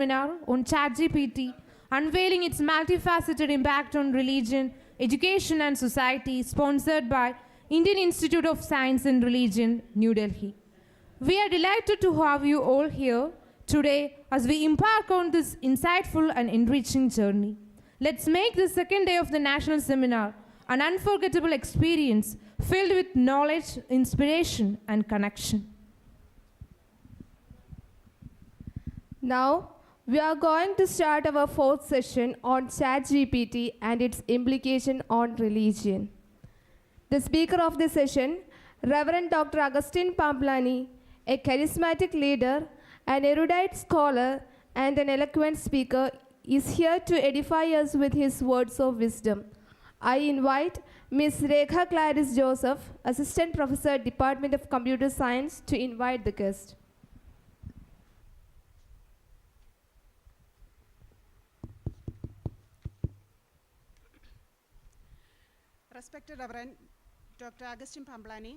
Seminar on Chat GPT, unveiling its multifaceted impact on religion, education, and society, sponsored by Indian Institute of Science and Religion, New Delhi. We are delighted to have you all here today as we embark on this insightful and enriching journey. Let's make the second day of the National Seminar an unforgettable experience filled with knowledge, inspiration, and connection. Now, we are going to start our fourth session on Chat GPT and its implication on religion. The speaker of the session, Reverend Dr. Agustin Pamplani, a charismatic leader, an erudite scholar, and an eloquent speaker, is here to edify us with his words of wisdom. I invite Ms. Rekha Clarice Joseph, Assistant Professor, Department of Computer Science, to invite the guest. Respected Reverend Dr. Agustin Pamplani,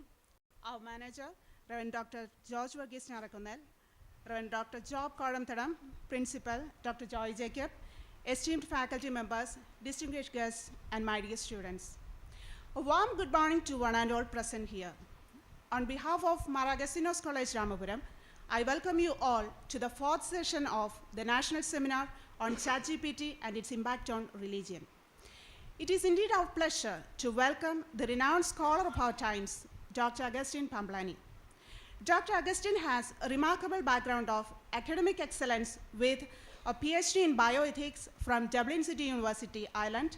our manager, Reverend Dr. George Varghese Narakunal, Reverend Dr. Job Kodamthadam, Principal, Dr. Joy Jacob, esteemed faculty members, distinguished guests, and my dear students. A warm good morning to one and all present here. On behalf of Maragastinos College Ramapuram, I welcome you all to the fourth session of the National Seminar on ChatGPT and its impact on religion. It is indeed our pleasure to welcome the renowned scholar of our times, Dr. Agustin Pamplani. Dr. Agustin has a remarkable background of academic excellence with a PhD in bioethics from Dublin City University, Ireland,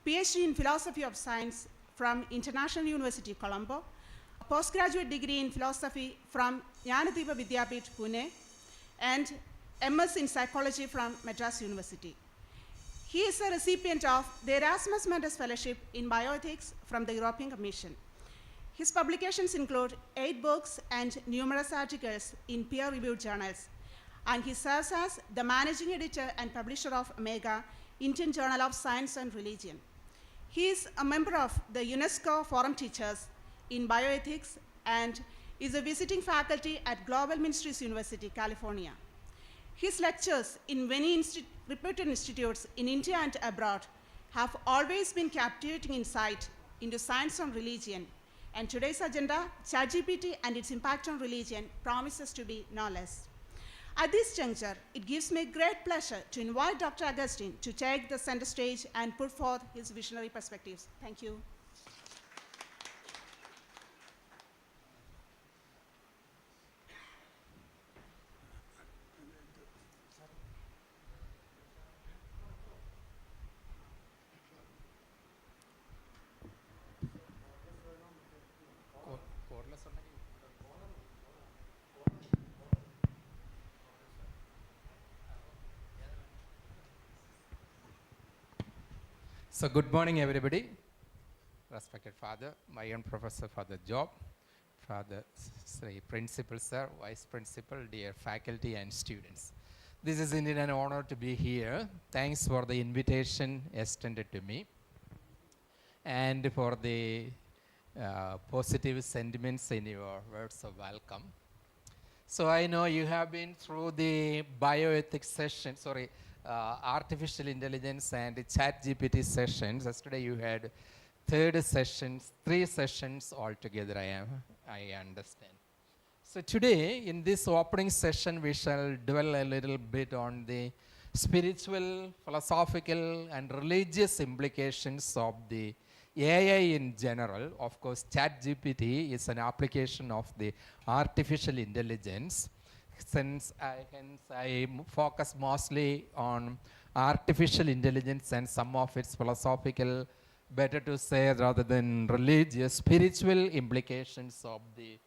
PhD in philosophy of science from International University, Colombo, a postgraduate degree in philosophy from Jnanadeepa Vidyapith, Pune, and MS in psychology from Madras University. He is a recipient of the Erasmus Mundus Fellowship in Bioethics from the European Commission. His publications include 8 books and numerous articles in peer-reviewed journals, and he serves as the managing editor and publisher of Omega, Indian Journal of Science and Religion. He is a member of the UNESCO Forum Teachers in Bioethics and is a visiting faculty at Global Ministries University, California. His lectures in many reputed institutes in India and abroad have always been captivating insight into science and religion, and today's agenda, ChatGPT and its impact on religion, promises to be no less. At this juncture, it gives me great pleasure to invite Dr. Agustin to take the center stage and put forth his visionary perspectives. Thank you. So good morning, everybody. Respected Father, my own Professor Father Job, Father Principal Sir, Vice Principal, dear faculty and students. This is indeed an honor to be here. Thanks for the invitation extended to me and for the positive sentiments in your words of welcome. So I know you have been through the bioethics session, artificial intelligence and Chat GPT sessions. Yesterday you had 3 sessions altogether, I understand. So today, in this opening session, we shall dwell a little bit on the spiritual, philosophical, and religious implications of the AI in general. Of course, Chat GPT is an application of the artificial intelligence. Since I focus mostly on artificial intelligence and some of its philosophical, better to say rather than religious, spiritual implications of the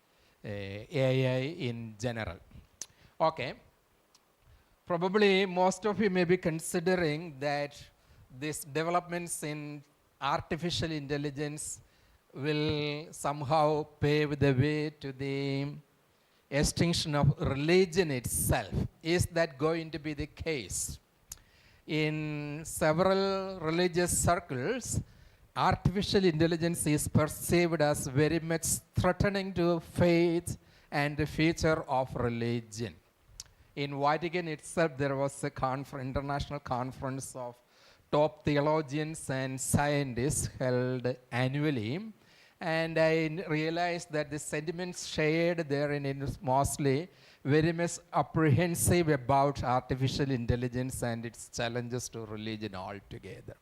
AI in general. Okay. Probably most of you may be considering that these developments in artificial intelligence will somehow pave the way to the extinction of religion itself. Is that going to be the case? In several religious circles, artificial intelligence is perceived as very much threatening to faith and the future of religion. In Vatican itself, there was a international conference of top theologians and scientists held annually. And I realized that the sentiments shared therein is mostly very much apprehensive about artificial intelligence and its challenges to religion altogether.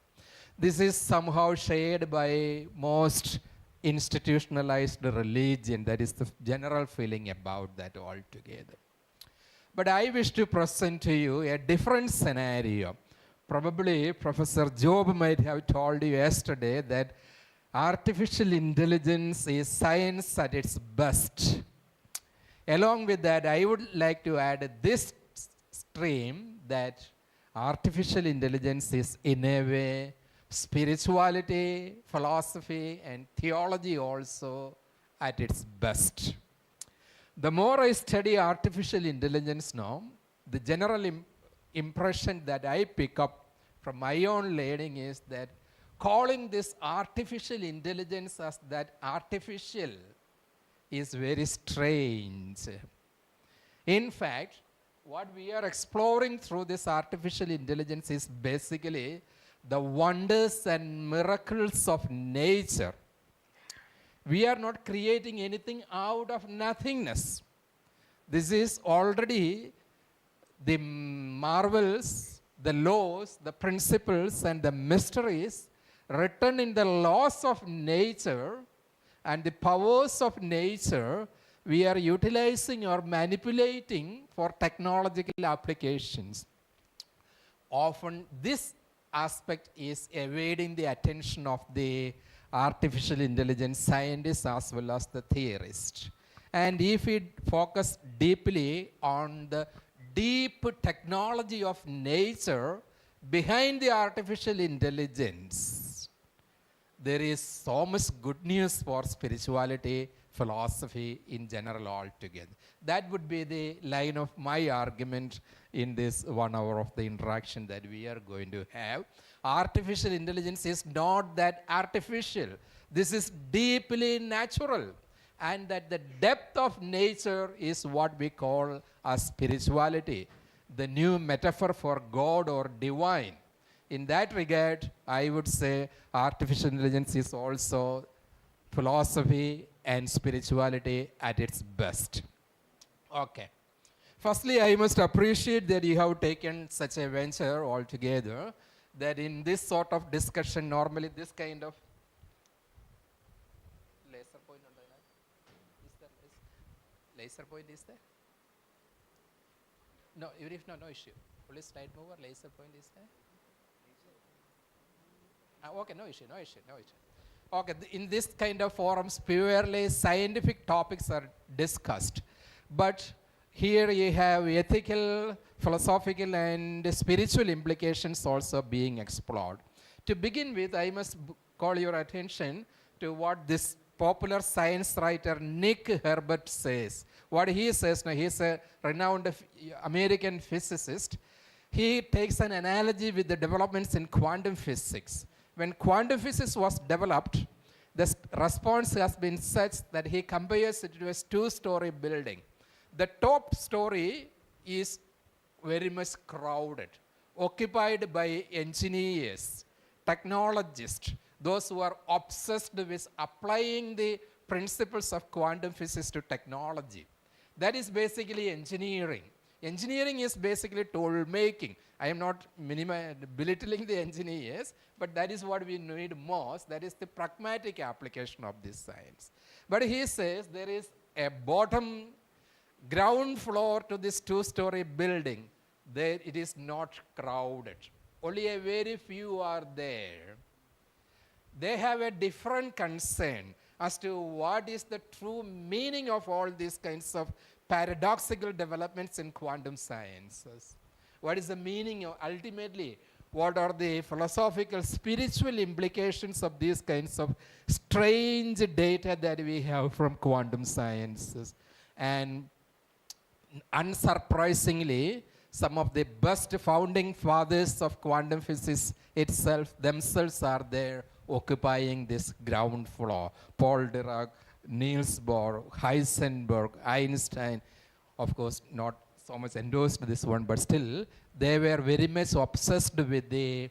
This is somehow shared by most institutionalized religion. That is the general feeling about that altogether. But I wish to present to you a different scenario. Probably Professor Job might have told you yesterday that artificial intelligence is science at its best. Along with that, I would like to add this stream that artificial intelligence is in a way spirituality, philosophy, and theology also at its best. The more I study artificial intelligence now, the general impression that I pick up from my own learning is that calling this artificial intelligence as that artificial is very strange. In fact, what we are exploring through this artificial intelligence is basically the wonders and miracles of nature. We are not creating anything out of nothingness. This is already the marvels, the laws, the principles, and the mysteries written in the laws of nature and the powers of nature we are utilizing or manipulating for technological applications. Often this aspect is evading the attention of the artificial intelligence scientists as well as the theorists. And if we focus deeply on the deep technology of nature behind the artificial intelligence, there is so much good news for spirituality, philosophy in general altogether. That would be the line of my argument in this 1 hour of the interaction that we are going to have. Artificial intelligence is not that artificial. This is deeply natural. And that the depth of nature is what we call as spirituality, the new metaphor for God or divine. In that regard, I would say artificial intelligence is also philosophy and spirituality at its best. Okay. Firstly, I must appreciate that you have taken such a venture altogether, that in this sort of discussion, normally this kind of laser point is there? Laser point is there? No, even if no issue. Only slide mover, laser point is there? Okay, no issue. Okay, in this kind of forums, purely scientific topics are discussed. But here you have ethical, philosophical, and spiritual implications also being explored. To begin with, I must call your attention to what this popular science writer Nick Herbert says. What he says, now he's a renowned American physicist. He takes an analogy with the developments in quantum physics. When quantum physics was developed, the response has been such that he compares it to a two-story building. The top story is very much crowded, occupied by engineers, technologists, those who are obsessed with applying the principles of quantum physics to technology. That is basically engineering. Engineering is basically tool making. I am not belittling the engineers, but that is what we need most. That is the pragmatic application of this science. But he says there is a ground floor to this two-story building. There it is not crowded. Only a very few are there. They have a different concern as to what is the true meaning of all these kinds of paradoxical developments in quantum sciences. What is the meaning of, ultimately, what are the philosophical, spiritual implications of these kinds of strange data that we have from quantum sciences? And unsurprisingly, some of the best founding fathers of quantum physics themselves are there occupying this ground floor. Paul Dirac, Niels Bohr, Heisenberg, Einstein, of course not so much endorsed this one, but still they were very much obsessed with the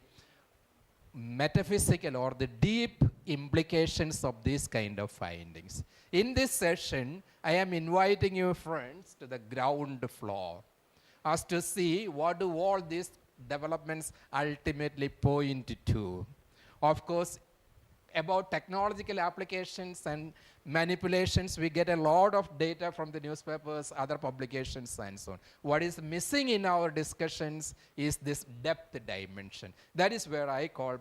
metaphysical or the deep implications of these kind of findings. In this session, I am inviting you friends to the ground floor as to see what do all these developments ultimately point to. Of course, about technological applications and manipulations, we get a lot of data from the newspapers, other publications, and so on. What is missing in our discussions is this depth dimension. That is where I call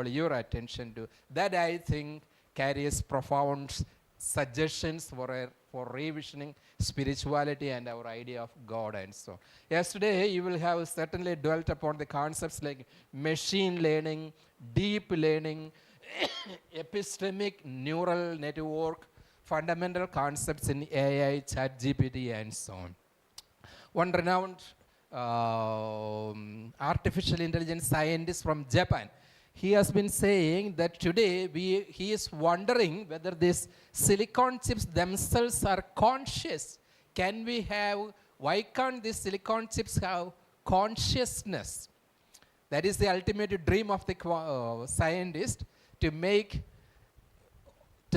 your attention to. That I think carries profound suggestions for revisioning spirituality and our idea of God and so on. Yesterday, you will have certainly dwelt upon the concepts like machine learning, deep learning, epistemic neural network, fundamental concepts in AI, Chat GPT, and so on. One renowned artificial intelligence scientist from Japan, he has been saying that today he is wondering whether these silicon chips themselves are conscious. Why can't these silicon chips have consciousness? That is the ultimate dream of the scientist, to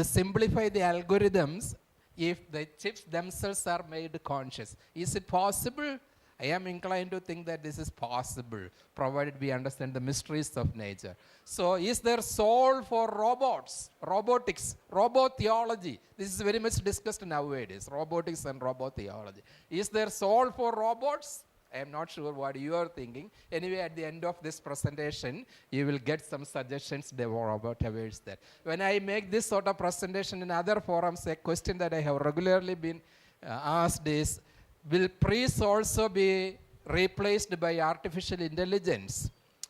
simplify the algorithms if the chips themselves are made conscious. Is it possible? I am inclined to think that this is possible, provided we understand the mysteries of nature. So is there soul for robots, robotics, robot theology? This is very much discussed nowadays, robotics and robot theology. Is there soul for robots? I am not sure what you are thinking. Anyway, at the end of this presentation, you will get some suggestions about that. When I make this sort of presentation in other forums, a question that I have regularly been asked is, will priests also be replaced by artificial intelligence?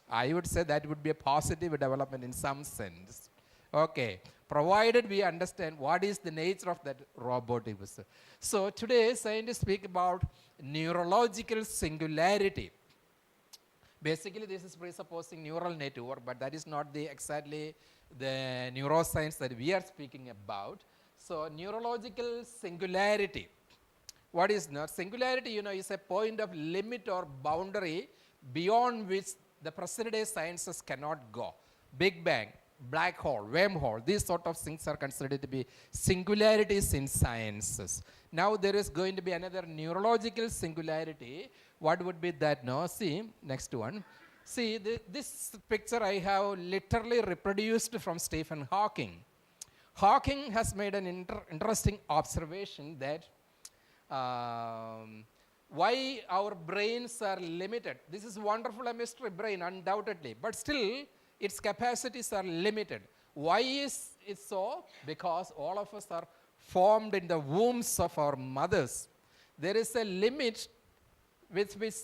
I would say that would be a positive development in some sense. Okay, provided we understand what is the nature of that robotic system. So today, scientists speak about neurological singularity. Basically, this is presupposing neural network, but that is not exactly the neuroscience that we are speaking about. So neurological singularity. What is singularity? Is a point of limit or boundary beyond which the present day sciences cannot go. Big Bang, black hole, wormhole, these sort of things are considered to be singularities in sciences. Now there is going to be another neurological singularity. What would be that? See, next one. See, this picture I have literally reproduced from Stephen Hawking. Hawking has made an interesting observation that why our brains are limited. This is wonderful, a mystery brain, undoubtedly, but still its capacities are limited. Why is it so? Because all of us are formed in the wombs of our mothers. There is a limit with which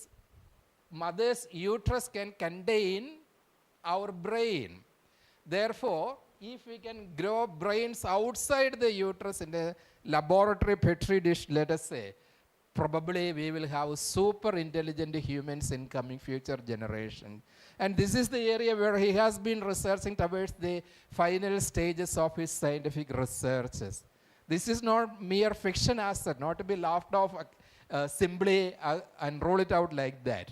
mother's uterus can contain our brain. Therefore, if we can grow brains outside the uterus in a laboratory petri dish, let us say, probably we will have super intelligent humans in coming future generations. And this is the area where he has been researching towards the final stages of his scientific researches. This is not mere fiction asset, not to be laughed off simply and roll it out like that.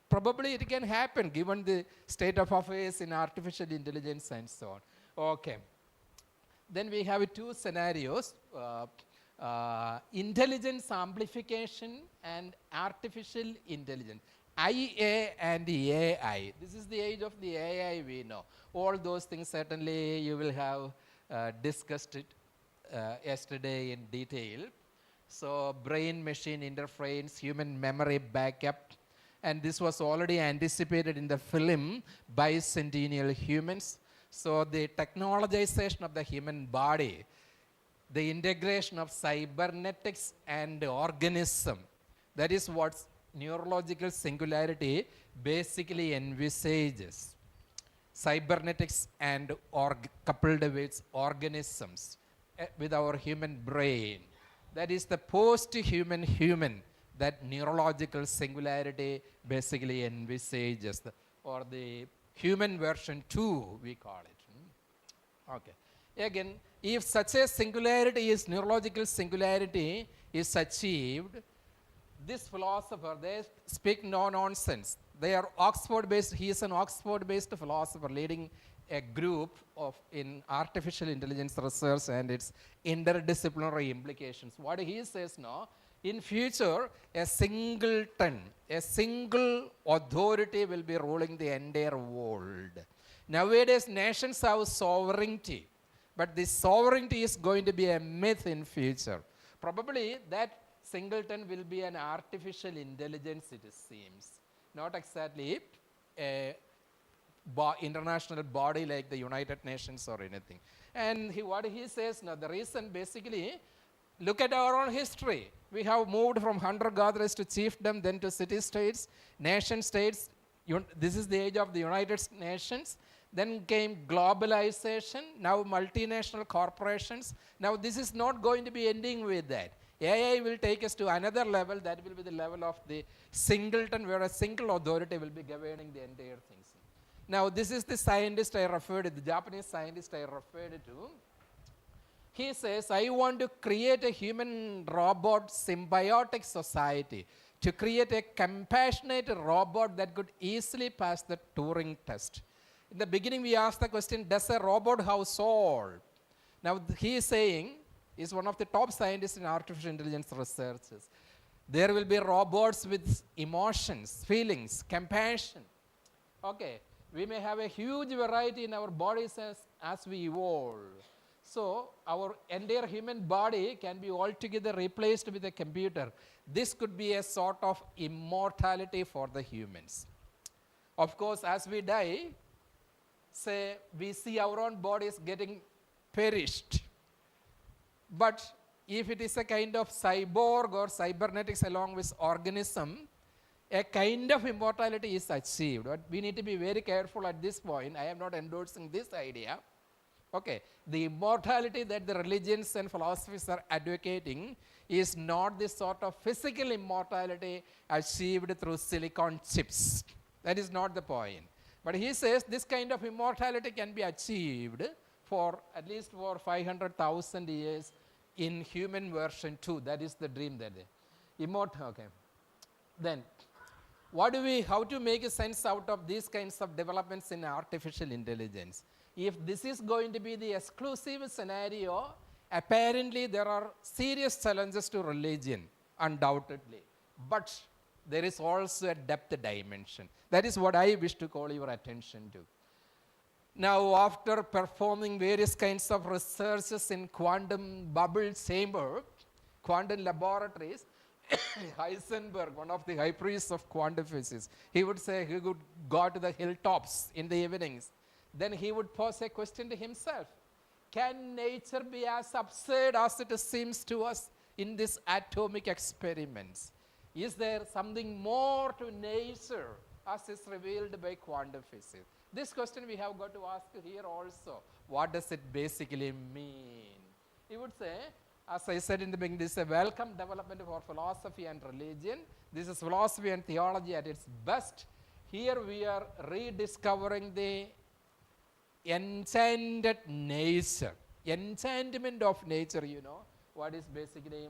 Probably it can happen given the state of affairs in artificial intelligence and so on. Okay. Then we have two scenarios, intelligence amplification and artificial intelligence. IA and AI. This is the age of the AI we know. All those things certainly you will have discussed it yesterday in detail. So brain-machine interference, human memory backup, and this was already anticipated in the film Bicentennial Humans. So the technologization of the human body, the integration of cybernetics and organism, that is what neurological singularity basically envisages. Cybernetics and coupled with organisms with our human brain. That is the post-human human that neurological singularity basically envisages, or the human version 2, we call it. Okay. Again, if such a singularity is neurological singularity is achieved, this philosopher, they speak no nonsense. They are Oxford-based. He is an Oxford-based philosopher leading a group of in artificial intelligence research and its interdisciplinary implications. What he says now, in future, a singleton, a single authority will be ruling the entire world. Nowadays, nations have sovereignty, but this sovereignty is going to be a myth in future. Probably that singleton will be an artificial intelligence, it seems. Not exactly a international body like the United Nations or anything. And what he says now, the reason basically, look at our own history. We have moved from hunter-gatherers to chiefdom, then to city-states, nation-states. This is the age of the United Nations. Then came globalization, now multinational corporations. Now this is not going to be ending with that. AI will take us to another level, that will be the level of the singleton, where a single authority will be governing the entire things. Now this is the scientist I referred to, the Japanese scientist I referred to. He says, I want to create a human-robot symbiotic society, to create a compassionate robot that could easily pass the Turing test. In the beginning, we asked the question, does a robot have soul? Now, he is saying, is one of the top scientists in artificial intelligence researches. There will be robots with emotions, feelings, compassion. Okay, we may have a huge variety in our bodies as we evolve. So, our entire human body can be altogether replaced with a computer. This could be a sort of immortality for the humans. Of course, as we die, say, we see our own bodies getting perished. But if it is a kind of cyborg or cybernetics along with organism, a kind of immortality is achieved. But we need to be very careful at this point. I am not endorsing this idea. Okay, the immortality that the religions and philosophies are advocating is not the sort of physical immortality achieved through silicon chips. That is not the point. But he says this kind of immortality can be achieved for at least for 500,000 years in human version 2. That is the dream that immortal. Okay. Then, how to make a sense out of these kinds of developments in artificial intelligence? If this is going to be the exclusive scenario, apparently there are serious challenges to religion, undoubtedly. But there is also a depth dimension. That is what I wish to call your attention to. Now, after performing various kinds of researches in quantum bubble chamber, quantum laboratories, Heisenberg, one of the high priests of quantum physics, he would say he would go to the hilltops in the evenings. Then he would pose a question to himself. Can nature be as absurd as it seems to us in these atomic experiments? Is there something more to nature as is revealed by quantum physics? This question we have got to ask here also. What does it basically mean? He would say, as I said in the beginning, this is a welcome development for philosophy and religion. This is philosophy and theology at its best. Here we are rediscovering the enchanted nature. Enchantment of nature, you know. What is basically,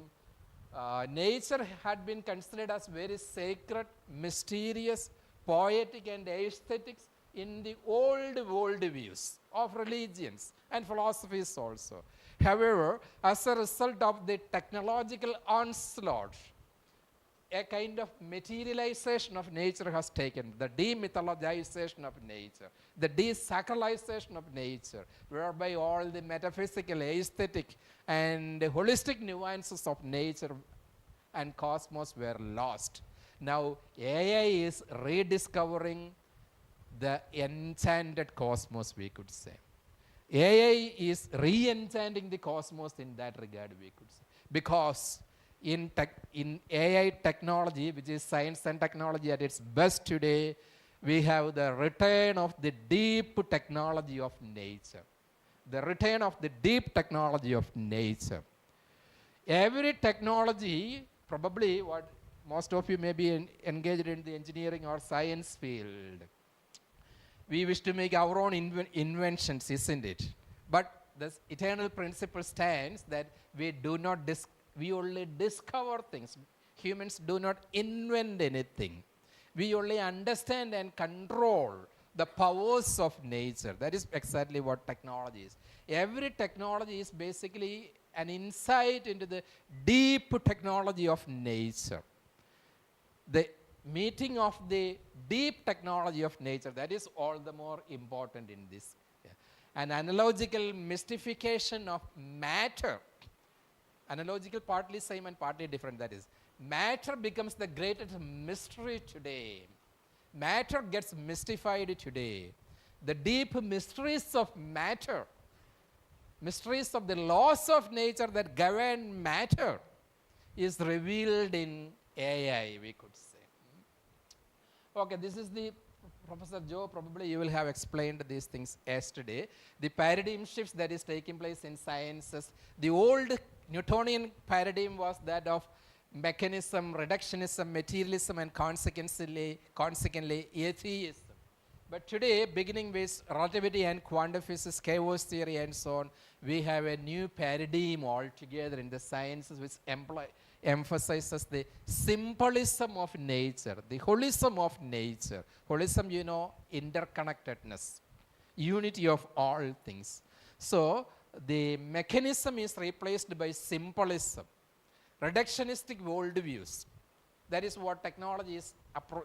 nature had been considered as very sacred, mysterious, poetic and aesthetics in the old world views of religions and philosophies also. However, as a result of the technological onslaught, a kind of materialization of nature has taken, the demythologization of nature, the desacralization of nature, whereby all the metaphysical, aesthetic, and holistic nuances of nature and cosmos were lost. Now, AI is rediscovering the enchanted cosmos, we could say. AI is re-enchanting the cosmos in that regard, we could say. Because in AI technology, which is science and technology at its best today, we have the return of the deep technology of nature. The return of the deep technology of nature. Every technology, probably what most of you may be engaged in the engineering or science field. We wish to make our own inventions, isn't it? But the eternal principle stands that we do not we only discover things. Humans do not invent anything. We only understand and control the powers of nature. That is exactly what technology is. Every technology is basically an insight into the deep technology of nature. The meeting of the deep technology of nature, that is all the more important in this. An analogical mystification of matter. Analogical, partly same and partly different, that is. Matter becomes the greatest mystery today. Matter gets mystified today. The deep mysteries of matter, mysteries of the laws of nature that govern matter, is revealed in AI, we could say. Okay, this is the Professor Joe, probably you will have explained these things yesterday. The paradigm shifts that is taking place in sciences. The old Newtonian paradigm was that of mechanism, reductionism, materialism, and consequently atheism. But today, beginning with relativity and quantum physics, chaos theory, and so on, we have a new paradigm altogether in the sciences which emphasizes the simplism of nature, the holism of nature. Holism, you know, interconnectedness, unity of all things. So the mechanism is replaced by simplism, reductionistic worldviews. That is what technology is.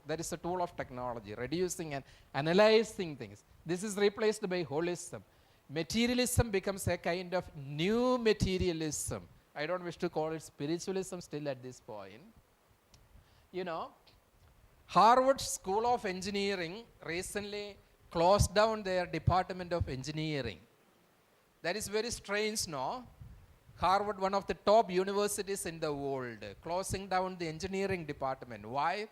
That is a tool of technology, reducing and analyzing things. This is replaced by holism. Materialism becomes a kind of new materialism. I don't wish to call it spiritualism still at this point. You know, Harvard School of Engineering recently closed down their Department of Engineering. That is very strange, no? Harvard, one of the top universities in the world, closing down the engineering department. Why?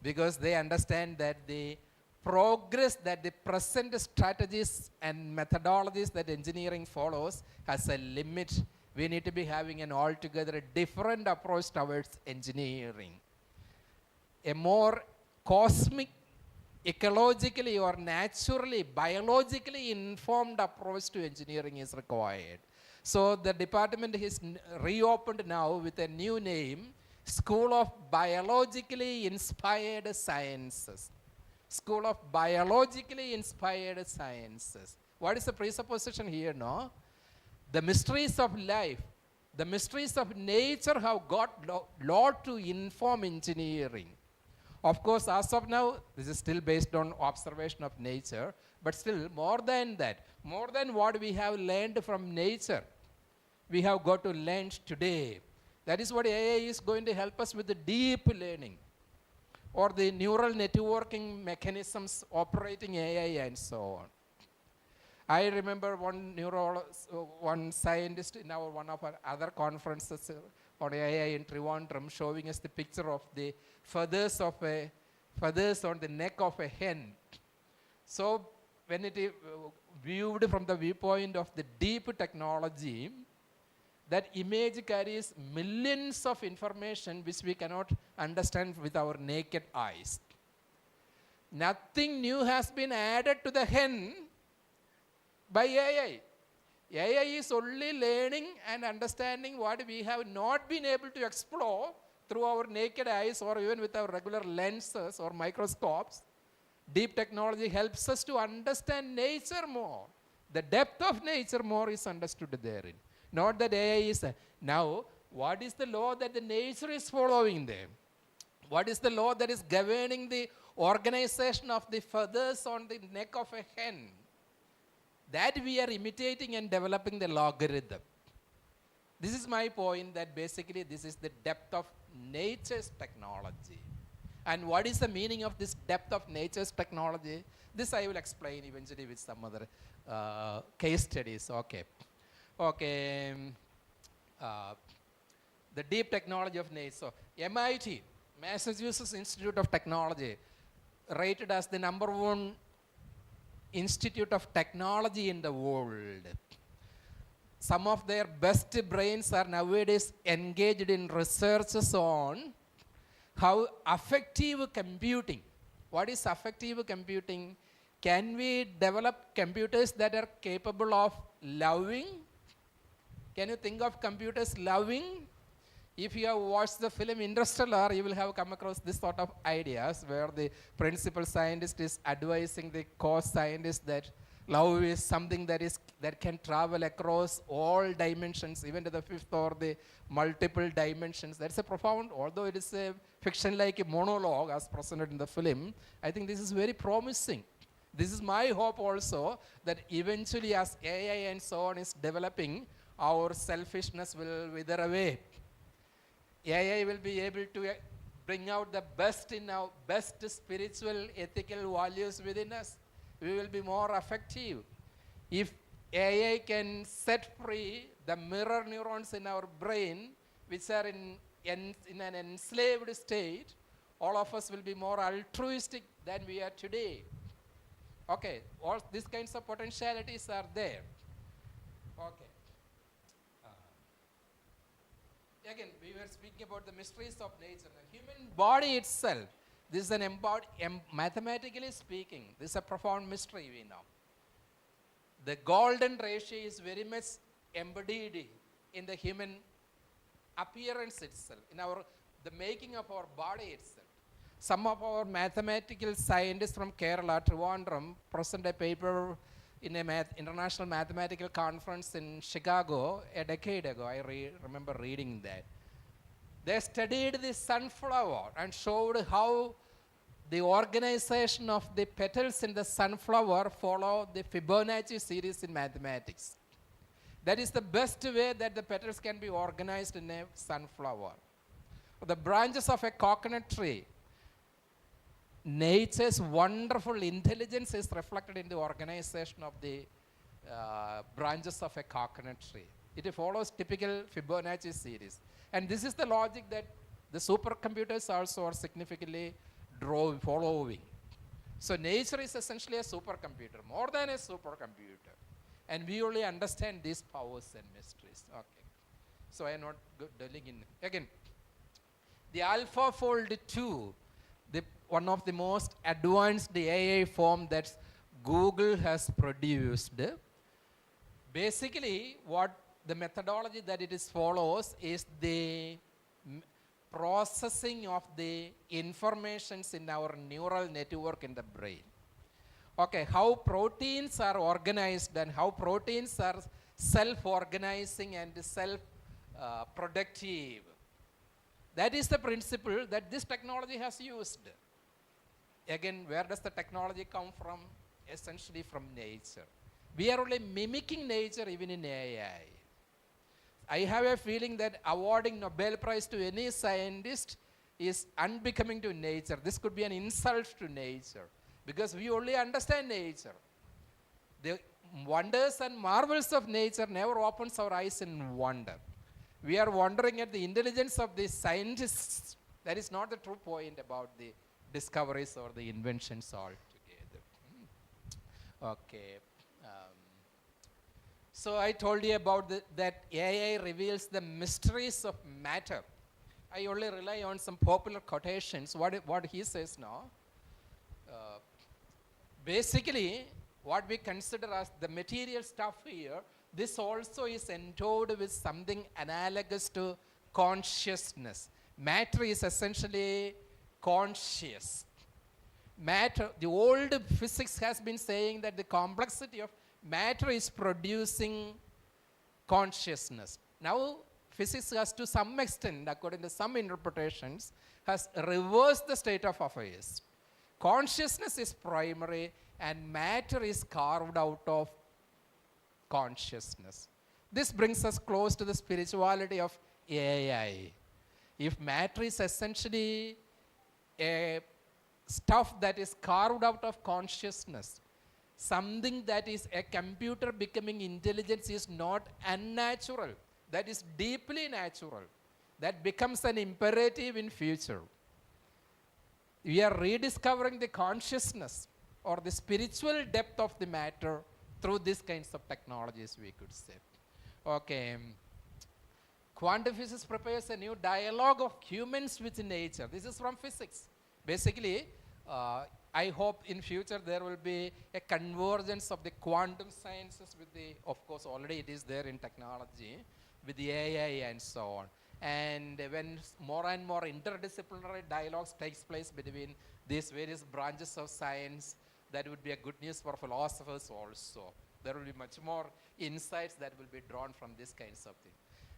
Because they understand that the progress that the present strategies and methodologies that engineering follows has a limit. We need to be having an altogether different approach towards engineering. A more cosmic, ecologically or naturally, biologically informed approach to engineering is required. So the department is reopened now with a new name, School of Biologically Inspired Sciences. School of Biologically Inspired Sciences. What is the presupposition here, no? The mysteries of life, the mysteries of nature have got lot to inform engineering. Of course, as of now, this is still based on observation of nature, but still more than that, more than what we have learned from nature, we have got to learn today. That is what AI is going to help us with, the deep learning or the neural networking mechanisms operating AI and so on. I remember one scientist in one of our other conferences on AI in Trivandrum showing us the picture of the feathers on the neck of a hen. So when it is viewed from the viewpoint of the deep technology, that image carries millions of information which we cannot understand with our naked eyes. Nothing new has been added to the hen by AI. AI is only learning and understanding what we have not been able to explore through our naked eyes or even with our regular lenses or microscopes. Deep technology helps us to understand nature more. The depth of nature more is understood therein. Not that AI is. Now, what is the law that the nature is following there? What is the law that is governing the organization of the feathers on the neck of a hen? That we are imitating and developing the logarithm. This is my point, that basically this is the depth of nature's technology. And what is the meaning of this depth of nature's technology? This I will explain eventually with some other case studies. Okay. The deep technology of nature. So MIT, Massachusetts Institute of Technology, rated as the #1 institute of technology in the world. Some of their best brains are nowadays engaged in researches on how affective computing. What is affective computing? Can we develop computers that are capable of loving? Can you think of computers loving? If you have watched the film Interstellar, you will have come across this sort of ideas where the principal scientist is advising the co-scientist that love is something that can travel across all dimensions, even to the fifth or the multiple dimensions. That's a profound, although it is a fiction-like monologue as presented in the film, I think this is very promising. This is my hope also, that eventually as AI and so on is developing, our selfishness will wither away. AI will be able to bring out the best in our best spiritual, ethical values within us. We will be more effective. If AI can set free the mirror neurons in our brain, which are in an enslaved state, all of us will be more altruistic than we are today. Okay, all these kinds of potentialities are there. Okay. Again, we were speaking about the mysteries of nature. The human body itself, this is an mathematically speaking, this is a profound mystery we know. The golden ratio is very much embodied in the human appearance itself, in the making of our body itself. Some of our mathematical scientists from Kerala, Trivandrum, present a paper in an international mathematical conference in Chicago a decade ago. I remember reading that. They studied the sunflower and showed how the organization of the petals in the sunflower follow the Fibonacci series in mathematics. That is the best way that the petals can be organized in a sunflower. The branches of a coconut tree, nature's wonderful intelligence is reflected in the organization of the branches of a coconut tree. It follows typical Fibonacci series. And this is the logic that the supercomputers also are significantly following. So nature is essentially a supercomputer, more than a supercomputer. And we only understand these powers and mysteries. Okay. So I am not dwelling in. Again, the AlphaFold 2, one of the most advanced AI form that Google has produced. Basically, what the methodology that it follows is the processing of the informations in our neural network in the brain. Okay, how proteins are organized and how proteins are self-organizing and self-productive. That is the principle that this technology has used. Again, where does the technology come from? Essentially from nature. We are only mimicking nature even in AI. I have a feeling that awarding Nobel Prize to any scientist is unbecoming to nature. This could be an insult to nature because we only understand nature. The wonders and marvels of nature never opens our eyes in wonder. We are wondering at the intelligence of the scientists. That is not the true point about the discoveries or the inventions altogether. Okay. So I told you about that AI reveals the mysteries of matter. I only rely on some popular quotations. What he says now. Basically, what we consider as the material stuff here, this also is endowed with something analogous to consciousness. Matter is essentially conscious. Matter, the old physics has been saying that the complexity of matter is producing consciousness. Now, physics has to some extent, according to some interpretations, has reversed the state of affairs. Consciousness is primary and matter is carved out of consciousness. This brings us close to the spirituality of AI. If matter is essentially a stuff that is carved out of consciousness, something that is a computer becoming intelligence is not unnatural. That is deeply natural. That becomes an imperative in future. We are rediscovering the consciousness or the spiritual depth of the matter through these kinds of technologies, we could say. Okay. Quantum physics prepares a new dialogue of humans with nature. This is from physics. Basically, I hope in future there will be a convergence of the quantum sciences with the, of course already it is there in technology, with the AI and so on. And when more and more interdisciplinary dialogues takes place between these various branches of science, that would be a good news for philosophers also. There will be much more insights that will be drawn from these kinds of things.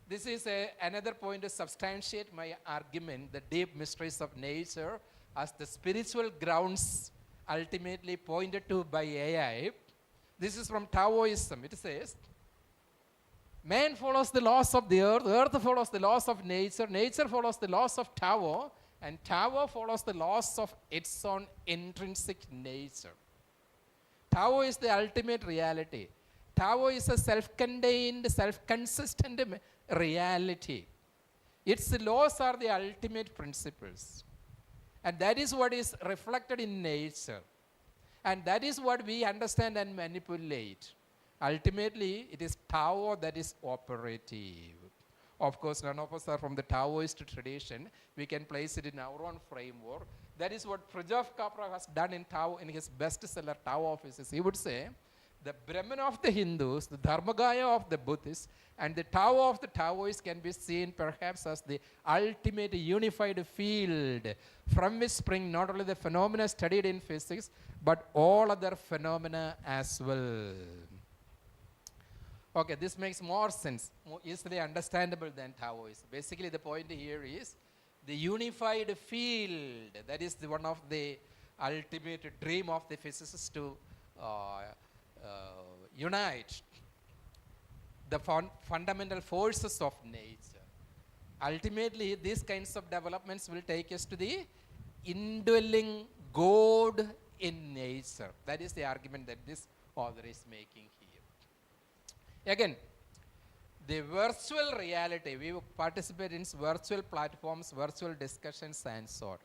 This is another point to substantiate my argument, the deep mysteries of nature as the spiritual grounds ultimately pointed to by AI. This is from Taoism. It says, man follows the laws of the earth follows the laws of nature, nature follows the laws of Tao, and Tao follows the laws of its own intrinsic nature. Tao is the ultimate reality. Tao is a self-contained, self-consistent reality. Its laws are the ultimate principles. And that is what is reflected in nature. And that is what we understand and manipulate. Ultimately, it is Tao that is operative. Of course, none of us are from the Taoist tradition. We can place it in our own framework. That is what Fritjof Capra has done in Tao, in his bestseller Tao Offices. He would say, the Brahman of the Hindus, the Dharmakaya of the Buddhists, and the Tao of the Taoists can be seen perhaps as the ultimate unified field from which spring not only the phenomena studied in physics, but all other phenomena as well. Okay, this makes more sense, more easily understandable than Taoism. Basically, the point here is the unified field. That is one of the ultimate dream of the physicists to unite the fundamental forces of nature. Ultimately, these kinds of developments will take us to the indwelling God in nature. That is the argument that this author is making here. Again, the virtual reality, we participate in virtual platforms, virtual discussions and so on.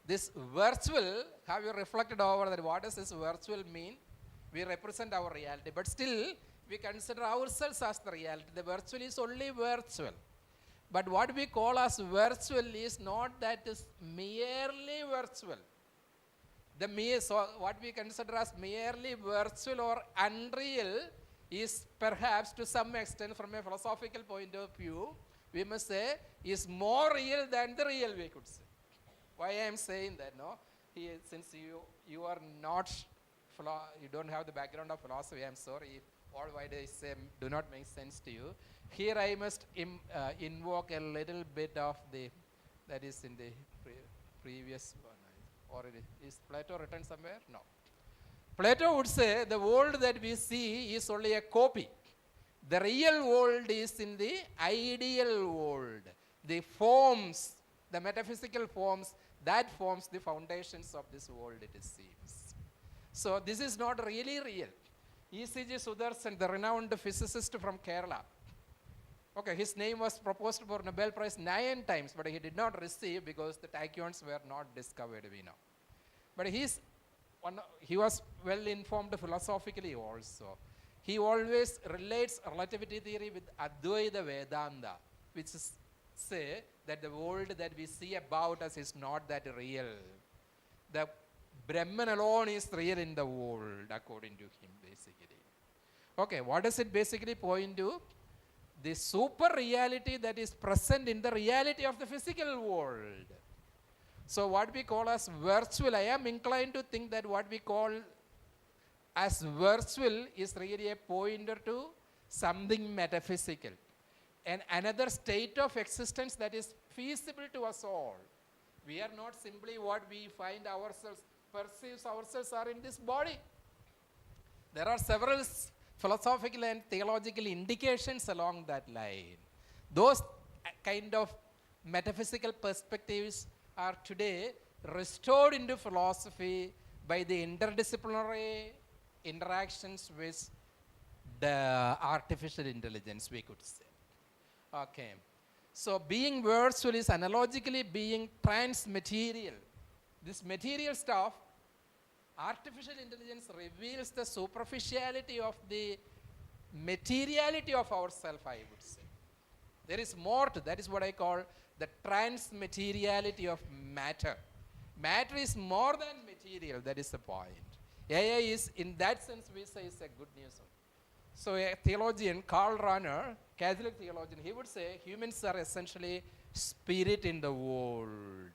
This virtual, have you reflected over that? What does this virtual mean? We represent our reality, but still we consider ourselves as the reality. The virtual is only virtual. But what we call as virtual is not that is merely virtual. So what we consider as merely virtual or unreal is perhaps to some extent from a philosophical point of view, we must say, is more real than the real, we could say. Why I am saying that, no? Since you are not, you don't have the background of philosophy, I am sorry if all what I say do not make sense to you. Here I must invoke a little bit of that is in the previous one. Or is Plato written somewhere? No. Plato would say the world that we see is only a copy. The real world is in the ideal world. The forms, the metaphysical forms, that forms the foundations of this world, it seems. So this is not really real. E.C.G. Sudarshan, the renowned physicist from Kerala. Okay, his name was proposed for Nobel Prize 9 times, but he did not receive because the tachyons were not discovered, we know. But he was well informed philosophically also. He always relates relativity theory with Advaita Vedanta, which is say that the world that we see about us is not that real. The Brahman alone is real in the world, according to him, basically. Okay, what does it basically point to? The super reality that is present in the reality of the physical world. So what we call as virtual, I am inclined to think that what we call as virtual is really a pointer to something metaphysical. And another state of existence that is feasible to us all. We are not simply what we find ourselves, perceives ourselves are in this body. There are several philosophical and theological indications along that line. Those kind of metaphysical perspectives are today restored into philosophy by the interdisciplinary interactions with the artificial intelligence, we could say. Okay. So being virtual is analogically being transmaterial. This material stuff, artificial intelligence reveals the superficiality of the materiality of ourself, I would say. There is more to that. Is what I call the transmateriality of matter. Matter is more than material, that is the point. AI is, in that sense, we say is a good news. So a theologian, Karl Rahner, Catholic theologian, he would say humans are essentially spirit in the world.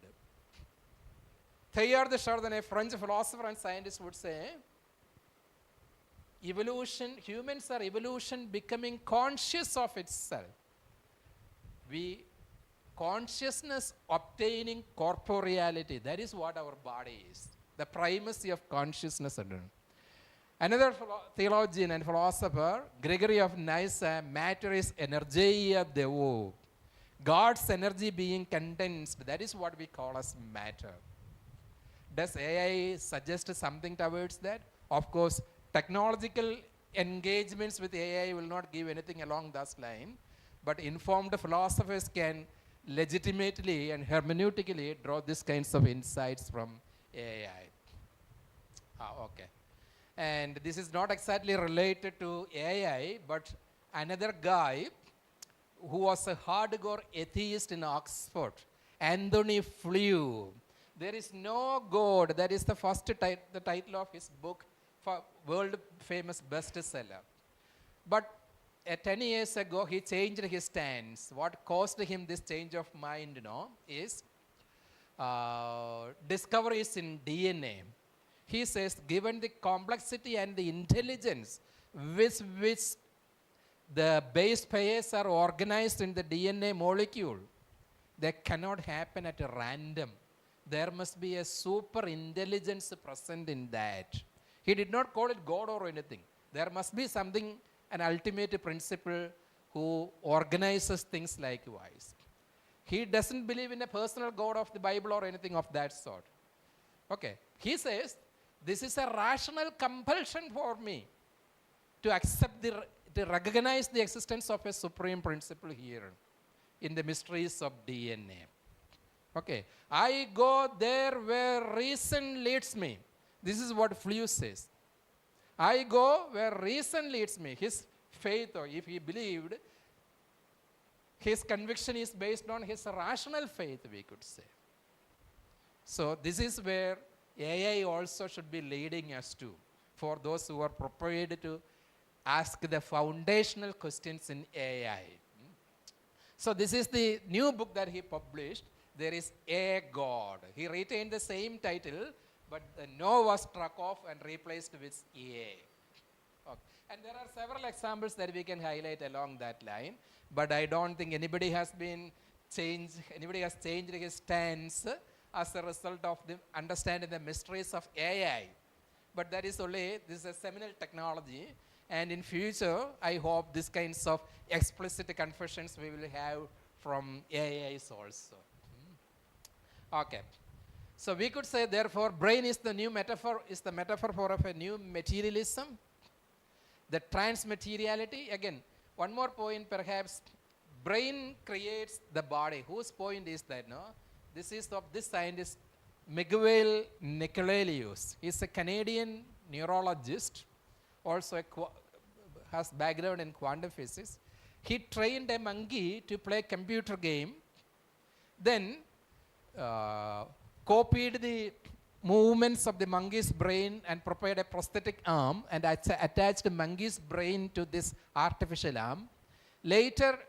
Teilhard de Chardin, a French philosopher and scientist, would say, humans are evolution becoming conscious of itself. Consciousness obtaining corporeality, that is what our body is. The primacy of consciousness. Another theologian and philosopher, Gregory of Nyssa, matter is energeia deo. God's energy being condensed, that is what we call as matter. Does AI suggest something towards that? Of course, technological engagements with AI will not give anything along that line, but informed philosophers can legitimately and hermeneutically draw these kinds of insights from AI. Okay. And this is not exactly related to AI, but another guy who was a hardcore atheist in Oxford, Anthony Flew. There is no God. That is the first the title of his book, for world famous bestseller. But 10 years ago, he changed his stance. What caused him this change of mind, is discoveries in DNA. He says, given the complexity and the intelligence with which the base pairs are organized in the DNA molecule, they cannot happen at random. There must be a super intelligence present in that. He did not call it God or anything. There must be something, an ultimate principle who organizes things likewise. He doesn't believe in a personal God of the Bible or anything of that sort. Okay. He says, this is a rational compulsion for me to accept, to recognize the existence of a supreme principle here in the mysteries of DNA. Okay. I go there where reason leads me. This is what Flew says. I go where reason leads me. His faith, or if he believed, his conviction is based on his rational faith, we could say. So this is where AI also should be leading us to, for those who are prepared to ask the foundational questions in AI. So this is the new book that he published. There is a God. He retained the same title, but the no was struck off and replaced with A. Okay. And there are several examples that we can highlight along that line, but I don't think anybody has changed his stance as a result of the understanding the mysteries of AI. But that is this is a seminal technology, and in future, I hope these kinds of explicit confessions we will have from AIs also. Okay. So we could say, therefore, brain is the new metaphor, is the metaphor for of a new materialism. The transmateriality, again, one more point perhaps, brain creates the body. Whose point is that, no? This is of this scientist, Miguel Nicolelius. He's a Canadian neurologist, also has background in quantum physics. He trained a monkey to play computer game, then copied the movements of the monkey's brain and prepared a prosthetic arm and attached the monkey's brain to this artificial arm. Later,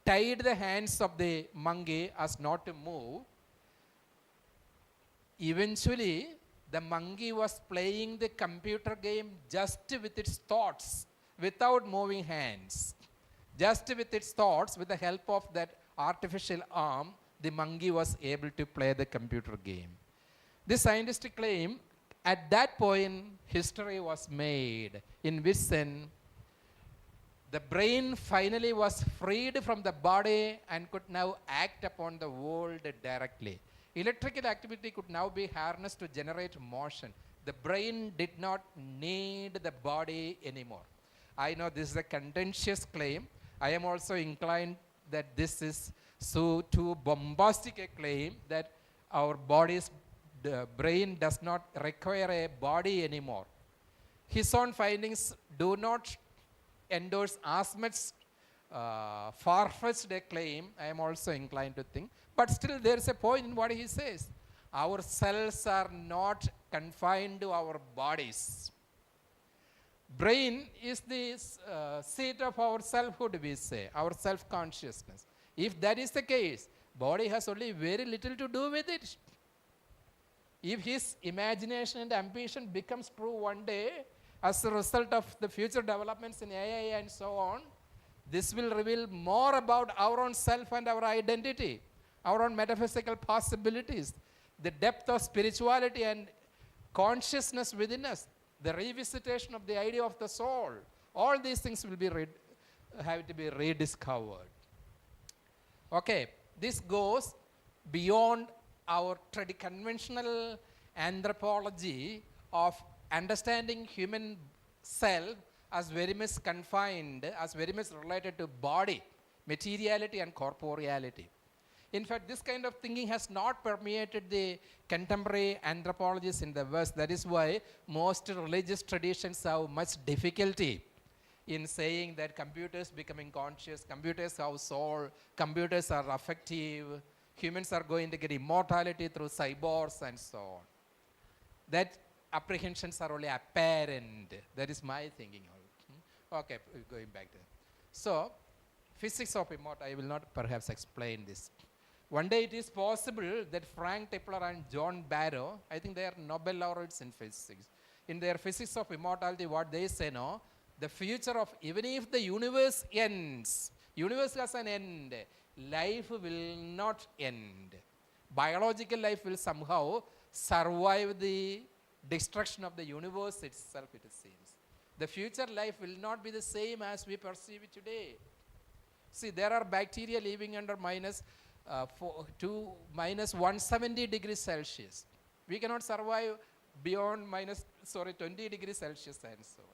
tied the hands of the monkey as not to move. Eventually, the monkey was playing the computer game just with its thoughts, without moving hands. Just with its thoughts, with the help of that artificial arm, the monkey was able to play the computer game. This scientific claim, at that point, history was made, in which sense the brain finally was freed from the body and could now act upon the world directly. Electrical activity could now be harnessed to generate motion. The brain did not need the body anymore. I know this is a contentious claim. I am also inclined that this is so too bombastic a claim that our body's brain does not require a body anymore. His own findings do not endorse as much far-fetched a claim, I am also inclined to think. But still there is a point in what he says. Our cells are not confined to our bodies. Brain is the seat of our selfhood, we say, our self-consciousness. If that is the case, Body has only very little to do with it. If his imagination and ambition becomes true one day, as a result of the future developments in AI and so on, this will reveal more about our own self and our identity, our own metaphysical possibilities, the depth of spirituality and consciousness within us, the revisitation of the idea of the soul. All these things will be have to be rediscovered. Okay, this goes beyond our conventional anthropology of understanding human self as very much confined, as very much related to body, materiality and corporeality. In fact, this kind of thinking has not permeated the contemporary anthropologists in the West. That is why most religious traditions have much difficulty in saying that computers becoming conscious, computers have soul, computers are affective, humans are going to get immortality through cyborgs and so on. That apprehensions are only apparent. That is my thinking. Okay, going back to that. So, physics of immortality, I will not perhaps explain this. One day it is possible that Frank Tipler and John Barrow, I think they are Nobel laureates in physics, in their physics of immortality, what they say, no, the future of, even if the universe ends, universe has an end, life will not end. Biological life will somehow survive the destruction of the universe itself, it seems. The future life will not be the same as we perceive it today. See, there are bacteria living under minus 170 degrees Celsius. We cannot survive beyond 20 degrees Celsius and so on.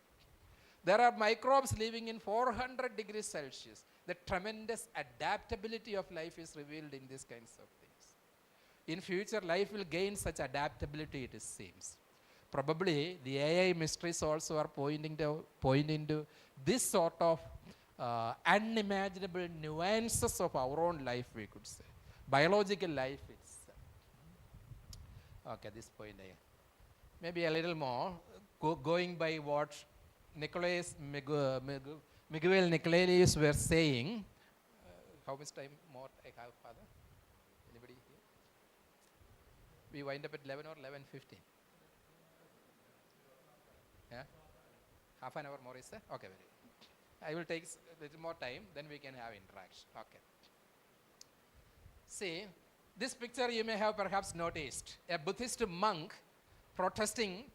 There are microbes living in 400 degrees Celsius. The tremendous adaptability of life is revealed in these kinds of things. In future, life will gain such adaptability, it seems. Probably the AI mysteries also are pointing to this sort of unimaginable nuances of our own life, we could say. Biological life itself. Okay, this point here. Maybe a little more, going by what Miguel Nicolaius were saying. How much time more I have, Father? Anybody here? We wind up at 11 or 11:15? Yeah? Half an hour more is there? Okay, very good. I will take a little more time, then we can have interaction. Okay. See, this picture you may have perhaps noticed. A Buddhist monk protesting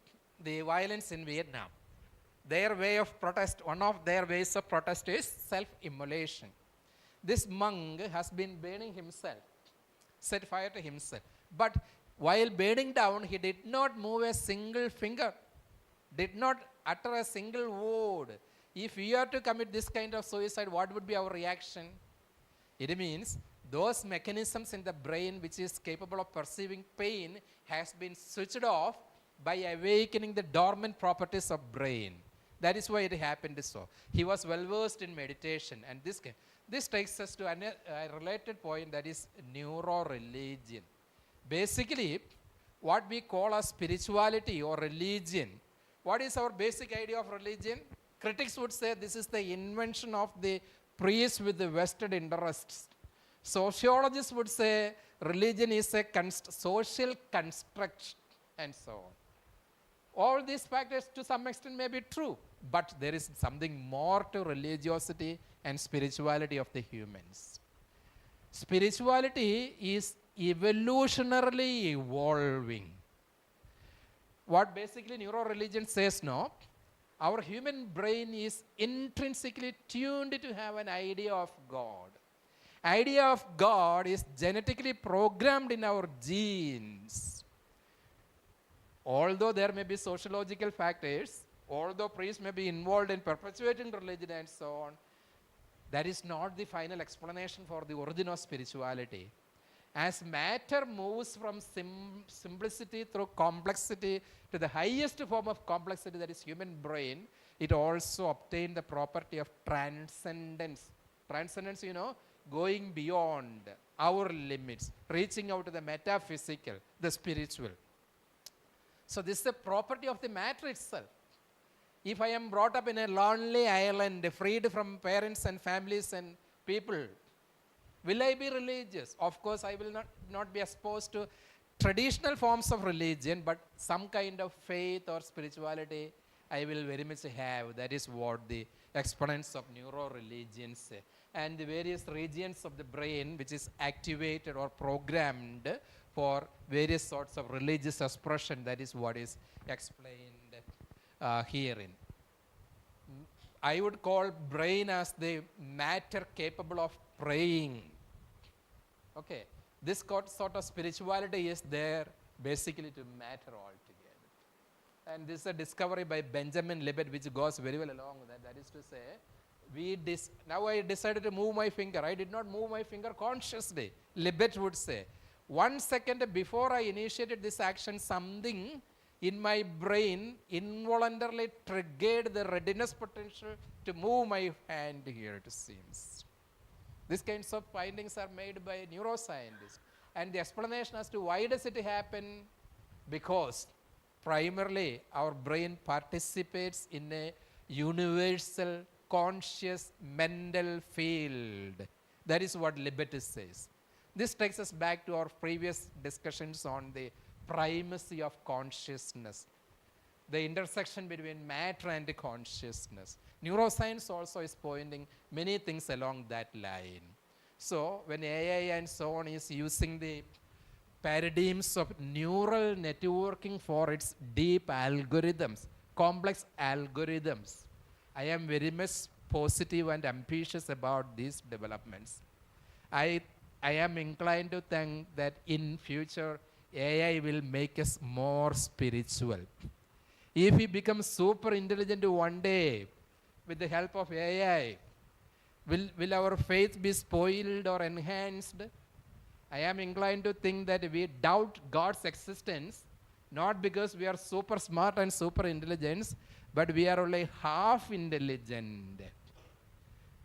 the violence in Vietnam. Their way of protest, one of their ways of protest is self-immolation. This monk has been burning himself, set fire to himself. But while burning down, he did not move a single finger, did not utter a single word. If we are to commit this kind of suicide, what would be our reaction? It means those mechanisms in the brain which is capable of perceiving pain has been switched off by awakening the dormant properties of brain. That is why it happened so. He was well versed in meditation, and this takes us to a related point, that is neuro-religion. Basically, what we call as spirituality or religion. What is our basic idea of religion? Critics would say this is the invention of the priests with the vested interests. Sociologists would say religion is a social construct and so on. All these factors to some extent may be true, but there is something more to religiosity and spirituality of the humans. Spirituality is evolutionarily evolving. What basically neuro-religion says, no, our human brain is intrinsically tuned to have an idea of God. Idea of God is genetically programmed in our genes. Although there may be sociological factors, although priests may be involved in perpetuating religion and so on, that is not the final explanation for the origin of spirituality. As matter moves from simplicity through complexity to the highest form of complexity, that is human brain, it also obtained the property of transcendence. Transcendence, going beyond our limits, reaching out to the metaphysical, the spiritual. So this is the property of the matter itself. If I am brought up in a lonely island, freed from parents and families and people, Will I be religious? Of course, I will not be exposed to traditional forms of religion, but some kind of faith or spirituality I will very much have. That is what the exponents of neuro-religions say. And the various regions of the brain which is activated or programmed for various sorts of religious expression, that is what is explained herein. I would call brain as the matter capable of praying. Okay, this sort of spirituality is there basically to matter altogether. And this is a discovery by Benjamin Libet which goes very well along with that. That is to say, now I decided to move my finger. I did not move my finger consciously. Libet would say, 1 second before I initiated this action, something in my brain involuntarily triggered the readiness potential to move my hand here, it seems. These kinds of findings are made by neuroscientists. And the explanation as to why does it happen? Because primarily our brain participates in a universal conscious mental field. That is what Libet says. This takes us back to our previous discussions on the primacy of consciousness, the intersection between matter and consciousness. Neuroscience also is pointing many things along that line. So when AI and so on is using the paradigms of neural networking for its deep algorithms, complex algorithms, I am very much positive and ambitious about these developments. I am inclined to think that in future AI will make us more spiritual. If we become super intelligent one day with the help of AI, will our faith be spoiled or enhanced? I am inclined to think that we doubt God's existence, not because we are super smart and super intelligent, but we are only half intelligent.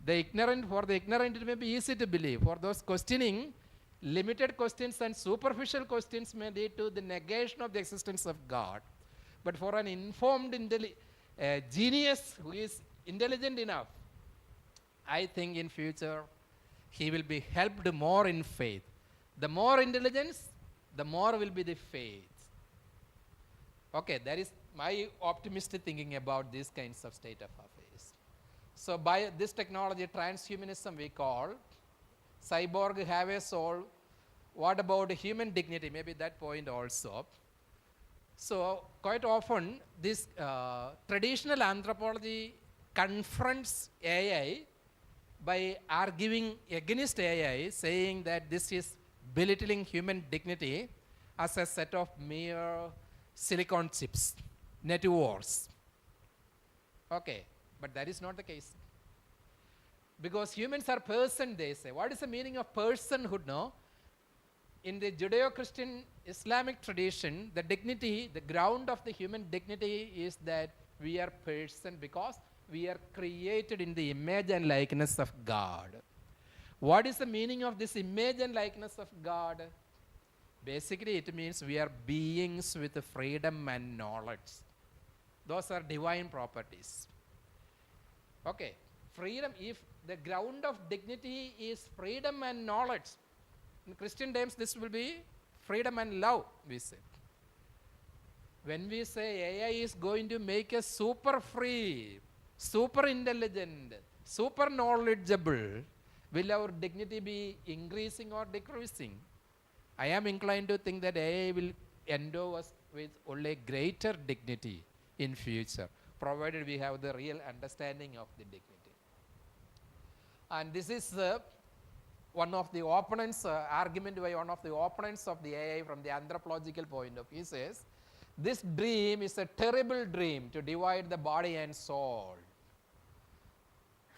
For the ignorant it may be easy to believe. For those questioning, limited questions and superficial questions may lead to the negation of the existence of God. But for an informed genius who is intelligent enough, I think in future he will be helped more in faith. The more intelligence, the more will be the faith. Okay, that is my optimistic thinking about these kinds of state of affairs. So by this technology, transhumanism we call, cyborg have a soul. What about human dignity? Maybe that point also. So quite often this traditional anthropology confronts AI by arguing against AI, saying that this is belittling human dignity as a set of mere silicon chips, networks. Okay, but that is not the case. Because humans are person, they say. What is the meaning of personhood, no? In the Judeo-Christian Islamic tradition, the dignity, the ground of the human dignity is that we are person because we are created in the image and likeness of God. What is the meaning of this image and likeness of God? Basically, it means we are beings with freedom and knowledge. Those are divine properties. Okay, freedom, if the ground of dignity is freedom and knowledge, in Christian terms, this will be freedom and love, we say. When we say AI is going to make us super free, super intelligent, super knowledgeable, will our dignity be increasing or decreasing? I am inclined to think that AI will endow us with only greater dignity in future, provided we have the real understanding of the dignity. And this is one of the opponents, argument by one of the opponents of the AI from the anthropological point of view. He says, this dream is a terrible dream to divide the body and soul.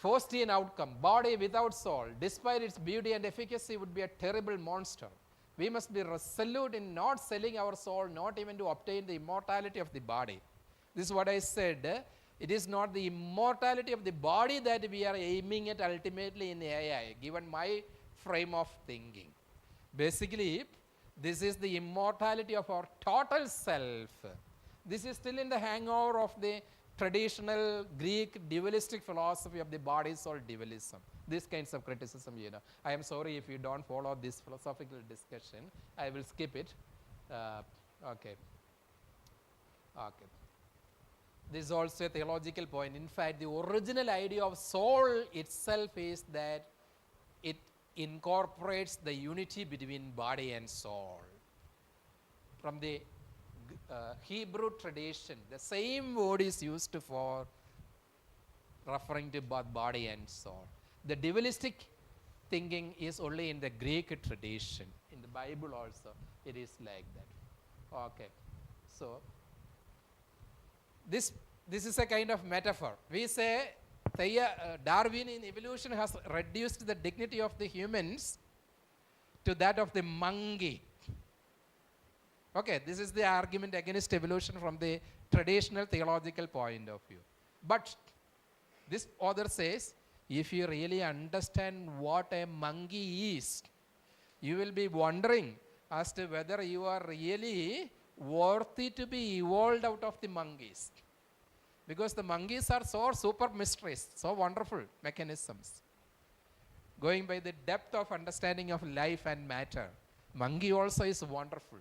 Faustian outcome, body without soul, despite its beauty and efficacy, would be a terrible monster. We must be resolute in not selling our soul, not even to obtain the immortality of the body. This is what I said. It is not the immortality of the body that we are aiming at ultimately in AI, given my frame of thinking. Basically, this is the immortality of our total self. This is still in the hangover of the traditional Greek dualistic philosophy of the body soul dualism. These kinds of criticism, I am sorry if you don't follow this philosophical discussion. I will skip it. Okay. This is also a theological point. In fact, the original idea of soul itself is that it incorporates the unity between body and soul. From the Hebrew tradition, the same word is used for referring to both body and soul. The dualistic thinking is only in the Greek tradition. In the Bible also, it is like that. Okay. So, this is a kind of metaphor. We say Darwin in evolution has reduced the dignity of the humans to that of the monkey. Okay, this is the argument against evolution from the traditional theological point of view. But this author says, if you really understand what a monkey is, you will be wondering as to whether you are really worthy to be evolved out of the monkeys. Because the monkeys are so super mysteries, so wonderful mechanisms. Going by the depth of understanding of life and matter, monkey also is wonderful.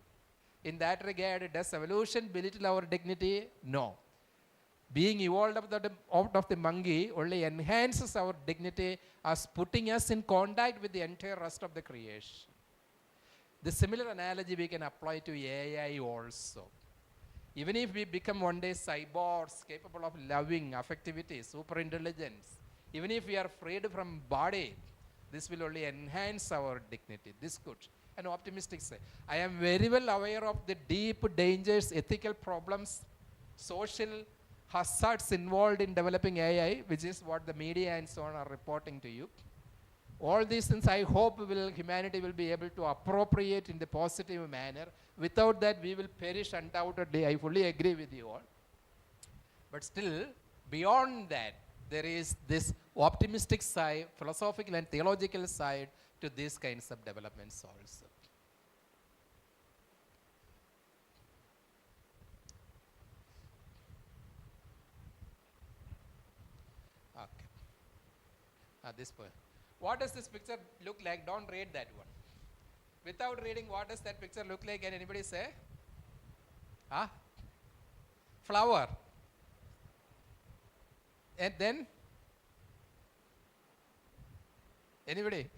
In that regard, does evolution belittle our dignity? No. Being evolved out of the monkey only enhances our dignity as putting us in contact with the entire rest of the creation. The similar analogy we can apply to AI also. Even if we become one day cyborgs capable of loving, affectivity, super intelligence, even if we are freed from body, this will only enhance our dignity. This could. An optimistic say. I am very well aware of the deep dangers, ethical problems, social hazards involved in developing AI, which is what the media and so on are reporting to you. All these things I hope humanity will be able to appropriate in the positive manner. Without that, we will perish undoubtedly. I fully agree with you all. But still, beyond that, there is this optimistic side, philosophical and theological side to these kinds of developments also. Okay. At this point, what does this picture look like? Don't read that one. Without reading, what does that picture look like? Can anybody say? Flower. And then? Anybody?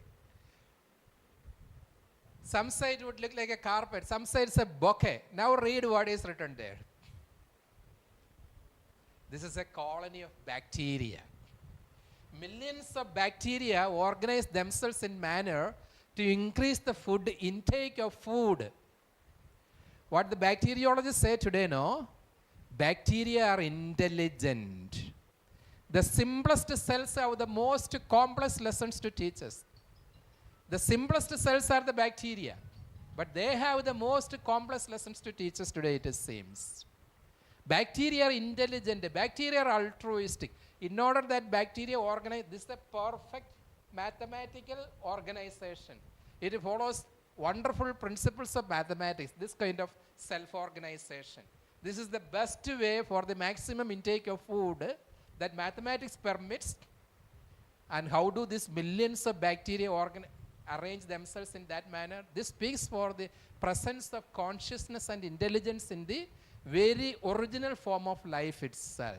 Some side would look like a carpet, some side is a bouquet. Now read what is written there. This is a colony of bacteria. Millions of bacteria organize themselves in manner to increase the food intake of food. What the bacteriologists say today, no? Bacteria are intelligent. The simplest cells have the most complex lessons to teach us. The simplest cells are the bacteria, but they have the most complex lessons to teach us today, it seems. Bacteria are intelligent, bacteria are altruistic. In order that bacteria organize, this is a perfect mathematical organization. It follows wonderful principles of mathematics, this kind of self-organization. This is the best way for the maximum intake of food that mathematics permits. And how do these millions of bacteria arrange themselves in that manner? This speaks for the presence of consciousness and intelligence in the very original form of life itself.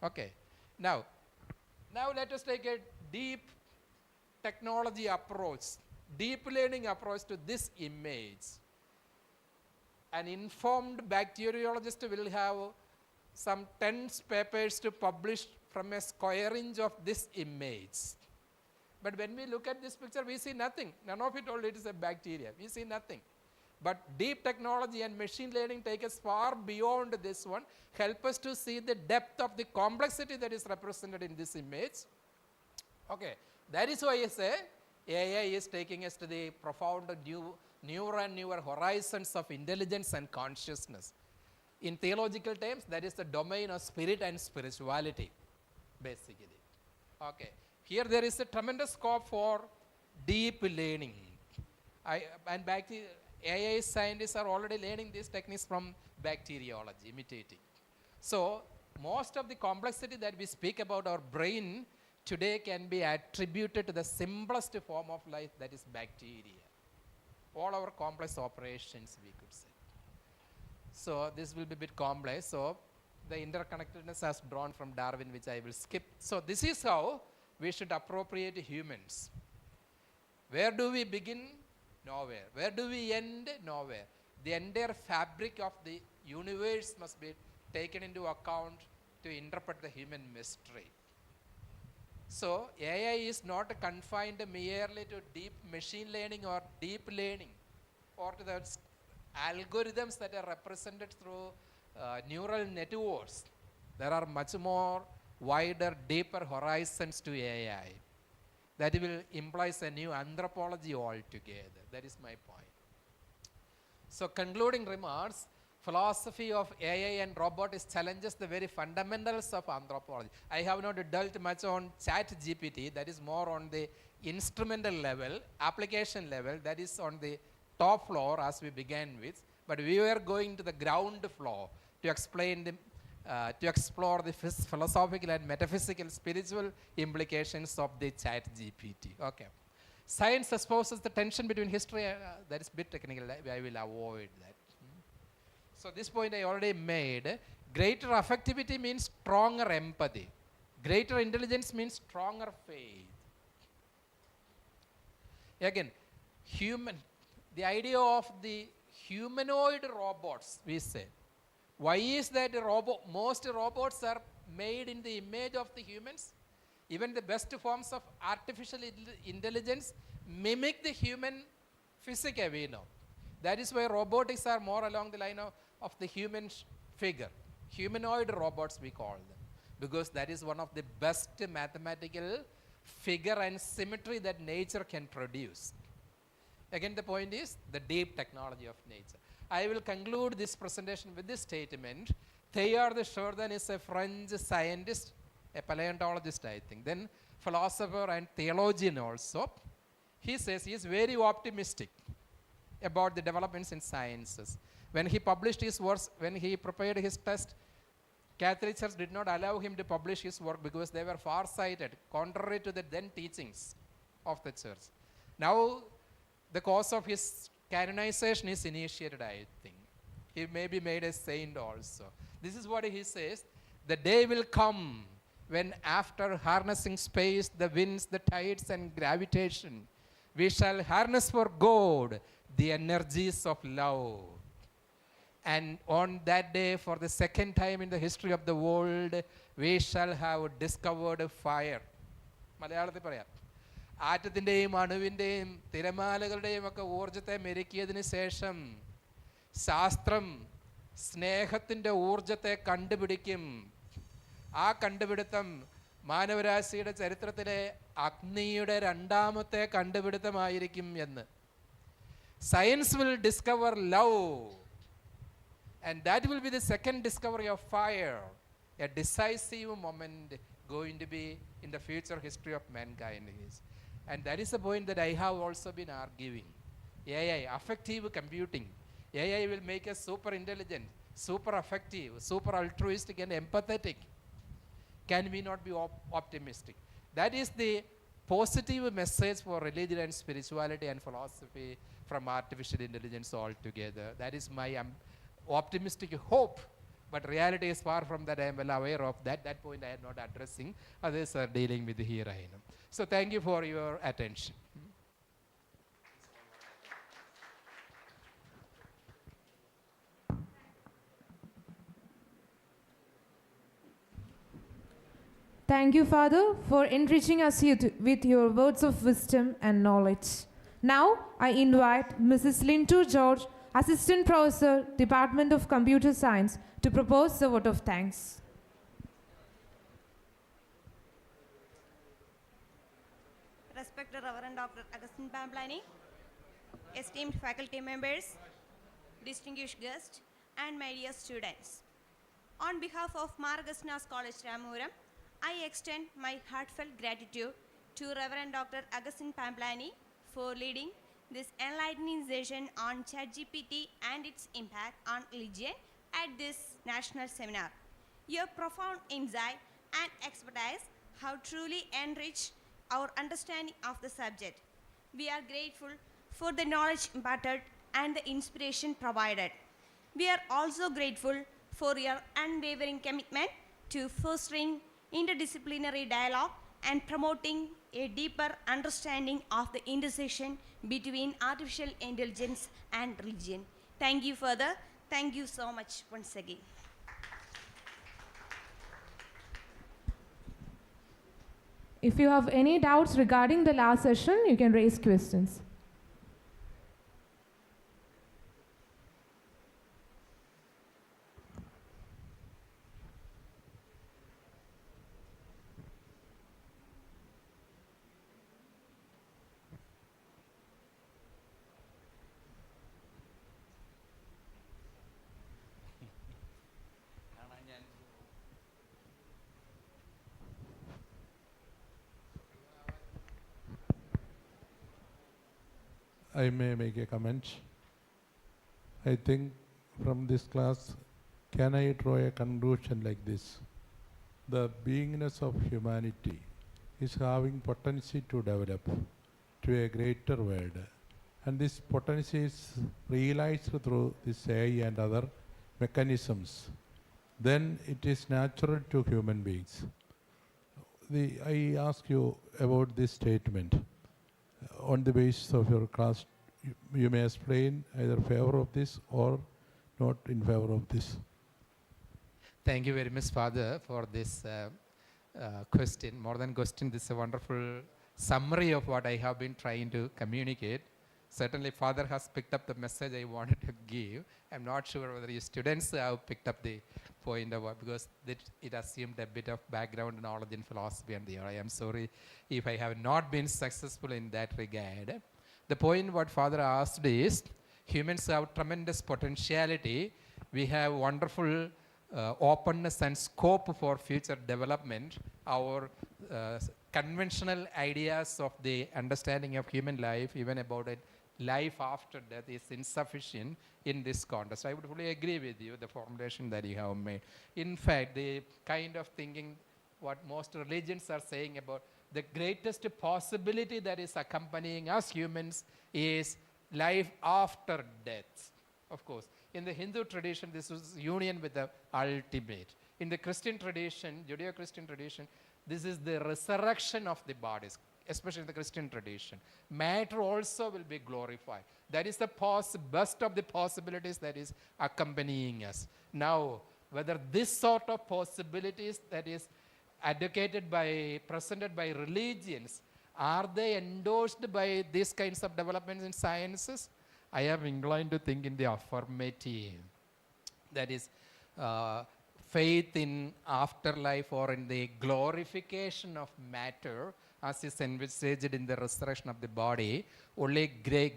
Okay. Now let us take a deep technology approach, deep learning approach to this image. An informed bacteriologist will have some tens papers to publish from a square inch of this image. But when we look at this picture, we see nothing. None of it all, it is a bacteria. We see nothing. But deep technology and machine learning take us far beyond this one, help us to see the depth of the complexity that is represented in this image. Okay, that is why I say AI is taking us to the profound newer and newer horizons of intelligence and consciousness. In theological terms, that is the domain of spirit and spirituality, basically. Okay. Here there is a tremendous scope for deep learning. AI scientists are already learning these techniques from bacteriology, imitating. So most of the complexity that we speak about our brain today can be attributed to the simplest form of life, that is bacteria. All our complex operations, we could say. So this will be a bit complex. So the interconnectedness as drawn from Darwin, which I will skip. So this is how we should appropriate humans. Where do we begin? Nowhere. Where do we end? Nowhere. The entire fabric of the universe must be taken into account to interpret the human mystery. So AI is not confined merely to deep machine learning or deep learning or to the algorithms that are represented through neural networks. There are much more wider, deeper horizons to AI. That will implies a new anthropology altogether. That is my point. So concluding remarks, philosophy of AI and robotics challenges the very fundamentals of anthropology. I have not dealt much on Chat GPT, that is more on the instrumental level, application level, that is on the top floor as we began with, but we were going to the ground floor to explain the to explore the philosophical and metaphysical spiritual implications of the Chat GPT. Okay. Science exposes the tension between history, that is a bit technical, I will avoid that. So this point I already made. Greater affectivity means stronger empathy. Greater intelligence means stronger faith. Again, the idea of the humanoid robots, we say. Why is that most robots are made in the image of the humans? Even the best forms of artificial intelligence mimic the human physique we know. That is why robotics are more along the line of the human figure. Humanoid robots we call them. Because that is one of the best mathematical figure and symmetry that nature can produce. Again, the point is the deep technology of nature. I will conclude this presentation with this statement. Teilhard de Chardin is a French scientist, a paleontologist, I think, then philosopher and theologian also. He says he is very optimistic about the developments in sciences. When he published his works, when he prepared his test, Catholic Church did not allow him to publish his work because they were far-sighted, contrary to the then teachings of the church. Now, the cause of his canonization is initiated, I think. He may be made a saint also. This is what he says. The day will come when after harnessing space, the winds, the tides and gravitation, we shall harness for God the energies of love. And on that day, for the second time in the history of the world, we shall have discovered fire. മലയാളത്തിൽ പറയാം. ആറ്റത്തിൻ്റെയും അണുവിൻ്റെയും തിരമാലകളുടെയും ഒക്കെ ഊർജത്തെ മെരുക്കിയതിന് ശേഷം ശാസ്ത്രം സ്നേഹത്തിൻ്റെ ഊർജത്തെ കണ്ടുപിടിക്കും. ആ കണ്ടുപിടുത്തം മാനവരാശിയുടെ ചരിത്രത്തിലെ അഗ്നിയുടെ രണ്ടാമത്തെ കണ്ടുപിടുത്തമായിരിക്കും എന്ന്. Science will discover love, and that will be the second discovery of fire, a decisive moment going to be in the future history of mankind. And that is the point that I have also been arguing. AI, affective computing. AI will make us super intelligent, super affective, super altruistic and empathetic. Can we not be optimistic? That is the positive message for religion and spirituality and philosophy from artificial intelligence altogether. That is my optimistic hope. But reality is far from that. I am well aware of that. That point I am not addressing. Others are dealing with here. I know. So thank you for your attention. Thank you, Father, for enriching us with your words of wisdom and knowledge. Now, I invite Mrs. Lintu George, Assistant Professor, Department of Computer Science, to propose the vote of thanks. Respected Reverend Dr. Agustin Pamplani, esteemed faculty members, distinguished guests, and my dear students. On behalf of Mar Augustina's College, Ramuram, I extend my heartfelt gratitude to Reverend Dr. Agustin Pamplani for leading this enlightening session on Chat GPT and its impact on religion at this national seminar. Your profound insight and expertise have truly enriched our understanding of the subject. We are grateful for the knowledge imparted and the inspiration provided. We are also grateful for your unwavering commitment to fostering interdisciplinary dialogue and promoting a deeper understanding of the intersection between artificial intelligence and religion. Thank you further. Thank you so much once again. If you have any doubts regarding the last session, you can raise questions. I may make a comment. I think from this class, can I draw a conclusion like this? The beingness of humanity is having potency to develop to a greater world. And this potency is realized through this AI and other mechanisms. Then it is natural to human beings. I ask you about this statement. On the basis of your class, you may explain either favor of this or not in favor of this. Thank you very much, Father, for this question. More than question, this is a wonderful summary of what I have been trying to communicate. Certainly, Father has picked up the message I wanted to give. I'm not sure whether your students have picked up the point of what, because it assumed a bit of background knowledge in philosophy and theory. I am sorry if I have not been successful in that regard. The point what Father asked is, humans have tremendous potentiality. We have wonderful openness and scope for future development. Our conventional ideas of the understanding of human life, even about it, life after death, is insufficient in this context. I would fully agree with you, the formulation that you have made. In fact, the kind of thinking what most religions are saying about the greatest possibility that is accompanying us humans is life after death. Of course, in the Hindu tradition, this is union with the ultimate. In the Christian tradition, Judeo-Christian tradition, this is the resurrection of the bodies, especially in the Christian tradition. Matter also will be glorified. That is the best of the possibilities that is accompanying us. Now, whether this sort of possibilities that is presented by religions, are they endorsed by these kinds of developments in sciences? I am inclined to think in the affirmative. That is, faith in afterlife or in the glorification of matter, as is envisaged in the resurrection of the body, only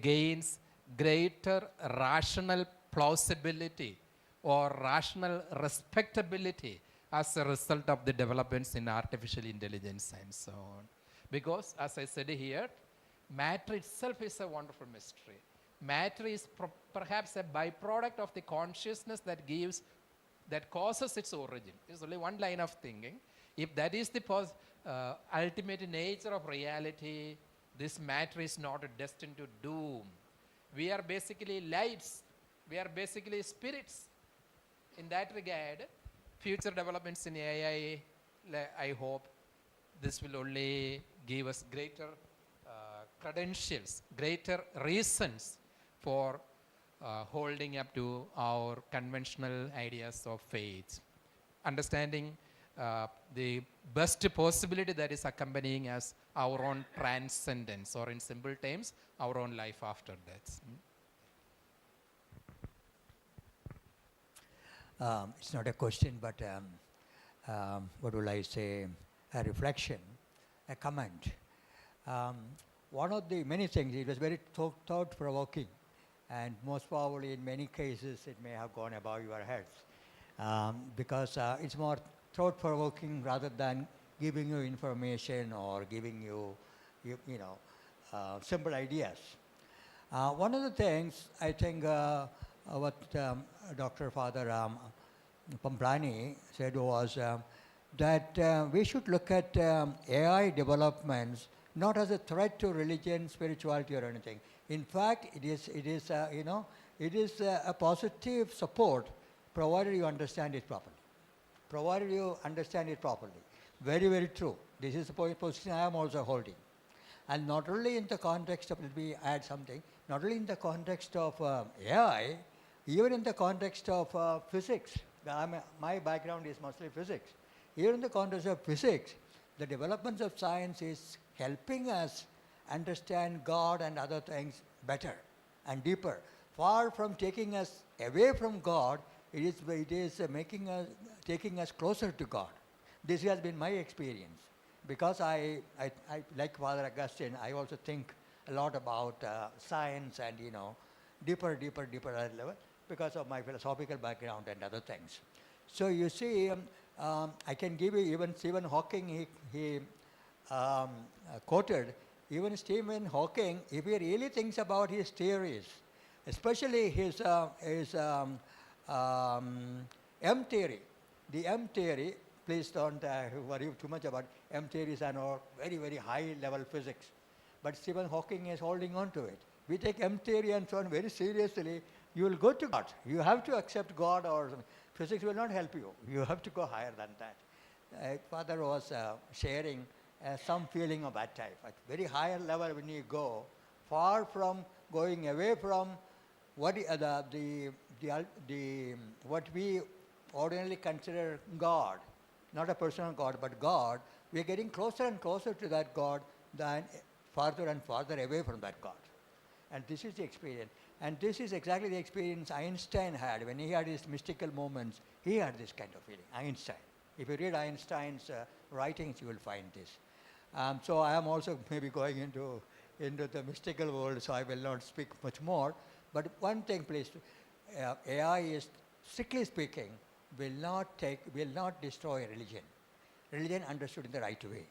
gains greater rational plausibility or rational respectability as a result of the developments in artificial intelligence and so on. Because, as I said here, matter itself is a wonderful mystery. Matter is perhaps a byproduct of the consciousness that causes its origin. There's only one line of thinking. If that is the ultimate nature of reality, this matter is not destined to doom. We are basically lights. We are basically spirits. In that regard, future developments in AI, I hope this will only give us greater credentials, greater reasons for holding up to our conventional ideas of faith. Understanding the best possibility that is accompanying us, our own transcendence, or in simple terms, our own life after death. It's not a question, but what will I say, a reflection, a comment. One of the many things, it was very thought-provoking, and most probably in many cases it may have gone above your heads, because it's more thought-provoking rather than giving you information or giving you simple ideas. One of the things I think what Dr. Father Pamplani said was that we should look at AI developments not as a threat to religion, spirituality, or anything. In fact, it is a positive support, provided you understand it properly. Provided you understand it properly. Very, very true. This is the position I am also holding. And not only in the context of, let me add something, not only in the context of AI, even in the context of physics. My background is mostly physics. Even in the context of physics, the developments of science is helping us understand God and other things better and deeper. Far from taking us away from God, it is taking us closer to God. This has been my experience. Because I like Father Augustine, I also think a lot about science and, deeper level because of my philosophical background and other things. So you see, I can give you even Stephen Hawking, he quoted, even Stephen Hawking, if he really thinks about his theories, especially his M theory, the M theory, please don't worry too much about M theories and all very, very high level physics. But Stephen Hawking is holding on to it. We take M theory and so on very seriously, you will go to God. You have to accept God or something. Physics will not help you. You have to go higher than that. Father was sharing some feeling of that type. At very higher level when you go, far from going away from what what we ordinarily consider God, not a personal God, but God, we are getting closer and closer to that God than farther and farther away from that God. And this is the experience. And this is exactly the experience Einstein had. When he had his mystical moments, he had this kind of feeling, Einstein. If you read Einstein's writings, you will find this. So I am also maybe going into the mystical world, so I will not speak much more. But one thing, please, AI is, strictly speaking, will not destroy religion. Religion understood in the right way.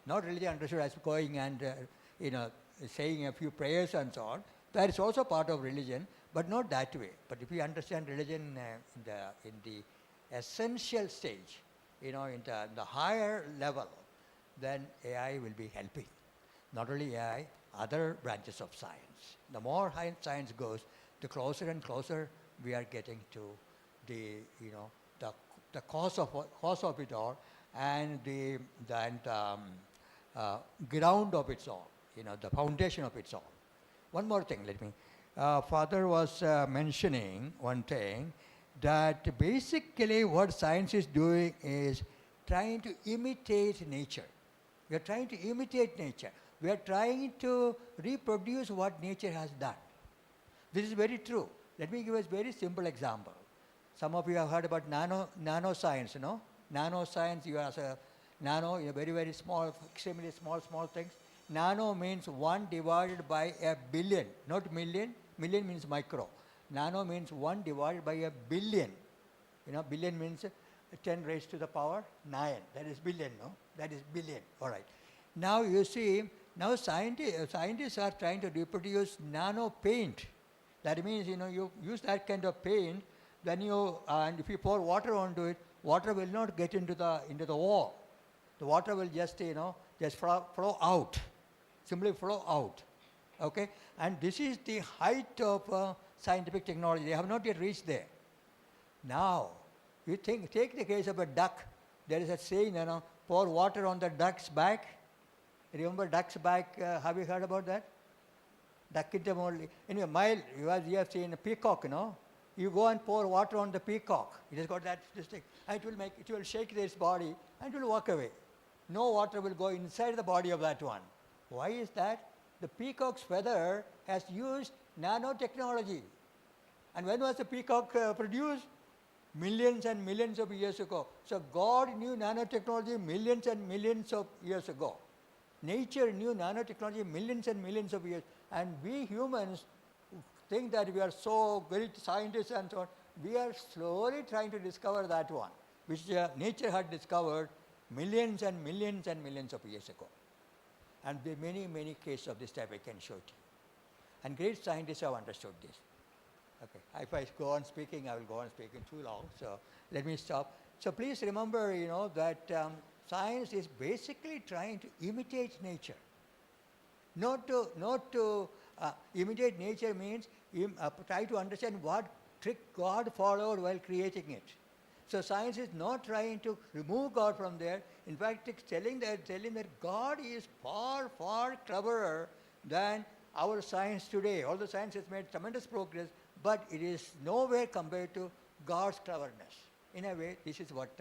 Not religion understood as going and saying a few prayers and so on. That is also part of religion, but not that way. But if you understand religion in the essential stage, in the higher level, then AI will be helping. Not only AI, other branches of science. The more high science goes, the closer and closer we are getting to the cause of it all and the ground of it all, the foundation of it all. One more thing, Father was mentioning one thing, that basically what science is doing is trying to imitate nature. We are trying to imitate nature. We are trying to reproduce what nature has done. This is very true. Let me give a very simple example. Some of you have heard about nanoscience, Nanoscience, you have nano, very, very small, extremely small things. Nano means 1 divided by a billion, not million. Million means micro. Nano means 1 divided by a billion. Billion means 10 raised to the power 9. That is billion, no? That is billion. All right. Now you see, now scientists are trying to reproduce nano paint. That means, you use that kind of paint, then and if you pour water onto it, water will not get into the wall. The water will just, just flow out. Simply flow out. Okay? And this is the height of scientific technology. They have not yet reached there. Now, you take the case of a duck. There is a saying, pour water on the duck's back. Remember duck's back? Have you heard about that? Duck in the morning. Anyway, you have seen a peacock, You go and pour water on the peacock. It has got this thing. And it will shake its body and it will walk away. No water will go inside the body of that one. Why is that? The peacock's feather has used nanotechnology. And when was the peacock produced? Millions and millions of years ago. So God knew nanotechnology millions and millions of years ago. Nature knew nanotechnology millions and millions of years. And we humans think that we are so great scientists and so on. We are slowly trying to discover that one, which nature had discovered millions and millions and millions of years ago. And there are many, many cases of this type I can show to you. And great scientists have understood this. Okay, if I go on speaking, I will go on speaking too long. So let me stop. So please remember, that science is basically trying to imitate nature. Not to imitate nature means try to understand what trick God followed while creating it. So science is not trying to remove God from there. In fact, it's telling that God is far, far cleverer than our science today. Although science has made tremendous progress, but it is nowhere compared to God's cleverness. In a way, this is what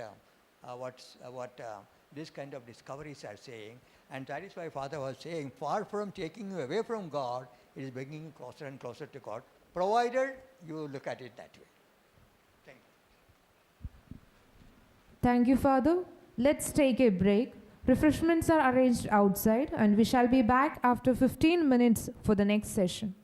this kind of discoveries are saying. And that is why Father was saying, far from taking you away from God, it is bringing you closer and closer to God, provided you look at it that way. Thank you. Thank you, Father. Let's take a break. Refreshments are arranged outside, and we shall be back after 15 minutes for the next session.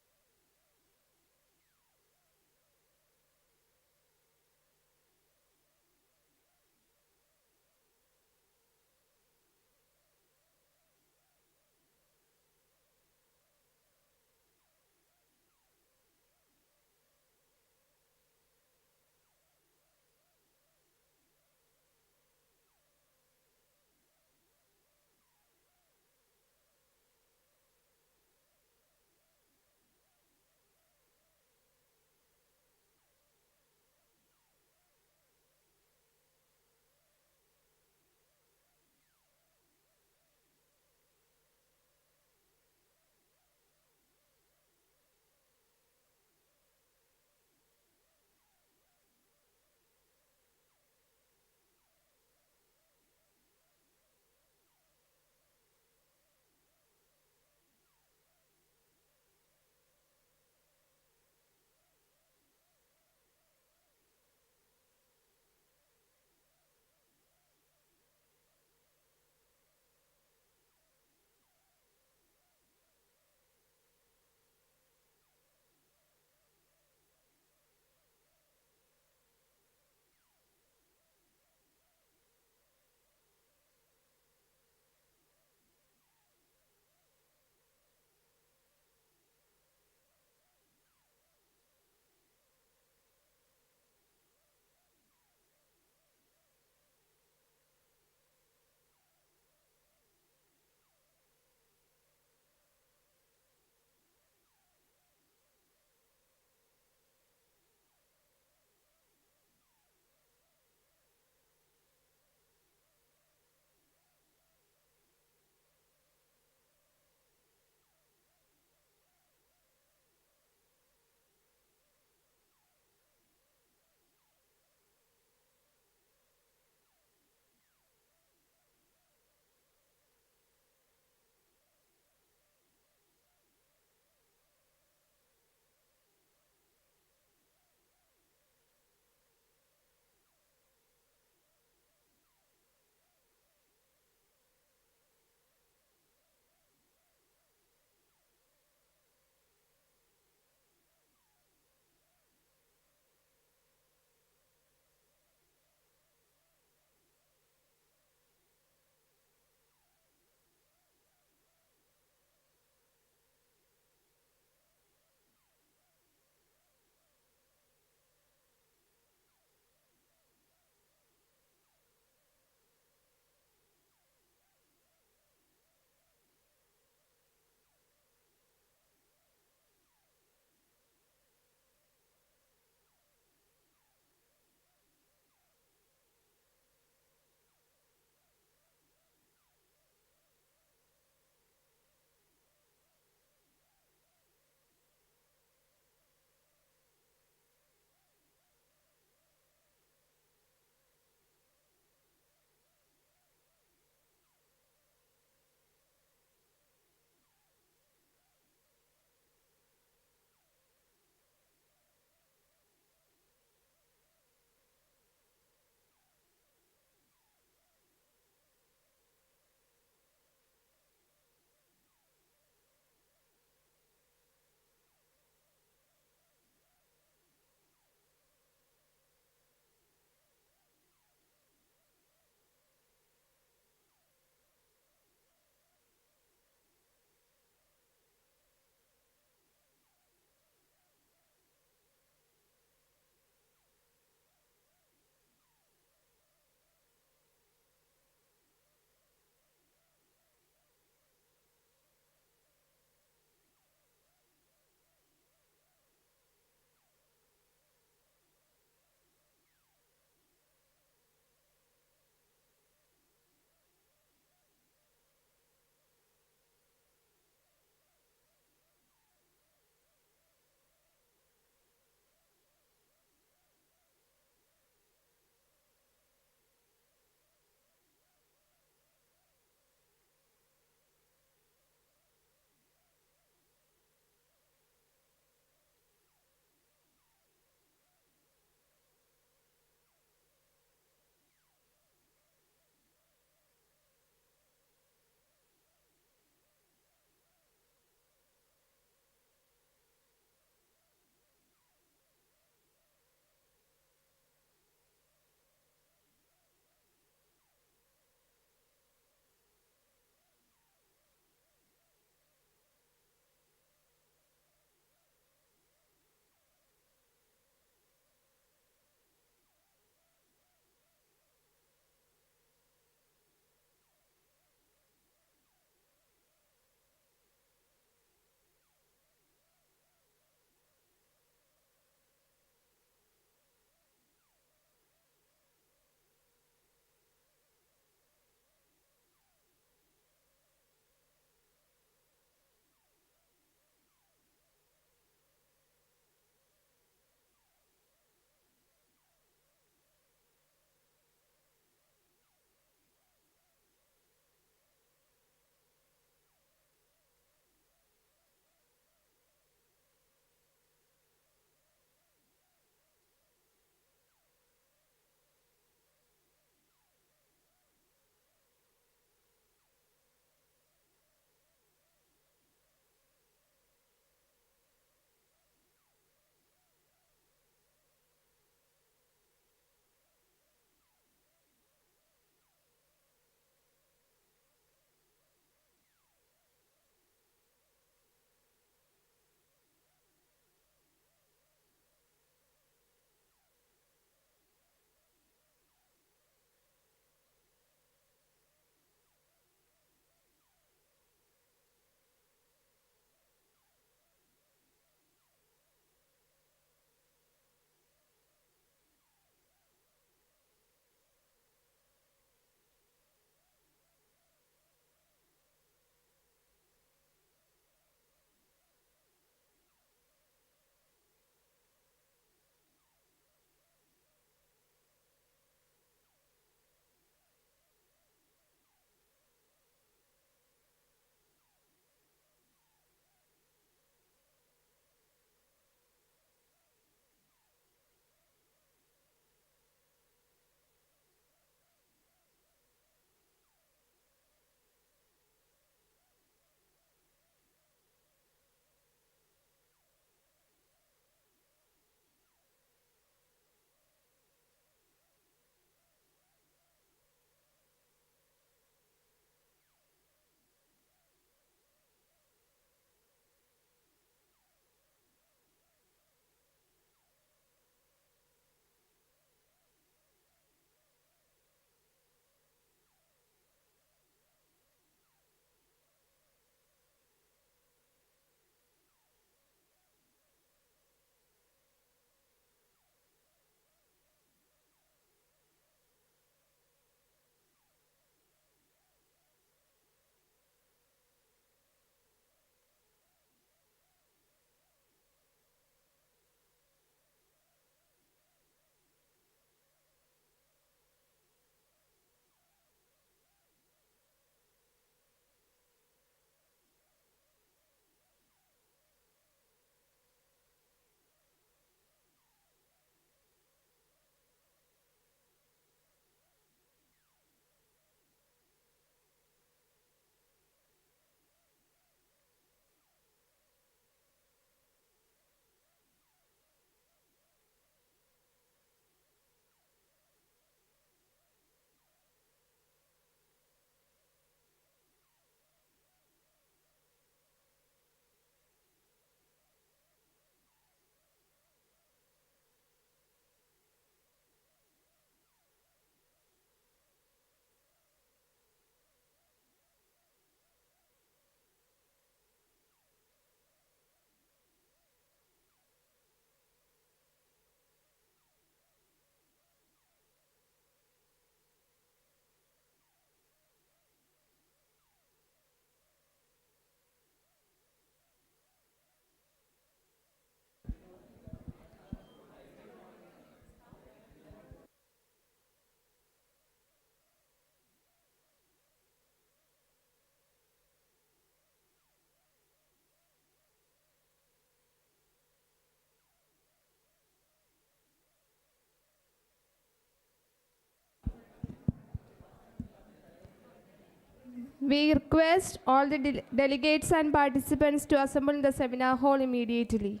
We request all the delegates and participants to assemble in the seminar hall immediately.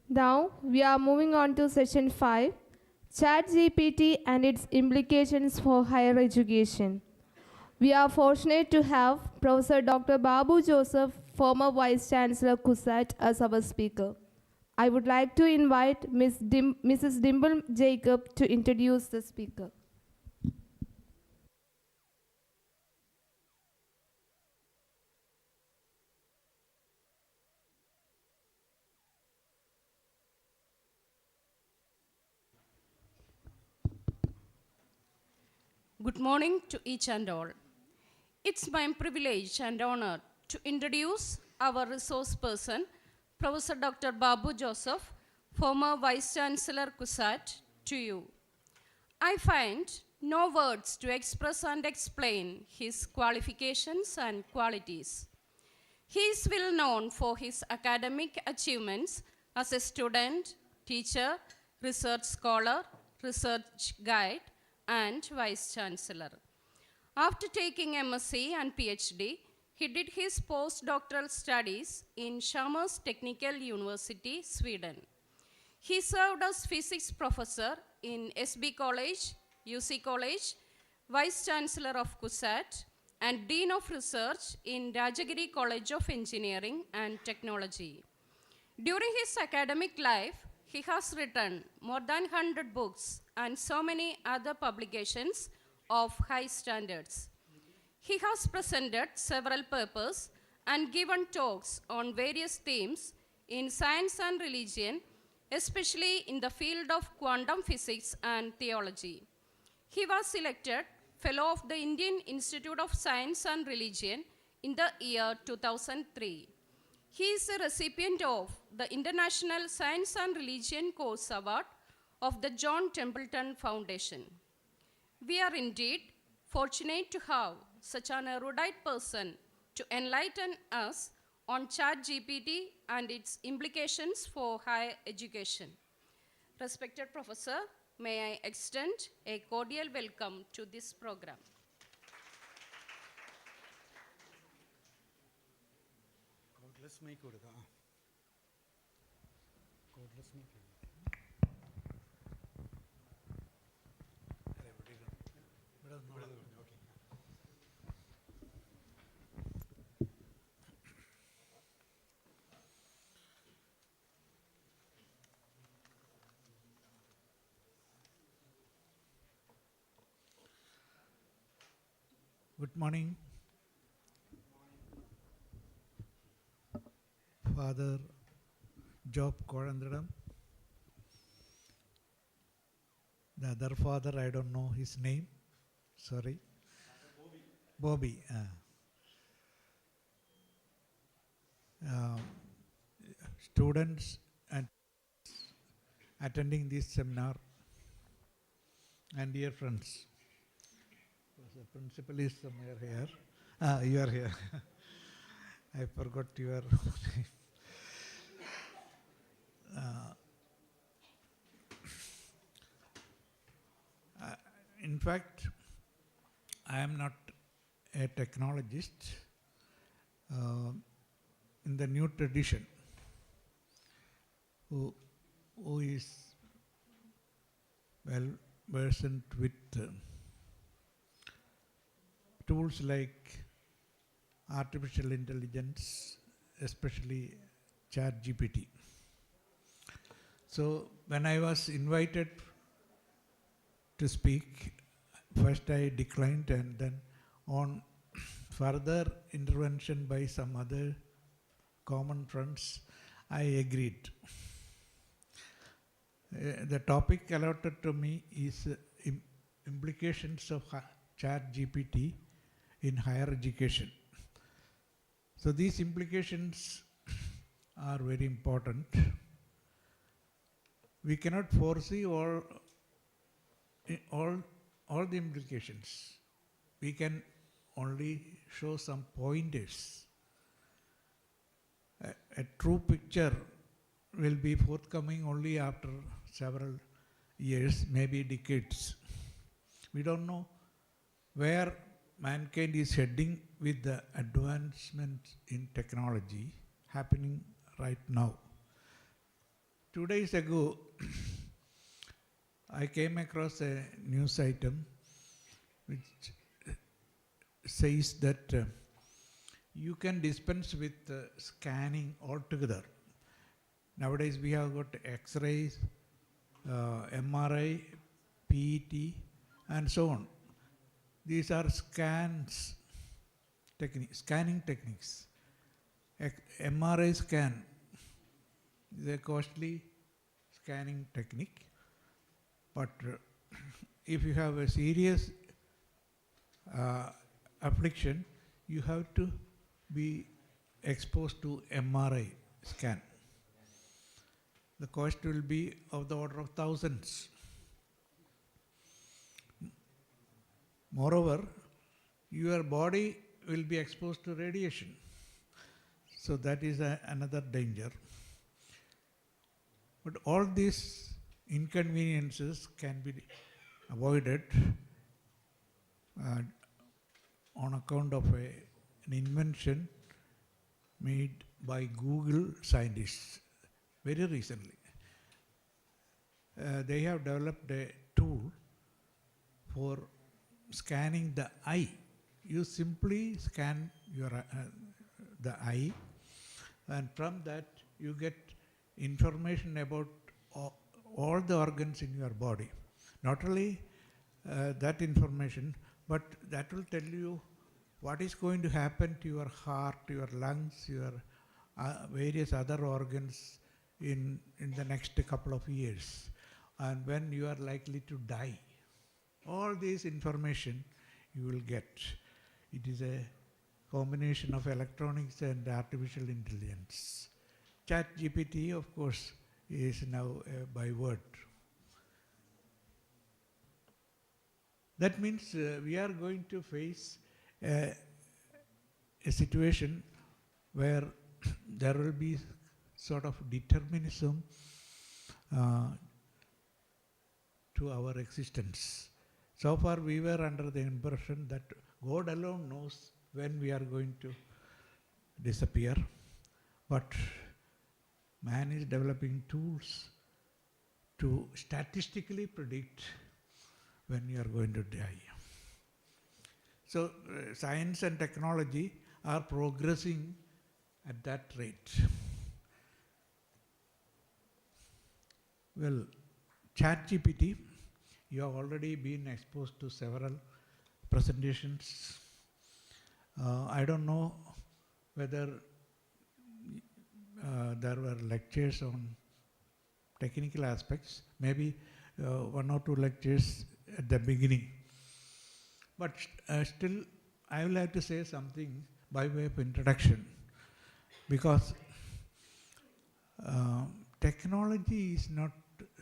Now we are moving on to session 5, Chat GPT and its implications for higher education. We are fortunate to have Professor Dr. Babu Joseph, former Vice Chancellor CUSAT, as our speaker. I would like to invite Mrs. Dimple Jacob to introduce the speaker. Good morning to each and all. It's my privilege and honor to introduce our resource person, Professor Dr. Babu Joseph, former Vice Chancellor CUSAT, to you. I find no words to express and explain his qualifications and qualities. He is well known for his academic achievements as a student, teacher, research scholar, research guide, and Vice Chancellor. After taking MSc and PhD, He did his postdoctoral studies in Chalmers Technical University, Sweden. He served as physics professor in SB College, UC College, Vice Chancellor of CUSAT, and Dean of Research in Rajagiri College of Engineering and Technology. During his academic life, he has written more than 100 books and so many other publications of high standards. He has presented several papers and given talks on various themes in science and religion, especially in the field of quantum physics and theology. He was elected Fellow of the Indian Institute of Science and Religion in the year 2003. He is a recipient of the International Science and Religion Course Award of the John Templeton Foundation. We are indeed fortunate to have such an erudite person to enlighten us on Chat GPT and its implications for higher education. Respected Professor, may I extend a cordial welcome to this program. Codeless mic കൊടുക്ക. Codeless mic. Good morning. Father Job Korandradam. The other father, I don't know his name. Sorry. Bobby. Students and attending this seminar and dear friends. The principal is somewhere here. You are here. I forgot your name. In fact, I am not a technologist in the new tradition who is well versed with tools like artificial intelligence, especially Chat GPT. So when I was invited to speak, first I declined, and then on further intervention by some other common friends, I agreed. The topic allotted to me is implications of Chat GPT in higher education. So these implications are very important. We cannot foresee all the implications. We can only show some pointers. A true picture will be forthcoming only after several years, maybe decades. We don't know where mankind is heading with the advancements in technology happening right now. 2 days ago, I came across a news item which says that you can dispense with scanning altogether. Nowadays we have got X-rays, MRI, PET, and so on. These are scanning techniques. MRI scan is a costly scanning technique, but if you have a serious affliction, you have to be exposed to MRI scan. The cost will be of the order of thousands. Moreover, your body will be exposed to radiation. So that is another danger. But all these inconveniences can be avoided on account of an invention made by Google scientists very recently. They have developed a tool for scanning the eye. You simply scan the eye, and from that you get information about all the organs in your body. Not only that information, but that will tell you what is going to happen to your heart, your lungs, your various other organs in the next couple of years, and when you are likely to die. All this information you will get. It is a combination of electronics and artificial intelligence. Chat GPT, of course, is now a byword. That means we are going to face a situation where there will be sort of determinism to our existence. So far we were under the impression that God alone knows when we are going to disappear, but man is developing tools to statistically predict when you are going to die. So science and technology are progressing at that rate. Well, Chat GPT, you have already been exposed to several presentations. I don't know whether there were lectures on technical aspects, maybe one or two lectures at the beginning. But still, I will have to say something by way of introduction, because technology is not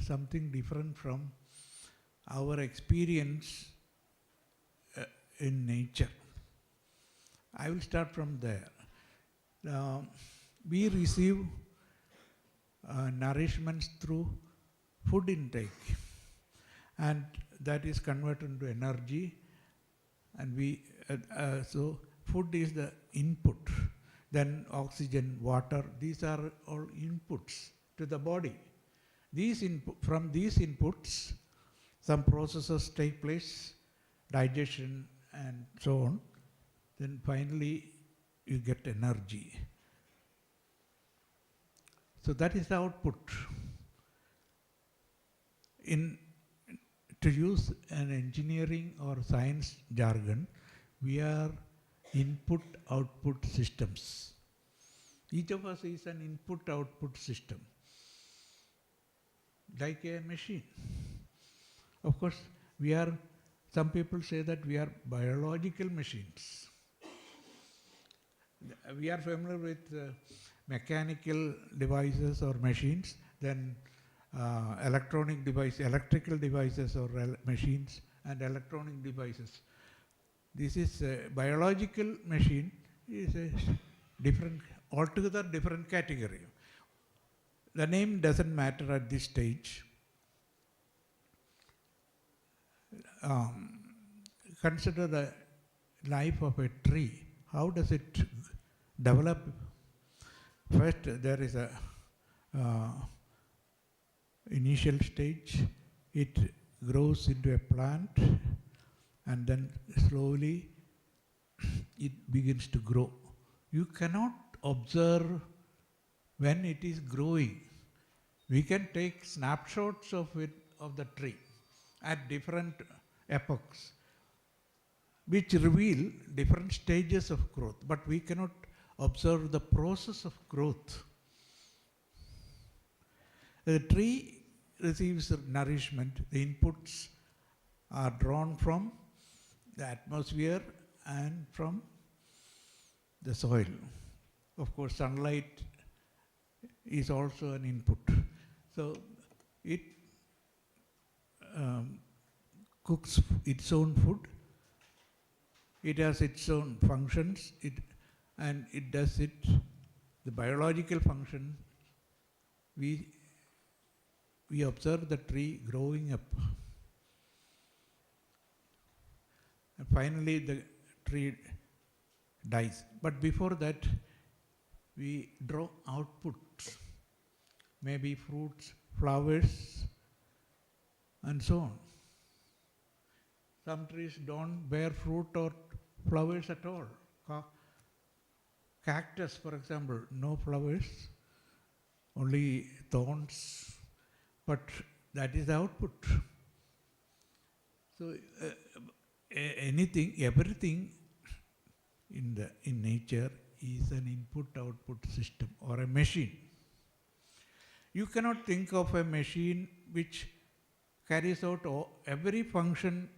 something different from our experience in nature. I will start from there. We receive nourishments through food intake, and that is converted into energy, and so food is the input. Then oxygen, water, these are all inputs to the body. From these inputs, some processes take place, digestion and so on. Then finally you get energy. So that is the output. To use an engineering or science jargon, we are input-output systems. Each of us is an input-output system, like a machine. Of course, some people say that we are biological machines. We are familiar with mechanical devices or machines, then electrical devices or machines, and electronic devices. This is a biological machine, is a altogether different category. The name doesn't matter at this stage. Consider the life of a tree. How does it develop? First, there is a initial stage. It grows into a plant, and then slowly it begins to grow. You cannot observe when it is growing. We can take snapshots of the tree at different epochs, which reveal different stages of growth, but we cannot observe the process of growth. The tree receives nourishment. The inputs are drawn from the atmosphere and from the soil. Of course, sunlight is also an input. So it cooks its own food. It has its own functions, and it does it. The biological function, we observe the tree growing up. And finally, the tree dice. But before that, we draw outputs, maybe fruits, flowers, and so on. Some trees don't bear fruit or flowers at all. Cactus, for example, no flowers, only thorns, but that is the output. So everything in nature is an input-output system or a machine. You cannot think of a machine which carries out every function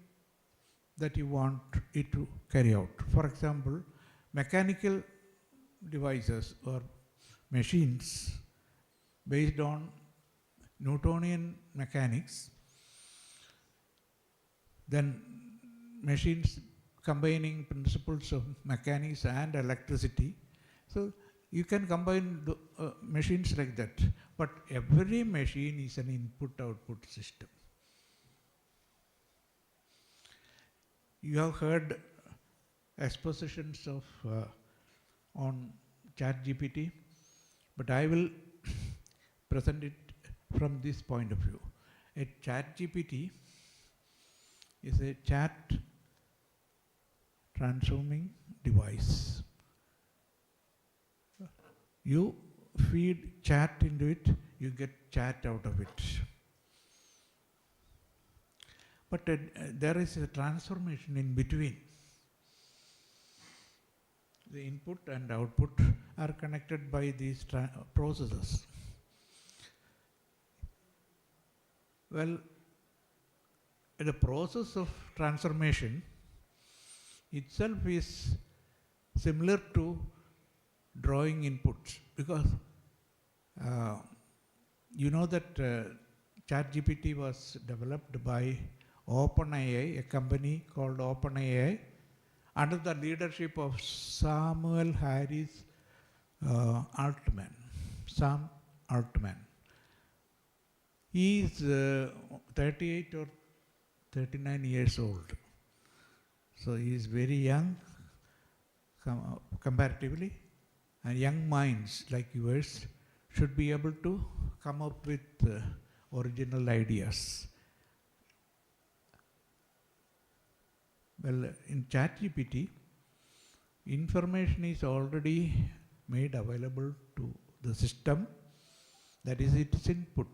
that you want it to carry out. For example, mechanical devices or machines based on Newtonian mechanics, then machines combining principles of mechanics and electricity. So you can combine the, machines like that. But every machine is an input-output system. You have heard expositions of on Chat GPT, but I will present it from this point of view. A Chat GPT is a chat transforming device. You feed chat into it, you get chat out of it. But there is a transformation in between. The input and output are connected by these processes. Well, the process of transformation itself is similar to drawing inputs, because you know that ChatGPT was developed by OpenAI, a company called OpenAI, under the leadership of Samuel Harris Altman, Sam Altman. He is 38 or 39 years old. So he is very young comparatively, and young minds like yours should be able to come up with original ideas. Well, in ChatGPT, information is already made available to the system, that is its input.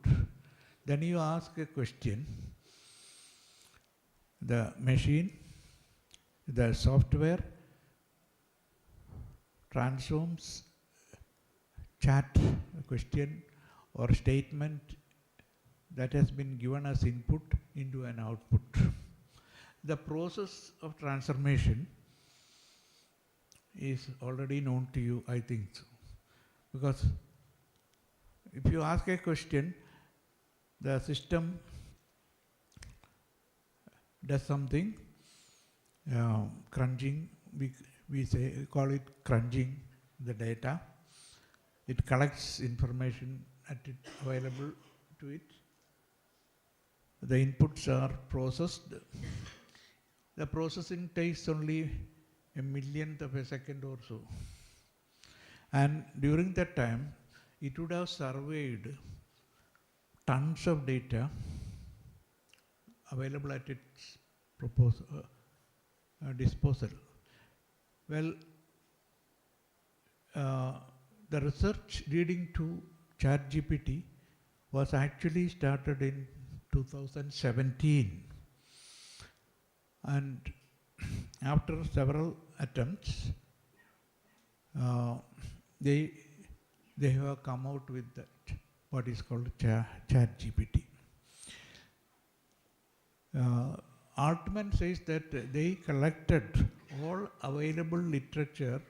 Then you ask a question, the machine, the software transforms chat, a question or statement that has been given as input into an output. The process of transformation is already known to you, I think so. Because if you ask a question, the system does something, crunching, we call it crunching the data. It collects information available to it. The inputs are processed. The processing takes only a millionth of a second or so. And during that time, it would have surveyed tons of data available at its disposal. Well, the research leading to ChatGPT was actually started in 2017. And after several attempts, they have come out with that, what is called ChatGPT. Altman says that they collected all available literature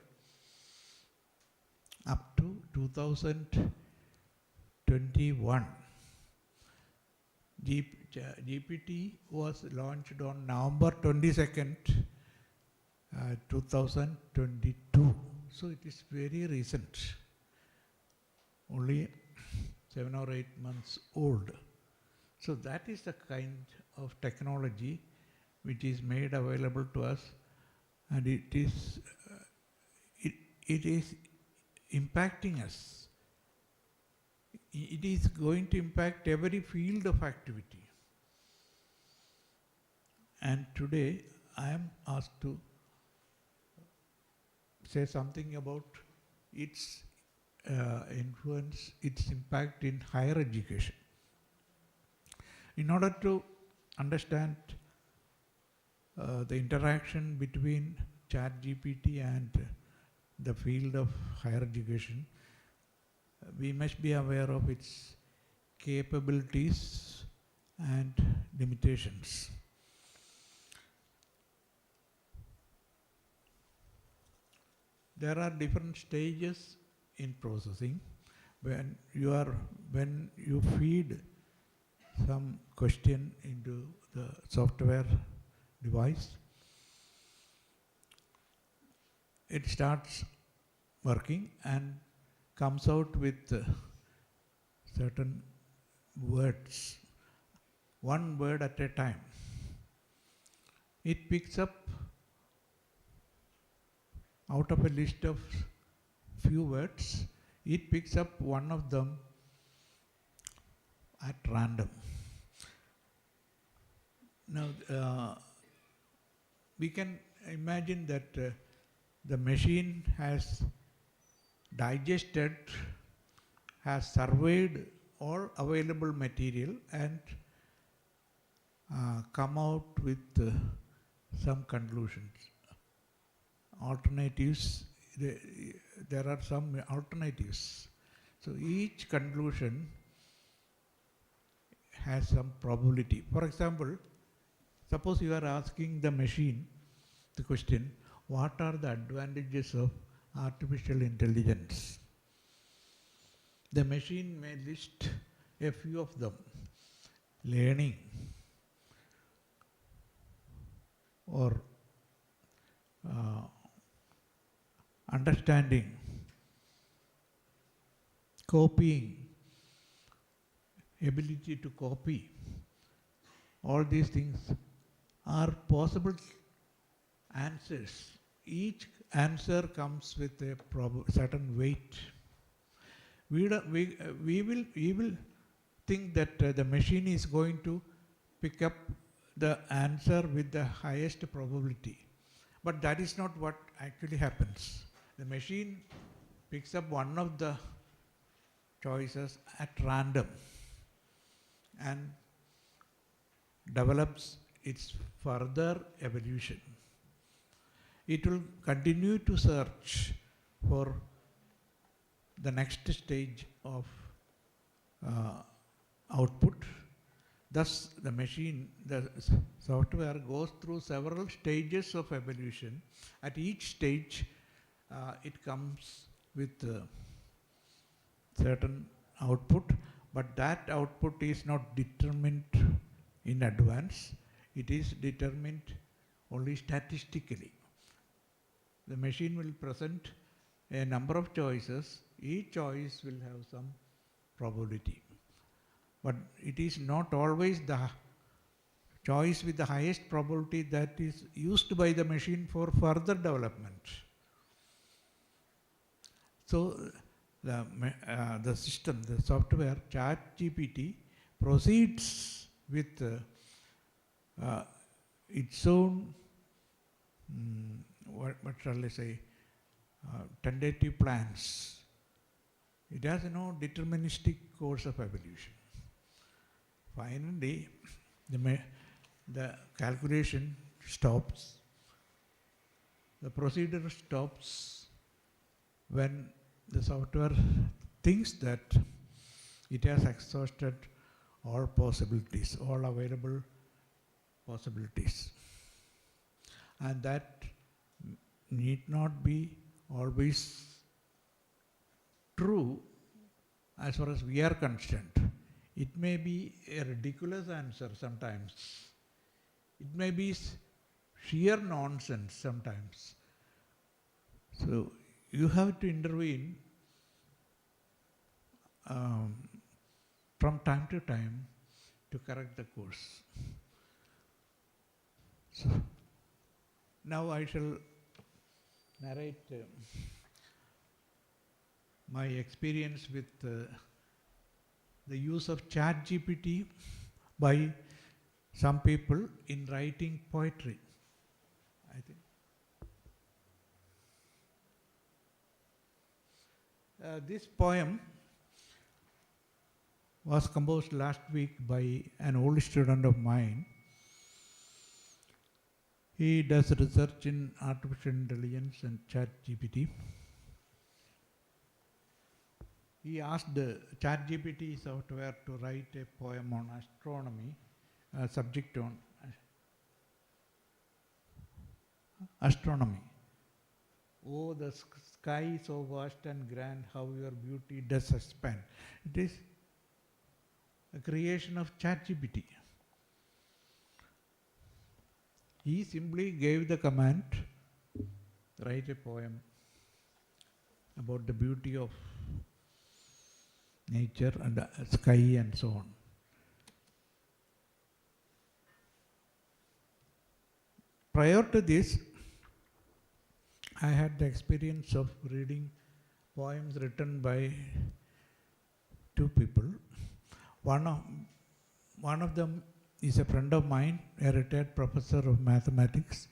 up to 2021. GPT was launched on November 22nd, 2022. So it is very recent, only 7 or 8 months old. So that is the kind of technology which is made available to us, and it is it is impacting us. It is going to impact every field of activity. And today I am asked to say something about its influence, its impact in higher education. In order to understand the interaction between Chat GPT and the field of higher education, we must be aware of its capabilities and limitations. There are different stages in processing. When you feed some question into the software device, it starts working and comes out with certain words, one word at a time. It picks up out of a list of few words, it picks up one of them at random. Now, we can imagine that the machine has digested, has surveyed all available material and come out with some conclusions. Alternatives, there are some alternatives. So each conclusion has some probability. For example, suppose you are asking the machine the question, what are the advantages of artificial intelligence? The machine may list a few of them: learning, or understanding, copying, ability to copy. All these things are possible answers. Each answer comes with a certain weight. We will think that the machine is going to pick up the answer with the highest probability. But that is not what actually happens. The machine picks up one of the choices at random and develops its further evolution. It will continue to search for the next stage of output. Thus, the software goes through several stages of evolution. At each stage, it comes with certain output, but that output is not determined in advance. It is determined only statistically. The machine will present a number of choices. Each choice will have some probability. But it is not always the choice with the highest probability that is used by the machine for further development. So the system, the software, Chat GPT, proceeds with its own, what shall I say, tentative plans. It has no deterministic course of evolution. Finally, the calculation stops. The procedure stops when the software thinks that it has exhausted all possibilities, all available possibilities. And that need not be always true as far as we are concerned. It may be a ridiculous answer sometimes. It may be sheer nonsense sometimes. So you have to intervene from time to time to correct the course. So now I shall narrate my experience with the use of Chat GPT by some people in writing poetry. I think this poem was composed last week by an old student of mine. He does research in artificial intelligence and Chat GPT. He asked the Chat GPT software to write a poem on astronomy, a subject on astronomy. Oh, the sky so vast and grand, how your beauty does expand. It is a creation of Chat GPT. He simply gave the command, write a poem about the beauty of nature and the sky and so on. Prior to this, I had the experience of reading poems written by two people. One of them is a friend of mine, a retired professor of mathematics.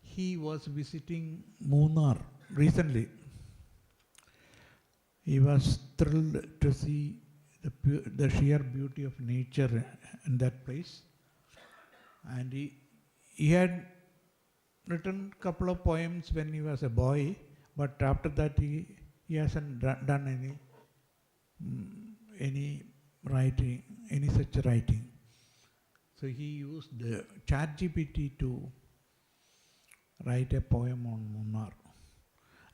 He was visiting Munnar recently. He was thrilled to see the sheer beauty of nature in that place. And he had written a couple of poems when he was a boy, but after that he hasn't done any writing, any such writing. So he used the Chat GPT to write a poem on Munnar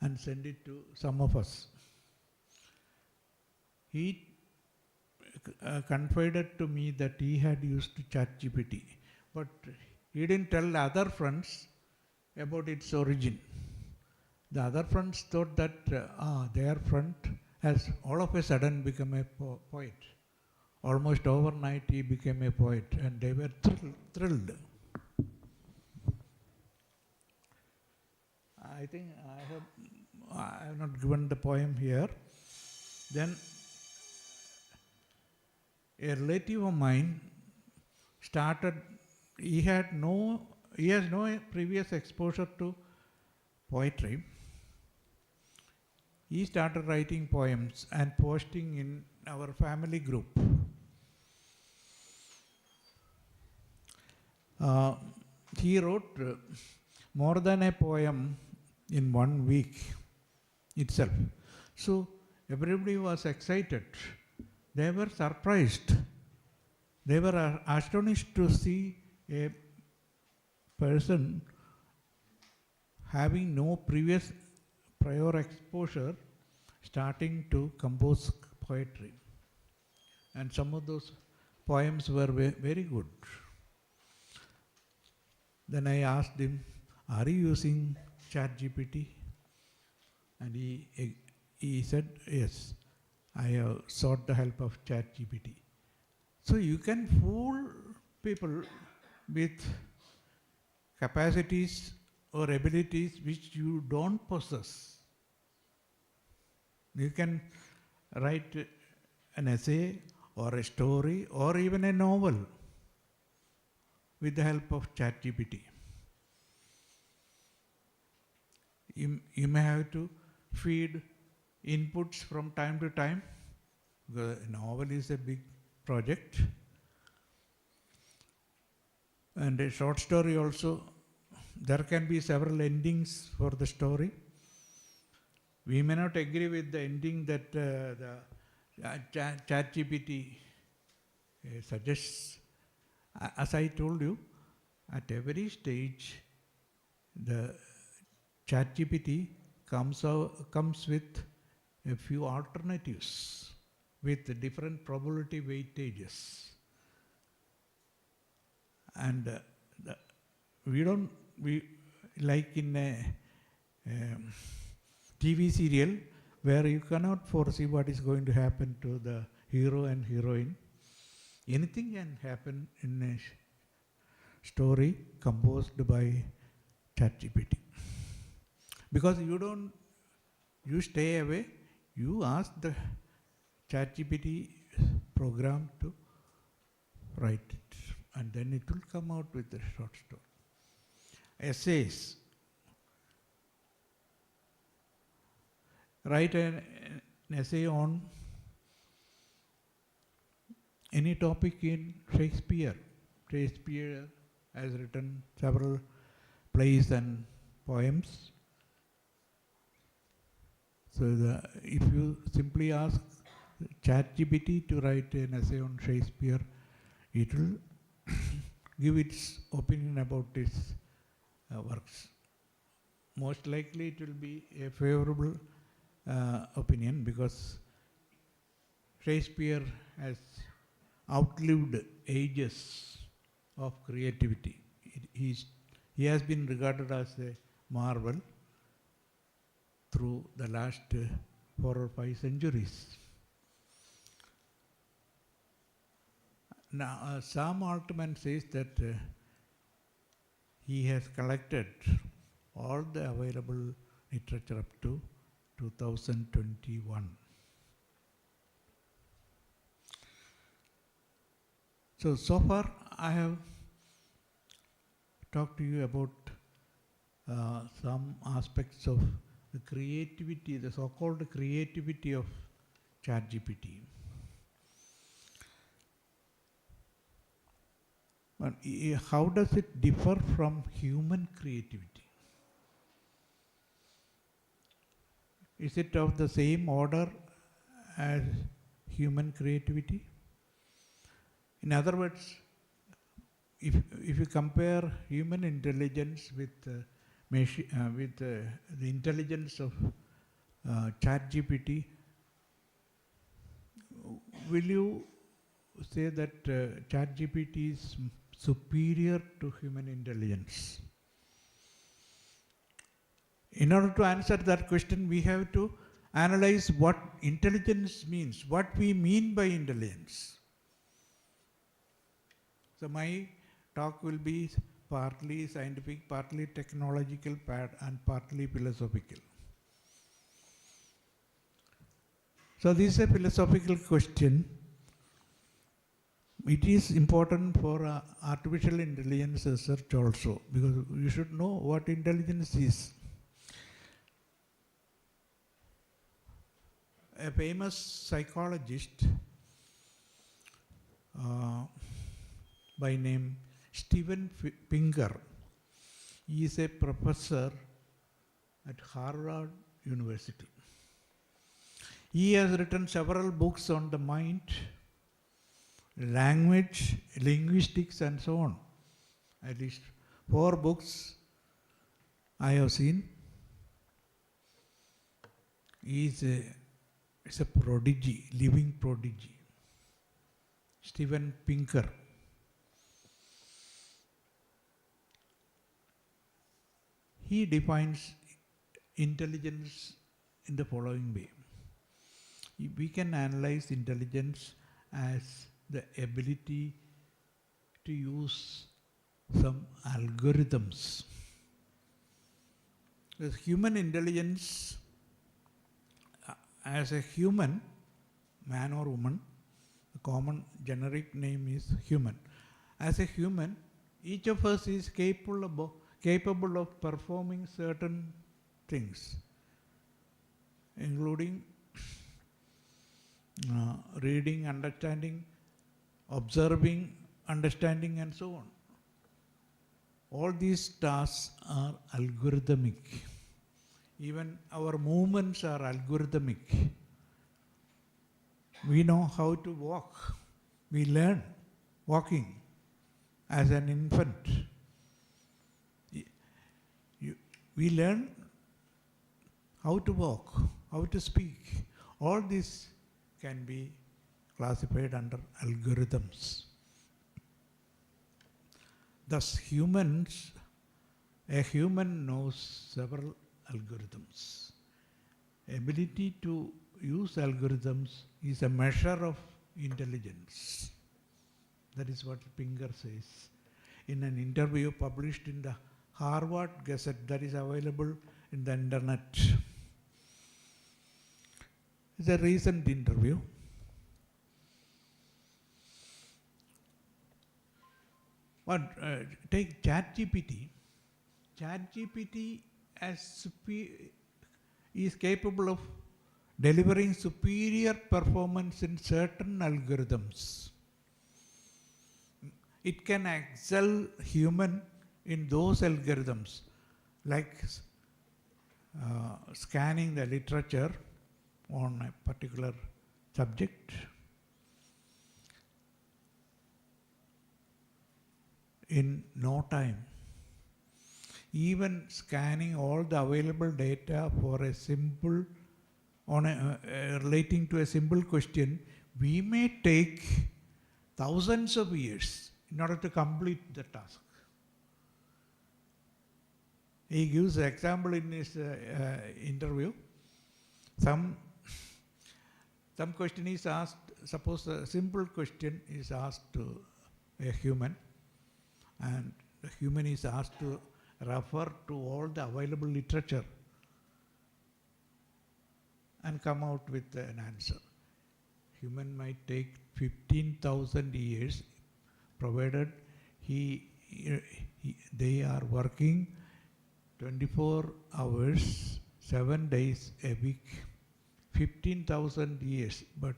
and send it to some of us. He confided to me that he had used Chat GPT, but he didn't tell other friends about its origin. The other friends thought that their friend has all of a sudden become a poet. Almost overnight he became a poet, and they were thrilled. I think I have not given the poem here. Then a relative of mine started, he has no previous exposure to poetry. He started writing poems and posting in our family group. He wrote more than a poem in 1 week itself. So everybody was excited. They were surprised. They were astonished to see a person having no prior exposure starting to compose poetry. And some of those poems were very good. Then I asked him, are you using Chat GPT? And he said, yes, I have sought the help of Chat GPT. So you can fool people with capacities or abilities which you don't possess. You can write an essay or a story or even a novel with the help of Chat GPT. You may have to feed inputs from time to time. The novel is a big project. And a short story also, there can be several endings for the story. We may not agree with the ending that the Chat GPT suggests. As I told you, at every stage, the Chat GPT comes with a few alternatives with different probability weightages. And we like in a TV serial where you cannot foresee what is going to happen to the hero and heroine. Anything can happen in a story composed by ChatGPT. Because you stay away, You ask the Chat GPT program to write it, and then it will come out with a short story. Essays. Write an essay on any topic in Shakespeare. Shakespeare has written several plays and poems. So if you simply ask ChatGPT to write an essay on Shakespeare, it will give its opinion about its works. Most likely it will be a favorable opinion, because Shakespeare has outlived ages of creativity. He has been regarded as a marvel through the last 4 or 5 centuries. Now, Sam Altman says that he has collected all the available literature up to 2021. So far I have talked to you about some aspects of the creativity, the so-called creativity of ChatGPT. But how does it differ from human creativity? Is it of the same order as human creativity? In other words, if you compare human intelligence with the intelligence of ChatGPT, will you say that ChatGPT is superior to human intelligence? In order to answer that question, we have to analyze what intelligence means, what we mean by intelligence. So my talk will be partly scientific, partly technological, and partly philosophical. So this is a philosophical question. It is important for artificial intelligence research also, because you should know what intelligence is. A famous psychologist by name Steven Pinker, he is a professor at Harvard University. He has written several books on the mind, language, linguistics, and so on. At least 4 books I have seen. He is a prodigy, living prodigy. Steven Pinker. He defines intelligence in the following way. We can analyze intelligence as the ability to use some algorithms. Because human intelligence, as a human, man or woman, the common generic name is human. As a human, each of us is capable of performing certain things, including reading, understanding, observing, understanding, and so on. All these tasks are algorithmic. Even our movements are algorithmic. We know how to walk. We learn walking as an infant. We learn how to walk, how to speak. All this can be classified under algorithms. Thus, a human knows several algorithms. Ability to use algorithms is a measure of intelligence. That is what Pinker says in an interview published in the Harvard Gazette that is available in the internet. It's a recent interview. But take Chat GPT. Chat GPT is capable of delivering superior performance in certain algorithms. It can excel human in those algorithms, like scanning the literature on a particular subject, in no time. Even scanning all the available data for a simple, relating to a simple question, we may take thousands of years in order to complete the task. He gives an example in his interview. Some question is asked, suppose a simple question is asked to a human, and the human is asked to refer to all the available literature and come out with an answer. Human might take 15,000 years, provided they are working 24 hours, 7 days a week, 15,000 years. But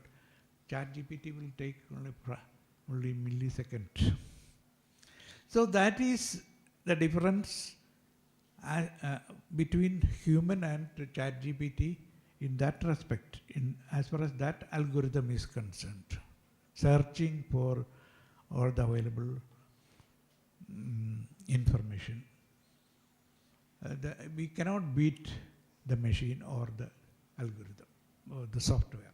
ChatGPT will take only millisecond. So that is the difference between human and ChatGPT in that respect, as far as that algorithm is concerned, searching for all the available information. We cannot beat the machine or the algorithm or the software.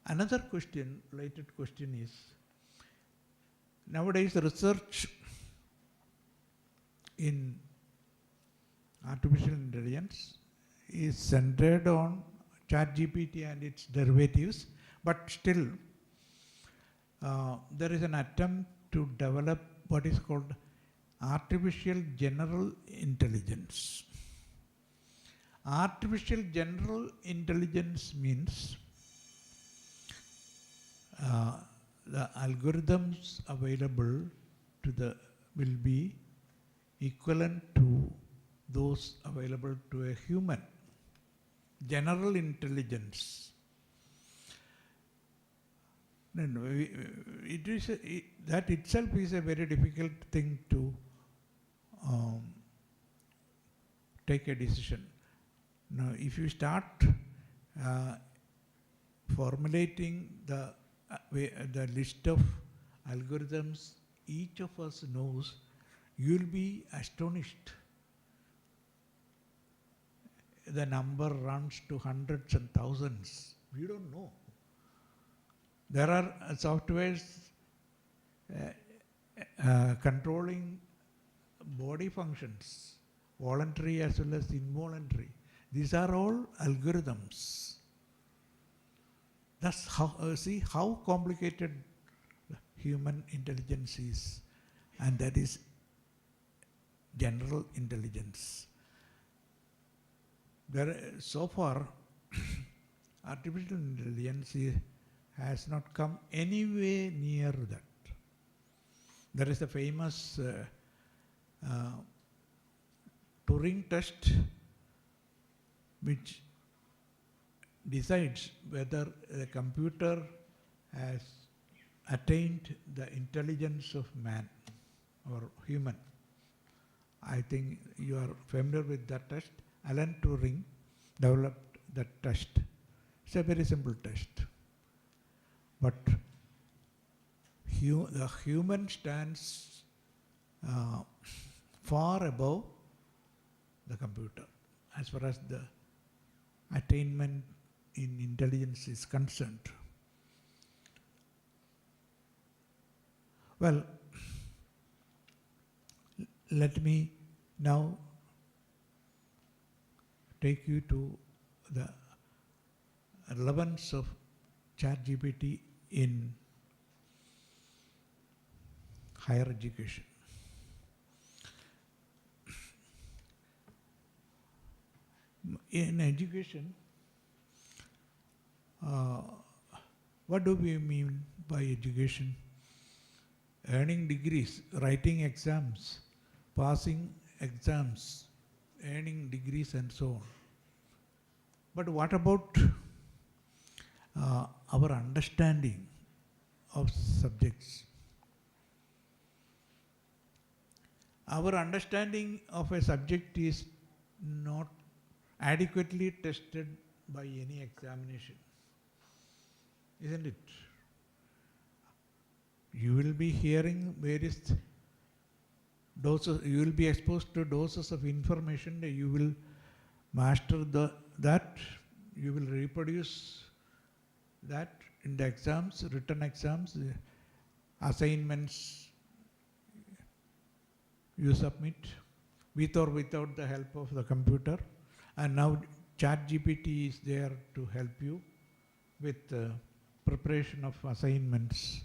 Another question, related question is, nowadays research in artificial intelligence is centered on ChatGPT and its derivatives, but still there is an attempt to develop what is called artificial general intelligence. Artificial general intelligence means the algorithms available will be equivalent to those available to a human. General intelligence. That itself is a very difficult thing to take a decision. Now, if you start formulating the list of algorithms each of us knows, you'll be astonished. The number runs to hundreds and thousands. We don't know. There are softwares controlling body functions, voluntary as well as involuntary. These are all algorithms. That's how, see how complicated human intelligence is, and that is general intelligence. So far, artificial intelligence has not come anywhere near that. There is a famous Turing test which decides whether a computer has attained the intelligence of man or human. I think you are familiar with that test. Alan Turing developed that test. It's a very simple test. But the human stands far above the computer as far as the attainment in intelligence is concerned. Well, let me now take you to the relevance of ChatGPT in higher education. in education, what do we mean by education? Earning degrees, writing exams, passing exams, earning degrees and so on. But what about our understanding of subjects? Our understanding of a subject is not adequately tested by any examination, isn't it? You will be hearing various doses, you will be exposed to doses of information, you will master that, you will reproduce that in the exams, written exams, assignments you submit with or without the help of the computer. And now Chat GPT is there to help you with preparation of assignments,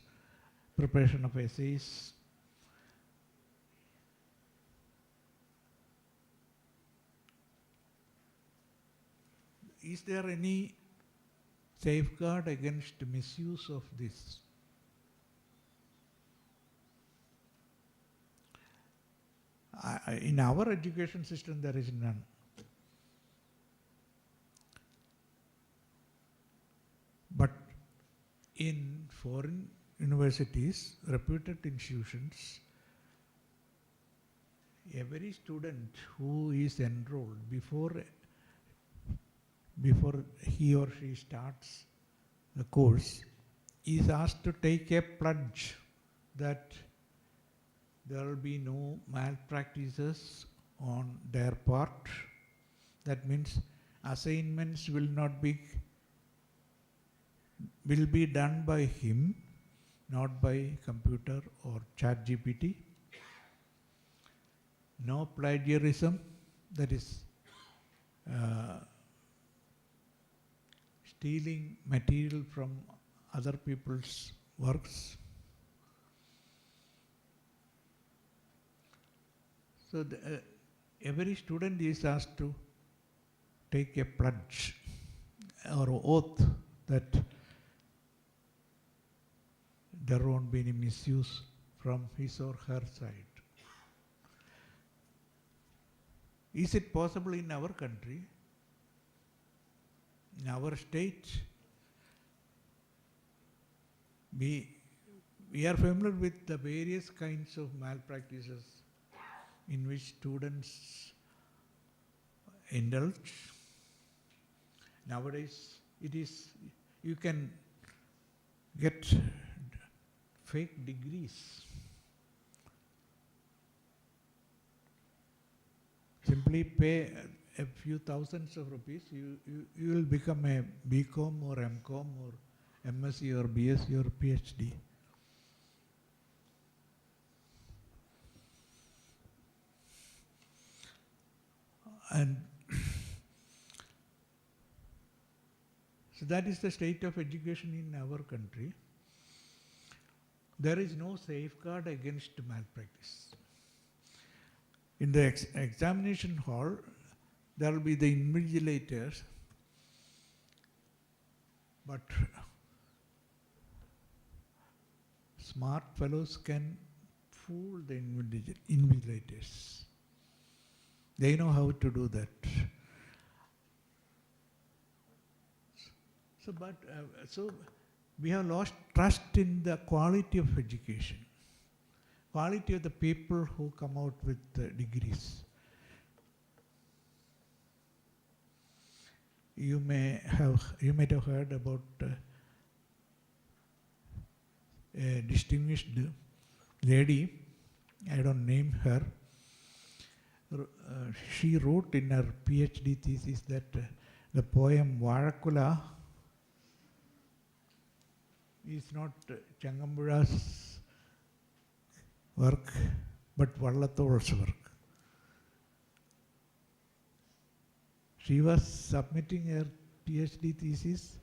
preparation of essays. Is there any safeguard against misuse of this? In our education system, there is none. But in foreign universities, reputed institutions, every student who is enrolled before he or she starts the course is asked to take a pledge that there will be no malpractices on their part. That means assignments will be done by him, not by computer or Chat GPT. No plagiarism, that is stealing material from other people's works. So every student is asked to take a pledge or oath that there won't be any misuse from his or her side. Is it possible in our country, in our state? We are familiar with the various kinds of malpractices in which students indulge. Nowadays, you can get fake degrees. Simply pay a few thousands of rupees, you will become a BCom or MCom or MSc or BSc or PhD. And so that is the state of education in our country. There is no safeguard against malpractice. In the examination hall, there will be the invigilators, but smart fellows can fool the invigilators. They know how to do that. So we have lost trust in the quality of education, quality of the people who come out with degrees. You might have heard about a distinguished lady, I don't name her. She wrote in her PhD thesis that the poem Vazhakula is not Changambula's work, but Vallathol's work. She was submitting her PhD thesis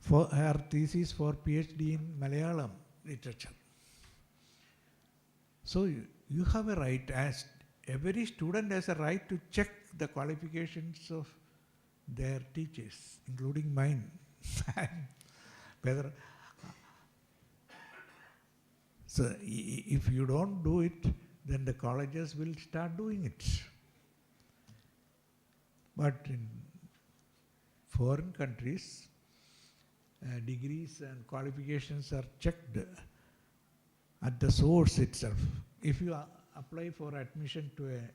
for PhD in Malayalam literature. So you have a right, as every student has a right to check the qualifications of their teachers, including mine. Whether so if you don't do it, then the colleges will start doing it. But in foreign countries, degrees and qualifications are checked at the source itself. If you apply for admission to an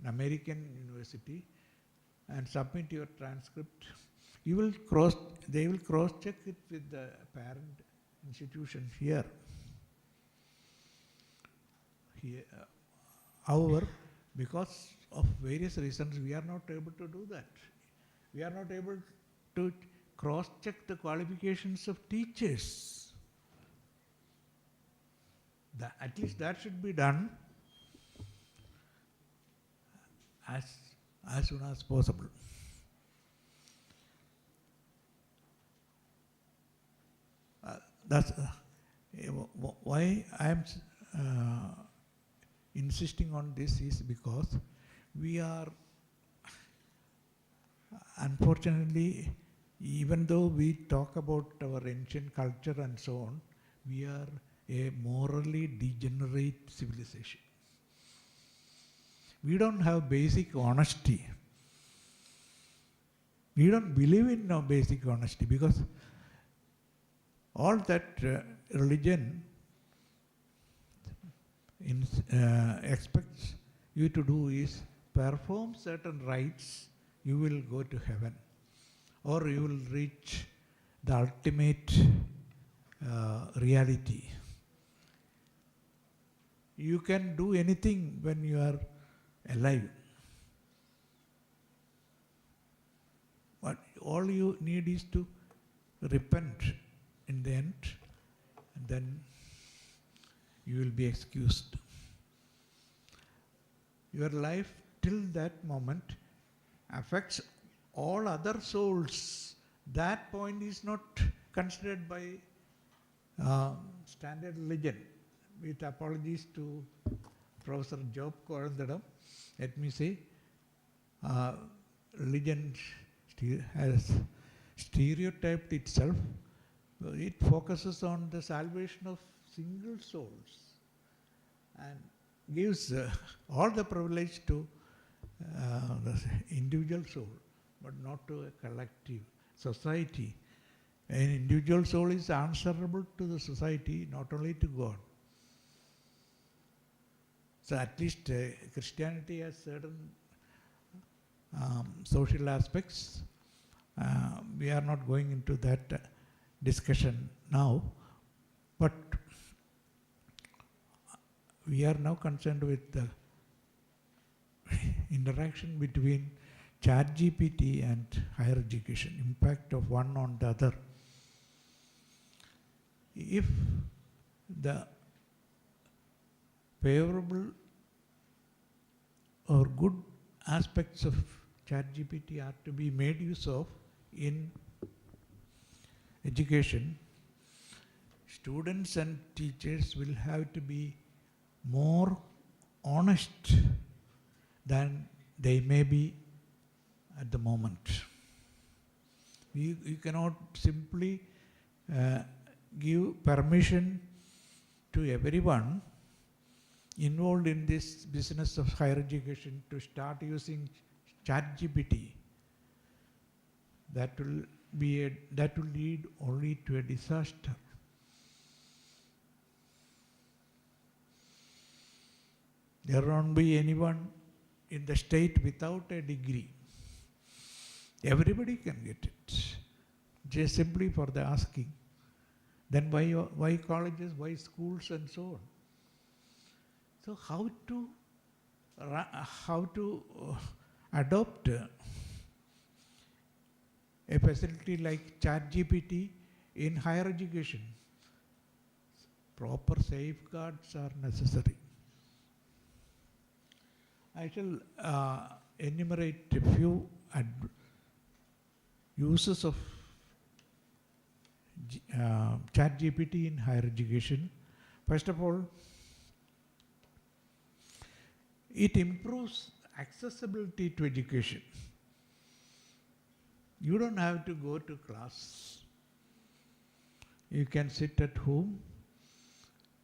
American university and submit your transcript, they will cross-check it with the parent institution here. However, because of various reasons, we are not able to do that. We are not able to cross-check the qualifications of teachers. At least that should be done as soon as possible. That's why I am insisting on this is because we are, unfortunately, even though we talk about our ancient culture and so on, we are a morally degenerate civilization. We don't have basic honesty. We don't believe in no basic honesty because all that religion expects you to do is perform certain rites, you will go to heaven, or you will reach the ultimate reality. You can do anything when you are alive. But all you need is to repent in the end, and then you will be excused. Your life till that moment affects all other souls. That point is not considered by standard religion. With apologies to Professor Job Korandadam, let me say, religion has stereotyped itself. It focuses on the salvation of single souls and gives all the privilege to the individual soul, but not to a collective society. An individual soul is answerable to the society, not only to God. So at least Christianity has certain social aspects. We are not going into that discussion now, but we are now concerned with the interaction between Chat GPT and higher education, impact of one on the other. If the favorable or good aspects of Chat GPT are to be made use of in education, students and teachers will have to be more honest than they may be at the moment. You cannot simply give permission to everyone involved in this business of higher education to start using Chat GPT. That will lead only to a disaster. There won't be anyone in the state without a degree. Everybody can get it, just simply for the asking. Then why colleges, why schools, and so on? So how to adopt a facility like Chat GPT in higher education? Proper safeguards are necessary. I shall enumerate a few uses of Chat GPT in higher education. First of all, it improves accessibility to education. You don't have to go to class. You can sit at home,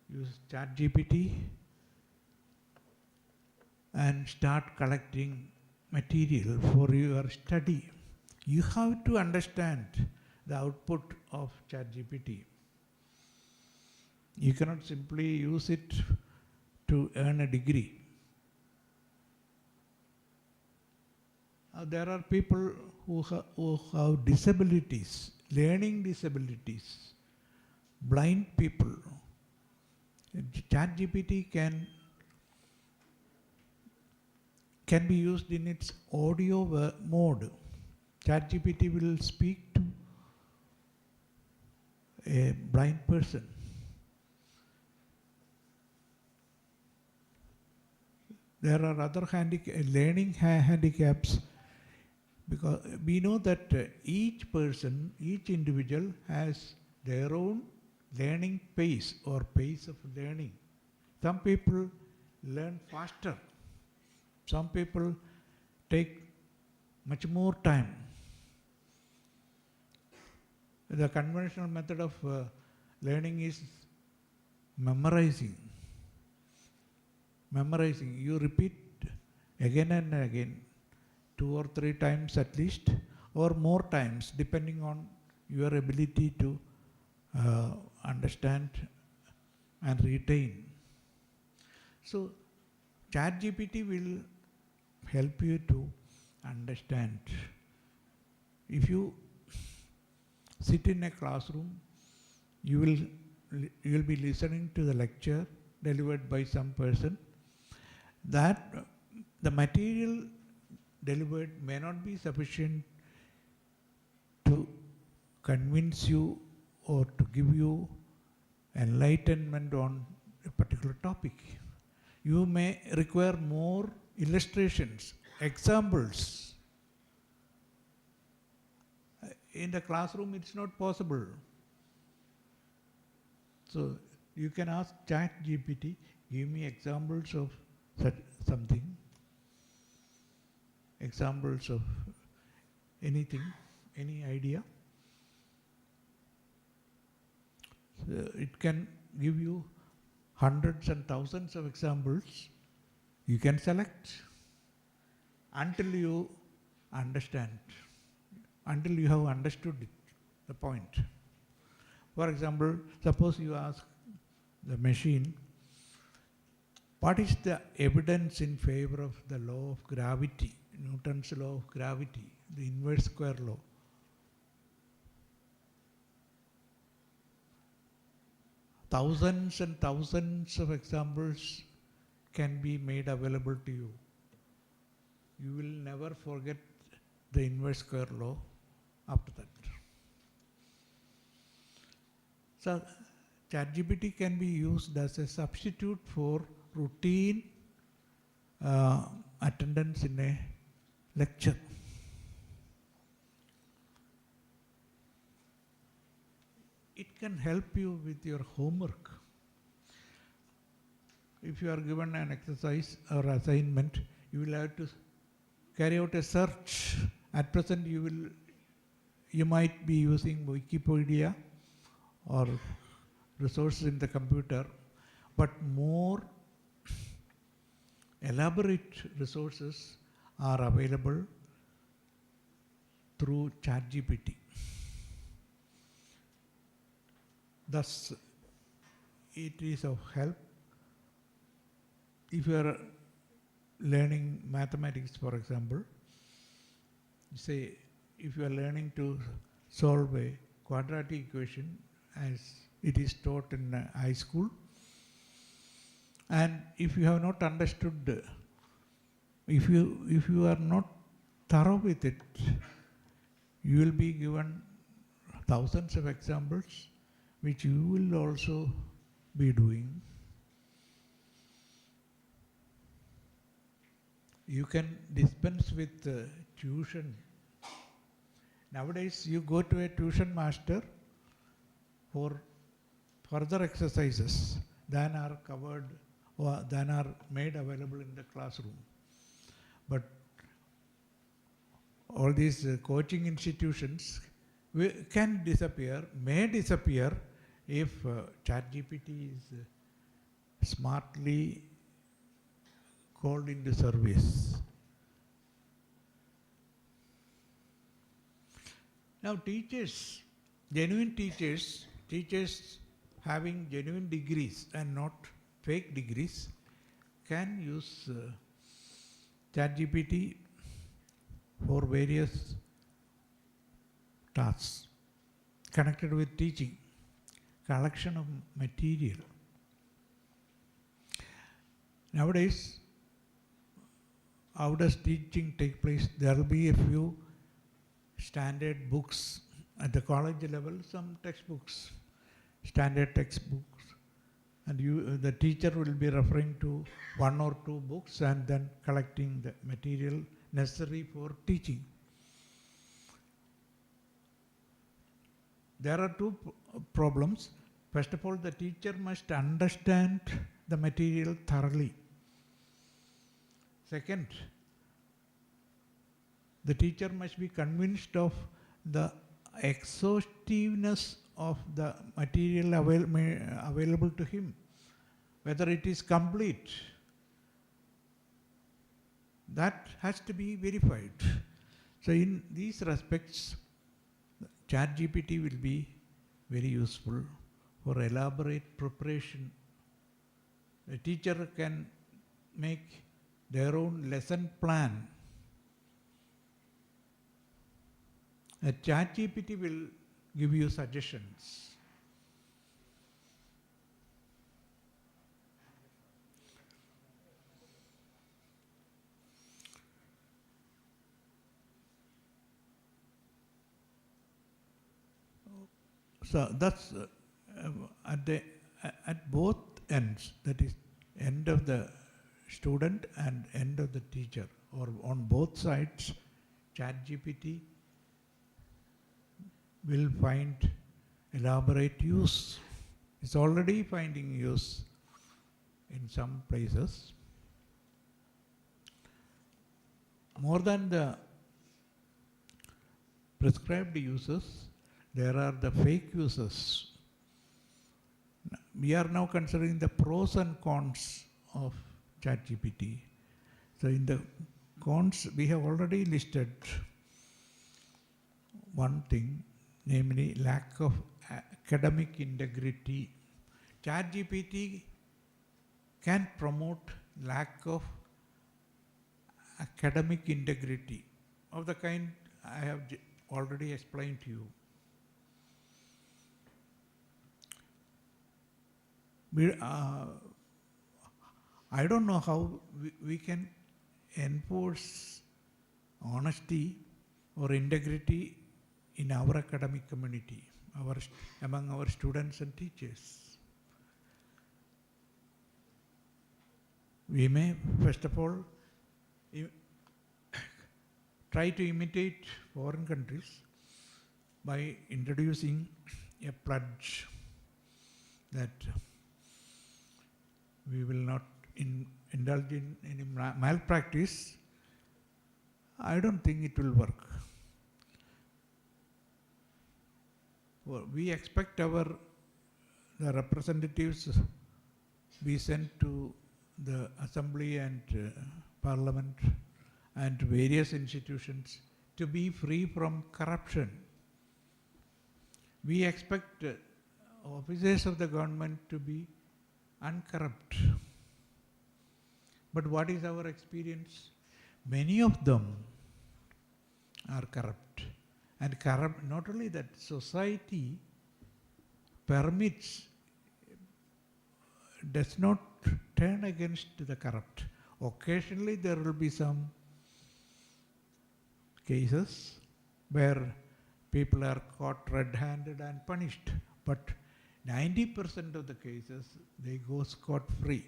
use Chat GPT, and start collecting material for your study. You have to understand the output of Chat GPT. You cannot simply use it to earn a degree. There are people who have disabilities, learning disabilities, blind people. Chat GPT can be used in its audio mode. Chat GPT will speak to a blind person. There are other learning handicaps, because we know that each person, each individual has their own learning pace or pace of learning. Some people learn faster. Some people take much more time. The conventional method of learning is memorizing. Memorizing. You repeat again and again, 2 or 3 times at least, or more times, depending on your ability to understand and retain. So, Chat GPT will help you to understand. If you sit in a classroom, you will be listening to the lecture delivered by some person. That the material delivered may not be sufficient to convince you or to give you enlightenment on a particular topic. You may require more illustrations, examples. In the classroom, it's not possible. So you can ask Chat GPT, give me examples of such something, examples of anything, any idea. So it can give you hundreds and thousands of examples. You can select until you understand, until you have understood it, the point. For example, suppose you ask the machine, what is the evidence in favor of the law of gravity, Newton's law of gravity, the inverse square law? Thousands and thousands of examples can be made available to you. You will never forget the inverse square law after that. So, ChatGPT can be used as a substitute for routine attendance in a lecture. It can help you with your homework. If you are given an exercise or assignment, you will have to carry out a search. At present, you might be using Wikipedia or resources in the computer, but more elaborate resources are available through ChatGPT. Thus, it is of help if you are learning mathematics, for example. Say, if you are learning to solve a quadratic equation as it is taught in high school, and if you have not understood, if you are not thorough with it, you will be given thousands of examples which you will also be doing. You can dispense with tuition. Nowadays, you go to a tuition master for further exercises than are covered or than are made available in the classroom. But all these coaching institutions can disappear, may disappear if Chat GPT is smartly called into service. Now teachers, genuine teachers, teachers having genuine degrees and not fake degrees can use Chat GPT for various tasks connected with teaching, collection of material. Nowadays, how does teaching take place? There will be a few standard books at the college level, some textbooks, standard textbooks, and the teacher will be referring to one or two books and then collecting the material necessary for teaching. There are two problems. First of all, the teacher must understand the material thoroughly. Second, the teacher must be convinced of the exhaustiveness of the material available to him, whether it is complete. That has to be verified. So in these respects, Chat GPT will be very useful for elaborate preparation. The teacher can make their own lesson plan. A Chat GPT will give you suggestions. So that's at both ends, that is end of the student and end of the teacher, or on both sides, Chat GPT will find elaborate use. It's already finding use in some places. More than the prescribed uses, there are the fake uses. We are now considering the pros and cons of ChatGPT. So in the cons, we have already listed one thing, namely lack of academic integrity. ChatGPT can promote lack of academic integrity of the kind I have already explained to you. I don't know how we can enforce honesty or integrity in our academic community, among our students and teachers. We may, first of all, try to imitate foreign countries by introducing a pledge that we will not indulge in any malpractice. I don't think it will work. Well, we expect the representatives be sent to the assembly and parliament and various institutions to be free from corruption. We expect officers of the government to be uncorrupt. But what is our experience? Many of them are corrupt. And corrupt, not only that, society permits, does not turn against the corrupt. Occasionally there will be some cases where people are caught red-handed and punished. But 90% of the cases, they go scot-free.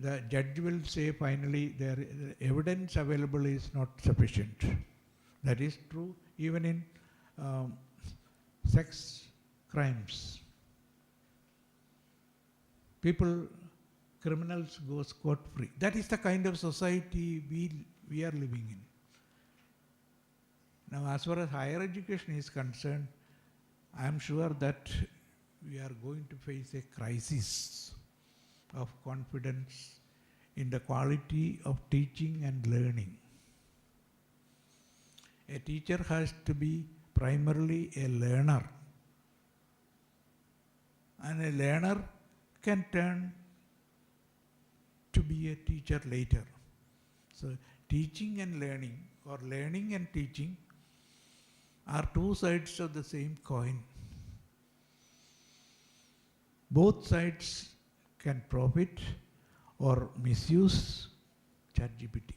The judge will say finally the evidence available is not sufficient. That is true even in sex crimes. Criminals go scot-free. That is the kind of society we are living in. Now, as far as higher education is concerned, I am sure that we are going to face a crisis of confidence in the quality of teaching and learning. A teacher has to be primarily a learner, and a learner can turn to be a teacher later. So teaching and learning, or learning and teaching, are two sides of the same coin. Both sides can profit or misuse Chat GPT.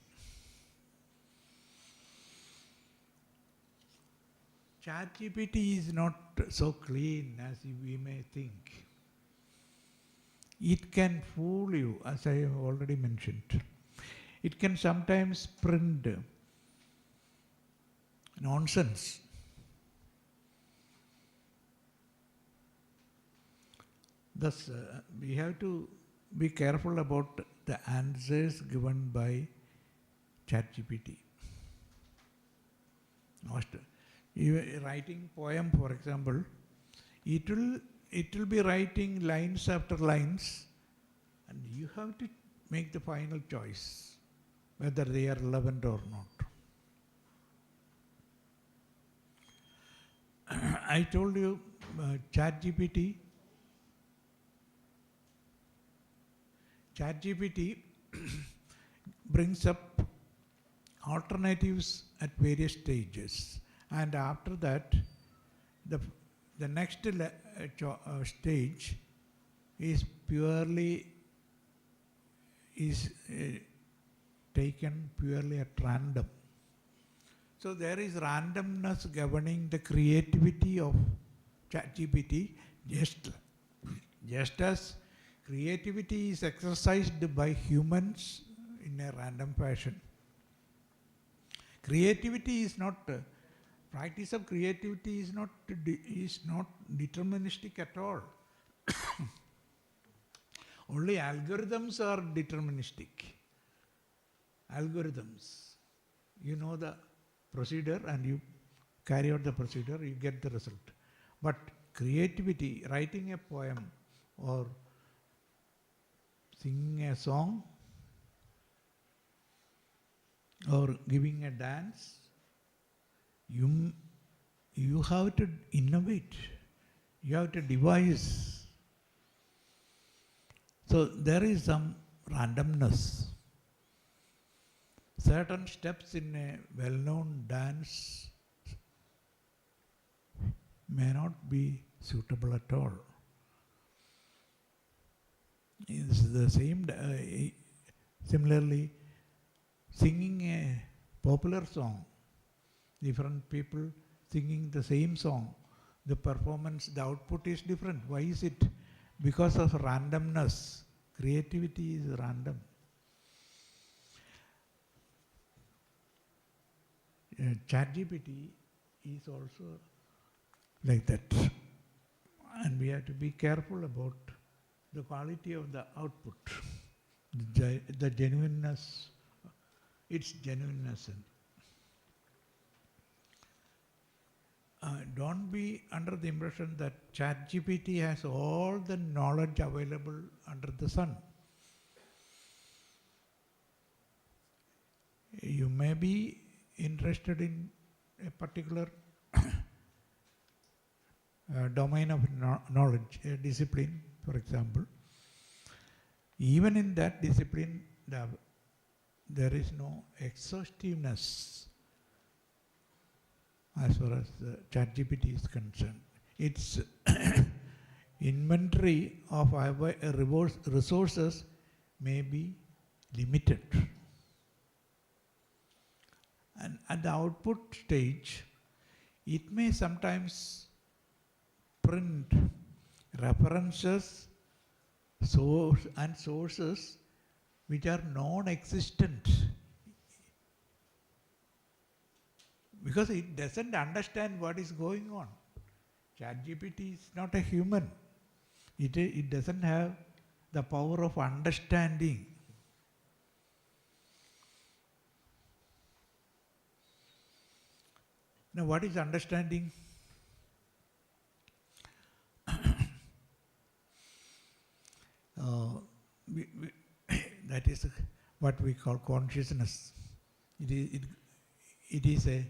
Chat GPT is not so clean as we may think. It can fool you, as I have already mentioned. It can sometimes print nonsense. Thus, we have to be careful about the answers given by Chat GPT. Writing poem, for example, it will be writing lines after lines, and you have to make the final choice whether they are relevant or not. I told you Chat GPT brings up alternatives at various stages, and after that the next stage is taken purely at random. So there is randomness governing the creativity of ChatGPT, just as creativity is exercised by humans in a random fashion. Creativity is not practice of creativity is not deterministic at all. Only algorithms are deterministic. Algorithms, you know the procedure and you carry out the procedure, you get the result. But creativity, writing a poem or singing a song or giving a dance, you have to innovate, you have to devise. So there is some randomness. Certain steps in a well-known dance may not be suitable at all. It's the same. Similarly, singing a popular song, different people singing the same song, the performance, the output is different. Why is it? Because of randomness. Creativity is random. ChatGPT is also like that. And we have to be careful about the quality of the output, the genuineness, its genuineness. Don't be under the impression that ChatGPT has all the knowledge available under the sun. You may be interested in a particular domain of knowledge, a discipline, for example. Even in that discipline, there is no exhaustiveness as far as ChatGPT is concerned. Its inventory of resources may be limited. And at the output stage, it may sometimes print references, sources which are non-existent, because it doesn't understand what is going on. ChatGPT is not a human. It doesn't have the power of understanding. Now, what is understanding? That is what we call consciousness. It is a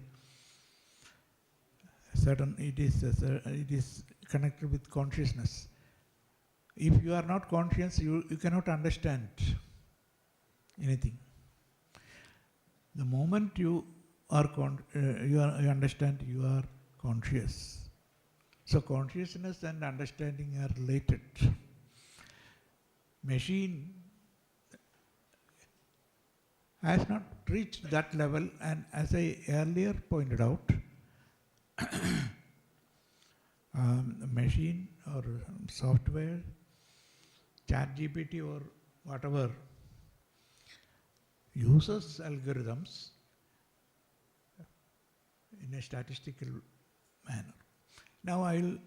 certain, it is connected with consciousness. If you are not conscious, you cannot understand anything. The moment you are you understand, you are conscious. So consciousness and understanding are related. Machine has not reached that level, and as I earlier pointed out, machine or software, Chat GPT or whatever, uses algorithms in a statistical manner. Now I'll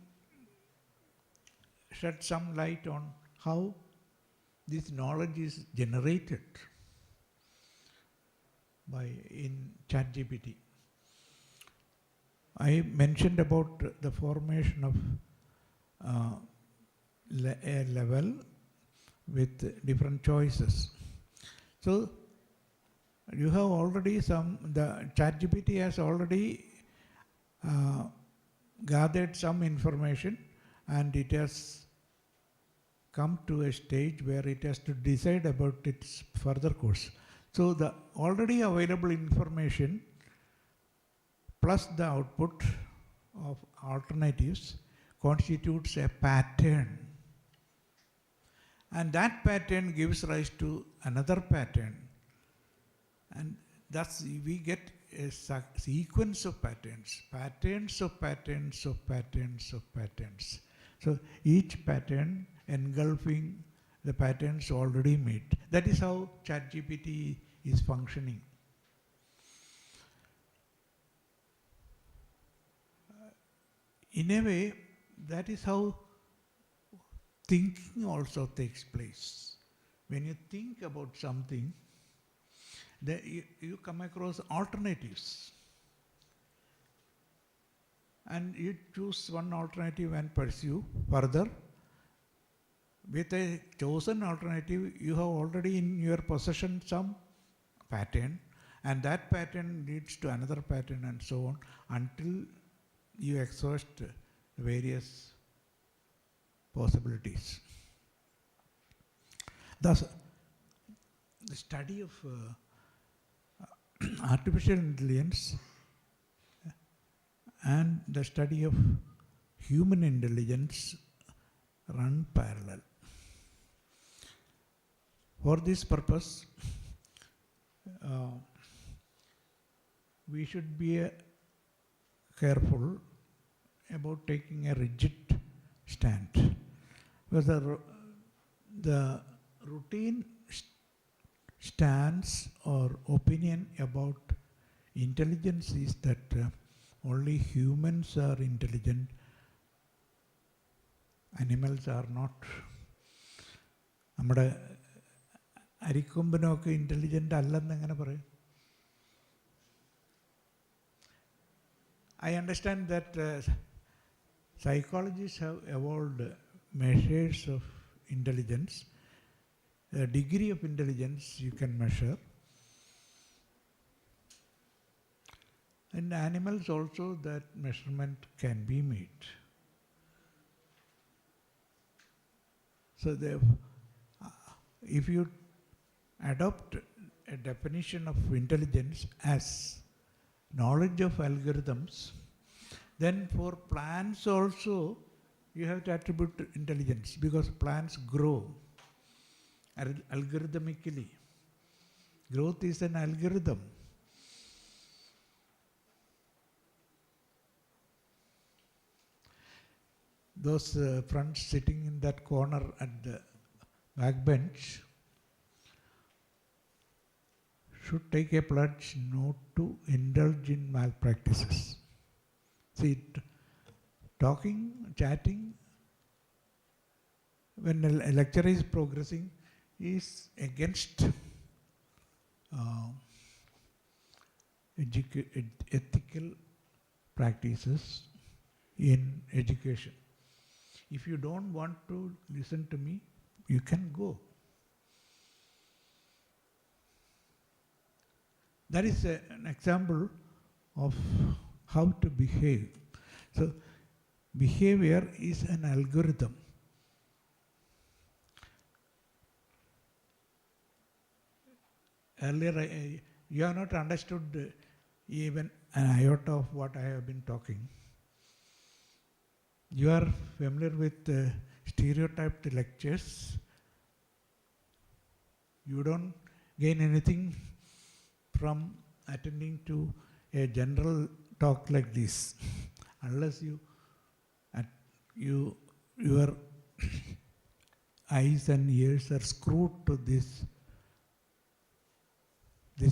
shed some light on how this knowledge is generated in Chat GPT. I mentioned about the formation of a level with different choices. So you have already the Chat GPT has already gathered some information, and it has come to a stage where it has to decide about its further course. So the already available information plus the output of alternatives constitutes a pattern. And that pattern gives rise to another pattern. And thus we get a sequence of patterns, patterns of patterns of patterns of patterns. So each pattern engulfing the patterns already made. That is how ChatGPT is functioning. In a way, that is how thinking also takes place. When you think about something, you come across alternatives. And you choose one alternative and pursue further. With a chosen alternative, you have already in your possession some pattern, and that pattern leads to another pattern and so on until you exhaust various possibilities. Thus, the study of artificial intelligence and the study of human intelligence run parallel. For this purpose, we should be careful about taking a rigid stand. Because the routine stance or opinion about intelligence is that only humans are intelligent, animals are not. നമ്മുടെ അരിക്കൊമ്പനൊക്കെ intelligent അല്ലെന്ന് എങ്ങനെ പറയും? I understand that psychologists have evolved measures of intelligence. The degree of intelligence you can measure. In animals also that measurement can be made. So if you adopt a definition of intelligence as knowledge of algorithms, then for plants also you have to attribute intelligence, because plants grow algorithmically. Growth is an algorithm. Those fronts sitting in that corner at the back bench should take a pledge not to indulge in malpractices. See, talking, chatting, when a lecturer is progressing, is against ethical practices in education. If you don't want to listen to me, you can go. That is an example of how to behave. So, behavior is an algorithm. Earlier, you have not understood even an iota of what I have been talking. You are familiar with stereotyped lectures. You don't gain anything from attending to a general talk like this, unless your eyes and ears are screwed to this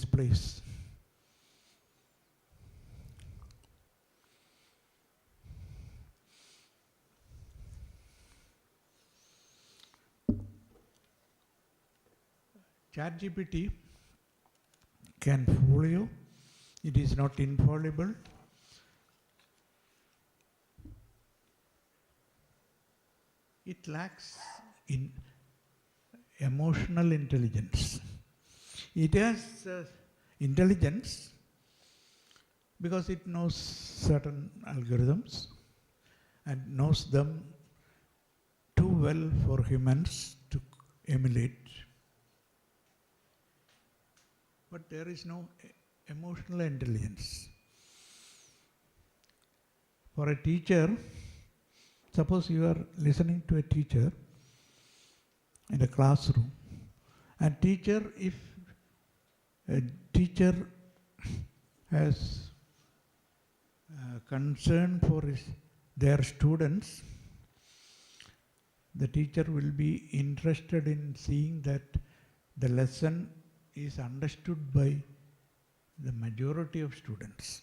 place. Chat GPT can fool you. It is not infallible. It lacks in emotional intelligence. It has intelligence because it knows certain algorithms and knows them too well for humans to emulate. But there is no emotional intelligence. For a teacher, suppose you are listening to a teacher in a classroom, and if a teacher has concern for their students, the teacher will be interested in seeing that the lesson is understood by the majority of students.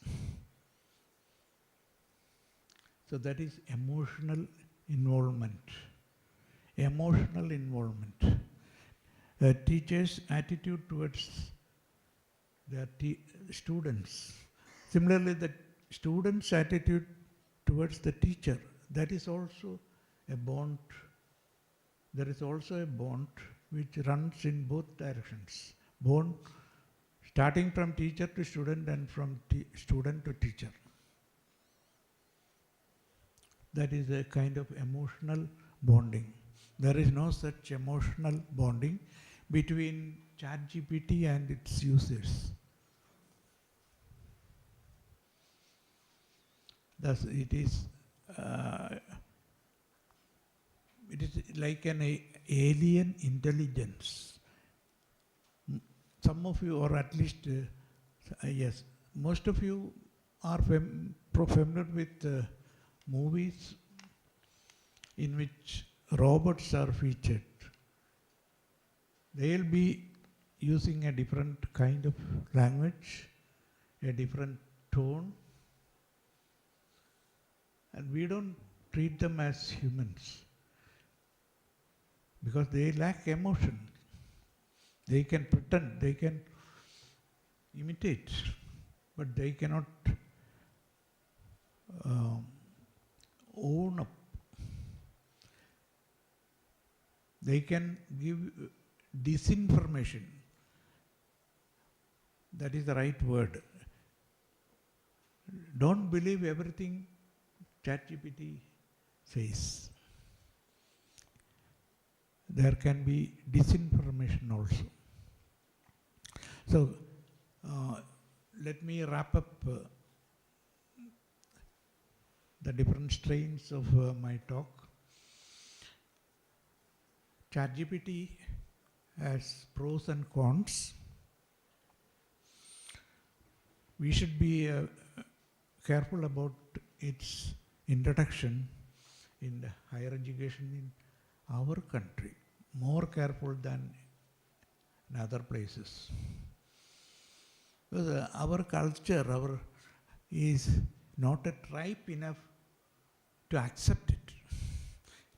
So that is emotional involvement. Emotional involvement. A teacher's attitude towards their students. Similarly, the student's attitude towards the teacher, that is also a bond. There is also a bond which runs in both directions. Bond starting from teacher to student and from student to teacher. That is a kind of emotional bonding. There is no such emotional bonding between Chat GPT and its users. Thus, it is like an alien intelligence. Some of you, or at least, yes, most of you are familiar with movies in which robots are featured. They'll be using a different kind of language, a different tone, and we don't treat them as humans because they lack emotion. They can pretend, they can imitate, but they cannot own up. They can give disinformation. That is the right word. Don't believe everything ChatGPT says. There can be disinformation also. So, let me wrap up the different strains of my talk. ChatGPT has pros and cons. We should be careful about its introduction in the higher education in our country, more careful than in other places. Because our culture is not ripe enough to accept it.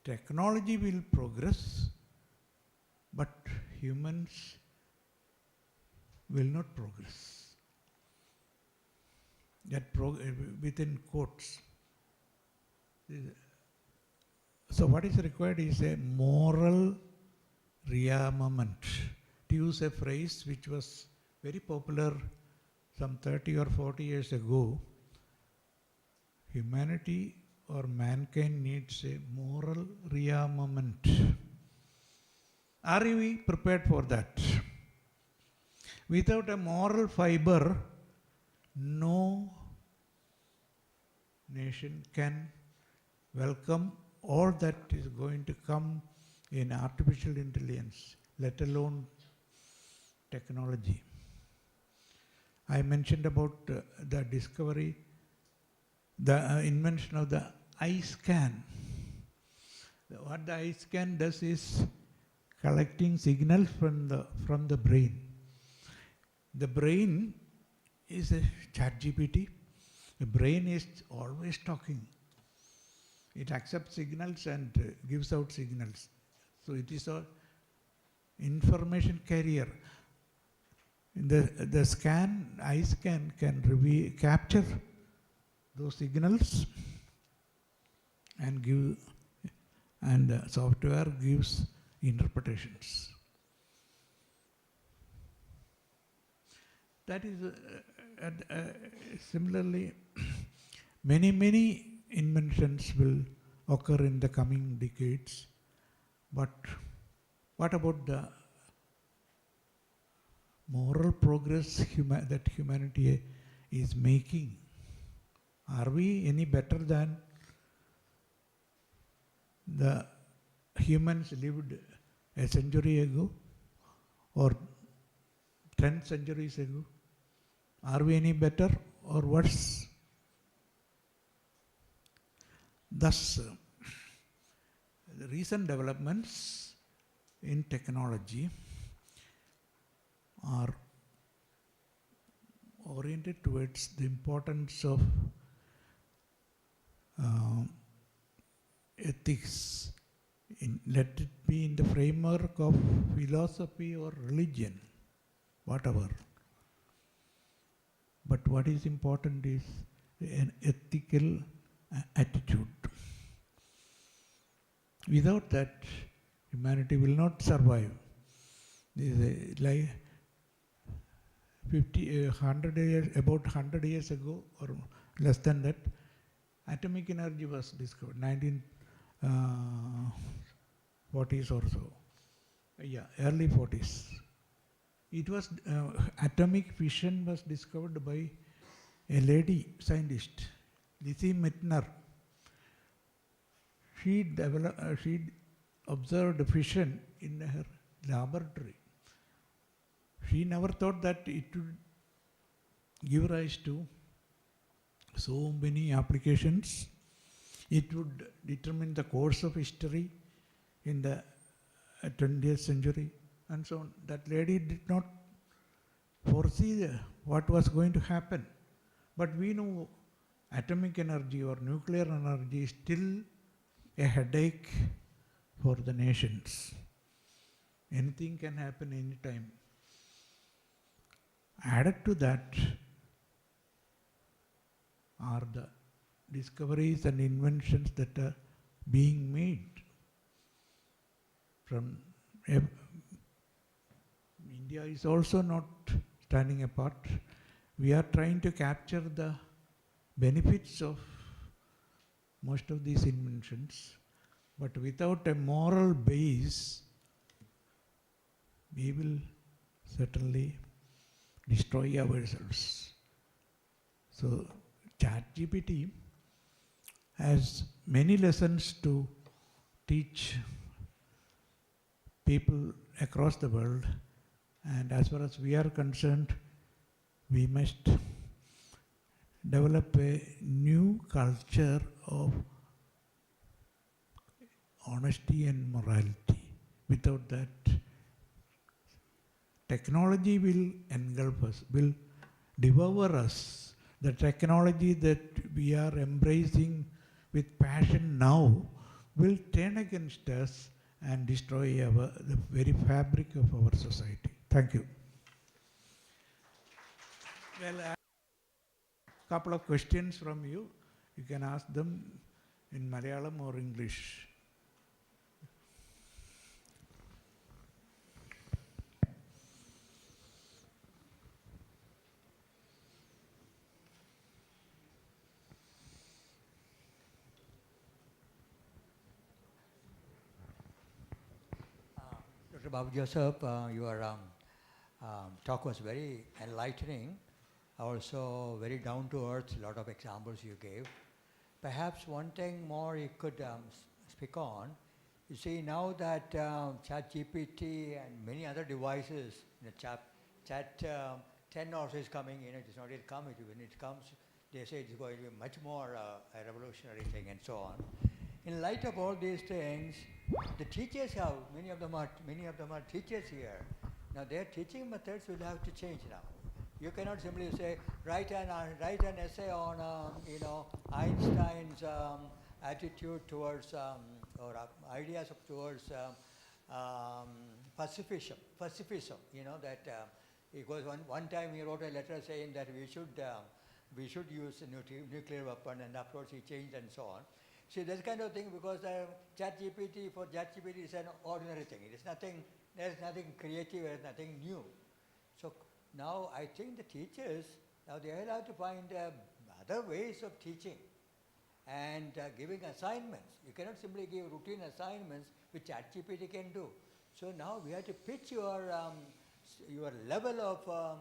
Technology will progress, but humans will not progress. within quotes. So what is required is a moral rearmament. To use a phrase which was very popular some 30 or 40 years ago, humanity or mankind needs a moral rearmament. Are we prepared for that? Without a moral fiber, no nation can welcome all that is going to come in artificial intelligence, let alone technology. I mentioned about the discovery, the invention of the eye scan. What the eye scan does is collecting signals from the brain. The brain is a Chat GPT. The brain is always talking. It accepts signals and gives out signals. So it is an information carrier. The scan, eye scan can capture those signals and give, and the software gives interpretations. That is similarly, many inventions will occur in the coming decades. But what about the moral progress that humanity is making? Are we any better than the humans lived a century ago or 10 centuries ago? Are we any better or worse? Thus, the recent developments in technology are oriented towards the importance of ethics. Let it be in the framework of philosophy or religion, whatever. But what is important is an ethical attitude. Without that, humanity will not survive. Like 100 years, about 100 years ago or less than that, atomic energy was discovered, 1940s or so. Yeah, early 40s. It was, atomic fission was discovered by a lady scientist, Lizzie Meitner. She observed fission in her laboratory. She never thought that it would give rise to so many applications. It would determine the course of history in the 20th century and so on. That lady did not foresee what was going to happen. But we know atomic energy or nuclear energy is still a headache for the nations. Anything can happen anytime. Added to that are the discoveries and inventions that are being made from India is also not standing apart. We are trying to capture the benefits of most of these inventions, but without a moral base, we will certainly destroy ourselves. So Chat GPT has many lessons to teach people across the world, and as far as we are concerned, we must develop a new culture of honesty and morality. Without that, technology will engulf us, will devour us. The technology that we are embracing with passion now will turn against us and destroy the very fabric of our society. Thank you. Well, couple of questions from you. You can ask them in Malayalam or English. Dr. Babu Joseph, your talk was very enlightening, also very down to earth, a lot of examples you gave. Perhaps one thing more you could speak on, you see now that Chat GPT and many other devices, Chat 10 also is coming, it's not yet come, when it comes, they say it's going to be much more a revolutionary thing and so on. In light of all these things, the teachers have, many of them are teachers here. Now their teaching methods will have to change now. You cannot simply say, write an essay on, Einstein's attitude towards, or ideas towards pacifism, that because one time he wrote a letter saying that we should use a nuclear weapon, and afterwards he changed and so on. See, this kind of thing, because Chat GPT is an ordinary thing. There's nothing creative, there's nothing new. So now I think the teachers, now they will have to find other ways of teaching and giving assignments. You cannot simply give routine assignments which Chat GPT can do. So now we have to pitch your level of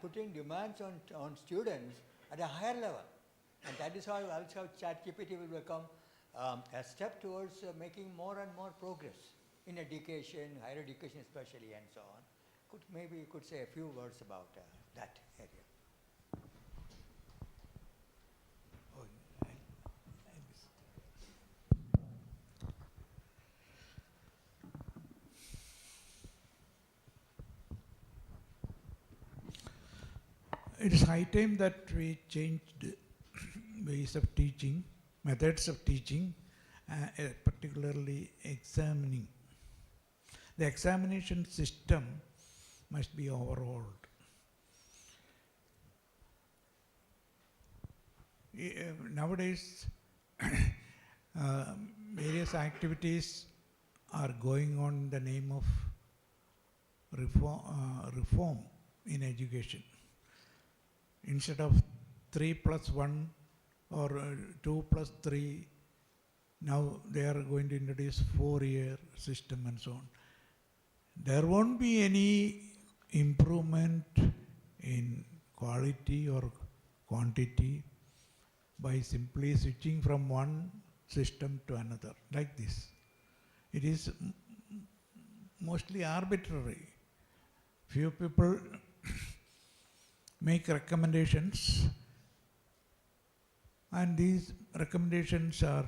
putting demands on students at a higher level. And that is how Chat GPT will become a step towards making more and more progress in education, higher education especially, and so on. Maybe you could say a few words about that area. It is high time that we changed ways of teaching, methods of teaching, particularly examining. The examination system must be overhauled. Nowadays, various activities are going on in the name of reform in education. Instead of 3+1 or 2+3, now they are going to introduce 4-year system and so on. There won't be any improvement in quality or quantity by simply switching from one system to another, like this. It is mostly arbitrary. Few people make recommendations, and these recommendations are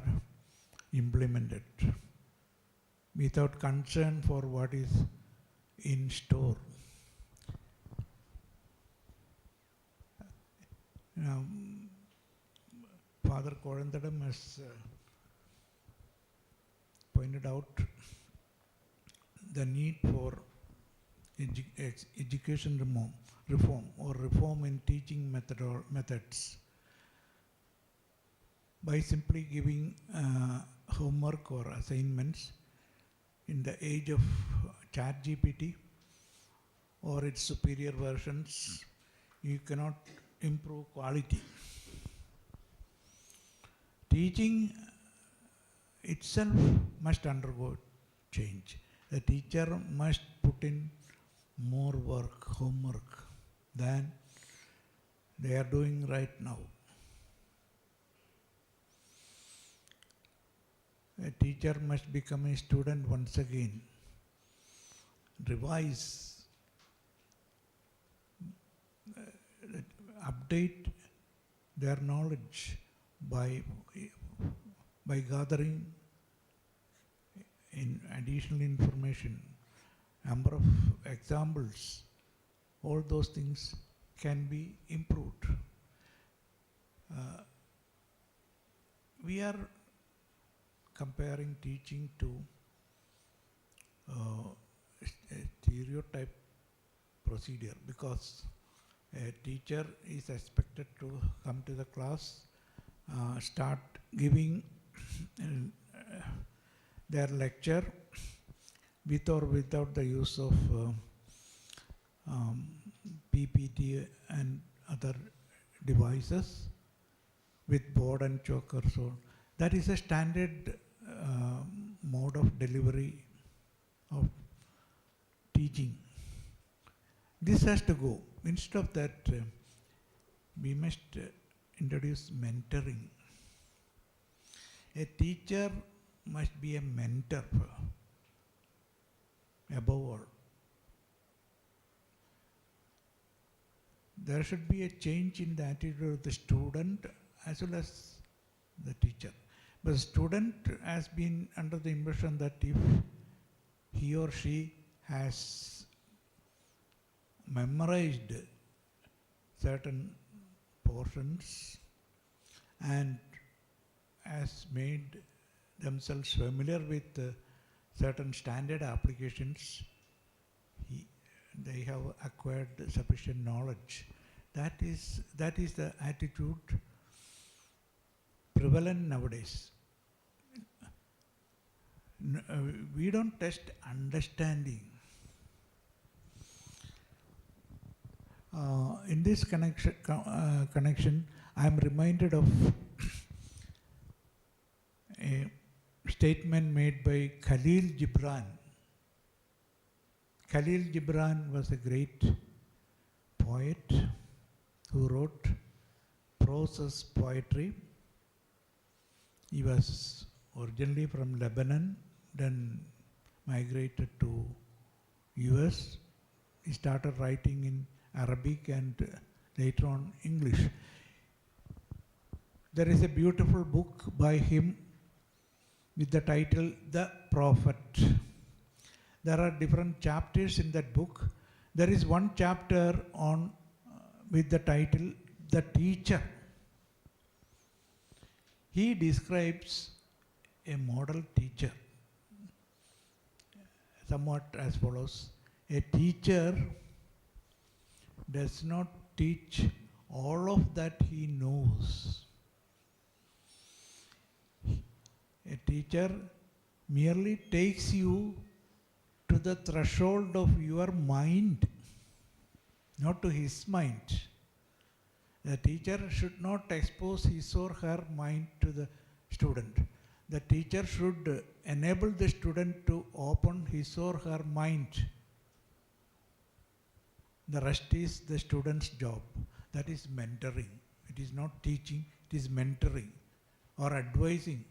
implemented without concern for what is in store. Now, Father Korandadam has pointed out the need for education reform or reform in teaching methods by simply giving homework or assignments in the age of Chat GPT or its superior versions. You cannot improve quality. Teaching itself must undergo change. The teacher must put in more work, homework, than they are doing right now. A teacher must become a student once again, revise, update their knowledge by gathering in additional information, number of examples. All those things can be improved. We are comparing teaching to a stereotype procedure, because A teacher is expected to come to the class, start giving their lecture with or without the use of PPT and other devices, with board and chalk or so on. That is a standard mode of delivery of teaching. This has to go. Instead of that, we must introduce mentoring. A teacher must be a mentor above all. There should be a change in the attitude of the student as well as the teacher. But the student has been under the impression that if he or she has memorized certain portions and has made themselves familiar with certain standard applications, they have acquired sufficient knowledge. That is the attitude prevalent nowadays. We don't test understanding. In this connection, I am reminded of a statement made by Khalil Gibran. Khalil Gibran was a great poet who wrote prose as poetry. He was originally from Lebanon, then migrated to US. He started writing in Arabic and later on English. There is a beautiful book by him with the title The Prophet. There are different chapters in that book. There is one chapter on with the title The Teacher. He describes a model teacher somewhat as follows. A teacher does not teach all of that he knows. A teacher merely takes you to the threshold of your mind, not to his mind. The teacher should not expose his or her mind to the student. The teacher should enable the student to open his or her mind. The rest is the student's job. That is mentoring. It is not teaching, it is mentoring or advising.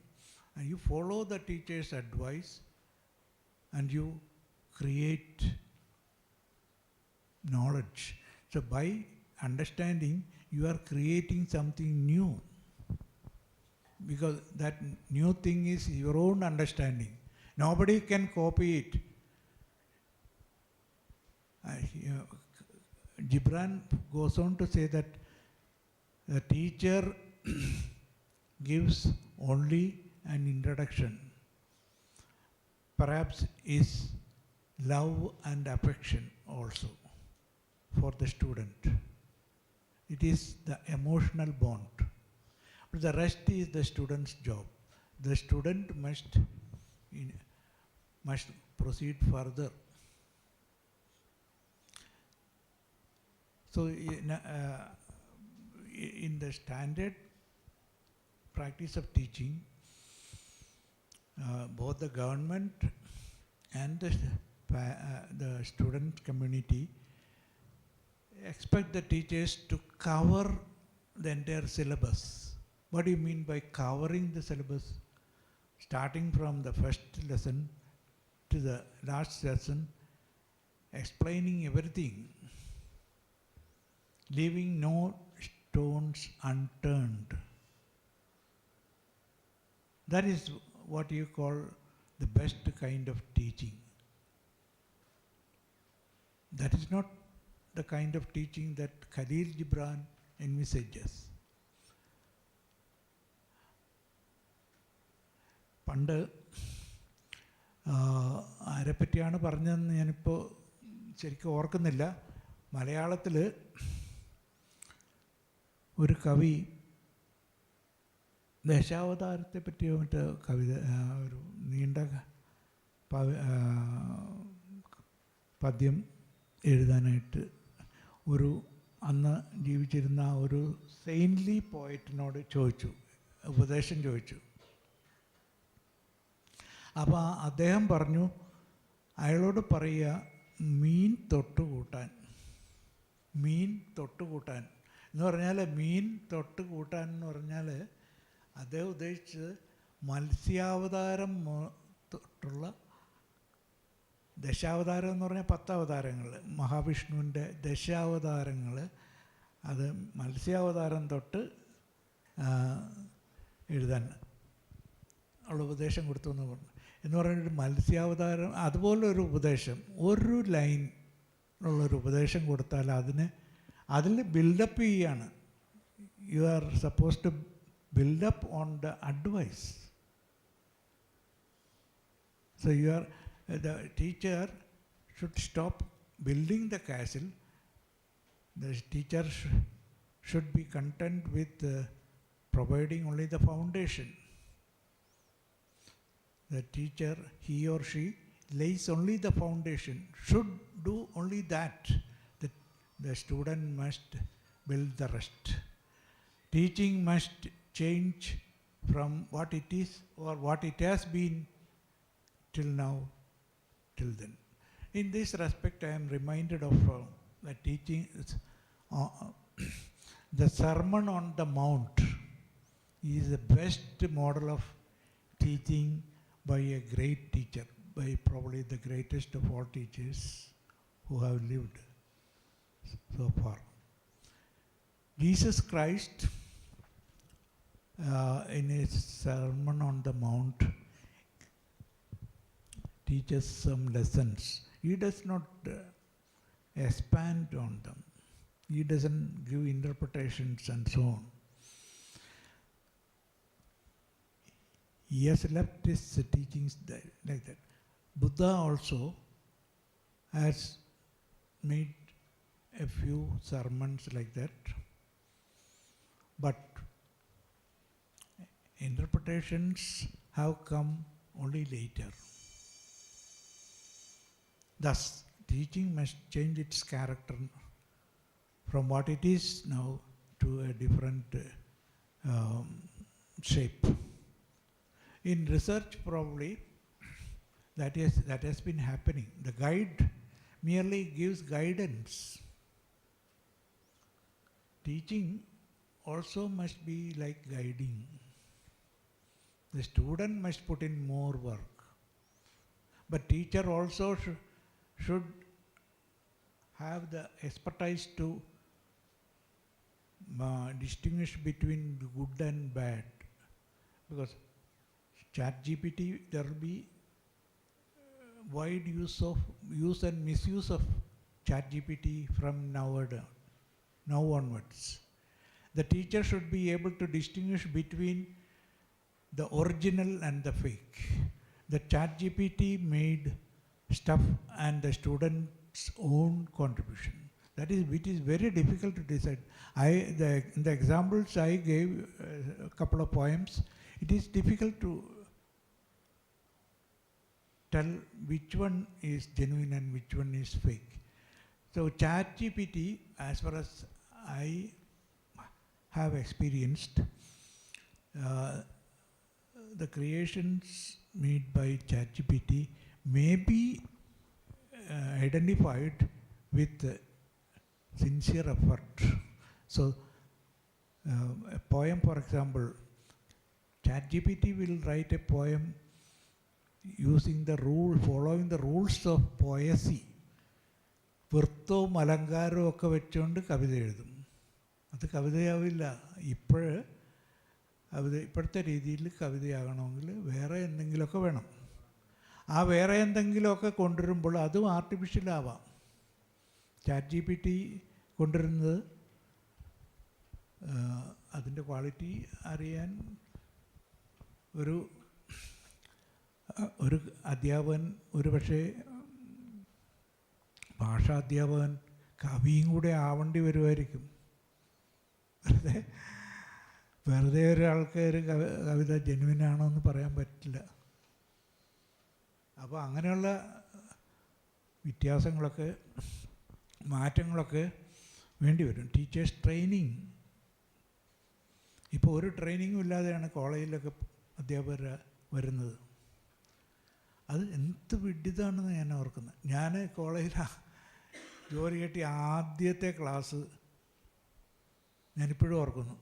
And you follow the teacher's advice and you create knowledge. So by understanding, you are creating something new, because that new thing is your own understanding. Nobody can copy it. Gibran goes on to say that the teacher gives only an introduction. Perhaps is love and affection also for the student. It is the emotional bond. But the rest is the student's job. The student must proceed further. So in the standard practice of teaching, both the government and the student community expect the teachers to cover the entire syllabus. What do you mean by covering the syllabus? Starting from the first lesson to the last lesson, explaining everything, leaving no stones unturned. That is what you call the best kind of teaching. That is not the kind of teaching that Khalil Gibran envisages. പണ്ട് ആരെപ്പറ്റിയാണ് പറഞ്ഞതെന്ന് ഞാനിപ്പോൾ ശരിക്കും ഓർക്കുന്നില്ല. മലയാളത്തിൽ ഒരു കവി ദശാവതാരത്തെ പറ്റി മറ്റേ കവിത ഒരു നീണ്ട പദ്യം എഴുതാനായിട്ട് ഒരു അന്ന് ജീവിച്ചിരുന്ന ഒരു സെയിൻലി പോയറ്റിനോട് ചോദിച്ചു, ഉപദേശം ചോദിച്ചു. അപ്പോൾ അദ്ദേഹം പറഞ്ഞു, അയാളോട് പറയുക മീൻ തൊട്ടുകൂട്ടാൻ. മീൻ തൊട്ടുകൂട്ടാൻ എന്ന് പറഞ്ഞാൽ, മീൻ തൊട്ടുകൂട്ടാൻ എന്ന് പറഞ്ഞാൽ അദ്ദേഹം ഉദ്ദേശിച്ചത് മത്സ്യാവതാരം തൊട്ടുള്ള, ദശാവതാരം എന്ന് പറഞ്ഞാൽ 10 അവതാരങ്ങൾ, മഹാവിഷ്ണുവിൻ്റെ ദശാവതാരങ്ങൾ, അത് മത്സ്യാവതാരം തൊട്ട് എഴുതാൻ ഉള്ള ഉപദേശം കൊടുത്തു എന്ന് പറഞ്ഞു. എന്ന് പറഞ്ഞിട്ട് മത്സ്യാവതാരം അതുപോലൊരു ഉപദേശം, ഒരു ലൈൻ ഉള്ളൊരു ഉപദേശം കൊടുത്താൽ അതിൽ ബിൽഡപ്പ് ചെയ്യുകയാണ്. You are suppose to build up on the advice. So you are the teacher should stop building the castle. The teacher should be content with providing only the foundation. The teacher, he or she, lays only the foundation, should do only that. The student must build the rest. Teaching must change from what it is or what it has been till now, till then. In this respect, I am reminded of the teaching, the Sermon on the Mount is the best model of teaching by a great teacher, by probably the greatest of all teachers who have lived so far. Jesus Christ, in his Sermon on the Mount, teaches some lessons. He does not expand on them. He doesn't give interpretations and so on. He has left his teachings like that. Buddha also has made a few sermons like that, but interpretations have come only later. Thus, teaching must change its character from what it is now to a different shape. In research, probably, that has been happening. The guide merely gives guidance. Teaching also must be like guiding. The student must put in more work. But teacher also should have the expertise to distinguish between good and bad. Because Chat GPT, there will be wide use and misuse of Chat GPT from now onwards. The teacher should be able to distinguish between the original and the fake. The Chat GPT made stuff and the student's own contribution. It is very difficult to decide. In the examples I gave, a couple of poems, it is difficult to tell which one is genuine and which one is fake. So Chat GPT, as far as I have experienced, the creations made by Chat GPT may be identified with sincere effort. So, a poem, for example, Chat GPT will write a poem using following the rules of poesy. വൃത്തവും അലങ്കാരവും ഒക്കെ വെച്ചുകൊണ്ട് കവിത എഴുതും. അത് കവിതയാവില്ല. ഇപ്പോഴത്തെ രീതിയിൽ കവിതയാകണമെങ്കിൽ വേറെ എന്തെങ്കിലുമൊക്കെ വേണം. ആ വേറെ എന്തെങ്കിലുമൊക്കെ കൊണ്ടുവരുമ്പോൾ അതും ആർട്ടിഫിഷ്യലാവാം. ചാറ്റ് ജി പി ടി കൊണ്ടുവരുന്നത് അതിൻ്റെ ക്വാളിറ്റി അറിയാൻ ഒരു അധ്യാപകൻ, ഒരു പക്ഷേ ഭാഷാധ്യാപകൻ, കവിയും കൂടെ ആവേണ്ടി വരുമായിരിക്കും. വെറുതെ ഒരാൾക്ക് ഒരു കവിത ജെന്യുവിനാണോ എന്ന് പറയാൻ പറ്റില്ല. അപ്പോൾ അങ്ങനെയുള്ള വ്യത്യാസങ്ങളൊക്കെ മാറ്റങ്ങളൊക്കെ വേണ്ടി വരും. ടീച്ചേഴ്സ് ട്രെയിനിങ്, ഇപ്പോൾ ഒരു ട്രെയിനിങ്ങും ഇല്ലാതെയാണ് കോളേജിലൊക്കെ അധ്യാപകർ വരുന്നത്. അത് എന്ത് വിഡിതാണെന്ന് ഞാൻ ഓർക്കുന്നത്. ഞാൻ കോളേജിൽ ജോലി കിട്ടിയ ആദ്യത്തെ ക്ലാസ് ഞാനിപ്പോഴും ഓർക്കുന്നു.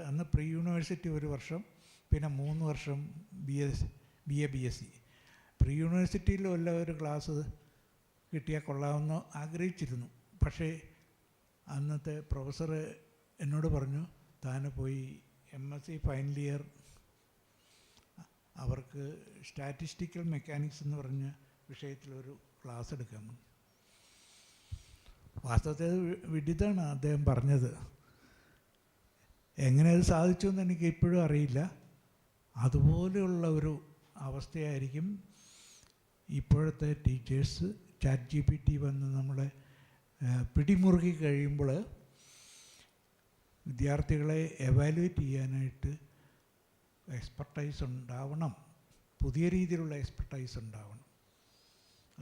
അന്ന് പ്രീ യൂണിവേഴ്സിറ്റി ഒരു വർഷം, പിന്നെ 3 വർഷം BA-BSc. പ്രീ യൂണിവേഴ്സിറ്റിയിൽ വല്ല ഒരു ക്ലാസ് കിട്ടിയാൽ കൊള്ളാമെന്ന് ആഗ്രഹിച്ചിരുന്നു. പക്ഷേ അന്നത്തെ പ്രൊഫസർ എന്നോട് പറഞ്ഞു, താൻ പോയി MSc ഫൈനൽ ഇയർ അവർക്ക് സ്റ്റാറ്റിസ്റ്റിക്കൽ മെക്കാനിക്സ് എന്ന് പറഞ്ഞ വിഷയത്തിലൊരു ക്ലാസ് എടുക്കാമെന്ന്. വാസ്തവത്തിൽ വിഡിതാണ് അദ്ദേഹം പറഞ്ഞത്. എങ്ങനെ അത് സാധിച്ചു എന്ന് എനിക്ക് ഇപ്പോഴും അറിയില്ല. അതുപോലെയുള്ള ഒരു അവസ്ഥയായിരിക്കും ഇപ്പോഴത്തെ ടീച്ചേഴ്സ്. ചാറ്റ് GPT വന്ന് നമ്മളെ പിടിമുറുക്കി കഴിയുമ്പോൾ വിദ്യാർത്ഥികളെ എവാലുവേറ്റ് ചെയ്യാനായിട്ട് എക്സ്പെർട്ടൈസ് ഉണ്ടാവണം, പുതിയ രീതിയിലുള്ള എക്സ്പെർട്ടൈസ് ഉണ്ടാവണം.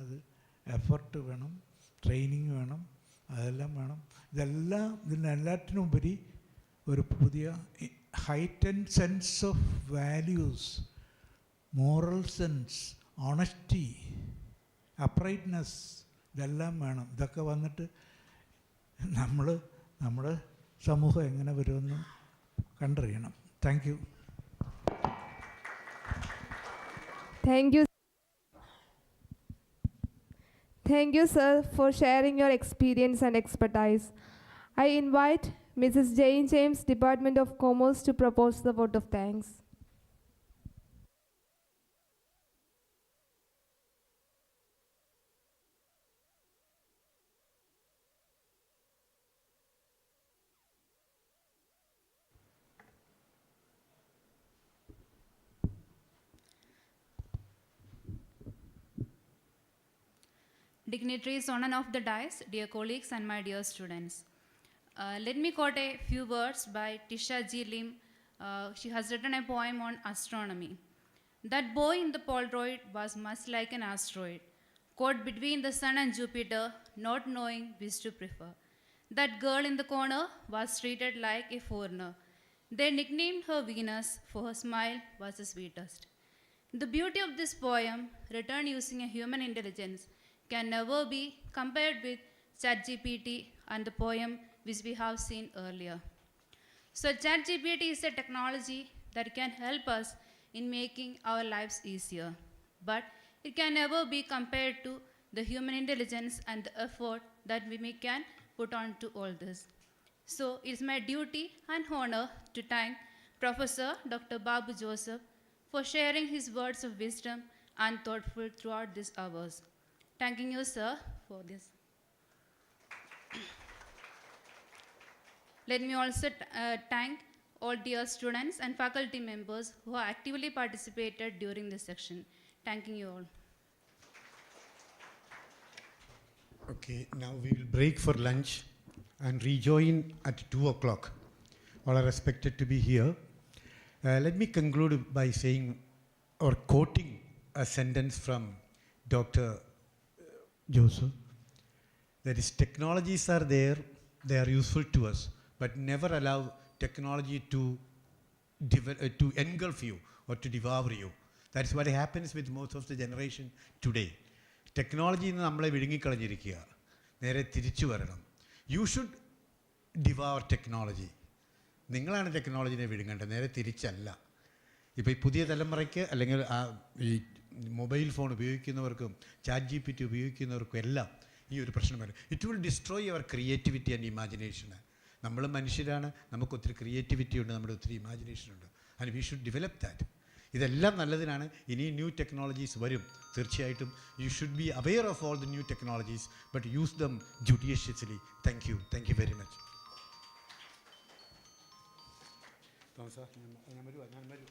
അത് എഫർട്ട് വേണം, ട്രെയിനിങ് വേണം, അതെല്ലാം വേണം. ഇതിനെല്ലാറ്റിനുപരി ഒരു പുതിയ heightened sense of values, moral sense, honesty, uprightness, ഇതെല്ലാം വേണം. ഇതൊക്കെ വന്നിട്ട് നമ്മുടെ സമൂഹം എങ്ങനെ വരുമെന്ന് കണ്ടറിയണം. Thank you. Thank you, sir, for sharing your experience and expertise. I invite Mrs. Jane James, Department of Commerce, to propose the vote of thanks. Dignitaries on and off the dais, dear colleagues and my dear students. Let me quote a few words by Tisha G. Lim. She has written a poem on astronomy. That boy in the Polaroid was much like an asteroid, caught between the sun and Jupiter, not knowing which to prefer. That girl in the corner was treated like a foreigner. They nicknamed her Venus, for her smile was the sweetest. The beauty of this poem, written using a human intelligence, can never be compared with Chat GPT and the poem which we have seen earlier. So Chat GPT is a technology that can help us in making our lives easier, but it can never be compared to the human intelligence and the effort that we can put on to all this. So it's my duty and honor to thank Professor Dr. Babu Joseph for sharing his words of wisdom and thoughtful throughout these hours. Thanking you, sir, for this. Let me also thank all dear students and faculty members who have actively participated during this section. Thanking you all. Okay, now we will break for lunch and rejoin at 2 o'clock. All are expected to be here. Let me conclude by saying or quoting a sentence from Dr. Joseph. That is, technologies are there, they are useful to us, but never allow technology to engulf you or to devour you. That's what happens with most of the generation today. Technology is നമ്മളെ വിഴുങ്ങിക്കളഞ്ഞിരിക്കുക. നേരെ തിരിച്ചു വരണം. You should devour technology. നിങ്ങളാണ് ടെക്നോളജിനെ വിഴുങ്ങേണ്ടത്, നേരെ തിരിച്ചല്ല. ഇപ്പോൾ ഈ പുതിയ തലമുറയ്ക്ക് അല്ലെങ്കിൽ ഈ മൊബൈൽ ഫോൺ ഉപയോഗിക്കുന്നവർക്കും ചാറ്റ് GPT ഉപയോഗിക്കുന്നവർക്കും എല്ലാം ഈ ഒരു പ്രശ്നം വരും. It will destroy your creativity and imagination. നമ്മൾ മനുഷ്യരാണ്, നമുക്ക് ഒത്തിരി ക്രിയേറ്റിവിറ്റി ഉണ്ട്, നമ്മുടെ ഒത്തിരി ഇമാജിനേഷൻ ഉണ്ട്, and we should develop that. ഇതെല്ലാം നല്ലതിനാണ്. ഇനി ന്യൂ ടെക്നോളജീസ് വരും തീർച്ചയായിട്ടും. You should be aware of all the new technologies, but use them judiciously. Thank you very much. ഞാൻ വരൂ.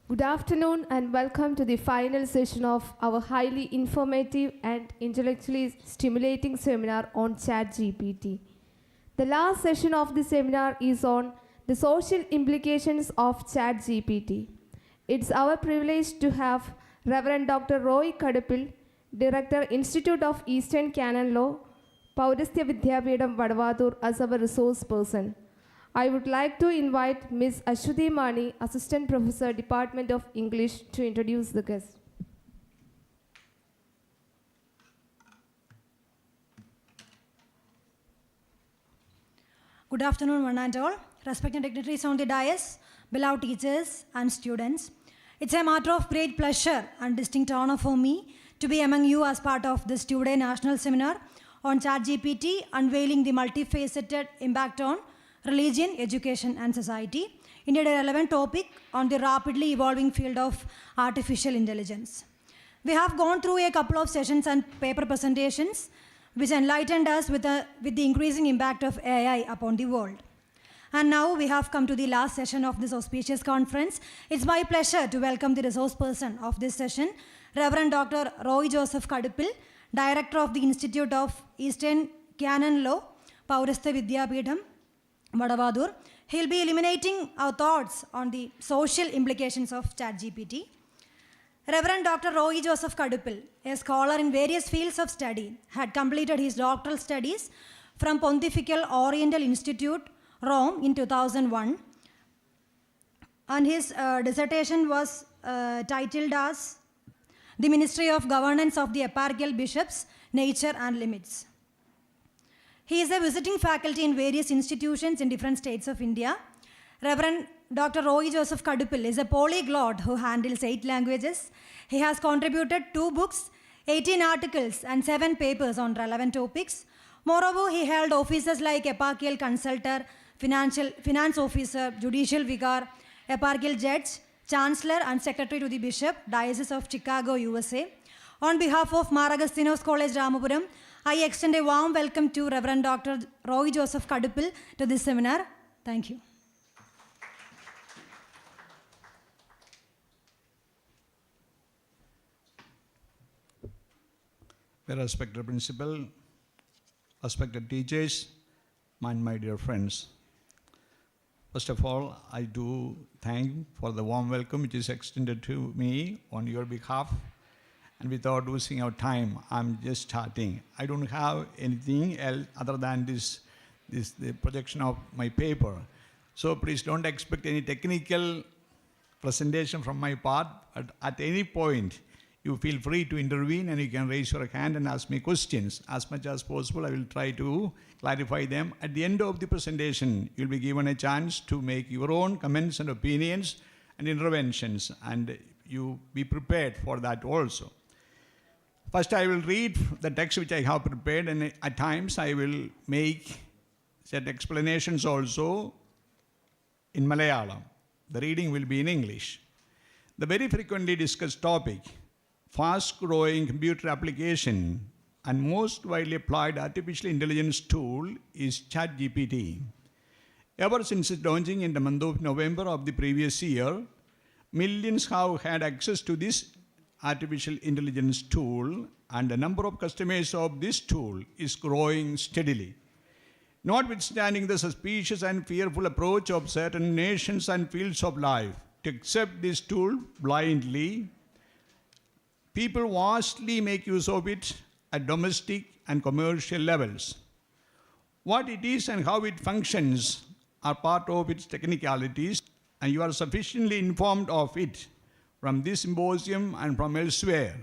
Good afternoon and welcome to the final session of our highly informative and intellectually stimulating seminar on Chat GPT. The last session of the seminar is on the social implications of Chat GPT. It's our privilege to have Reverend Dr. Roy Kadupil, Director, Institute of Eastern Canon Law, Paurastya Vidyapeetham Vadavathur, as our resource person. I would like to invite Ms. Ashwati Mani, Assistant Professor, Department of English, to introduce the guest. Good afternoon, one and all. Respected dignitaries on the dais, beloved teachers and students. It's a matter of great pleasure and distinct honor for me to be among you as part of this two-day national seminar on ChatGPT, unveiling the multifaceted impact on religion, education, and society. Indeed, a relevant topic on the rapidly evolving field of artificial intelligence. We have gone through a couple of sessions and paper presentations which enlightened us with the increasing impact of AI upon the world. And now we have come to the last session of this auspicious conference. It's my pleasure to welcome the resource person of this session, Reverend Dr. Roy Joseph Kadupil, Director of the Institute of Eastern Canon Law, Paurastya Vidyapeetham, Vadavathur. He'll be illuminating our thoughts on the social implications of ChatGPT. Reverend Dr. Roy Joseph Kadupil, a scholar in various fields of study, had completed his doctoral studies from Pontifical Oriental Institute, Rome in 2001. And his dissertation was titled as The Ministry of Governance of the Eparchial Bishops, Nature and Limits. He is a visiting faculty in various institutions in different states of India. Reverend Dr. Roy Joseph Kadupil is a polyglot who handles 8 languages. He has contributed 2 books, 18 articles, and 7 papers on relevant topics. Moreover, he held offices like eparchial consultor, finance officer, judicial vicar, eparchial judge, chancellor, and secretary to the bishop, Diocese of Chicago, USA. On behalf of Mar Agustinos College, Ramapuram, I extend a warm welcome to Reverend Dr. Roy Joseph Kadupil to this seminar. Thank you. Very respected principal, respected teachers, and my dear friends. First of all, I do thank for the warm welcome which is extended to me on your behalf. And without losing our time, I'm just starting. I don't have anything else other than the projection of my paper. So please don't expect any technical presentation from my part. At any point, you feel free to intervene and you can raise your hand and ask me questions. As much as possible, I will try to clarify them. At the end of the presentation, you'll be given a chance to make your own comments and opinions and interventions, and you be prepared for that also. First, I will read the text which I have prepared, and at times I will make certain explanations also in Malayalam. The reading will be in English. The very frequently discussed topic, fast-growing computer application and most widely applied artificial intelligence tool is Chat GPT. Ever since its launching in the month of November of the previous year, millions have had access to this artificial intelligence tool, and the number of customers of this tool is growing steadily. Notwithstanding the suspicious and fearful approach of certain nations and fields of life to accept this tool blindly, people vastly make use of it at domestic and commercial levels. What it is and how it functions are part of its technicalities, and you are sufficiently informed of it from this symposium and from elsewhere.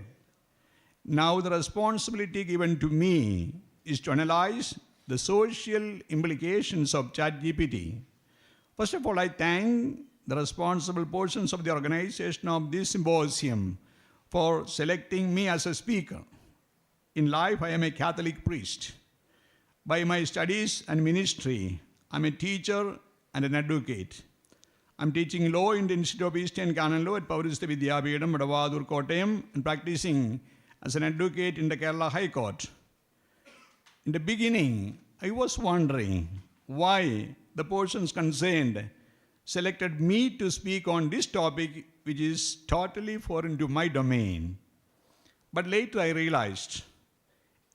Now the responsibility given to me is to analyze the social implications of ChatGPT. First of all, I thank the responsible portions of the organization of this symposium for selecting me as a speaker. In life, I am a Catholic priest. By my studies and ministry, I'm a teacher and an advocate. I'm teaching law in the Institute of Eastern Canon Law at Paurastya Vidyapeetham, Vadavathur, Kottayam, and practicing as an advocate in the Kerala High Court. In the beginning, I was wondering why the persons concerned selected me to speak on this topic which is totally foreign to my domain. But later I realized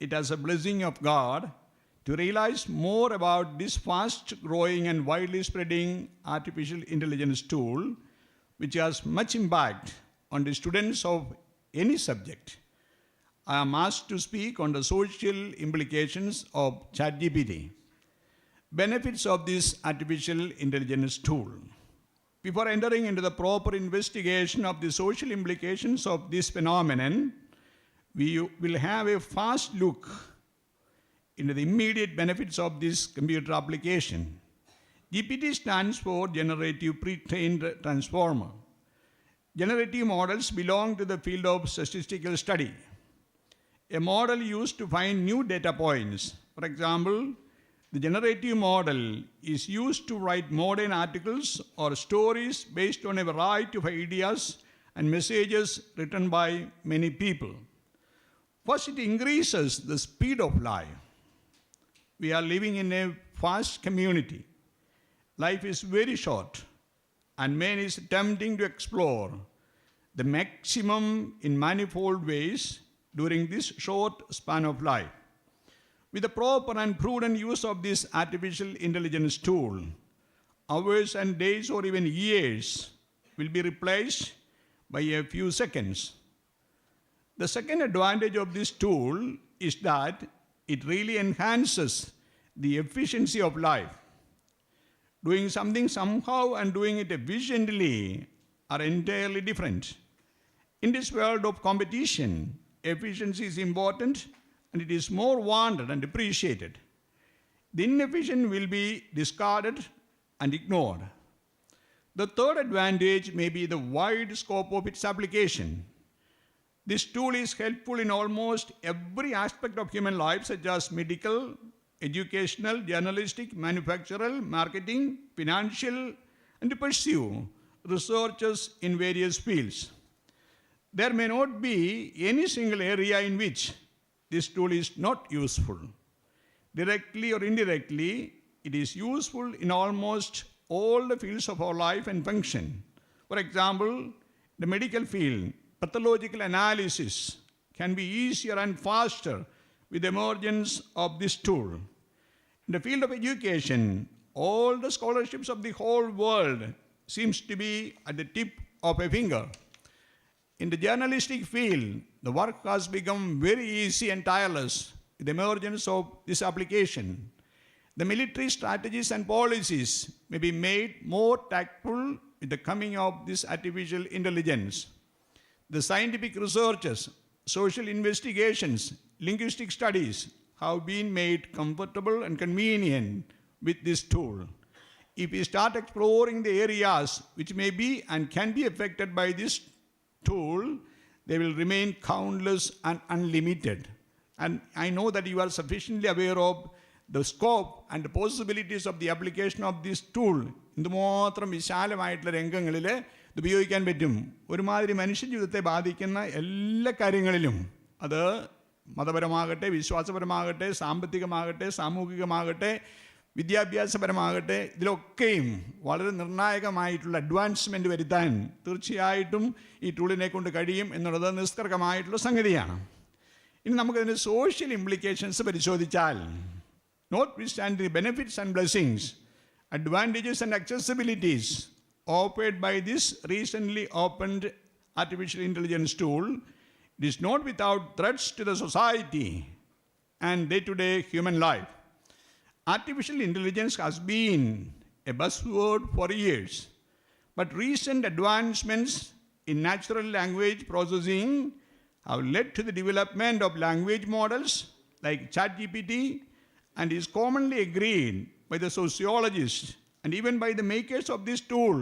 it as a blessing of God to realize more about this fast-growing and widely spreading artificial intelligence tool, which has much impact on the students of any subject. I am asked to speak on the social implications of Chat GPT. Benefits of this artificial intelligence tool. Before entering into the proper investigation of the social implications of this phenomenon, we will have a fast look into the immediate benefits of this computer application. GPT stands for Generative Pre-trained Transformer. Generative models belong to the field of statistical study. A model used to find new data points. For example, the generative model is used to write modern articles or stories based on a variety of ideas and messages written by many people. First, it increases the speed of life. We are living in a fast community. Life is very short, and man is attempting to explore the maximum in manifold ways during this short span of life. With the proper and prudent use of this artificial intelligence tool, hours and days or even years will be replaced by a few seconds. The second advantage of this tool is that it really enhances the efficiency of life. Doing something somehow and doing it efficiently are entirely different. In this world of competition, efficiency is important and it is more wanted and appreciated. The inefficient will be discarded and ignored. The third advantage may be the wide scope of its application. This tool is helpful in almost every aspect of human life, such as medical, educational, journalistic, manufactural, marketing, financial, and to pursue researches in various fields. There may not be any single area in which this tool is not useful. Directly or indirectly, it is useful in almost all the fields of our life and function. For example, the medical field, pathological analysis can be easier and faster with the emergence of this tool. In the field of education, all the scholarships of the whole world seems to be at the tip of a finger. In the journalistic field, the work has become very easy and tireless with the emergence of this application. The military strategies and policies may be made more tactful with the coming of this artificial intelligence. The scientific researches, social investigations, linguistic studies have been made comfortable and convenient with this tool. If we start exploring the areas which may be and can be affected by this tool, they will remain countless and unlimited. And I know that you are sufficiently aware of the scope and the possibilities of the application of this tool. എന്തുമാത്രം വിശാലമായിട്ടുള്ള രംഗങ്ങളിൽ ഇത് ഉപയോഗിക്കാൻ പറ്റും. ഒരുമാതിരി മനുഷ്യജീവിതത്തെ ബാധിക്കുന്ന എല്ലാ കാര്യങ്ങളിലും, അത് മതപരമാകട്ടെ, വിശ്വാസപരമാകട്ടെ, സാമ്പത്തികമാകട്ടെ, സാമൂഹികമാകട്ടെ, വിദ്യാഭ്യാസപരമാകട്ടെ, ഇതിലൊക്കെയും വളരെ നിർണായകമായിട്ടുള്ള അഡ്വാൻസ്മെൻറ്റ് വരുത്താൻ തീർച്ചയായിട്ടും ഈ ടൂളിനെ കൊണ്ട് കഴിയും എന്നുള്ളത് നിഷ്കർഷമായിട്ടുള്ള സംഗതിയാണ്. ഇനി നമുക്കതിൻ്റെ സോഷ്യൽ ഇംപ്ലിക്കേഷൻസ് പരിശോധിച്ചാൽ, notwithstanding the benefits and blessings, advantages and accessibilities offered by this recently opened artificial intelligence tool, it is not without threats to the society and day-to-day human life. Artificial intelligence has been a buzzword for years, but recent advancements in natural language processing have led to the development of language models like Chat GPT, and is commonly agreed by the sociologists and even by the makers of this tool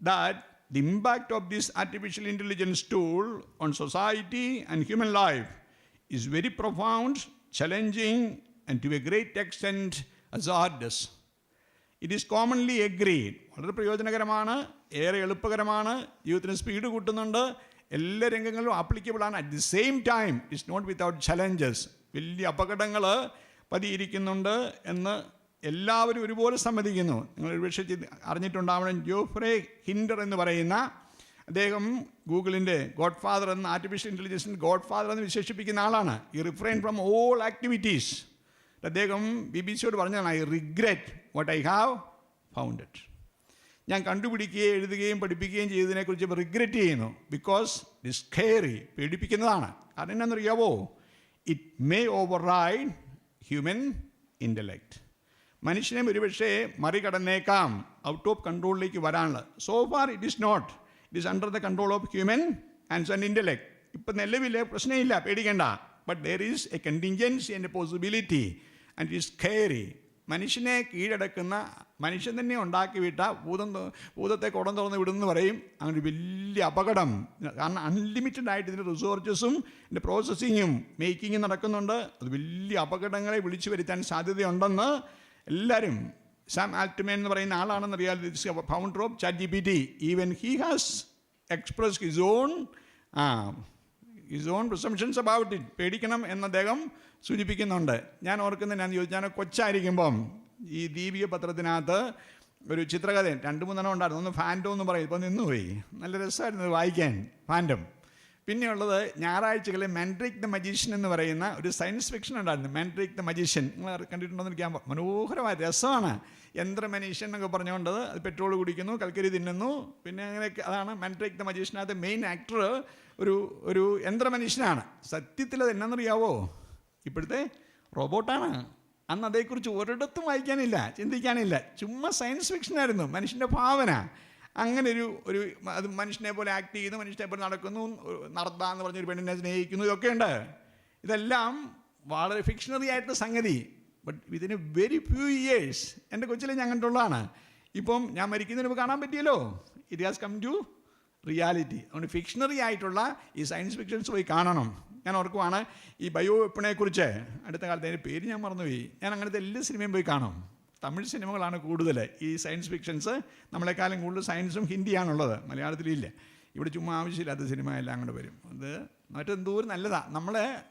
that the impact of this artificial intelligence tool on society and human life is very profound, challenging, and to a great extent hazardous. It is commonly agreed. വളരെ പ്രയോജനകരമാണ്, ഏറെ എളുപ്പകരമാണ്, ജീവിതത്തിന് speed കൂട്ടുന്നുണ്ട്, എല്ലാ രംഗങ്ങളിലും applicable ആണ്. At the same time it's not without challenges. വലിയ അപകടങ്ങൾ പതിയിരിക്കുന്നുണ്ട് എന്ന് എല്ലാവരും ഒരുപോലെ സമ്മതിക്കുന്നു. നിങ്ങൾ ഒരുപക്ഷെ അറിഞ്ഞിട്ടുണ്ടാവണം, ജോഫ്രെ ഹിൻഡർ എന്ന് പറയുന്ന അദ്ദേഹം ഗൂഗിളിൻ്റെ ഗോഡ് ഫാദർ എന്ന ആർട്ടിഫിഷ്യൽ ഇൻ്റലിജൻസിൻ്റെ ഗോഡ് ഫാദർ എന്ന് വിശേഷിപ്പിക്കുന്ന ആളാണ്. ഈ റിഫ്രെയിൻ ഫ്രം ഓൾ ആക്ടിവിറ്റീസ്. അദ്ദേഹം BBC യോട് പറഞ്ഞാണ്, I regret what I have founded. ഞാൻ കണ്ടുപിടിക്കുകയും എഴുതുകയും പഠിപ്പിക്കുകയും ചെയ്തതിനെക്കുറിച്ച് ഇപ്പോൾ റിഗ്രറ്റ് ചെയ്യുന്നു. ബിക്കോസ് ഇറ്റ് ഇസ് സ്കെയറി, പേടിപ്പിക്കുന്നതാണ്. കാരണം എന്നാണെന്നറിയാവോ, it may override human intellect. മനുഷ്യനെ ഒരുപക്ഷെ മറികടന്നേക്കാം, ഔട്ട് ഓഫ് കൺട്രോളിലേക്ക് വരാനുള്ള. So far it is not, it is under the control of human and and intellect. ഇപ്പം നിലവിൽ പ്രശ്നമില്ല, പേടിക്കേണ്ട. But there is A contingency and A possibility and it is scary. മനുഷ്യനെ കീഴടക്കുന്ന, മനുഷ്യൻ തന്നെ ഉണ്ടാക്കി വിട്ട ഭൂതത്തെ കുടം തുറന്ന് വിടുന്നു പറയും. അങ്ങനെ വലിയ അപകടം. കാരണം അൺലിമിറ്റഡ് ആയിട്ട് ഇതിൻ്റെ റിസോർച്ചസും ഇതിൻ്റെ പ്രോസസ്സിങ്ങും മേക്കിങ്ങും നടക്കുന്നുണ്ട്. അത് വലിയ അപകടങ്ങളെ വിളിച്ചു വരുത്താൻ സാധ്യതയുണ്ടെന്ന് എല്ലാവരും. സാം ആൽറ്റ്മാൻ എന്ന് പറയുന്ന ആളാണെന്നറിയാം, founder of chat GPT. Even he has express his own presumptions about it. പേടിക്കണം എന്ന് അദ്ദേഹം സൂചിപ്പിക്കുന്നുണ്ട്. ഞാൻ ഓർക്കുന്നത് ഞാൻ ചോദിച്ചു, ഞാൻ കൊച്ചായിരിക്കുമ്പം ഈ ദീപിക പത്രത്തിനകത്ത് ഒരു ചിത്രകഥ 2-3 ഉണ്ടായിരുന്നു. ഒന്ന് ഫാൻറ്റം എന്ന് പറയും, ഇപ്പോൾ നിന്നുപോയി. നല്ല രസമായിരുന്നു വായിക്കാൻ, ഫാൻറ്റം. പിന്നെയുള്ളത് ഞായറാഴ്ചകളിൽ മാൻഡ്രിക് ദ മജീഷ്യൻ എന്ന് പറയുന്ന ഒരു സയൻസ് ഫിക്ഷൻ ഉണ്ടായിരുന്നു. മാൻഡ്രിക് ദ മജീഷ്യൻ നിങ്ങൾ കണ്ടിട്ടുണ്ടോയെന്ന് എനിക്ക് മനോഹരമായ രസമാണ്. യന്ത്രമനുഷ്യൻ എന്നൊക്കെ പറഞ്ഞുകൊണ്ട് അത് പെട്രോൾ കുടിക്കുന്നു, കൽക്കരി തിന്നുന്നു, പിന്നെ അങ്ങനെയൊക്കെ. അതാണ് മാൻഡ്രിക് ദ മജീഷ്യനകത്ത് മെയിൻ ആക്ടർ ഒരു യന്ത്രമനുഷ്യനാണ്. സത്യത്തിൽ അത് എന്നാണെന്നറിയാവോ, ഇപ്പോഴത്തെ റോബോട്ടാണ്. അന്ന് അതേക്കുറിച്ച് ഒരിടത്തും വായിക്കാനില്ല, ചിന്തിക്കാനില്ല. ചുമ്മാ സയൻസ് ഫിക്ഷനായിരുന്നു, മനുഷ്യൻ്റെ ഭാവന. അങ്ങനെ ഒരു അത് മനുഷ്യനെ പോലെ ആക്ട് ചെയ്യുന്നു, മനുഷ്യനെ പോലെ നടക്കുന്നു, നടത്ത എന്ന് പറഞ്ഞൊരു പെണ്ണിനെ സ്നേഹിക്കുന്നു, ഇതൊക്കെ ഉണ്ട്. ഇതെല്ലാം വളരെ ഫിക്ഷണറി ആയിട്ടുള്ള സംഗതി. But within a very few years, എൻ്റെ കൊച്ചിലെ ഞാൻ കണ്ടുള്ളതാണ്. ഇപ്പം ഞാൻ മരിക്കുന്നതിന് മുമ്പ് കാണാൻ പറ്റിയല്ലോ. It has come to reality. അതുകൊണ്ട് ഫിക്ഷണറി ആയിട്ടുള്ള ഈ സയൻസ് ഫിക്ഷൻസ് പോയി കാണണം. ഞാൻ ഓർക്കുവാണ് ഈ ബയോ വെപ്പണയെക്കുറിച്ച് അടുത്ത കാലത്ത്, അതിൻ്റെ പേര് ഞാൻ മറന്നുപോയി. ഞാൻ അങ്ങനത്തെ എല്ലാ സിനിമയും പോയി കാണും. തമിഴ് സിനിമകളാണ് കൂടുതൽ ഈ സയൻസ് ഫിക്ഷൻസ്. നമ്മളെക്കാളും കൂടുതൽ സയൻസും ഹിന്ദിയാണുള്ളത്, മലയാളത്തിലില്ല. ഇവിടെ ചുമ്മാ ആവശ്യമില്ലാത്ത സിനിമ എല്ലാം അങ്ങോട്ട് വരും. അത് മറ്റെന്തോരം നല്ലതാണ്.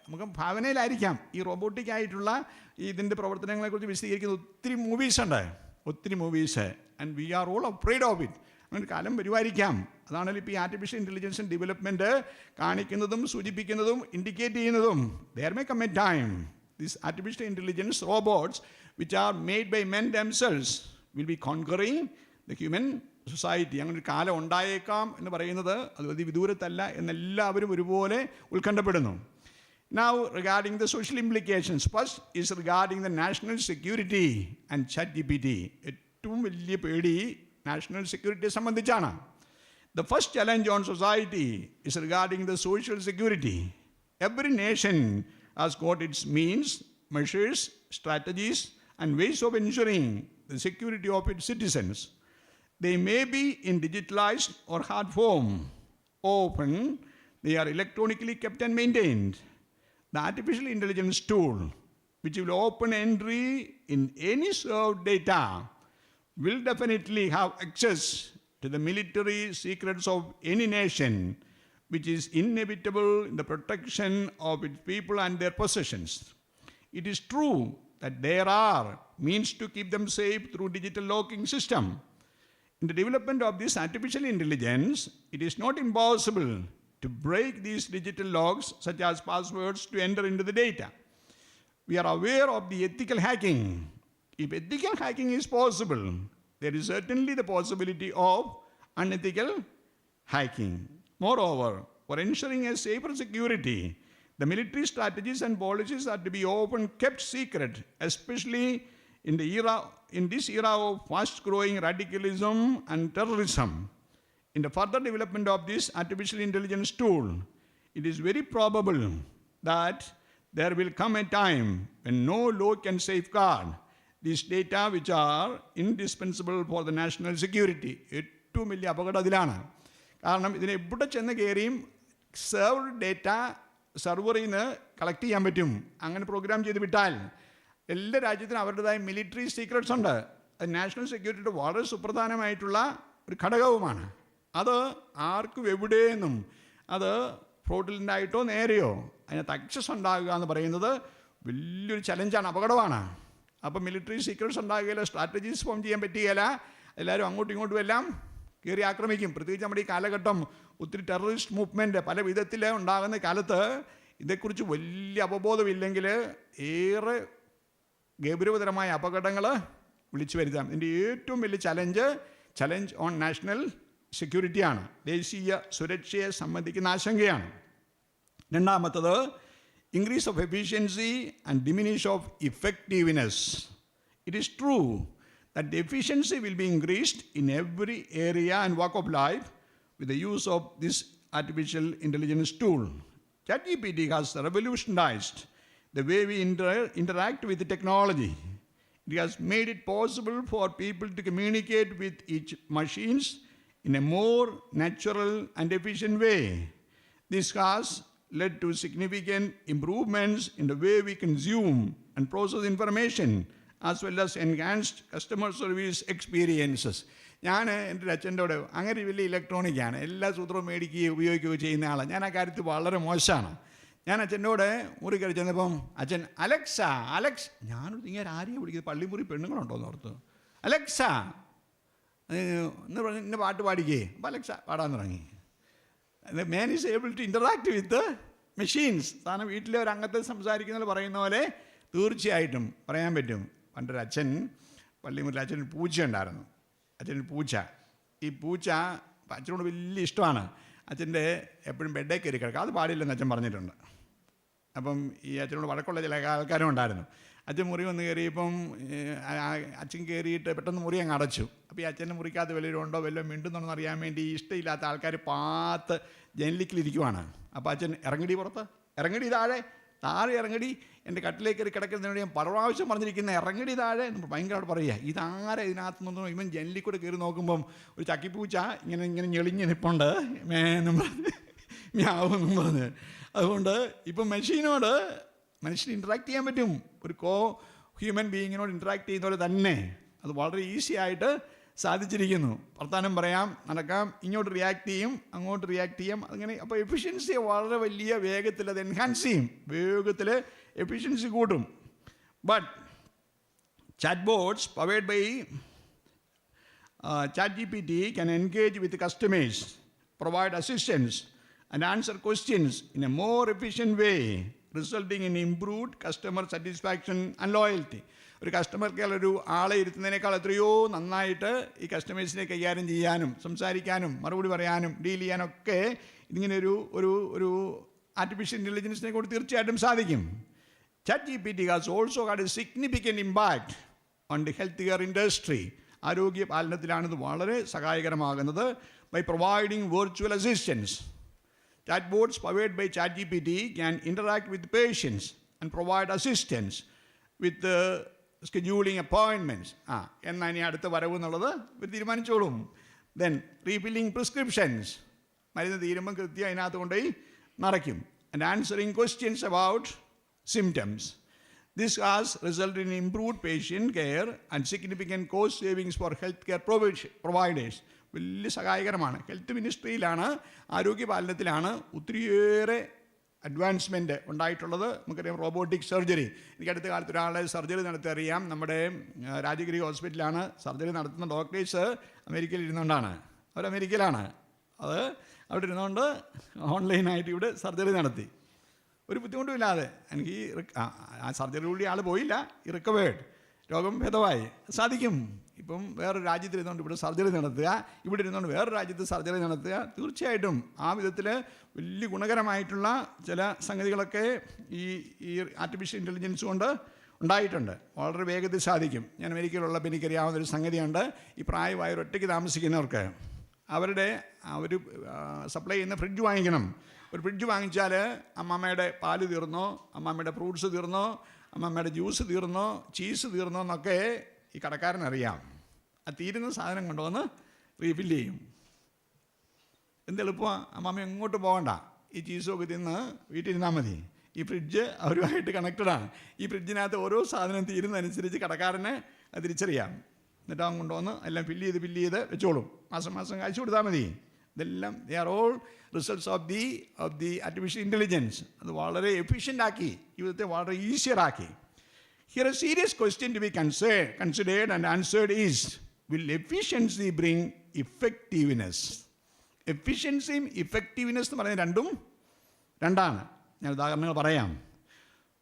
നമുക്ക് ഭാവനയിലായിരിക്കാം ഈ റോബോട്ടിക് ആയിട്ടുള്ള ഇതിൻ്റെ പ്രവർത്തനങ്ങളെക്കുറിച്ച് വിശദീകരിക്കുന്ന ഒത്തിരി movies. And we are all afraid of it. അങ്ങനെ കാലം വരുമായിരിക്കാം. അതാണല്ലോ ഇപ്പോൾ ഈ ആർട്ടിഫിഷ്യൽ ഇൻ്റലിജൻസ് ഡെവലപ്മെൻറ്റ് കാണിക്കുന്നതും സൂചിപ്പിക്കുന്നതും ഇൻഡിക്കേറ്റ് ചെയ്യുന്നതും. There may come a time this artificial intelligence robots which are made by men themselves will be conquering the human society. അങ്ങനെ ഒരു കാലം ഉണ്ടായേക്കാം എന്ന് പറയുന്നത് അത് വലിയ വിദൂരത്തല്ല എന്നെല്ലാവരും ഒരുപോലെ ഉത്കണ്ഠപ്പെടുന്നു. Now regarding the social implications, first is regarding the national security and Chat GPT. ഏറ്റവും വലിയ പേടി നാഷണൽ സെക്യൂരിറ്റിയെ സംബന്ധിച്ചാണ്. The first challenge on society is regarding the social security. Every nation has got its means, measures, strategies and ways of ensuring the security of its citizens. They may be in digitalized or hard form. Often, they are electronically kept and maintained. The artificial intelligence tool, which will open entry in any served data, will definitely have access to the military secrets of any nation, which is inevitable in the protection of its people and their possessions. It is true that there are means to keep them safe through digital locking system. In the development of this artificial intelligence, it is not impossible to break these digital locks, such as passwords, to enter into the data. We are aware of the ethical hacking. If ethical hacking is possible, there is certainly the possibility of unethical hacking. Moreover, for ensuring a safer security, the military strategies and policies are to be often kept secret, especially in this era of fast-growing radicalism and terrorism. In the further development of this artificial intelligence tool, it is very probable that there will come a time when no law can safeguard these data which are indispensable for the national security. ഏറ്റവും വലിയ അപകടം അതിലാണ്. കാരണം ഇതിനെ എവിടെ ചെന്ന് കയറിയും served data സെർവറിൽ നിന്ന് കളക്ട് ചെയ്യാൻ പറ്റും. അങ്ങനെ പ്രോഗ്രാം ചെയ്ത് വിട്ടാൽ എല്ലാ രാജ്യത്തിനും അവരുടേതായ മിലിറ്ററി സീക്രട്സ് ഉണ്ട്. അത് നാഷണൽ സെക്യൂരിറ്റിയുടെ വളരെ സുപ്രധാനമായിട്ടുള്ള ഒരു ഘടകവുമാണ്. അത് ആർക്കും എവിടെയെന്നും അത് ഫ്രോഡിലൻ്റായിട്ടോ നേരെയോ അതിനകത്ത് ആക്സസ് ഉണ്ടാകുക എന്ന് പറയുന്നത് വലിയൊരു ചലഞ്ചാണ്, അപകടമാണ്. അപ്പോൾ മിലിറ്ററി സീക്രട്സ് ഉണ്ടാകുകയില്ല, സ്ട്രാറ്റജീസ് ഫോം ചെയ്യാൻ പറ്റുകയില്ല, എല്ലാവരും അങ്ങോട്ടും ഇങ്ങോട്ടും എല്ലാം കയറി ആക്രമിക്കും. പ്രത്യേകിച്ച് നമ്മുടെ ഈ കാലഘട്ടം ഒത്തിരി ടെററിസ്റ്റ് മൂവ്മെൻറ്റ് പല വിധത്തിൽ ഉണ്ടാകുന്ന കാലത്ത് ഇതേക്കുറിച്ച് വലിയ അവബോധമില്ലെങ്കിൽ ഏറെ ഗൗരവതരമായ അപകടങ്ങൾ വിളിച്ചു വരുത്താം. ഇതിൻ്റെ ഏറ്റവും വലിയ ചലഞ്ച് ഓൺ നാഷണൽ സെക്യൂരിറ്റിയാണ്, ദേശീയ സുരക്ഷയെ സംബന്ധിക്കുന്ന ആശങ്കയാണ്. രണ്ടാമത്തത് increase of efficiency and diminish of effectiveness. It is true that the efficiency will be increased in every area and walk of life with the use of this artificial intelligence tool. Chat GPT has revolutionized the way we interact with the technology. It has made it possible for people to communicate with each machines in a more natural and efficient way. This has led to significant improvements in the way we consume and process information, as well as enhanced customer service experiences. ഞാൻ എൻ്റെ അച്ഛൻ്റെ അങ്ങനെ വലിയ ഇലക്ട്രോണിക്കാണ്, എല്ലാ സൂത്രവും മേടിക്കുകയും ഉപയോഗിക്കുകയും ചെയ്യുന്ന ആളാണ്. ഞാൻ ആ കാര്യത്തിൽ വളരെ മോശമാണ്. ഞാൻ അച്ഛൻ്റെ മുറി കയറി ചെന്നപ്പം അച്ഛൻ അലക്സ് ഞാനൊരു ഇങ്ങനെ ആരെയും വിളിക്കുന്നത്, പള്ളിമുറി പെണ്ണുങ്ങളുണ്ടോ എന്ന് ഓർത്ത്, അലക്സ എന്ന് പറഞ്ഞ് ഇന്ന പാട്ട് പാടിക്കേ. അപ്പോൾ അലക്സ പാടാൻ തുടങ്ങി. The man is able to interact with the machines. സാധാരണ വീട്ടിലെ ഒരു അംഗത്തെ സംസാരിക്കുന്നത് പറയുന്ന പോലെ തീർച്ചയായിട്ടും പറയാൻ പറ്റും. പണ്ടൊരു അച്ഛൻ പള്ളിമുറിൽ അച്ഛനൊരു പൂച്ച ഉണ്ടായിരുന്നു. അച്ഛനൊരു പൂച്ച, ഈ പൂച്ച അച്ഛനോട് വലിയ ഇഷ്ടമാണ്. അച്ഛൻ്റെ എപ്പോഴും ബെഡേ കയറി കിടക്കുക, അത് പാടില്ലെന്ന് അച്ഛൻ പറഞ്ഞിട്ടുണ്ട്. അപ്പം ഈ അച്ഛനോട് വഴക്കുള്ള ചില ആൾക്കാരും ഉണ്ടായിരുന്നു. അച്ഛൻ മുറി വന്ന് കയറിയപ്പം അച്ഛൻ കയറിയിട്ട് പെട്ടെന്ന് മുറി അങ്ങ് അടച്ചു. അപ്പോൾ ഈ അച്ഛൻ്റെ മുറിക്കകത്ത് വല്ലവരും ഉണ്ടോ വല്ലതും മിണ്ടുന്നുണ്ടെന്ന് അറിയാൻ വേണ്ടി ഇഷ്ടമില്ലാത്ത ആൾക്കാർ പാത്ത് ജനലിക്കിലിരിക്കുവാണ്. അപ്പോൾ അച്ഛൻ ഇറങ്ങടി, പുറത്ത് ഇറങ്ങടി, താഴെ ഇറങ്ങടി, എൻ്റെ കട്ടിലേക്ക് കയറി കിടക്കുന്നതിനോട് ഞാൻ പല പ്രാവശ്യം പറഞ്ഞിരിക്കുന്ന ഇറങ്ങടി താഴെ എന്ന് ഭയങ്കരമായിട്ട് പറയുക. ഇതാരെ ഇതിനകത്ത് നിന്നോ ഇവൻ ജനലിൽ കൂടെ കയറി നോക്കുമ്പം ഒരു ചക്കിപ്പൂച്ച ഇങ്ങനെ ഞെളിഞ്ഞ് നിൽപ്പുണ്ട്, മേന്നും പറഞ്ഞ് മ്യാവെന്നും പറഞ്ഞ്. അതുകൊണ്ട് ഇപ്പം മനുഷ്യന് ഇൻട്രാക്ട് ചെയ്യാൻ പറ്റും. ഒരു ഹ്യൂമൻ ബീയിങ്ങിനോട് ഇൻട്രാക്ട് ചെയ്യുന്ന പോലെ തന്നെ അത് വളരെ ഈസി ആയിട്ട് സാധിച്ചിരിക്കുന്നു. വർത്താനം പറയാം, നടക്കാം, ഇങ്ങോട്ട് റിയാക്ട് ചെയ്യും, അങ്ങോട്ട് റിയാക്ട് ചെയ്യാം, അങ്ങനെ. അപ്പോൾ എഫിഷ്യൻസിയെ വളരെ വലിയ വേഗത്തിൽ അത് എൻഹാൻസ് ചെയ്യും, വേഗത്തിൽ എഫിഷ്യൻസി കൂട്ടും. But chat bots powered by Chat GPT can engage with customers, provide assistance and answer questions in a more efficient way, resulting in improved customer satisfaction and loyalty. ഒരു കസ്റ്റമർ കെയർ ഒരു ആളെ ഇരുത്തുന്നതിനേക്കാൾ എത്രയോ നന്നായിട്ട് ഈ കസ്റ്റമേഴ്സിനെ കൈകാര്യം ചെയ്യാനും സംസാരിക്കാനും മറുപടി പറയാനും ഡീൽ ചെയ്യാനൊക്കെ ഇതിങ്ങനെ ഒരു ആർട്ടിഫിഷ്യൽ ഇൻ്റലിജൻസിനെ കൊണ്ട് തീർച്ചയായിട്ടും സാധിക്കും. Chat GPT has also had a significant impact on the healthcare industry. ആരോഗ്യ പാലനത്തിലാണിത് വളരെ സഹായകരമാകുന്നത്. By providing virtual assistance, chatbots powered by Chat GPT can interact with patients and provide assistance with scheduling appointments. എന്നാ ഇനി അടുത്ത വരവ് എന്നുള്ളത് ഇവർ തീരുമാനിച്ചോളും. Then refilling prescriptions, മരുന്ന് തീരുമ്പം കൃത്യം അതിനകത്ത് കൊണ്ടുപോയി നിറയ്ക്കും. And answering questions about symptoms. This has resulted in improved patient care and significant cost savings for healthcare providers. വലിയ സഹായകരമാണ്. ഹെൽത്ത് മിനിസ്ട്രിയിലാണ്, ആരോഗ്യപാലനത്തിലാണ് ഒത്തിരിയേറെ അഡ്വാൻസ്മെൻറ്റ് ഉണ്ടായിട്ടുള്ളത്. നമുക്കറിയാം റോബോട്ടിക് സർജറി. എനിക്ക് അടുത്ത കാലത്ത് ഒരാളെ സർജറി നടത്തി അറിയാം. നമ്മുടെ രാജഗിരി ഹോസ്പിറ്റലാണ് സർജറി നടത്തുന്ന ഡോക്ടേഴ്സ് അമേരിക്കയിൽ ഇരുന്നുകൊണ്ടാണ്. അവർ അമേരിക്കയിലാണ്. അത് അവിടെ ഇരുന്നുകൊണ്ട് ഓൺലൈനായിട്ട് ഇവിടെ സർജറി നടത്തി, ഒരു ബുദ്ധിമുട്ടുമില്ലാതെ. എനിക്ക് ആ സർജറി കൂടി ആൾ പോയില്ല, ഈ റിക്കവേർഡ്, രോഗം ഭേദമായി. സാധിക്കും. ഇപ്പം വേറൊരു രാജ്യത്തിൽ ഇരുന്നുകൊണ്ട് ഇവിടെ സർജറി നടത്തുക, ഇവിടെ ഇരുന്നുകൊണ്ട് വേറൊരു രാജ്യത്ത് സർജറി നടത്തുക, തീർച്ചയായിട്ടും ആ വിധത്തിൽ വലിയ ഗുണകരമായിട്ടുള്ള ചില സംഗതികളൊക്കെ ഈ ആർട്ടിഫിഷ്യൽ ഇൻ്റലിജൻസ് കൊണ്ട് ഉണ്ടായിട്ടുണ്ട്. വളരെ വേഗത്തിൽ സാധിക്കും. ഞാൻ അമേരിക്കയിലുള്ളപ്പോൾ എനിക്കറിയാവുന്നൊരു സംഗതിയുണ്ട്. ഈ പ്രായമായവർ ഒറ്റയ്ക്ക് താമസിക്കുന്നവർക്ക് അവർ സപ്ലൈ ചെയ്യുന്ന ഫ്രിഡ്ജ് വാങ്ങിക്കണം. ഒരു ഫ്രിഡ്ജ് വാങ്ങിച്ചാൽ അമ്മമ്മയുടെ പാല് തീർന്നോ, അമ്മമ്മയുടെ ഫ്രൂട്ട്സ് തീർന്നോ, അമ്മമ്മയുടെ ജ്യൂസ് തീർന്നോ, ചീസ് തീർന്നോ എന്നൊക്കെ ഈ കടക്കാരനറിയാം. ആ തീരുന്ന സാധനം കൊണ്ടുവന്ന് റീഫിൽ ചെയ്യും. എന്തെളുപ്പമാണ്, അമ്മമ്മ എങ്ങോട്ട് പോകണ്ട, ഈ ചീസൊക്കെ തിന്ന് വീട്ടിലിരുന്നാൽ മതി. ഈ ഫ്രിഡ്ജ് അവരുമായിട്ട് കണക്റ്റഡാണ്. ഈ ഫ്രിഡ്ജിനകത്ത് ഓരോ സാധനം തീരുന്നതനുസരിച്ച് കടക്കാരന് അത് തിരിച്ചറിയാം. എന്നിട്ട് അവൻ കൊണ്ടുവന്ന് എല്ലാം ഫില്ല് ചെയ്ത് വെച്ചോളും. മാസം കാശ് കൊടുത്താൽ മതി. ഇതെല്ലാം they are all results of the artificial intelligence. അത് വളരെ എഫിഷ്യൻ്റ് ആക്കി, ജീവിതത്തെ വളരെ ഈസിയർ ആക്കി. Here a serious question to be considered and answered is, will efficiency bring effectiveness? എഫിഷ്യൻസിയും ഇഫക്റ്റീവ്നെസ് എന്ന് പറയുന്നത് രണ്ടാണ്. ഞാൻ ഉദാഹരണങ്ങൾ പറയാം.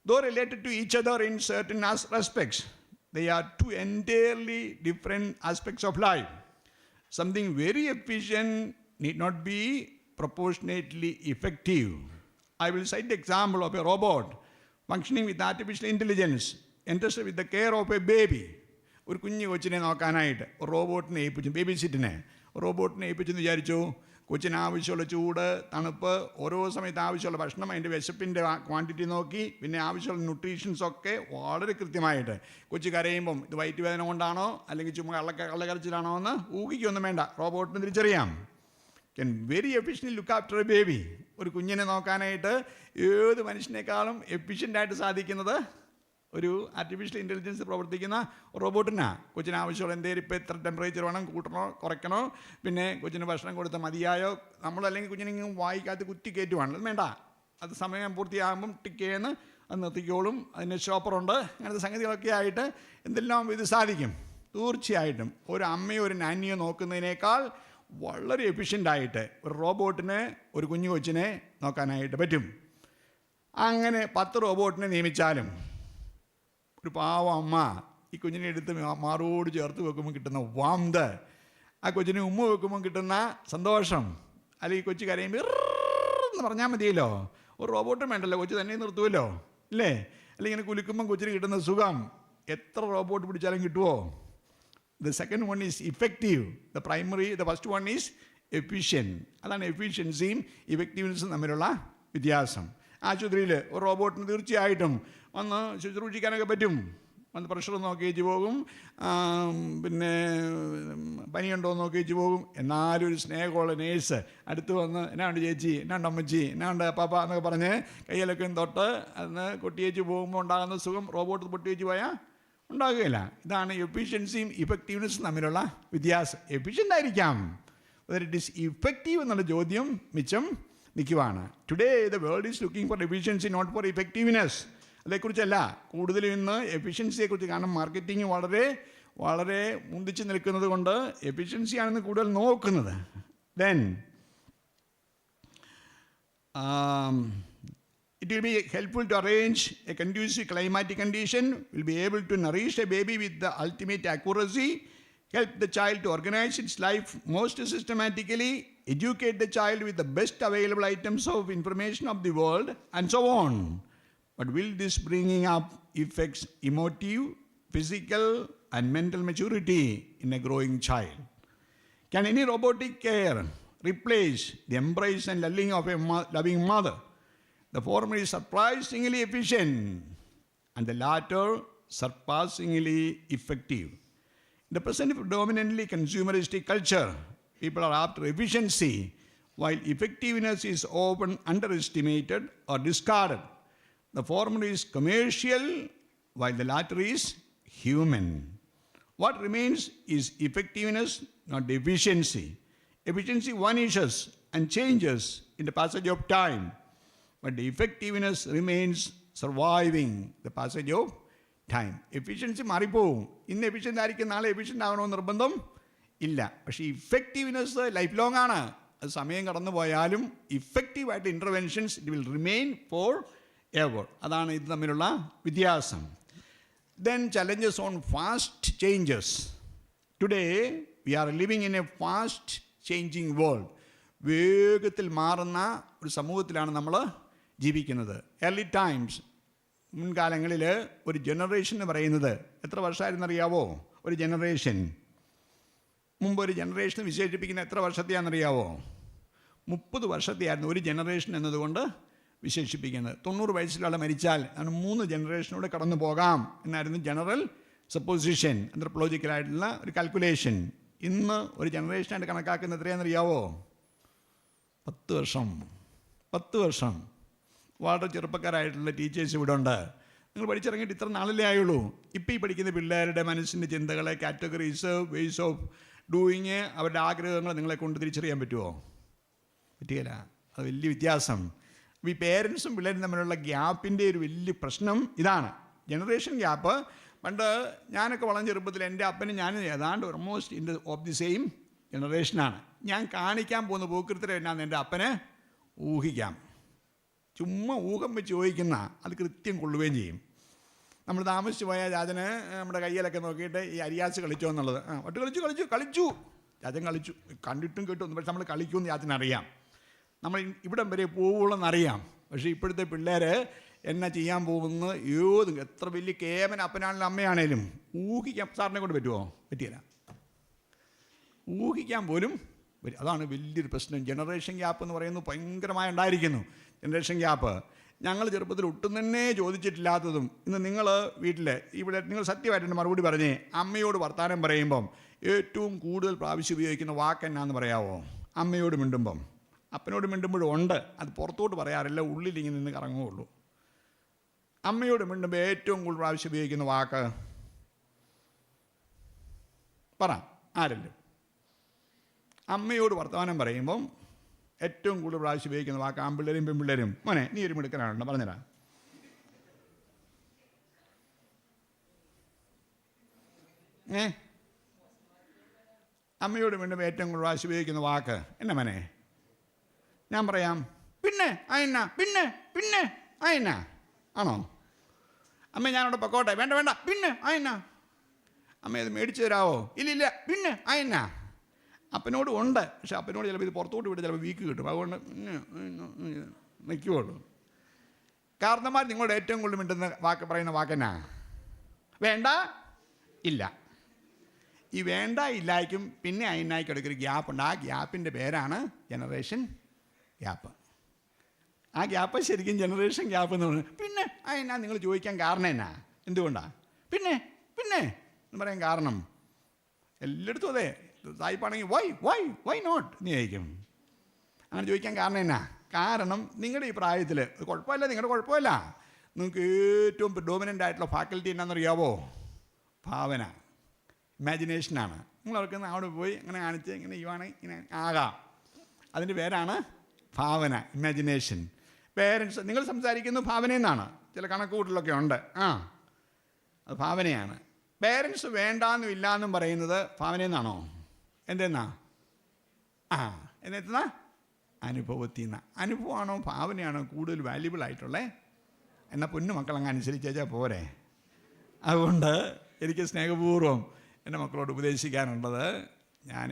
Though related to each other in certain respects, they are two entirely different aspects of life. Something very efficient need not be proportionately effective. I will cite the example of a robot functioning with artificial intelligence, entrusted with the care of a baby. ഒരു കുഞ്ഞു കൊച്ചിനെ നോക്കാനായിട്ട് ഒരു റോബോട്ടിനെ ഏൽപ്പിച്ചു, baby സിറ്റിനെ റോബോട്ടിനെ ഏൽപ്പിച്ചെന്ന് വിചാരിച്ചു. കൊച്ചിന് ആവശ്യമുള്ള ചൂട്, തണുപ്പ്, ഓരോ സമയത്ത് ആവശ്യമുള്ള ഭക്ഷണം, അതിൻ്റെ വിശപ്പിൻ്റെ ക്വാണ്ടിറ്റി നോക്കി, പിന്നെ ആവശ്യമുള്ള ന്യൂട്രീഷൻസൊക്കെ വളരെ കൃത്യമായിട്ട്. കൊച്ചു കരയുമ്പം ഇത് വയറ്റുവേദന കൊണ്ടാണോ അല്ലെങ്കിൽ ചുമ്മാ കള്ളക്കരച്ചിലാണോ എന്ന് ഊഹിക്കൊന്നും വേണ്ട, റോബോട്ടിന് തിരിച്ചറിയാം. Can very efficient look after A baby. ഒരു കുഞ്ഞിനെ നോക്കാനായിട്ട് ഏത് മനുഷ്യനേക്കാളും എഫിഷ്യൻ്റായിട്ട് സാധിക്കുന്നത് ഒരു ആർട്ടിഫിഷ്യൽ ഇൻ്റലിജൻസ് പ്രവർത്തിക്കുന്ന റോബോട്ടിനാണ്. കൊച്ചിന് ആവശ്യമുള്ള എന്തെങ്കിലും ഇപ്പോൾ എത്ര ടെമ്പറേച്ചർ വേണം, കൂട്ടണോ കുറയ്ക്കണോ, പിന്നെ കൊച്ചിന് ഭക്ഷണം കൊടുത്താൽ മതിയായോ, നമ്മളല്ലെങ്കിൽ കുഞ്ഞിനെ വായിക്കകത്ത് കുത്തി കയറ്റുവാണ്, അത് വേണ്ട, അത് സമയം പൂർത്തിയാകുമ്പം ടിക്കേന്ന് അത് നിർത്തിക്കോളും, അതിന് ഷോപ്പറുണ്ട്, അങ്ങനത്തെ സംഗതികളൊക്കെ ആയിട്ട് എന്തെല്ലാം ഇത് സാധിക്കും. തീർച്ചയായിട്ടും ഒരു അമ്മയോ ഒരു നാനിയോ നോക്കുന്നതിനേക്കാൾ വളരെ എഫിഷ്യൻ്റായിട്ട് ഒരു റോബോട്ടിന് ഒരു കുഞ്ഞു കൊച്ചിനെ നോക്കാനായിട്ട് പറ്റും. അങ്ങനെ 10 റോബോട്ടിനെ നിയമിച്ചാലും ഒരു പാവം അമ്മ ഈ കുഞ്ഞിനെ എടുത്ത് മാറോട് ചേർത്ത് വെക്കുമ്പോൾ കിട്ടുന്ന വാന്ത്, ആ കൊച്ചിനെ ഉമ്മ വെക്കുമ്പോൾ കിട്ടുന്ന സന്തോഷം, അല്ലെങ്കിൽ കൊച്ചു കരയുമ്പോൾ എന്ന് പറഞ്ഞാൽ മതിയല്ലോ, ഒരു റോബോട്ടും വേണ്ടല്ലോ, കൊച്ചു തന്നെ നിർത്തുമല്ലോ അല്ലേ? അല്ലെങ്കിൽ ഇങ്ങനെ കുലുക്കുമ്പം കൊച്ചിന് കിട്ടുന്ന സുഖം എത്ര റോബോട്ട് പിടിച്ചാലും കിട്ടുമോ? The second one is effective. The first one is efficient. അതാണ് എഫിഷ്യൻസിയും ഇഫക്റ്റീവ്നെസ്സും തമ്മിലുള്ള വ്യത്യാസം. ആശുപത്രിയിൽ ഒരു റോബോട്ടിന് തീർച്ചയായിട്ടും വന്ന് ശുശ്രൂഷിക്കാനൊക്കെ പറ്റും. വന്ന് പ്രഷർ നോക്കിയേച്ച് പോകും, പിന്നെ പനിയുണ്ടോ എന്ന് നോക്കിയേച്ച് പോകും. എന്നാലും ഒരു സ്നേഹമുള്ള നേഴ്സ് അടുത്ത് വന്ന് എന്നാണ്ട് ചേച്ചി, എന്നാണ്ട് അമ്മച്ചി, എന്നാണ്ട് പാപ്പ എന്നൊക്കെ പറഞ്ഞ് കയ്യിലൊക്കെ തൊട്ട് അന്ന് കൊട്ടിയേച്ച് പോകുമ്പോൾ ഉണ്ടാകുന്ന സുഖം റോബോട്ട് പൊട്ടിയേച്ച് പോയാൽ ഉണ്ടാകുകയില്ല. ഇതാണ് എഫിഷ്യൻസിയും ഇഫക്റ്റീവ്നെസ്സും തമ്മിലുള്ള വ്യത്യാസം. എഫിഷ്യൻ്റ് ആയിരിക്കാം, വെദർ ഇറ്റ് ഈസ് ഇഫക്റ്റീവ് എന്നുള്ള ചോദ്യം മിച്ചം നിൽക്കുവാണ്. Today the world is looking for efficiency, not for effectiveness. അതേക്കുറിച്ചല്ല കൂടുതലും ഇന്ന് എഫിഷ്യൻസിയെക്കുറിച്ച്, കാരണം മാർക്കറ്റിംഗ് വളരെ വളരെ മുന്തിച്ച് നിൽക്കുന്നത് കൊണ്ട് എഫിഷ്യൻസിയാണെന്ന് കൂടുതൽ നോക്കുന്നത്. Then it will be helpful to arrange a conducive climatic condition, will be able to nourish a baby with the ultimate accuracy, help the child to organize its life most systematically, educate the child with the best available items of information of the world, and so on. But will this bringing up affect emotive, physical, and mental maturity in a growing child? Can any robotic care replace the embrace and lulling of a loving mother? The former is surprisingly efficient, and the latter surpassingly effective. In the present predominantly consumeristic culture, people are after efficiency, while effectiveness is often underestimated or discarded. The former is commercial, while the latter is human. What remains is effectiveness, not efficiency. Efficiency vanishes and changes in the passage of time, but the effectiveness remains surviving the passage of time. Efficiency മാറിപ്പോവും. ഇന്ന് efficient ആയിരിക്കും, നാളെ efficient ആകണമെന്ന് നിർബന്ധം ഇല്ല. പക്ഷേ effectiveness life long ആണ്. അത് സമയം കടന്നു പോയാലും ഇഫക്റ്റീവായിട്ട് interventions it will remain forever. അതാണ് ഇത് തമ്മിലുള്ള വ്യത്യാസം. Then challenges on fast changes. Today we are living in a fast changing world. വേഗത്തിൽ മാറുന്ന ഒരു സമൂഹത്തിലാണ് നമ്മൾ ജീവിക്കുന്നത്. ഏർലി ടൈംസ്, മുൻകാലങ്ങളിൽ ഒരു ജനറേഷൻ എന്ന് പറയുന്നത് എത്ര വർഷമായിരുന്നറിയാവോ? ഒരു ജനറേഷൻ, മുമ്പ് ഒരു ജനറേഷൻ വിശേഷിപ്പിക്കുന്ന എത്ര വർഷത്തെയാണെന്നറിയാവോ? 30 വർഷത്തെയായിരുന്നു ഒരു ജനറേഷൻ എന്നതുകൊണ്ട് വിശേഷിപ്പിക്കുന്നത്. 90 വയസ്സിലുള്ള മരിച്ചാൽ അവന് 3 ജനറേഷനൂടെ കടന്നു പോകാം എന്നായിരുന്നു ജനറൽ സപ്പോസിഷൻ, ആന്ത്രോപോളജിക്കലായിട്ടുള്ള ഒരു കാൽക്കുലേഷൻ. ഇന്ന് ഒരു ജനറേഷനായിട്ട് കണക്കാക്കുന്നത് എത്രയാണെന്നറിയാവോ? 10 വർഷം. 10 വർഷം. വളരെ ചെറുപ്പക്കാരായിട്ടുള്ള ടീച്ചേഴ്സ് ഇവിടെ ഉണ്ട്. നിങ്ങൾ പഠിച്ചിറങ്ങിയിട്ട് ഇത്ര നാളല്ലേ ആയുള്ളൂ. ഇപ്പോൾ ഈ പഠിക്കുന്ന പിള്ളേരുടെ മനസ്സിൻ്റെ ചിന്തകളെ, കാറ്റഗറീസ്, വേസ് ഓഫ് ഡൂയിങ്, അവരുടെ ആഗ്രഹങ്ങൾ നിങ്ങളെ കൊണ്ട് തിരിച്ചറിയാൻ പറ്റുമോ? പറ്റുകയില്ല. അത് വലിയ വ്യത്യാസം. അപ്പോൾ ഈ പേരൻസും പിള്ളേരും തമ്മിലുള്ള ഗ്യാപ്പിൻ്റെ ഒരു വലിയ പ്രശ്നം ഇതാണ്. ജനറേഷൻ ഗ്യാപ്പ് പണ്ട് ഞാനൊക്കെ വളർന്ന ചെറുപ്പത്തിൽ എൻ്റെ അപ്പനും ഞാനും ഏതാണ്ട് ഓൾമോസ്റ്റ് ഓഫ് ദി സെയിം ജനറേഷനാണ്. ഞാൻ കാണിക്കാൻ പോകുന്ന പോക്കൃത്തരം എന്നാന്ന് എൻ്റെ അപ്പന് ഊഹിക്കാം. ചുമ്മാ ഊഹം വെച്ച് ചോദിക്കുന്ന അത് കൃത്യം കൊള്ളുകയും ചെയ്യും. നമ്മൾ താമസിച്ച് പോയാൽ ചാച്ചന് നമ്മുടെ കയ്യിലൊക്കെ നോക്കിയിട്ട് ഈ അരിയാസ് കളിച്ചോ എന്നുള്ളത്, ഒട്ട് കളിച്ചു ചാച്ചൻ കളിച്ചു, കണ്ടിട്ടും കേട്ടും. പക്ഷെ നമ്മൾ കളിക്കുമെന്ന് ചാച്ചനറിയാം, നമ്മൾ ഇവിടം വരെ പോവുള്ളെന്നറിയാം. പക്ഷേ ഇപ്പോഴത്തെ പിള്ളേർ എന്നാ ചെയ്യാൻ പോകുന്നത് എത്ര വലിയ കേമൻ അപ്പനാണെങ്കിലും അമ്മയാണേലും ഊഹിക്കാൻ സാറിനെ കൊണ്ട് പറ്റുമോ? പറ്റിയില്ല. ഊഹിക്കാൻ പോലും വരും. അതാണ് വലിയൊരു പ്രശ്നം. ജനറേഷൻ ഗ്യാപ്പ് എന്ന് പറയുന്നത് ഭയങ്കരമായി ഉണ്ടായിരിക്കുന്നു. ജനറേഷൻ ഗ്യാപ്പ് ഞങ്ങൾ ചെറുപ്പത്തിൽ ഒട്ടും തന്നെ ചോദിച്ചിട്ടില്ലാത്തതും. ഇന്ന് നിങ്ങൾ വീട്ടിൽ ഇവിടെ നിങ്ങൾ സത്യമായിട്ട് മറുപടി പറഞ്ഞേ, അമ്മയോട് വർത്തമാനം പറയുമ്പം ഏറ്റവും കൂടുതൽ പ്രാവശ്യം ഉപയോഗിക്കുന്ന വാക്ക് എന്നാന്ന് പറയാമോ? അമ്മയോട് മിണ്ടുമ്പം. അപ്പനോട് മിണ്ടുമ്പോഴും ഉണ്ട്, അത് പുറത്തോട്ട് പറയാറില്ല, ഉള്ളിലിങ്ങനെ നിന്ന് കറങ്ങുകയുള്ളൂ. അമ്മയോട് മിണ്ടുമ്പോൾ ഏറ്റവും കൂടുതൽ പ്രാവശ്യം ഉപയോഗിക്കുന്ന വാക്ക് പറ, ആരെങ്കിലും? അമ്മയോട് വർത്തമാനം പറയുമ്പം ഏറ്റവും കൂടുതൽ പ്രാവശ്യം ഉപയോഗിക്കുന്ന വാക്ക് ആൺപിള്ളേരും പെൺപിള്ളേരും. മോനെ നീ ഒരു മിടുക്കനാണോ? പറഞ്ഞുതരാം. അമ്മയോട് മിണ്ടുമ്പോൾ ഏറ്റവും കൂടുതൽ പ്രാവശ്യം ഉപയോഗിക്കുന്ന വാക്ക് എന്നാ മോനെ? ഞാൻ പറയാം, പിന്നെ അയന്ന, പിന്നെ അയന്ന. ആണോ? അമ്മ ഞാനവിടെ പൊക്കോട്ടെ, വേണ്ട പിന്നെ അയന്ന. അമ്മ ഇത് മേടിച്ചു തരാവോ? ഇല്ല പിന്നെ അയന്ന. അപ്പനോട് ഉണ്ട്, പക്ഷെ അപ്പനോട് ചിലപ്പോൾ ഇത് പുറത്തോട്ട് വിട്ട് ചിലപ്പോൾ വീക്ക് കിട്ടും, അതുകൊണ്ട് നിൽക്കുകയുള്ളൂ. കാരണന്മാർ നിങ്ങളുടെ ഏറ്റവും കൂടുതൽ മിണ്ടുന്ന പറയുന്ന വാക്കെന്നാ? വേണ്ട ഇല്ല. ഈ വേണ്ട ഇല്ലായ്ക്കും പിന്നെ അയനായിക്കും ഇടയ്ക്കൊരു ഗ്യാപ്പുണ്ട്. ആ ഗ്യാപ്പിൻ്റെ പേരാണ് ജനറേഷൻ ഗ്യാപ്പ്. ആ ഗ്യാപ്പ് ശരിക്കും ജനറേഷൻ ഗ്യാപ്പ് എന്ന് പറയുന്നത്. പിന്നെ അയനാ നിങ്ങൾ ചോദിക്കാൻ കാരണം എന്നാ? എന്തുകൊണ്ടാണ് പിന്നെ എന്ന് പറയാൻ കാരണം? എല്ലായിടത്തും അതെ. സായിപ്പാണെങ്കിൽ വൈ നോട്ട് എന്ന് ചോദിക്കും. അങ്ങനെ ചോദിക്കാൻ കാരണം എന്നാ? കാരണം നിങ്ങളുടെ ഈ പ്രായത്തിൽ കുഴപ്പമില്ല, നിങ്ങളുടെ കുഴപ്പമില്ല, നിങ്ങൾക്ക് ഏറ്റവും ഡോമിനൻ്റ് ആയിട്ടുള്ള ഫാക്കൽറ്റി എന്നാണെന്നറിയാവോ? ഭാവന, ഇമാജിനേഷനാണ്. നിങ്ങളവർക്ക് അവിടെ പോയി ഇങ്ങനെ കാണിച്ച് ഇങ്ങനെ ഇങ്ങനെ ആകാം. അതിൻ്റെ പേരാണ് ഭാവന, ഇമാജിനേഷൻ. പേരൻസ് നിങ്ങൾ സംസാരിക്കുന്നത് ഭാവനയെന്നാണ്. ചില കണക്കുകൂട്ടലൊക്കെ ഉണ്ട്. അത് ഭാവനയാണ്. പേരൻസ് വേണ്ടാന്നും ഇല്ലാന്നും പറയുന്നത് ഭാവനയെന്നാണോ? എന്തെന്നാ? എന്നെത്തുന്ന അനുഭവത്തിൽ നിന്ന്. അനുഭവമാണോ ഭാവനയാണോ കൂടുതൽ വാല്യുബിൾ ആയിട്ടുള്ളത്? എന്നാൽ പൊന്നു മക്കളങ്ങ് അനുസരിച്ചാൽ പോരെ. അതുകൊണ്ട് എനിക്ക് സ്നേഹപൂർവ്വം എൻ്റെ മക്കളോട് ഉപദേശിക്കാനുള്ളത്,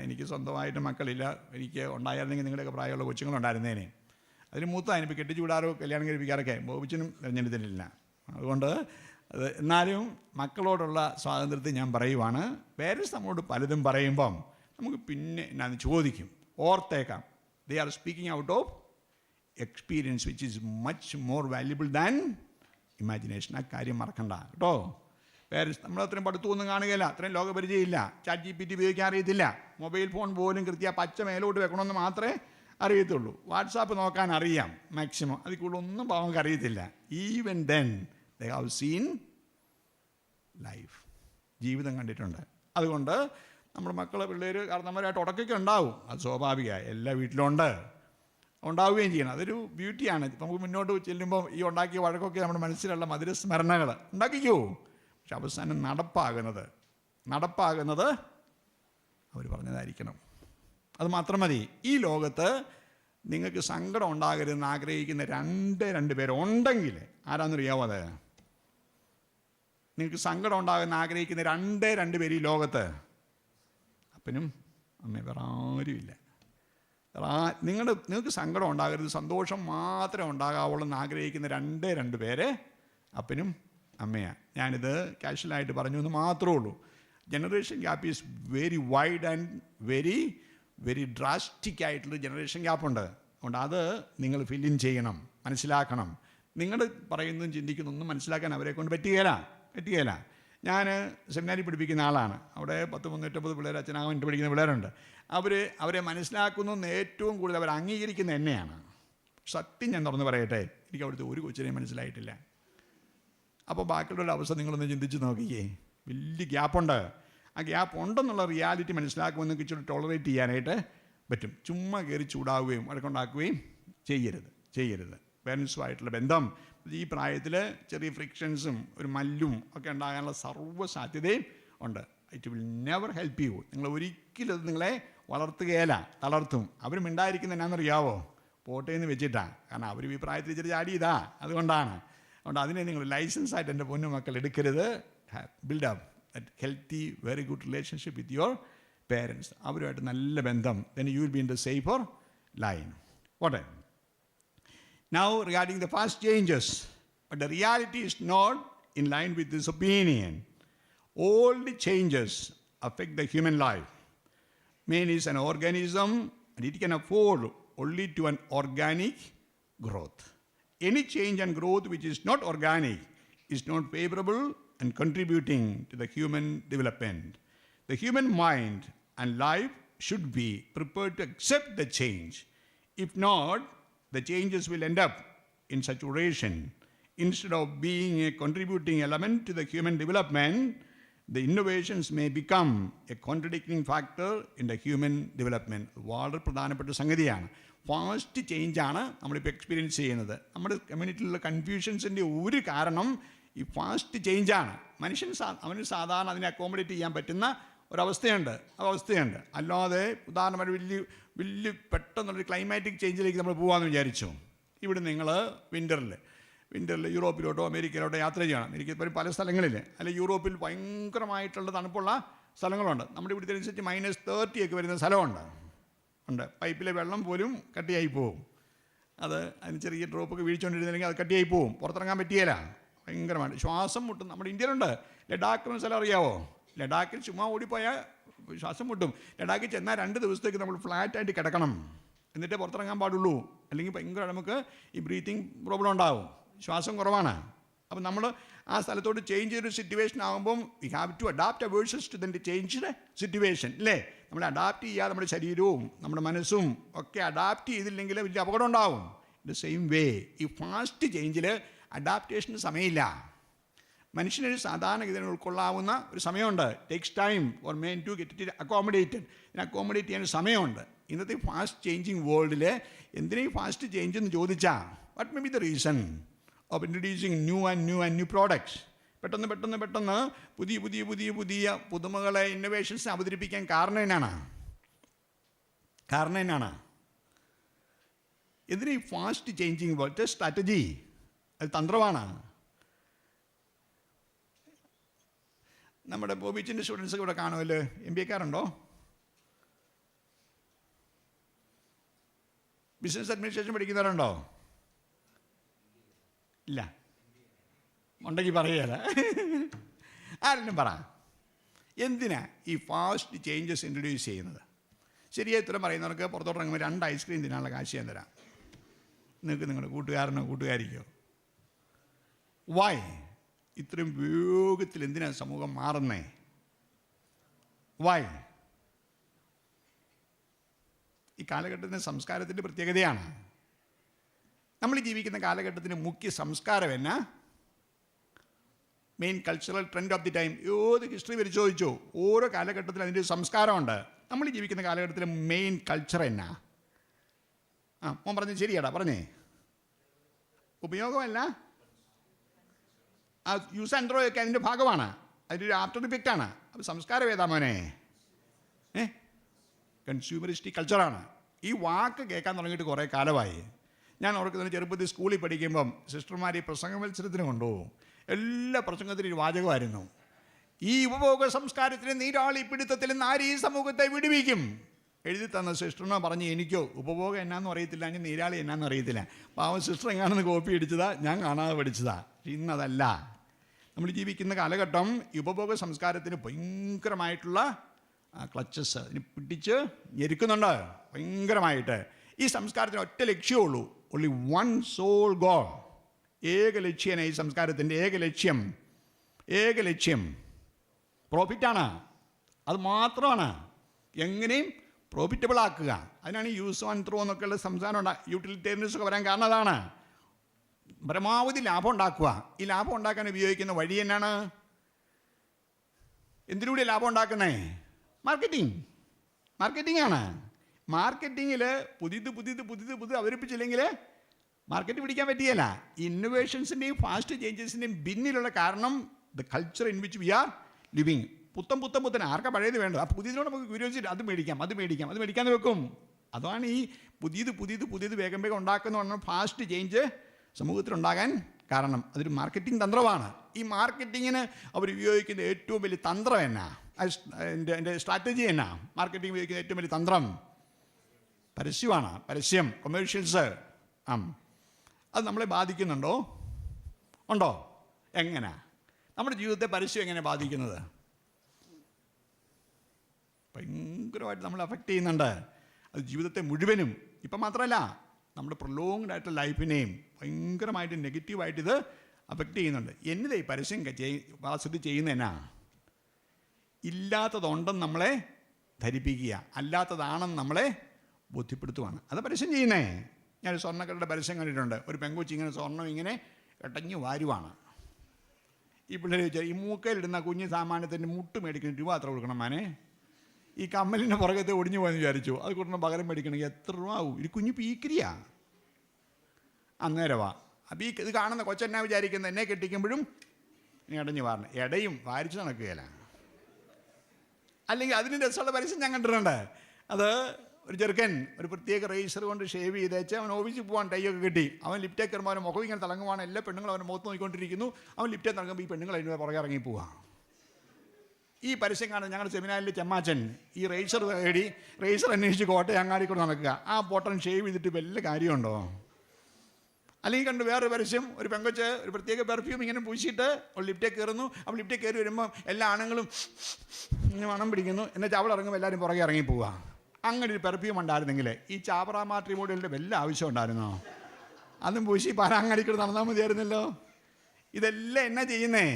എനിക്ക് സ്വന്തമായിട്ട് മക്കളില്ല, എനിക്ക് ഉണ്ടായിരുന്നെങ്കിൽ നിങ്ങളുടെയൊക്കെ പ്രായമുള്ള കൊച്ചുങ്ങളുണ്ടായിരുന്നേനെ. അതിന് മൂത്ത അതിനിപ്പോൾ കെട്ടിച്ചു വിടാറോ കല്യാണം കഴിപ്പിക്കാറൊക്കെ ബോബിച്ചനും തിരഞ്ഞെടുത്തിട്ടില്ല. അതുകൊണ്ട് എന്നാലും മക്കളോടുള്ള സ്വാതന്ത്ര്യത്തെ ഞാൻ പറയുവാണ്. പേരൻസ് നമ്മളോട് പലതും പറയുമ്പം നമുക്ക് പിന്നെ എന്നാന്ന് ചോദിക്കും, ഓർത്തേക്കാം. They are speaking out of experience which is much more valuable than imagination. ആ കാര്യം മറക്കണ്ട കേട്ടോ. പേരൻസ് നമ്മളത്രയും പഠിത്തമൊന്നും കാണുകയില്ല, അത്രയും ലോകപരിചയമില്ല, ചാറ്റ് GPT ഉപയോഗിക്കാൻ അറിയത്തില്ല, മൊബൈൽ ഫോൺ പോലും പച്ച മേലോട്ട് വെക്കണമെന്ന് മാത്രമേ അറിയത്തുള്ളൂ, വാട്സാപ്പ് നോക്കാൻ അറിയാം മാക്സിമം, അതിൽ കൂടുതൽ ഒന്നും പാവങ്ങൾക്ക് അറിയത്തില്ല. Even then they have seen life, ജീവിതം കണ്ടിട്ടുണ്ട്. അതുകൊണ്ട് നമ്മുടെ മക്കളെ പിള്ളേർ കാരണന്മാരായിട്ട് ഉടക്കൊക്കെ ഉണ്ടാവും, അത് സ്വാഭാവികമായി, എല്ലാ വീട്ടിലും ഉണ്ടാവുകയും ചെയ്യണം. അതൊരു ബ്യൂട്ടിയാണ്. നമുക്ക് മുന്നോട്ട് ചെല്ലുമ്പോൾ ഈ ഉണ്ടാക്കിയ വഴക്കൊക്കെ നമ്മുടെ മനസ്സിലുള്ള മധുരസ്മരണകൾ ഉണ്ടാക്കിക്കോ. പക്ഷെ അവസാനം നടപ്പാകുന്നത് അവർ പറഞ്ഞതായിരിക്കണം. അത് മാത്രം മതി. ഈ ലോകത്ത് നിങ്ങൾക്ക് സങ്കടം ഉണ്ടാകരുതെന്ന് ആഗ്രഹിക്കുന്ന രണ്ട് പേരുണ്ടെങ്കിൽ ആരാന്നറിയാവോ? അത് നിങ്ങൾക്ക് സങ്കടം ഉണ്ടാകുന്ന ആഗ്രഹിക്കുന്ന രണ്ട് പേര് ഈ ലോകത്ത്, അപ്പനും അമ്മയും വേറെ ആരുമില്ല. നിങ്ങൾക്ക് സങ്കടം ഉണ്ടാകരുത്, സന്തോഷം മാത്രമേ ഉണ്ടാകാവുള്ളൂ എന്ന് ആഗ്രഹിക്കുന്ന രണ്ട് പേര് അപ്പനും അമ്മയാണ്. ഞാനിത് കാഷ്വലായിട്ട് പറഞ്ഞു എന്ന് മാത്രമേ ഉള്ളൂ. Generation gap is very wide and very drastic ആയിട്ടുള്ള ജനറേഷൻ ഗ്യാപ്പുണ്ട്. അതുകൊണ്ട് അത് നിങ്ങൾ ഫില്ലിൻ ചെയ്യണം, മനസ്സിലാക്കണം. നിങ്ങൾ പറയുന്നതും ചിന്തിക്കുന്നതൊന്നും മനസ്സിലാക്കാൻ അവരെ കൊണ്ട് പറ്റുകയില്ല. ഞാൻ സെമിനാരി പഠിപ്പിക്കുന്ന ആളാണ്. അവിടെ 350 പിള്ളേർ, അച്ഛനാകൻ പഠിക്കുന്ന പിള്ളേരുണ്ട്. അവരെ മനസ്സിലാക്കുന്നതെന്ന് ഏറ്റവും കൂടുതൽ അവർ അംഗീകരിക്കുന്ന എന്നെയാണ്. സത്യം ഞാൻ തുറന്ന് പറയട്ടെ, എനിക്ക് അവിടുത്തെ ഒരു കൊച്ചിനെയും മനസ്സിലായിട്ടില്ല. അപ്പോൾ ബാക്കിയുള്ള അവസ്ഥ നിങ്ങളൊന്ന് ചിന്തിച്ച് നോക്കിക്കേ. വലിയ ഗ്യാപ്പുണ്ട്. ആ ഗ്യാപ്പ് ഉണ്ടെന്നുള്ള റിയാലിറ്റി മനസ്സിലാക്കുമെന്ന് ഇച്ചിരി ടോളറേറ്റ് ചെയ്യാനായിട്ട് പറ്റും. ചുമ്മാ കയറി ചൂടാവുകയും വഴക്കുണ്ടാക്കുകയും ചെയ്യരുത്. പേരൻസുമായിട്ടുള്ള ബന്ധം ഈ പ്രായത്തിൽ ചെറിയ ഫ്രിക്ഷൻസും ഒരു മല്ലും ഒക്കെ ഉണ്ടാകാനുള്ള സർവ്വ സാധ്യതയും ഉണ്ട്. It will never help you. നിങ്ങൾ ഒരിക്കലും അത് നിങ്ങളെ വളർത്തുകയല്ല, തളർത്തും. അവർ മിണ്ടായിരിക്കുന്നത് എന്നാണെന്നറിയാവോ? പോട്ടേന്ന് വെച്ചിട്ടാണ്. കാരണം അവർ ഈ പ്രായത്തിൽ ഇച്ചിരി ചാടിയതാ, അതുകൊണ്ടാണ്. അതുകൊണ്ട് അതിനെ നിങ്ങൾ ലൈസൻസായിട്ട് എൻ്റെ പൊന്നു മക്കൾ എടുക്കരുത്. Build up that healthy very good relationship with your parents. അവരുമായിട്ട് നല്ല ബന്ധം. then you will be in the safer line. What? Now regarding the fast changes, but the reality is not in line with this opinion. All the changes affect the human life. Man is an organism and it can afford only to an organic growth. Any change and growth which is not organic is not favorable and contributing to the human development. The human mind and life should be prepared to accept the change. If not, the changes will end up in saturation. Instead of being a contributing element to the human development, the innovations may become a contradicting factor in the human development. വളരെ പ്രധാനപ്പെട്ട സംഗതിയാണ്. Fast ചേഞ്ചാണ് നമ്മളിപ്പോൾ experience ചെയ്യുന്നത്. നമ്മുടെ കമ്മ്യൂണിറ്റിയിലുള്ള കൺഫ്യൂഷൻസിൻ്റെ ഒരു കാരണം ഈ fast ചേഞ്ചാണ്. അവന് സാധാരണ അതിനെ അക്കോമഡേറ്റ് ചെയ്യാൻ പറ്റുന്ന അവസ്ഥയുണ്ട്. അല്ലാതെ ഉദാഹരണമായിട്ട് വലിയ പെട്ടെന്നുള്ളൊരു ക്ലൈമാറ്റിക് ചേഞ്ചിലേക്ക് നമ്മൾ പോകാമെന്ന് വിചാരിച്ചു. ഇവിടെ നിങ്ങൾ വിൻ്ററിൽ യൂറോപ്പിലോട്ടോ അമേരിക്കയിലോട്ടോ യാത്ര ചെയ്യണം. അമേരിക്കയിൽ പല സ്ഥലങ്ങളിൽ, അല്ലെങ്കിൽ യൂറോപ്പിൽ ഭയങ്കരമായിട്ടുള്ള തണുപ്പുള്ള സ്ഥലങ്ങളുണ്ട്. നമ്മുടെ ഇവിടുത്തെ അനുസരിച്ച് -30 ഒക്കെ വരുന്ന സ്ഥലമുണ്ട്. പൈപ്പിലെ വെള്ളം പോലും കട്ടിയായി പോവും. അതിന് ചെറിയ ഡ്രോപ്പൊക്കെ വീഴ്ചകൊണ്ടിരുന്നില്ലെങ്കിൽ അത് കട്ടിയായി പോവും. പുറത്തിറങ്ങാൻ പറ്റിയല്ല. ഭയങ്കരമായിട്ട് ശ്വാസം മുട്ടും. നമ്മുടെ ഇന്ത്യയിലുണ്ട് ലഡാക്ക് എന്ന സ്ഥലം അറിയാവോ? ലഡാക്കിൽ ചുമ്മാ ഓടിപ്പോയാൽ ശ്വാസം മുട്ടും. ലഡാക്കിൽ ചെന്നാൽ 2 ദിവസത്തേക്ക് നമ്മൾ ഫ്ലാറ്റായിട്ട് കിടക്കണം, എന്നിട്ടേ പുറത്തിറങ്ങാൻ പാടുള്ളൂ. അല്ലെങ്കിൽ ഭയങ്കര നമുക്ക് ഈ ബ്രീത്തിങ് പ്രോബ്ലം ഉണ്ടാവും, ശ്വാസം കുറവാണ്. അപ്പം നമ്മൾ ആ സ്ഥലത്തോട്ട് ചേഞ്ച് ചെയ്തൊരു സിറ്റുവേഷൻ ആകുമ്പം we have to adapt versus to the changed situation. അല്ലേ? നമ്മൾ അഡാപ്റ്റ് ചെയ്യുക, നമ്മുടെ ശരീരവും നമ്മുടെ മനസ്സും ഒക്കെ അഡാപ്റ്റ് ചെയ്തില്ലെങ്കിൽ വലിയ അപകടം ഉണ്ടാവും. ദ സെയിം വേ ഈ ഫാസ്റ്റ് ചേഞ്ചിൽ അഡാപ്റ്റേഷന് സമയമില്ല. മനുഷ്യനൊരു സാധാരണഗതിയിൽ ഉൾക്കൊള്ളാവുന്ന ഒരു സമയമുണ്ട്. Takes time for men to get it accommodated. ഇതിനെ അക്കോമഡേറ്റ് ചെയ്യാൻ സമയമുണ്ട്. ഇന്നത്തെ ഫാസ്റ്റ് ചേഞ്ചിങ് വേൾഡിൽ എന്തിനാ ഈ ഫാസ്റ്റ് ചേഞ്ച് എന്ന് ചോദിച്ചാൽ, what may be the reason of introducing new products? പെട്ടെന്ന് പുതിയ പുതുമകളെ ഇന്നോവേഷൻസ് അവതരിപ്പിക്കാൻ കാരണം എന്നാണ് എന്തിനാ ഈ ഫാസ്റ്റ് ചേഞ്ചിങ് വേൾഡ്? സ്ട്രാറ്റജി, അത് തന്ത്രമാണ്. നമ്മുടെ ബോബിച്ചിൻ്റെ സ്റ്റുഡൻസ് ഇവിടെ കാണുമല്ലോ. MBA-ക്കാരുണ്ടോ? ബിസിനസ് അഡ്മിനിസ്ട്രേഷൻ പഠിക്കുന്നവരുണ്ടോ? ഇല്ല. ഉണ്ടെങ്കിൽ പറയുകയല്ല. ആരെങ്കിലും പറ, എന്തിനാ ഈ ഫാസ്റ്റ് ചേഞ്ചസ് ഇൻട്രൊഡ്യൂസ് ചെയ്യുന്നത്? ശരിയായി ഉത്തരം പറയുന്നവർക്ക് പുറത്തോട്ട് ഇറങ്ങുമ്പോൾ 2 ഐസ്ക്രീം തിന്നാനുള്ള കാശ് ഞാൻ തരാം. നിങ്ങൾക്ക് നിങ്ങളുടെ കൂട്ടുകാരനോ കൂട്ടുകാരിക്കോ. വൈ ഇത്രയും വേഗത്തിൽ എന്തിനാ സമൂഹം മാറുന്നേ? വൈ? ഈ കാലഘട്ടത്തിൻ്റെ സംസ്കാരത്തിൻ്റെ പ്രത്യേകതയാണ്. നമ്മൾ ജീവിക്കുന്ന കാലഘട്ടത്തിൻ്റെ മുഖ്യ സംസ്കാരം എന്നാ? Main cultural trend of the time. ഏത് ഹിസ്റ്ററി പരിശോധിച്ചോ ഓരോ കാലഘട്ടത്തിൽ അതിൻ്റെ സംസ്കാരമുണ്ട്. നമ്മൾ ജീവിക്കുന്ന കാലഘട്ടത്തിലെ മെയിൻ കൾച്ചർ എന്നാ? മോൻ പറഞ്ഞത് ശരിയാടാ, പറഞ്ഞേ. ഉപയോഗമല്ല, ആ യൂസ് ആൻഡ് ത്രോ ഒക്കെ അതിൻ്റെ ഭാഗമാണ്, അതിൻ്റെ ഒരു ആഫ്റ്റർ ഇഫക്റ്റാണ്. അപ്പോൾ സംസ്കാരം ഏതാ മോനെ? കൺസ്യൂമറിസ്റ്റിക് കൾച്ചറാണ്. ഈ വാക്ക് കേൾക്കാൻ തുടങ്ങിയിട്ട് കുറേ കാലമായി. ഞാൻ ഓർക്കുന്നതിന് ചെറുപ്പത്തിൽ സ്കൂളിൽ പഠിക്കുമ്പം സിസ്റ്റർമാർ ഈ പ്രസംഗ മത്സരത്തിന് കൊണ്ടുപോകും. എല്ലാ പ്രസംഗത്തിനും ഒരു വാചകമായിരുന്നു, ഈ ഉപഭോഗ സംസ്കാരത്തിന് നീരാളി പിടുത്തത്തിൽ നാരീ സമൂഹത്തെ വിടുവിക്കും. എഴുതി തന്ന സിസ്റ്ററിനോ പറഞ്ഞ് എനിക്കോ ഉപഭോഗം എന്നാന്ന് അറിയത്തില്ല, ഞാൻ നീരാളി എന്നാന്ന് അറിയത്തില്ല. പാവം സിസ്റ്റർ എങ്ങാണെന്ന് കോപ്പി അടിച്ചതാ, ഞാൻ കാണാതെ പഠിച്ചതാ. ഇന്നതല്ല. നമ്മൾ ജീവിക്കുന്ന കാലഘട്ടം ഈ ഉപഭോഗ സംസ്കാരത്തിന് ഭയങ്കരമായിട്ടുള്ള ക്ലച്ചസ് അതിന് പിടിച്ച് ഞെരുക്കുന്നുണ്ട് ഭയങ്കരമായിട്ട്. ഈ സംസ്കാരത്തിന് ഒറ്റ ലക്ഷ്യമുള്ളൂ, only one sole goal. ഏക ലക്ഷ്യമാണ് ഈ സംസ്കാരത്തിൻ്റെ ഏക ലക്ഷ്യം പ്രോഫിറ്റാണ്. അത് മാത്രമാണ്. എങ്ങനെയും പ്രോഫിറ്റബിൾ ആക്കുക. അതിനാണ് യൂസ് ആൻഡ് ത്രോ എന്നൊക്കെയുള്ള സംസാരം യൂട്ടിലിറ്റേറിയൻസ് ഒക്കെ വരാൻ കാരണം അതാണ്. പരമാവധി ലാഭം ഉണ്ടാക്കുക. ഈ ലാഭം ഉണ്ടാക്കാൻ ഉപയോഗിക്കുന്ന വഴി എന്നാണ്? എന്തിലൂടെ ലാഭം ഉണ്ടാക്കുന്നേ? മാർക്കറ്റിംഗ് ആണ്. മാർക്കറ്റിങ്ങിൽ പുതിയത് അവതരിപ്പിച്ചില്ലെങ്കിൽ മാർക്കറ്റ് പിടിക്കാൻ പറ്റിയല്ല. ഇന്നോവേഷൻസിൻ്റെയും ഫാസ്റ്റ് ചേഞ്ചസിൻ്റെയും പിന്നിലുള്ള കാരണം the culture in which we are living. പുത്തൻ ആർക്കാ പഴയത് വേണ്ടത്? ആ പുതിയതിനോട് നമുക്ക് ക്യൂരിയോസിറ്റി, അത് മേടിക്കാൻ വെക്കും. അതാണ് ഈ പുതിയത് വേഗം ഉണ്ടാക്കുന്ന പറഞ്ഞാൽ ഫാസ്റ്റ് ചേഞ്ച് സമൂഹത്തിലുണ്ടാകാൻ കാരണം. അതൊരു മാർക്കറ്റിംഗ് തന്ത്രമാണ്. ഈ മാർക്കറ്റിങ്ങിന് അവർ ഉപയോഗിക്കുന്ന ഏറ്റവും വലിയ തന്ത്രം എന്നാ, എൻ്റെ സ്ട്രാറ്റജി എന്നാ? മാർക്കറ്റിംഗ് ഉപയോഗിക്കുന്ന ഏറ്റവും വലിയ തന്ത്രം പരസ്യമാണ്. പരസ്യം, കൊമേഴ്ഷ്യൽസ്. അത് നമ്മളെ ബാധിക്കുന്നുണ്ടോ? ഉണ്ടോ? എങ്ങനെ നമ്മുടെ ജീവിതത്തെ പരസ്യം എങ്ങനെ ബാധിക്കുന്നത്? ഭയങ്കരമായിട്ട് നമ്മൾ അഫക്റ്റ് ചെയ്യുന്നുണ്ട്. അത് ജീവിതത്തെ മുഴുവനും, ഇപ്പം മാത്രമല്ല നമ്മുടെ പ്രൊലോങ്ഡ് ആയിട്ടുള്ള ലൈഫിനെയും ഭയങ്കരമായിട്ട് നെഗറ്റീവായിട്ട് ഇത് അഫക്റ്റ് ചെയ്യുന്നുണ്ട്. എന്നതേ ഈ പരസ്യം വാസ്തുതി ചെയ്യുന്നതെന്നാ? ഇല്ലാത്തതുണ്ടെന്ന് നമ്മളെ ധരിപ്പിക്കുക, അല്ലാത്തതാണെന്ന് നമ്മളെ ബോധ്യപ്പെടുത്തുവാണ്. അത് പരസ്യം ചെയ്യുന്നേ. ഞാൻ സ്വർണ്ണക്കടയുടെ പരസ്യം കണ്ടിട്ടുണ്ട്. ഒരു പെങ്കൊച്ചി ഇങ്ങനെ സ്വർണ്ണം ഇങ്ങനെ ഇടഞ്ഞു വാരുവാണ്. ഈ പിള്ളേർ ചോദിച്ചാൽ ഈ മൂക്കയിലിടുന്ന കുഞ്ഞ് സാമാന്യത്തിൻ്റെ മുട്ട് മേടിക്കുന്ന രൂപ എത്ര കൊടുക്കണം മാനെ? ഈ കമ്മലിൻ്റെ പുറകത്തെ ഒടിഞ്ഞു പോയെന്ന് വിചാരിച്ചു. അത് കൊടുക്കണം പകരം മേടിക്കണമെങ്കിൽ എത്ര രൂപ ആവും? ഒരു കുഞ്ഞ് പീക്കരിയാ അന്നേരവാ. അപ്പം ഇത് കാണുന്ന കൊച്ചെന്നാ വിചാരിക്കുന്നത്? എന്നെ കെട്ടിക്കുമ്പോഴും ഇനി ഇടഞ്ഞു വാരണം, ഇടയും വാരിച്ച് നടക്കുകയില്ല. അല്ലെങ്കിൽ അതിന് രസമുള്ള പരസ്യം ഞാൻ കണ്ടിട്ടുണ്ട്. അത് ഒരു ചെറുക്കൻ ഒരു പ്രത്യേക റേസർ കൊണ്ട് ഷേവ് ചെയ്തേച്ച് അവൻ ഓഫീസിൽ പോകാൻ ടൈയൊക്കെ കിട്ടി. അവൻ ലിഫ്റ്റേ കയറുമ്പോൾ അവൻ മുഖം ഇങ്ങനെ തിളങ്ങുവാണ്. എല്ലാ പെണ്ണുങ്ങളും അവൻ്റെ മുഖത്ത് നോക്കിക്കൊണ്ടിരിക്കുന്നു. അവൻ ലിഫ്റ്റേ തിളങ്ങുമ്പോൾ ഈ പെണ്ണുങ്ങൾ അതിൻ്റെ പുറകെ ഇറങ്ങി പോവാ. ഈ പരസ്യം കാണുന്നത് ഞങ്ങളുടെ സെമിനാറിൽ ചെമ്മാച്ചൻ ഈ റേസർ അന്വേഷിച്ച് കോട്ടയം അങ്ങാടി കൊണ്ട് നടക്കുക. ആ ബോട്ടൺ ഷേവ് ചെയ്തിട്ട് വല്ല കാര്യമുണ്ടോ? അല്ലെങ്കിൽ കണ്ട് വേറൊരു പരസ്യം, ഒരു പെങ്കൊച്ച് ഒരു പ്രത്യേക പെർഫ്യൂം ഇങ്ങനെ പൂശിയിട്ട് അവൾ ലിഫ്റ്റേ കയറുന്നു. അവൾ ലിഫ്റ്റേ കയറി വരുമ്പോൾ എല്ലാ ആണുങ്ങളും ഇങ്ങനെ മണം പിടിക്കുന്നു. എന്നിട്ട് അവൾ ഇറങ്ങുമ്പോൾ എല്ലാവരും പുറകെ ഇറങ്ങി പോവുക. അങ്ങനെ ഒരു പെർഫ്യൂം ഉണ്ടായിരുന്നെങ്കിൽ ഈ ചാപ്ര മാട്രിമോണിയലിൻ്റെ വല്ല ആവശ്യം ഉണ്ടായിരുന്നോ? അതും പൂശി പാരാങ്ങാടിക്കൂടെ നടന്നാൽ മതിയായിരുന്നല്ലോ. ഇതെല്ലാം എന്നാ ചെയ്യുന്നേ?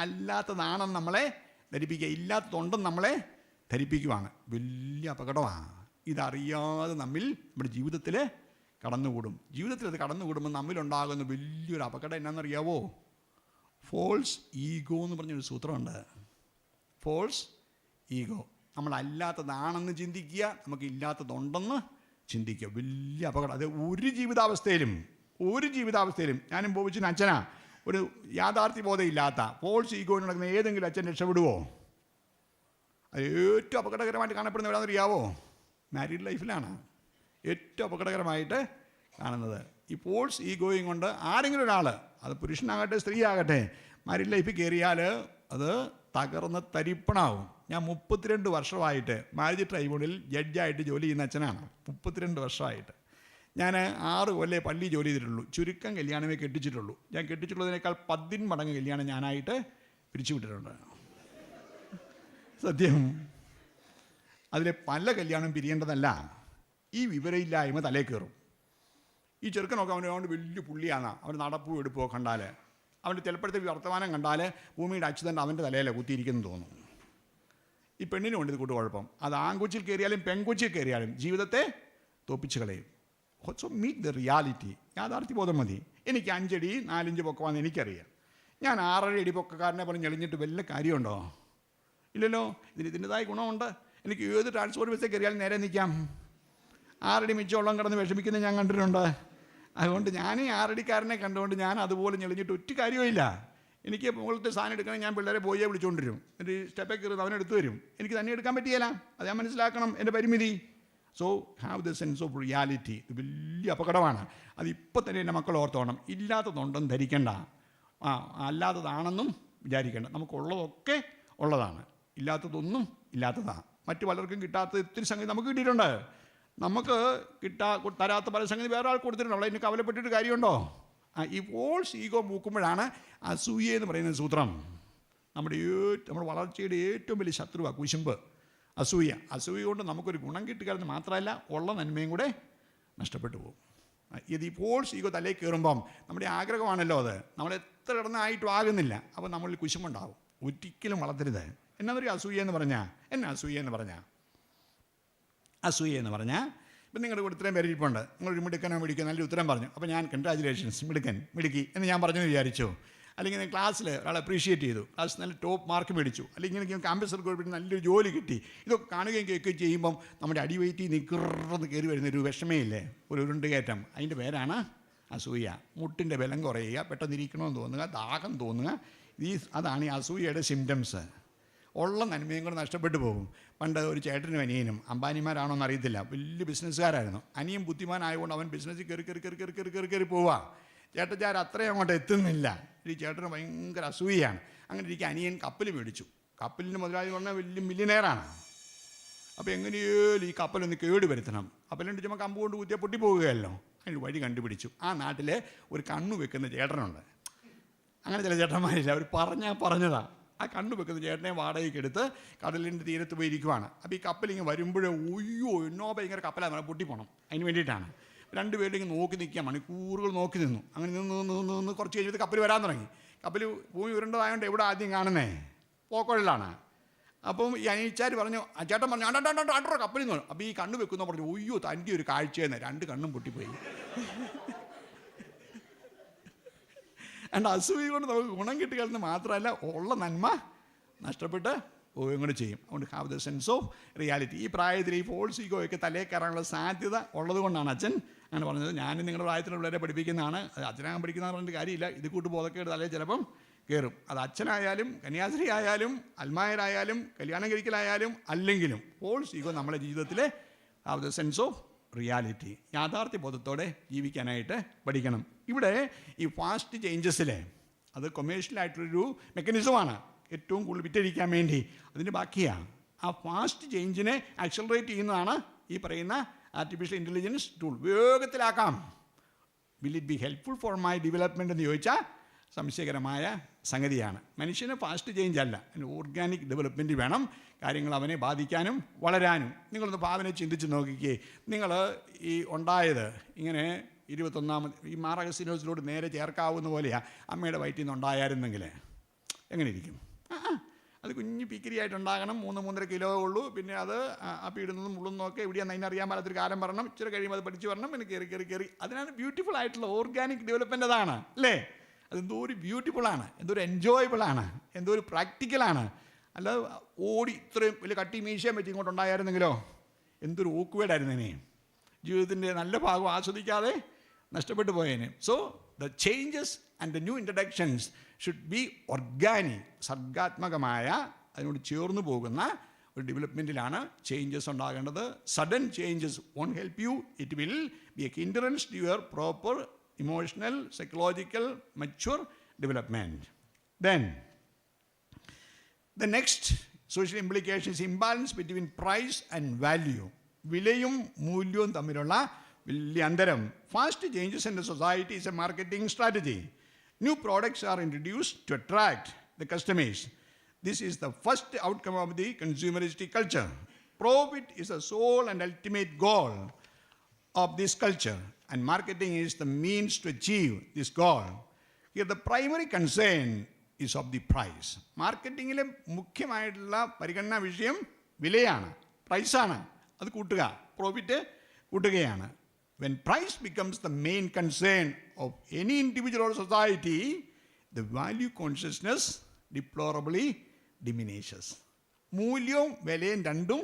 അല്ലാത്തതാണെന്ന് നമ്മളെ ധരിപ്പിക്കുക, ഇല്ലാത്തതുണ്ടെന്ന് നമ്മളെ ധരിപ്പിക്കുവാണ്. വലിയ അപകടമാണ്. ഇതറിയാതെ നമ്മുടെ ജീവിതത്തിൽ കടന്നുകൂടും. ജീവിതത്തിൽ അത് കടന്നുകൂടുമ്പോൾ നമ്മിലുണ്ടാകുന്ന വലിയൊരു അപകടം എന്നാണെന്നറിയാവോ? ഫോൾസ് ഈഗോ എന്ന് പറഞ്ഞൊരു സൂത്രമുണ്ട്. False ego. നമ്മളല്ലാത്തതാണെന്ന് ചിന്തിക്കുക, നമുക്ക് ഇല്ലാത്തതുണ്ടെന്ന് ചിന്തിക്കുക. വലിയ അപകടം. അത് ഒരു ജീവിതാവസ്ഥയിലും ഞാനും ബോബിച്ചിന് അച്ഛനാ ഒരു യാഥാർത്ഥ്യബോധമില്ലാത്ത ഫോൾസ് ഈഗോയിൽ നടക്കുന്ന ഏതെങ്കിലും അച്ഛൻ രക്ഷപ്പെടുവോ? അത് ഏറ്റവും അപകടകരമായിട്ട് കാണപ്പെടുന്ന എവിടെയാണെന്നറിയാവോ? മാരീഡ് ലൈഫിലാണ് ഏറ്റവും അപകടകരമായിട്ട് കാണുന്നത്. ഈ ഫോൾസ് ഈഗോയും കൊണ്ട് ആരെങ്കിലും ഒരാൾ, അത് പുരുഷനാകട്ടെ സ്ത്രീ ആകട്ടെ, മാരീഡ് ലൈഫിൽ കയറിയാൽ അത് തകർന്ന് തരിപ്പണാവും. ഞാൻ 32 വർഷമായിട്ട് മാരേജ് ട്രൈബ്യൂണലിൽ ജഡ്ജായിട്ട് ജോലി ചെയ്യുന്ന അച്ഛനാണ്. 32 വർഷമായിട്ട്. ഞാൻ 6 കൊല്ലം പള്ളി ജോലി ചെയ്തിട്ടുള്ളൂ. ചുരുക്കം കല്യാണമേ കെട്ടിച്ചിട്ടുള്ളൂ. ഞാൻ കെട്ടിച്ചിട്ടുള്ളതിനേക്കാൾ 10 മടങ്ങ് കല്യാണം ഞാനായിട്ട് പിരിച്ചുവിട്ടിട്ടുണ്ട്. സത്യം. അതിലെ പല കല്യാണം പിരിയേണ്ടതല്ല. ഈ വിവരമില്ലായ്മ തലേ കയറും. ഈ ചെറുക്കനൊക്കെ അവനോട് വലിയ പുള്ളിയാണ്. അവൻ നടപ്പോ എടുപ്പോ കണ്ടാൽ, അവൻ്റെ ചിലപ്പോഴത്തെ വർത്തമാനം കണ്ടാൽ ഭൂമിയുടെ അച്യുതൻ അവൻ്റെ തലയിലെ കുത്തിയിരിക്കുന്നു തോന്നും. ഈ പെണ്ണിനും ഉണ്ട് ഇത് കൂട്ട് കുഴപ്പം. അത് ആൺകൊച്ചിൽ കയറിയാലും പെൺകൊച്ചിൽ കയറിയാലും ജീവിതത്തെ തോപ്പിച്ച് കളയും. So meet the reality. യാഥാർത്ഥ്യബോധം മതി. എനിക്ക് 5 അടി 4 ഇഞ്ച് പൊക്കമാണെന്ന് എനിക്കറിയാം. ഞാൻ 6.5 അടി പൊക്കക്കാരനെ പോലെ ഞെളിഞ്ഞിട്ട് വല്ല കാര്യമുണ്ടോ? ഇല്ലല്ലോ. ഇതിൻ്റെതായ ഗുണമുണ്ട്. എനിക്ക് ഏത് ട്രാൻസ്പോർട്ട് ബസ്സിൽ കയറിയാലും നേരെ നിൽക്കാം. 6 അടി മിച്ചമുള്ളം കിടന്ന് വിഷമിക്കുന്നത് ഞാൻ കണ്ടിട്ടുണ്ട്. അതുകൊണ്ട് ഞാൻ ഈ 6 അടിക്കാരനെ കണ്ടുകൊണ്ട് ഞാൻ അതുപോലെ ഞെളിഞ്ഞിട്ട് ഒറ്റ കാര്യവുമില്ല. എനിക്ക് മുകളിലത്തെ സാധനം എടുക്കണം, ഞാൻ പിള്ളേരെ പോയേ വിളിച്ചുകൊണ്ടിരും. എന്നിട്ട് സ്റ്റെപ്പൊക്കെ കയറി അവനെടുത്ത് വരും. എനിക്ക് തന്നെ എടുക്കാൻ പറ്റിയല്ല. അത് ഞാൻ മനസ്സിലാക്കണം എൻ്റെ പരിമിതി. So have the sense of reality. ഇത് വലിയ അപകടമാണ്. അതിപ്പോൾ തന്നെ എൻ്റെ മക്കൾ ഓർത്തോണം. ഇല്ലാത്തതുണ്ടെന്ന് ധരിക്കേണ്ട, അല്ലാത്തതാണെന്നും വിചാരിക്കേണ്ട. നമുക്കുള്ളതൊക്കെ ഉള്ളതാണ്, ഇല്ലാത്തതൊന്നും ഇല്ലാത്തതാണ്. മറ്റു പലർക്കും കിട്ടാത്ത ഒത്തിരി സംഗതി നമുക്ക് കിട്ടിയിട്ടുണ്ട്. നമുക്ക് തരാത്ത പല സംഗതി വേറെ ആൾ കൊടുത്തിട്ടുണ്ട്. അവിടെ ഇനി കവലപ്പെട്ടിട്ട് കാര്യമുണ്ടോ? ഈ ഫോൾസ് ഈഗോ മൂക്കുമ്പോഴാണ് അസൂയ എന്ന് പറയുന്ന സൂത്രം. നമ്മുടെ വളർച്ചയുടെ ഏറ്റവും വലിയ ശത്രുവാണ് കുശുമ്പ്, അസൂയ. അസൂയ കൊണ്ട് നമുക്കൊരു ഗുണം കിട്ടുകയെന്ന് മാത്രമല്ല, ഉള്ള നന്മയും കൂടെ നഷ്ടപ്പെട്ടു പോകും. ഇത് ഈ ഫോൾസ് ഈഗോ തലയിൽ കയറുമ്പം നമ്മുടെ ആഗ്രഹമാണല്ലോ അത്, നമ്മളെത്ര കിടന്നായിട്ടും ആകുന്നില്ല. അപ്പോൾ നമ്മളിൽ കുശുമ്പുണ്ടാവും. ഒരിക്കലും വളർത്തരുത്. എന്നതൊരു അസൂയ എന്ന് പറഞ്ഞാൽ അസൂയ എന്ന് പറഞ്ഞാൽ ഇപ്പം നിങ്ങളുടെ കൂടെ ഇത്രയും പേര് ഇരിപ്പുണ്ട്. നിങ്ങളൊരു മിടുക്കനോ മിടുക്കോ നല്ലൊരു ഉത്തരം പറഞ്ഞു. അപ്പോൾ ഞാൻ കൺഗ്രാജുലേഷൻസ് മിടുക്കി എന്ന് ഞാൻ പറഞ്ഞെന്ന് വിചാരിച്ചു. അല്ലെങ്കിൽ ഞാൻ ക്ലാസ്സിൽ ഒരാളെ അപ്രീഷിയേറ്റ് ചെയ്തു, ക്ലാസ് നല്ല ടോപ്പ് മാർക്ക് മേടിച്ചു, അല്ലെങ്കിൽ എനിക്ക് ക്യാമ്പസ് സർക്കിൾ നല്ലൊരു ജോലി കിട്ടി. ഇതൊക്കെ കാണുകയും കേൾക്കുകയും ചെയ്യുമ്പം നമ്മുടെ അടിവയറ്റിൽ നിൽക്കുന്ന കയറി വരുന്നൊരു വിഷമയില്ലേ, ഒരു ഉരുണ്ട് കയറ്റം. അതിൻ്റെ പേരാണ് അസൂയ. മുട്ടിൻ്റെ ബലം കുറയുക, പെട്ടെന്നിരിക്കണമെന്ന് തോന്നുക, ദാഹം തോന്നുക, അതാണ് ഈ അസൂയയുടെ സിംറ്റംസ്. ഉള്ള നന്മയും കൂടെ നഷ്ടപ്പെട്ടു പോകും. പണ്ട് ഒരു ചേട്ടനും അനിയനും, അംബാനിമാരാണോ എന്ന് അറിയത്തില്ല, വലിയ ബിസിനസ്സുകാരായിരുന്നു. അനിയൻ ബുദ്ധിമാനായതുകൊണ്ട് അവൻ ബിസിനസ്സിൽ കയറി പോവുക. ചേട്ടച്ചാർ അത്രയും അങ്ങോട്ട് എത്തുന്നില്ല. ഈ ചേട്ടന് ഭയങ്കര അസൂയയാണ്. അങ്ങനെ ഇരിക്കുക അനിയൻ കപ്പൽ മേടിച്ചു. കപ്പലിൻ്റെ മുതലാളി എന്ന് പറഞ്ഞാൽ വലിയ മില്യനെയറാണ്. അപ്പോൾ എങ്ങനെയോ ഈ കപ്പലൊന്ന് കേട് വരുത്തണം. കപ്പലിൻ്റെ ചുമ്മാ കമ്പ് കൊണ്ട് കുത്തിയാൽ പൊട്ടിപ്പോവുകയല്ലോ. അതിന് വഴി കണ്ടുപിടിച്ചു. ആ നാട്ടിൽ ഒരു കണ്ണു വെക്കുന്ന ചേട്ടനുണ്ട്. അങ്ങനെ ചില ചേട്ടന്മാരില്ല, അവർ പറഞ്ഞതാണ്. ആ കണ്ണു വെക്കുന്ന ചേട്ടനെ വാടകയ്ക്ക് എടുത്ത് കടലിൻ്റെ തീരത്ത് പോയി ഇരിക്കുവാണ്. അപ്പോൾ ഈ കപ്പലിങ്ങനെ വരുമ്പോഴേ ഒയ്യോ എന്നോ ഭയങ്കര കപ്പലാണ്, പൊട്ടിപ്പോണം. അതിന് വേണ്ടിയിട്ടാണ്. രണ്ടുപേരും ഇങ്ങനെ നോക്കി നിൽക്കുക, മണിക്കൂറുകൾ നോക്കി നിന്നു. അങ്ങനെ നിന്ന് കുറച്ച് കഴിഞ്ഞിട്ട് കപ്പൽ വരാൻ തുടങ്ങി. കപ്പൽ ഭൂമി ഉരുണ്ടതായതുകൊണ്ട് എവിടെ ആദ്യം കാണുന്നേ? പോക്കോളിലാണ്. അപ്പം ഈ അനിയച്ചാർ പറഞ്ഞു, ആ ചേട്ടൻ പറഞ്ഞു അണ്ടോ കപ്പലിൽ നിന്ന്. അപ്പോൾ ഈ കണ്ണ് വെക്കുന്ന പറഞ്ഞു, ഒയ്യോ തൻ്റെ ഒരു കാഴ്ചയെന്ന്. രണ്ട് കണ്ണും പൊട്ടിപ്പോയി. അസൂയ കൊണ്ട് നമുക്ക് ഗുണം കിട്ടുകയെന്ന് മാത്രമല്ല, ഉള്ള നന്മ നഷ്ടപ്പെട്ട് പോവുകയും കൂടെ ചെയ്യും. അതുകൊണ്ട് have the sense of reality. ഈ പ്രായത്തിൽ ഈ ഫോൾസ് ഈഗോയൊക്കെ തലേ കയറാനുള്ള സാധ്യത ഉള്ളത് കൊണ്ടാണ് അച്ഛൻ അങ്ങനെ പറഞ്ഞത്. ഞാനും നിങ്ങളുടെ പ്രായത്തിലുള്ള പിള്ളേരെ പഠിപ്പിക്കുന്നതാണ്. അത് അച്ഛനാകാൻ പഠിക്കുന്നതെന്ന് പറഞ്ഞിട്ട് കാര്യമില്ല. ഇത് കൂട്ട് ബോധക്കേട് തലേ ചിലപ്പം കയറും. അത് അച്ഛനായാലും കന്യാസ്ത്രീ ആയാലും അൽമായരായാലും കല്യാണം കഴിക്കലായാലും അല്ലെങ്കിലും ഫോൾസ് ഈഗോ നമ്മുടെ ജീവിതത്തിൽ have the sense of reality, യാഥാർത്ഥ്യ ബോധത്തോടെ ജീവിക്കാനായിട്ട് പഠിക്കണം. ഇവിടെ ഈ ഫാസ്റ്റ് ചേഞ്ചസിലെ അത് കൊമേഴ്ഷ്യലായിട്ടൊരു മെക്കാനിസമാണ്. ഏറ്റവും കൂടുതൽ വിറ്റഴിക്കാൻ വേണ്ടി അതിന് ബാക്കിയാണ്. ആ ഫാസ്റ്റ് ചേഞ്ചിനെ ആക്സലറേറ്റ് ചെയ്യുന്നതാണ് ഈ പറയുന്ന ആർട്ടിഫിഷ്യൽ ഇൻ്റലിജൻസ് ടൂൾ. വേഗത്തിലാക്കാം. Will it be helpful for my development എന്ന് ചോദിച്ചാൽ സംശയകരമായ സംഗതിയാണ്. മനുഷ്യന് ഫാസ്റ്റ് ചേഞ്ച് അല്ല, അതിന് ഓർഗാനിക് ഡെവലപ്മെൻറ്റ് വേണം. കാര്യങ്ങൾ അവനെ ബാധിക്കാനും വളരാനും. നിങ്ങളൊന്ന് ഭാവന ചിന്തിച്ച് നോക്കിക്കേ. നിങ്ങൾ ഈ ഉണ്ടായത് ഇങ്ങനെ 21 ഈ മാറഗസിനോസിലോട് നേരെ ചേർക്കാവുന്ന പോലെയാണ്. അമ്മയുടെ വയറ്റിൽ നിന്ന് ഉണ്ടായിരുന്നെങ്കിൽ എങ്ങനെ ഇരിക്കും? അത് കുഞ്ഞ് പിക്കിരിയായിട്ടുണ്ടാകണം. 3-3.5 കിലോ ഉള്ളൂ. പിന്നെ അത് അപ്പം ഇടുന്നതും മുള്ളുന്നതൊക്കെ എവിടെയാണെന്ന് അതിനറിയാൻ പാടാത്തൊരു കാലം പറയണം. ഇച്ചിരി കഴിയുമ്പോൾ അത് പഠിച്ച് വരണം. പിന്നെ കയറി അതിനാണ് ബ്യൂട്ടിഫുൾ ആയിട്ടുള്ള ഓർഗാനിക് ഡെവലപ്മെൻ്റ്. അതാണ് അല്ലേ? അതെന്തോ ഒരു ബ്യൂട്ടിഫുള്ളാണ്, എന്തോ ഒരു എൻജോയബിളാണ്, എന്തോ ഒരു പ്രാക്ടിക്കലാണ്. അല്ല ഓടി ഇത്രയും വലിയ കട്ടി മീശയും വെച്ച് ഇങ്ങോട്ട് ഉണ്ടായിരുന്നെങ്കിലോ എന്തൊരു ഓക്വേഡായിരുന്നേനെ. ജീവിതത്തിൻ്റെ നല്ല ഭാഗം ആസ്വദിക്കാതെ നഷ്ടപ്പെട്ടു പോയേനെ. So the changes and the new introductions should be organic, സർഗാത്മകമായ, അതിനോട് ചേർന്ന് പോകുന്ന ഒരു ഡെവലപ്മെൻറ്റിലാണ് ചേഞ്ചസ് ഉണ്ടാകേണ്ടത്. Sudden changes won't help you. It will be a hindrance to your proper emotional, psychological, mature development. Then, the next social implication is imbalance between price and value. വിലയും മൂല്യവും തമ്മിലുള്ള വലിയ അന്തരം. Fast changes in the society is a marketing strategy. New products are introduced to attract the customers. This is the first outcome of the consumeristic culture. Profit is the sole and ultimate goal of this culture, and marketing is the means to achieve this goal. Here the primary concern is of the price. മാർക്കറ്റിങ്ങിലെ മുഖ്യമായിട്ടുള്ള പരിഗണനാ വിഷയം വിലയാണ്, പ്രൈസാണ്. അത് കൂട്ടുക, profit കൂട്ടുകയാണ്. When price becomes the main concern of any individual or society, the value consciousness deplorably diminishes. മൂല്യവും വിലയും രണ്ടും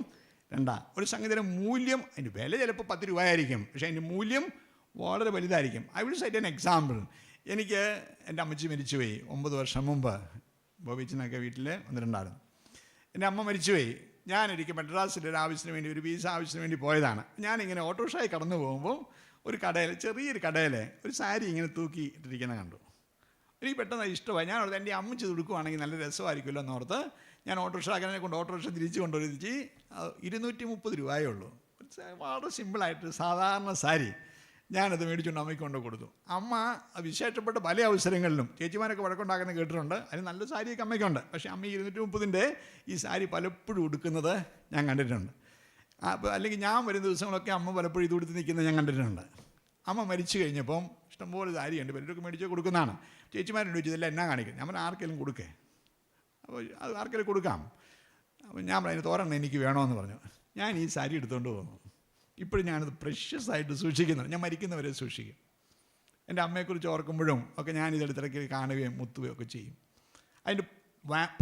ഒരു സംഗതിയുടെ മൂല്യം, അതിൻ്റെ വില ചിലപ്പോൾ 10 രൂപയായിരിക്കും, പക്ഷേ അതിൻ്റെ മൂല്യം വളരെ വലുതായിരിക്കും. I will cite an example. എനിക്ക് എൻ്റെ അമ്മച്ചി മരിച്ചുപോയി 9 വർഷം മുമ്പ്. ബോബിച്ചനൊക്കെ വീട്ടിൽ വന്നിട്ടുണ്ടായിരുന്നു. എൻ്റെ അമ്മ മരിച്ചുപോയി. ഞാനൊരിക്കൽ മദ്രാസിൽ ഒരു ആവശ്യത്തിന് വേണ്ടി, ഒരു വീസ ആവശ്യത്തിന് വേണ്ടി പോയതാണ്. ഞാനിങ്ങനെ ഓട്ടോറിക്ഷയിൽ കടന്നു പോകുമ്പോൾ ഒരു കടയിൽ, ചെറിയൊരു കടയിൽ ഒരു സാരി ഇങ്ങനെ തൂക്കി ഇട്ടിരിക്കുന്നത് കണ്ടു. എനിക്ക് പെട്ടെന്ന് ഇഷ്ടമായി. ഞാൻ ഓർത്ത് എൻ്റെ അമ്മച്ചി തുടുക്കുവാണെങ്കിൽ നല്ല രസമായിരിക്കുമല്ലോ എന്നോർത്ത് ഞാൻ ഓട്ടോറിക്ഷക്കാരനെ കൊണ്ട് ഓട്ടോറിക്ഷ തിരിച്ച് കൊണ്ടുവരിച്ച് 230 രൂപയേ ഉള്ളൂ. വളരെ സിമ്പിളായിട്ട് സാധാരണ സാരി. ഞാനത് മേടിച്ചുകൊണ്ട് അമ്മയ്ക്ക് കൊണ്ട് കൊടുത്തു. അമ്മ വിശേഷപ്പെട്ട പല അവസരങ്ങളിലും ചേച്ചിമാരൊക്കെ വഴക്കുണ്ടാക്കുന്ന കേട്ടിട്ടുണ്ട്. അതിന് നല്ല സാരിയൊക്കെ അമ്മയ്ക്കുണ്ട്. പക്ഷേ അമ്മ 230 ഈ സാരി പലപ്പോഴും ഉടുക്കുന്നത് ഞാൻ കണ്ടിട്ടുണ്ട്. അപ്പോൾ അല്ലെങ്കിൽ ഞാൻ വരുന്ന ദിവസങ്ങളൊക്കെ അമ്മ പലപ്പോഴും ഇത് ഉടുത്ത് നിൽക്കുന്നത് ഞാൻ കണ്ടിട്ടുണ്ട്. അമ്മ മരിച്ചു കഴിഞ്ഞപ്പം ഇഷ്ടംപോലെ സാരിയുണ്ട്, പലരൊക്കെ മേടിച്ച് കൊടുക്കുന്നതാണ്. ചേച്ചിമാരോട് ചോദിച്ചതല്ല എന്നാ കാണിക്കും. ഞാൻ ആർക്കെങ്കിലും കൊടുക്കേ, അപ്പോൾ അത് ആർക്കെങ്കിലും കൊടുക്കാം. അപ്പോൾ ഞാൻ പറഞ്ഞു തോരണം എനിക്ക് വേണമെന്ന് പറഞ്ഞു. ഞാൻ ഈ സാരി എടുത്തുകൊണ്ട് പോകുന്നു. ഇപ്പോഴും ഞാനത് പ്രഷ്യസ് ആയിട്ട് സൂക്ഷിക്കുന്നുണ്ട്. ഞാൻ മരിക്കുന്നവരെ സൂക്ഷിക്കും. എൻ്റെ അമ്മയെക്കുറിച്ച് ഓർക്കുമ്പോഴും ഒക്കെ ഞാനിതെടുത്തിടയ്ക്ക് കാണുകയും മുത്തുകയും ഒക്കെ ചെയ്യും. അതിൻ്റെ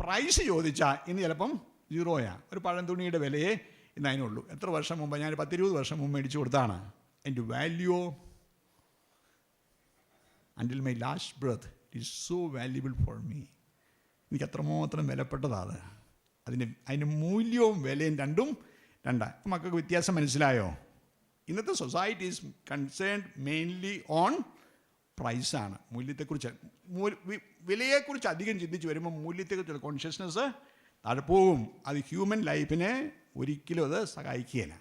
പ്രൈസ് ചോദിച്ചാൽ ഇന്ന് ചിലപ്പം 0 ഒരു പഴം തുണിയുടെ വിലയെ ഇന്ന് അതിനുള്ളൂ. എത്ര വർഷം മുമ്പ്, ഞാൻ 10-20 വർഷം മുമ്പ് മേടിച്ചു കൊടുത്താണ്. അതിൻ്റെ value until my last breath. It is so valuable for me. എനിക്ക് അത്രമാത്രം വിലപ്പെട്ടതാണ് അതിന് മൂല്യവും വിലയും രണ്ടാണ്. മക്കൾക്ക് വ്യത്യാസം മനസ്സിലായോ? ഇന്നത്തെ society is concerned mainly on പ്രൈസാണ്, മൂല്യത്തെക്കുറിച്ച്. വിലയെക്കുറിച്ച് അധികം ചിന്തിച്ച് വരുമ്പോൾ മൂല്യത്തെക്കുറിച്ചുള്ള കോൺഷ്യസ്നെസ് താഴെ പോകും. അത് ഹ്യൂമൻ ലൈഫിനെ ഒരിക്കലും അത് സഹായിക്കുകയില്ല.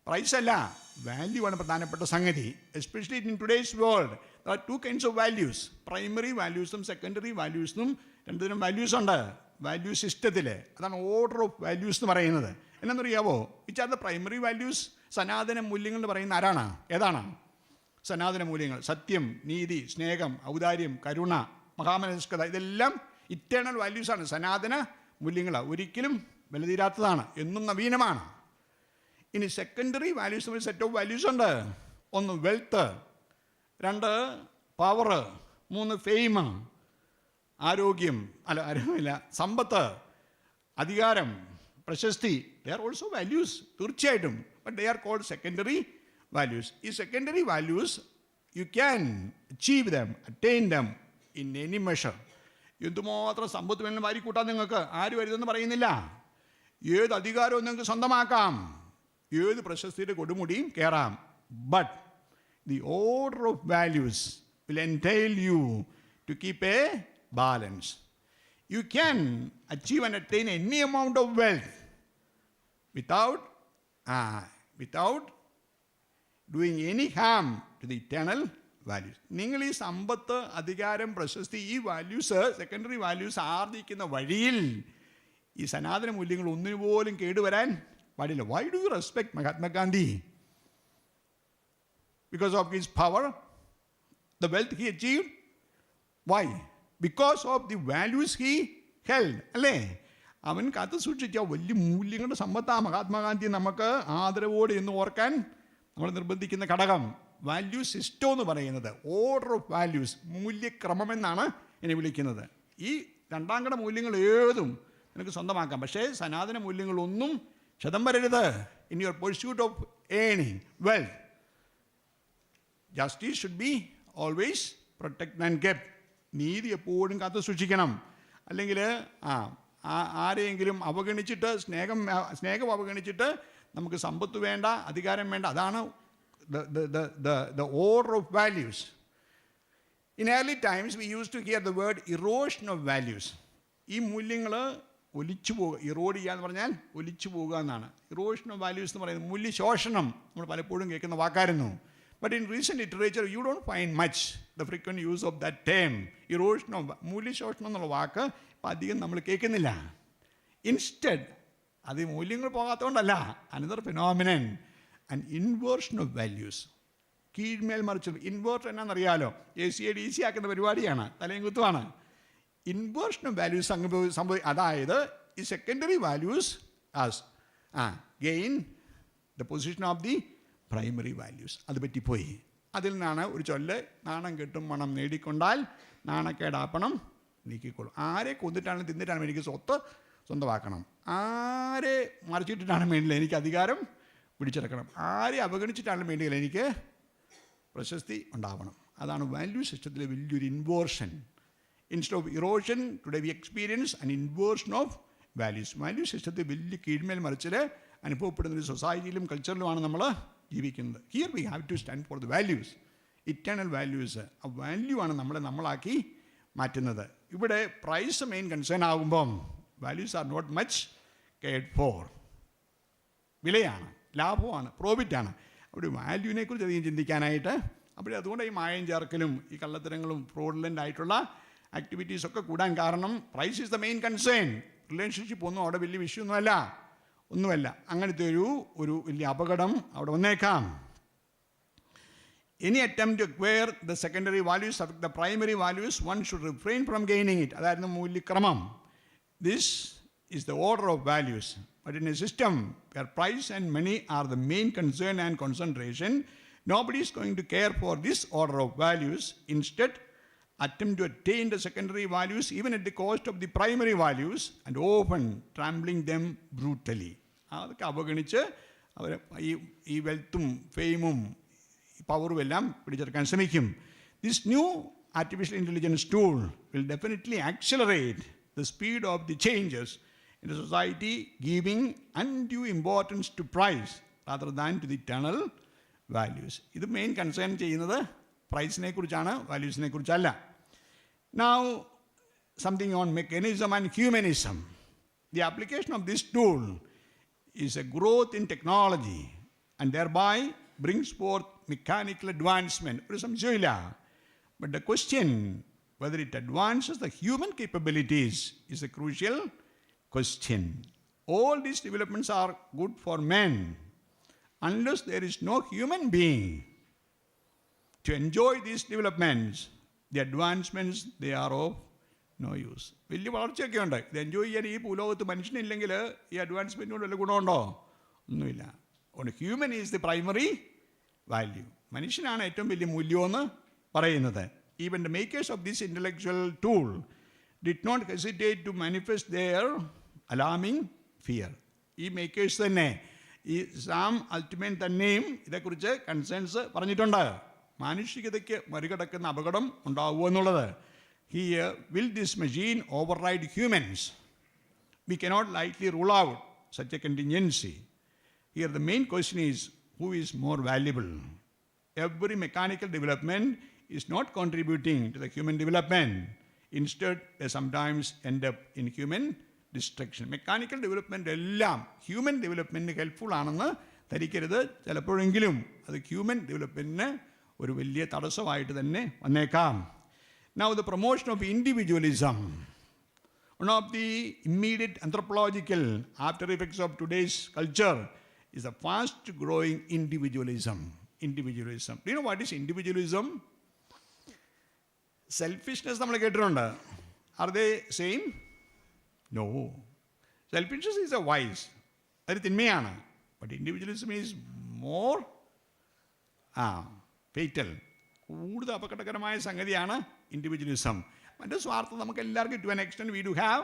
പ്രൈസല്ല, വാല്യൂ ആണ് പ്രധാനപ്പെട്ട സംഗതി. Especially in today's world there are 2 kinds of values. Primary വാല്യൂസും സെക്കൻഡറി വാല്യൂസിനും 2 തരം വാല്യൂസ് ഉണ്ട് വാല്യൂ സിസ്റ്റത്തിൽ. അതാണ് ഓർഡർ ഓഫ് വാല്യൂസ് എന്ന് പറയുന്നത്. എന്നറിയാവോ? Which are the primary values? സനാതന മൂല്യങ്ങൾ എന്ന് പറയുന്ന ആരാണ്? ഏതാണ് സനാതന മൂല്യങ്ങൾ? സത്യം, നീതി, സ്നേഹം, ഔദാര്യം, കരുണ, മഹാമനസ്കത. ഇതെല്ലാം ഇറ്റേണൽ വാല്യൂസാണ്, സനാതന മൂല്യങ്ങളാണ്. ഒരിക്കലും വിലതീരാത്തതാണ്, എന്നും നവീനമാണ്. ഇനി സെക്കൻഡറി വാല്യൂസ്, ഒരു സെറ്റ് ഓഫ് വാല്യൂസ് ഉണ്ട്. 1 വെൽത്ത്, 2 പവർ, 3 ഫെയിം, ആരോഗ്യം, ആരോഗ്യമില്ല, സമ്പത്ത്, അധികാരം, പ്രശസ്തി. ദേ ആർ ഓൾസോ വാല്യൂസ്, തീർച്ചയായിട്ടും. But they are called secondary values. ഈ secondary values you can achieve them, attain them in any measure. എന്തുമാത്രം സമ്പത്ത് വേണം വാരിക്കൂട്ടാൻ നിങ്ങൾക്ക്, ആരും വരുതെന്ന് പറയുന്നില്ല. ഏത് അധികാരവും നിങ്ങൾക്ക് സ്വന്തമാക്കാം, ഏത് പ്രശസ്തിയുടെ കൊടുമുടിയും കയറാം. But the order of values will entail you to keep a balance. You can achieve and attain any amount of wealth without doing any harm to the eternal values. നിങ്ങൾ ഈ സമ്പത്ത്, അധികാരം, പ്രശസ്തി, ഈ വാല്യൂസ്, സെക്കൻഡറി വാല്യൂസ് ആർജിക്കുന്ന വഴിയിൽ ഈ സനാതന മൂല്യങ്ങൾ ഒന്നിനുപോലും കേടുവരാൻ പാടില്ല. Why do you respect Mahatma Gandhi? Because of his power, the wealth he achieved. Why? Because of the values he held. അല്ലേ? അവൻ കാത്തു സൂക്ഷിച്ച വലിയ മൂല്യങ്ങളുടെ സമ്പത്താണ് മഹാത്മാഗാന്ധി. നമുക്ക് ആദരവോടെ എന്ന് ഓർക്കാൻ നമ്മൾ നിർബന്ധിക്കുന്ന ഘടകം വാല്യൂ സിസ്റ്റം എന്ന് പറയുന്നത്. ഓർഡർ ഓഫ് വാല്യൂസ്, മൂല്യക്രമം എന്നാണ് എന്നെ വിളിക്കുന്നത്. ഈ 2ാം കിട മൂല്യങ്ങൾ ഏതും നിനക്ക് സ്വന്തമാക്കാം, പക്ഷേ സനാതന മൂല്യങ്ങളൊന്നും ക്ഷതം വരരുത്. In your pursuit of earning wealth, justice should be always protect and kept. നീതി എപ്പോഴും കാത്തു സൂക്ഷിക്കണം. അല്ലെങ്കിൽ ആരെയെങ്കിലും അവഗണിച്ചിട്ട്, സ്നേഹം അവഗണിച്ചിട്ട് നമുക്ക് സമ്പത്ത് വേണ്ട, അധികാരം വേണ്ട. അതാണ് the order of values. In early times we used to hear the word erosion of values. ഈ മൂല്യങ്ങൾ ഒലിച്ചു പോകുക, ഇറോഡ് ചെയ്യുക എന്ന് പറഞ്ഞാൽ ഒലിച്ചു പോകുക എന്നാണ്. ഇറോഷൻ ഓഫ് വാല്യൂസ് എന്ന് പറയുന്നത് മൂല്യശോഷണം നമ്മൾ പലപ്പോഴും കേൾക്കുന്ന വാക്കായിരുന്നു. But in recent literature, you don't find much the frequent use of that term. Erosion of മൂല്യശോഷണം എന്നുള്ള വാക്ക് ഇപ്പം അധികം നമ്മൾ കേൾക്കുന്നില്ല. ഇൻസ്റ്റഡ്, അത് മൂല്യങ്ങൾ പോകാത്തതുകൊണ്ടല്ല, another phenomenon, and inversion of values. കീഴ്മേൽ മറിച്ച്. ഇൻവേർഷൻ എന്നാണെന്നറിയാലോ, ACADC ആക്കുന്ന പരിപാടിയാണ്, തലയും കുത്തുവാണ്. ഇൻവേർഷൻ ഓഫ് വാല്യൂസ് അതായത് ഈ secondary values gain the position of the primary values. അത് പറ്റിപ്പോയി. അതിൽ നിന്നാണ് ഒരു ചൊല്ല്, നാണം കെട്ടും മണം നേടിക്കൊണ്ടാൽ നാണക്കേടാപ്പണം നീക്കിക്കൊള്ളും. ആരെ കൊന്നിട്ടാണ് തിന്നിട്ടാണ് എനിക്ക് സ്വന്തമാക്കണം, ആരെ മറിച്ചിട്ടിട്ടാണ് വേണ്ടില്ല എനിക്ക് അധികാരം പിടിച്ചെടുക്കണം, ആരെ അവഗണിച്ചിട്ടാണ് വേണ്ടിയില്ല എനിക്ക് പ്രശസ്തി ഉണ്ടാവണം. അതാണ് വാല്യൂ സിസ്റ്റത്തിലെ വലിയൊരു inversion. Instead of erosion today we experience an inversion of values. Value സിസ്റ്റത്തിൽ വലിയ കീഴ്മേൽ മറിച്ചിൽ അനുഭവപ്പെടുന്നൊരു സൊസൈറ്റിയിലും കൾച്ചറിലുമാണ് നമ്മൾ ജീവിക്കുന്നത്. Here we have to stand for the values, eternal values. ആ വാല്യൂ ആണ് നമ്മളാക്കി മാറ്റുന്നത്. ഇവിടെ പ്രൈസ് മെയിൻ കൺസേൺ ആകുമ്പം values are not much cared for. വിലയാണ്, ലാഭമാണ്, പ്രോഫിറ്റാണ്. അവിടെ വാല്യൂവിനെ കുറിച്ച് അധികം ചിന്തിക്കാനായിട്ട് അവിടെ അതുകൊണ്ട് ഈ മായം ചേർക്കലും ഈ കള്ളത്തരങ്ങളും ഫ്രോഡുലൻ്റ് ആയിട്ടുള്ള ആക്ടിവിറ്റീസൊക്കെ കൂടാൻ കാരണം price is the main concern. Relationship ഒന്നും അവിടെ വലിയ ഒന്നുമല്ല. അങ്ങനത്തെ ഒരു വലിയ അപകടം അവിടെ വന്നേക്കാം. Any attempt to acquire the secondary values affect the primary values, one should refrain from gaining it. അതായിരുന്നു മൂല്യക്രമം. This is the order of values. But in a system where price and money are the main concern and concentration, nobody is going to care for this order of values. Instead, attempt to attain the secondary values even at the cost of the primary values and often trampling them brutally. അതൊക്കെ അവഗണിച്ച് അവർ ഈ വെൽത്തും ഫെയിമും പവറും എല്ലാം പിടിച്ചെടുക്കാൻ ശ്രമിക്കും. This new artificial intelligence tool will definitely accelerate the speed of the changes in the society, giving undue importance to price rather than to the eternal values. ഇത് main concern ചെയ്യുന്നത് പ്രൈസിനെ കുറിച്ചാണ്, വാല്യൂസിനെ കുറിച്ചല്ല. Now, something on mechanism and humanism. The application of this tool is a growth in technology and thereby brings forth mechanical advancement. ഒരു സംശയമില്ല. But the question whether it advances the human capabilities is a crucial question. All these developments are good for men unless there is no human being to enjoy these developments. The advancements, they are of no use. വലിയ വളർച്ചയൊക്കെ ഉണ്ട്. ഇത് enjoy ചെയ്യാൻ ഈ ഭൂലോകത്ത് മനുഷ്യനില്ലെങ്കിൽ ഈ advancement കൊണ്ട് വല്ല ഗുണമുണ്ടോ? ഒന്നുമില്ല. അതുകൊണ്ട് human is the primary value. മനുഷ്യനാണ് ഏറ്റവും വലിയ മൂല്യമെന്ന് പറയുന്നത്. Even the makers of this intellectual tool did not hesitate to manifest their alarming fear. ഈ മേക്കേഴ്സ് തന്നെ, ഈ സാം അൾട്ടിമേൻ തന്നെയും ഇതേക്കുറിച്ച് കൺസേൺസ് പറഞ്ഞിട്ടുണ്ട്. മാനുഷികതയ്ക്ക് മറികടക്കുന്ന അപകടം ഉണ്ടാവുക എന്നുള്ളത്. Here, will this machine override humans? We cannot lightly rule out such a contingency. Here the main question is, who is more valuable? Every mechanical development is not contributing to the human development. Instead, they sometimes end up in human destruction. Mechanical development എല്ലാം human ഡെവലപ്മെൻറ്റിന് helpful ആണെന്ന് ധരിക്കരുത്. ചിലപ്പോഴെങ്കിലും അത് human ഡെവലപ്മെൻറ്റിന് ഒരു വലിയ തടസ്സമായിട്ട് തന്നെ വന്നേക്കാം. Now, the promotion of individualism, one of the immediate anthropological after effects of today's culture, is a fast-growing individualism. Individualism. Do you know what is individualism? Selfishness നമ്മൾ കേട്ടിട്ടുണ്ട്. Are they same? No. Selfishness is a vice. അത് തിന്മയാണ്. But individualism is more fatal. കൂടുതൽ അപകടകരമായ സംഗതിയാണ് individualism. മറ്റേ സ്വാർത്ഥം നമുക്ക് എല്ലാവർക്കും to an extent we do have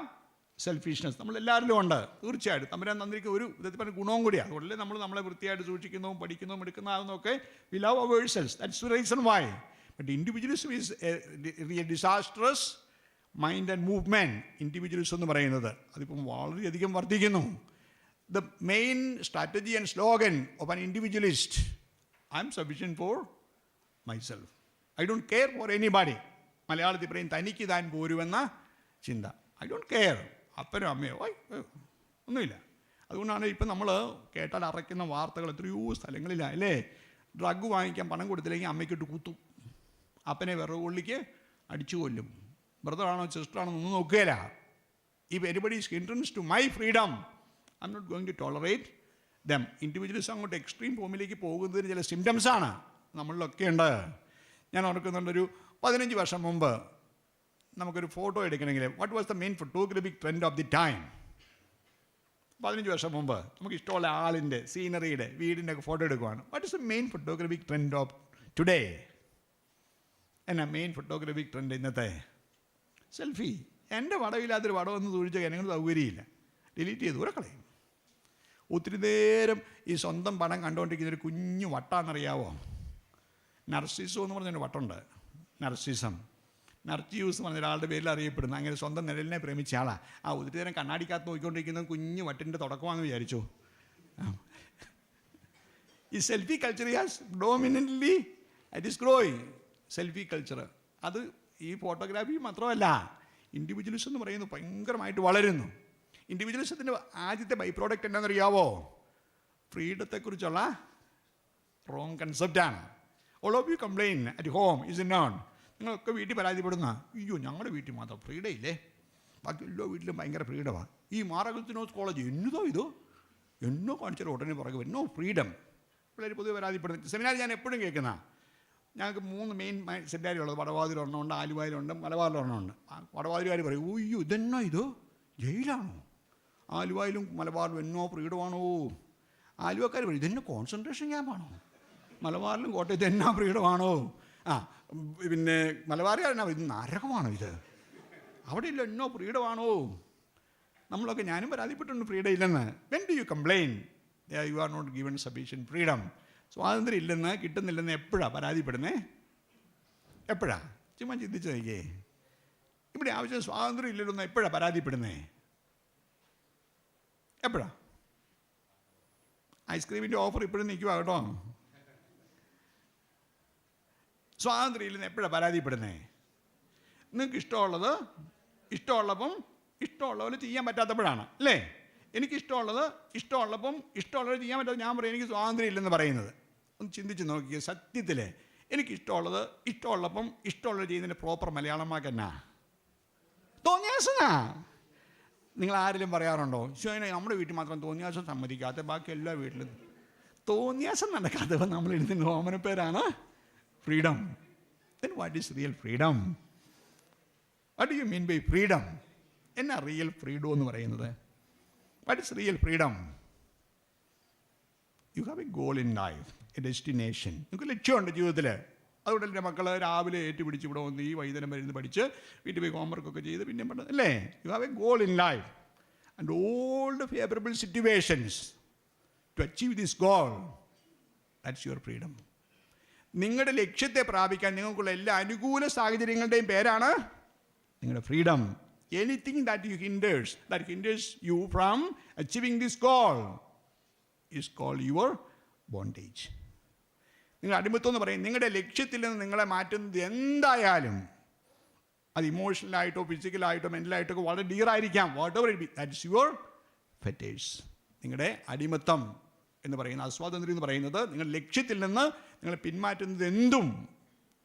selfishness നമ്മളെല്ലാവരിലും ഉണ്ട്. തീർച്ചയായിട്ടും തമ്പുരാൻ തന്നിരിക്കുന്ന ഒരു വിധത്തിൽ പറഞ്ഞ ഗുണവും കൂടിയാണ്. അതുകൊണ്ടല്ലേ നമ്മൾ നമ്മളെ വൃത്തിയായിട്ട് സൂക്ഷിക്കുന്നതും പഠിക്കുന്നതും എടുക്കുന്നതാകുന്നതൊക്കെ we love ourselves. That's the reason why. But individualism is a disastrous mind and movement. Individualism എന്ന് പറയുന്നത് അതിപ്പം വളരെയധികം വർദ്ധിക്കുന്നു. The main strategy and slogan of an individualist, I'm sufficient for myself. I don't care for anybody. മലയാളത്തിൽ പറയും തനിക്ക് താൻ പോരുമെന്ന ചിന്ത. I don't care. അപ്പനോ അമ്മയോ ഒന്നുമില്ല. അതുകൊണ്ടാണ് ഇപ്പം നമ്മൾ കേട്ടാൽ അറയ്ക്കുന്ന വാർത്തകൾ എത്രയോ സ്ഥലങ്ങളിലാണ് അല്ലേ. ഡ്രഗ് വാങ്ങിക്കാൻ പണം കൊടുത്തില്ലെങ്കിൽ അമ്മയ്ക്കിട്ട് കുത്തും, അപ്പനെ വിറക് കൊള്ളിക്ക് അടിച്ചു കൊല്ലും. ബ്രദറാണോ സിസ്റ്ററാണോ ഒന്നും നോക്കുകയില്ല. If anybody is hindrance to my freedom, I'm not going to tolerate them. Individualism അങ്ങോട്ട് എക്സ്ട്രീം ഫോമിലേക്ക് പോകുന്നതിന് ചില സിംറ്റംസാണ് നമ്മളിലൊക്കെ ഉണ്ട്. ഞാൻ ഓർക്കുന്നുണ്ട്, ഒരു 15 വർഷം മുമ്പ് നമുക്കൊരു ഫോട്ടോ എടുക്കണമെങ്കിൽ what was the main photographic trend of the time? 15 വർഷം മുമ്പ് നമുക്ക് ഇഷ്ടമുള്ള ആളിൻ്റെ, സീനറിയുടെ, വീടിൻ്റെ ഒക്കെ ഫോട്ടോ എടുക്കുവാണ്. What is the main photographic trend of today? എന്നാ മെയിൻ ഫോട്ടോഗ്രാഫിക് ട്രെൻഡ് ഇന്നത്തെ? സെൽഫി. എൻ്റെ പടമില്ലാത്തൊരു പടമൊന്നും സൂക്ഷിച്ച ജനങ്ങൾ സൗകര്യമില്ല, ഡിലീറ്റ് ചെയ്ത് ദൂരെ കളയും. ഒത്തിരി നേരം ഈ സ്വന്തം പടം കണ്ടുകൊണ്ടിരിക്കുന്നൊരു കുഞ്ഞു വട്ടാണെന്നറിയാവോ? നർസിസം എന്ന് പറഞ്ഞൊരു വട്ടുണ്ട്. നർസിസം, നർച്ചിയൂസ് എന്ന് പറഞ്ഞ ഒരാളുടെ പേരിൽ അറിയപ്പെടുന്നു. അങ്ങനെ സ്വന്തം നിഴലിനെ പ്രേമിച്ച ആളാണ്. ഒത്തിരി നേരം കണ്ണാടിക്കകത്ത് നോക്കിക്കൊണ്ടിരിക്കുന്ന കുഞ്ഞു വട്ടിൻ്റെ തുടക്കമാണെന്ന് വിചാരിച്ചു. ഈ selfie culture has dominantly it is growing. Selfie culture അത് ഈ ഫോട്ടോഗ്രാഫി മാത്രമല്ല, ഇൻഡിവിജ്വലിസം എന്ന് പറയുന്നത് ഭയങ്കരമായിട്ട് വളരുന്നു. ഇൻഡിവിജ്വലിസത്തിൻ്റെ ആദ്യത്തെ ബൈ പ്രോഡക്റ്റ് എന്താണെന്നറിയാവോ? ഫ്രീഡത്തെക്കുറിച്ചുള്ള റോങ് കൺസെപ്റ്റാണ്. All of you complain at home is unknown. നിങ്ങളൊക്കെ വീട്ടിൽ പരാതിപ്പെടുന്ന, അയ്യോ ഞങ്ങളുടെ വീട്ടിൽ മാത്രം ഫ്രീഡം ഇല്ലേ, ബാക്കി എല്ലാ വീട്ടിലും ഭയങ്കര ഫ്രീഡമാണ്. ഈ മാറഗത്തിനോസ് കോളേജ് എന്നതോ ഇതോ എന്നോ കാണിച്ചാൽ ഉടനെ പുറകെ എന്നോ ഫ്രീഡം. പിള്ളേർ പൊതുവെ പരാതിപ്പെടുന്നു. സെമിനാർ ഞാൻ എപ്പോഴും കേൾക്കുന്ന, ഞങ്ങൾക്ക് 3 മെയിൻ സെമിനാറുള്ളത്. വടവാതിൽ ഒരെണ്ണമുണ്ട്, ആലുവായിലുണ്ട്, മലബാറിൽ ഒരെണ്ണമുണ്ട്. വടവാതിലുകാർ പറയും, അയ്യോ ഇതെന്നോ ഇതോ ജയിലാണോ? ആലുവായിലും മലബാറിലും എന്നോ ഫ്രീഡമാണോ? ആലുവക്കാർ പറയും ഇതെന്നെ കോൺസെൻട്രേഷൻ ക്യാമ്പാണോ? മലബാറിലും കോട്ടയത്ത് എന്നാ ഫ്രീഡമാണോ? പിന്നെ മലബാറുകാരനാ ഇത് നരകമാണോ ഇത്? അവിടെ ഇല്ല എന്നോ ഫ്രീഡമാണോ? നമ്മളൊക്കെ ഞാനും പരാതിപ്പെട്ടുണ്ട് ഫ്രീഡം ഇല്ലെന്ന്. When do you complain you are not given sufficient freedom? സ്വാതന്ത്ര്യം ഇല്ലെന്ന്, കിട്ടുന്നില്ലെന്ന് എപ്പോഴാണ് പരാതിപ്പെടുന്നത്? എപ്പോഴാണ്? ചുമ്മാ ചിന്തിച്ച് നോക്കിയേ. ഇവിടെ ആവശ്യം സ്വാതന്ത്ര്യം ഇല്ലല്ലോ എപ്പോഴാണ് പരാതിപ്പെടുന്നേ? എപ്പോഴാ? ഐസ്ക്രീമിൻ്റെ ഓഫർ ഇപ്പോഴും നിൽക്കുക കേട്ടോ. സ്വാതന്ത്ര്യം ഇല്ലെന്ന് എപ്പോഴാണ് പരാതിപ്പെടുന്നേ? നിങ്ങൾക്ക് ഇഷ്ടമുള്ളത് ഇഷ്ടമുള്ളപ്പം ഇഷ്ടമുള്ളപോലെ ചെയ്യാൻ പറ്റാത്തപ്പോഴാണ് അല്ലേ? എനിക്കിഷ്ടമുള്ളത് ഇഷ്ടമുള്ളപ്പം ഇഷ്ടമുള്ളത് ചെയ്യാൻ പറ്റാത്ത ഞാൻ പറയും എനിക്ക് സ്വാതന്ത്ര്യം ഇല്ലെന്ന് പറയുന്നത്. ഒന്ന് ചിന്തിച്ച് നോക്കിയേ. സത്യത്തിൽ എനിക്കിഷ്ടമുള്ളത് ഇഷ്ടമുള്ളപ്പം ഇഷ്ടമുള്ളത് ചെയ്യുന്നതിൻ്റെ പ്രോപ്പർ മലയാളം വാക്ക് എന്നാ? തോന്നിയാസനാ. നിങ്ങൾ ആരെങ്കിലും പറയാറുണ്ടോ നമ്മുടെ വീട്ടിൽ മാത്രം തോന്നിയാസം സമ്മതിക്കാത്ത ബാക്കി എല്ലാ വീട്ടിലും തോന്നിയാസം നടക്കാത്തവ നമ്മൾ എഴുതുന്ന ഓമന പേരാണ് freedom. Then what is real freedom? What do you mean by freedom? എന്നാ റിയൽ ഫ്രീഡം എന്ന് പറയുന്നത്? What is real freedom? You have a goal in life, a destination. നിങ്ങൾക്ക് ലക്ഷ്യമുണ്ട് ജീവിതത്തിൽ. അതുകൊണ്ട് എൻ്റെ മക്കൾ രാവിലെ ഏറ്റുപിടിച്ച് ഇവിടെ വന്ന് ഈ വൈകുന്നേരം വരുന്ന് പഠിച്ച് വീട്ടിൽ പോയി ഹോംവർക്കൊക്കെ ചെയ്ത് പിന്നെ പെട്ടെന്ന് അല്ലേ? You have a goal in life and all the favourable situations to achieve this goal, that's your freedom. നിങ്ങളുടെ ലക്ഷ്യത്തെ പ്രാപിക്കാൻ നിങ്ങൾക്കുള്ള എല്ലാ അനുകൂല സാഹചര്യങ്ങളുടെയും പേരാണ് നിങ്ങളുടെ freedom. Anything that hinders you from achieving this goal is called your bondage. നിങ്ങൾ അടിമത്തം എന്ന് പറയും. നിങ്ങളുടെ ലക്ഷ്യത്തിൽ നിന്ന് നിങ്ങളെ മാറ്റുന്നത് എന്തായാലും അത് ഇമോഷണലായിട്ടോ ഫിസിക്കലായിട്ടോ മെൻ്റലായിട്ടോ ഒക്കെ വളരെ ഡിയറായിരിക്കാം. Whatever it be, that is your fetters. നിങ്ങളുടെ അടിമത്തം എന്ന് പറയുന്ന അസ്വാതന്ത്ര്യം എന്ന് പറയുന്നത് നിങ്ങളുടെ ലക്ഷ്യത്തിൽ നിന്ന് നിങ്ങൾ പിന്മാറ്റുന്നത് എന്തും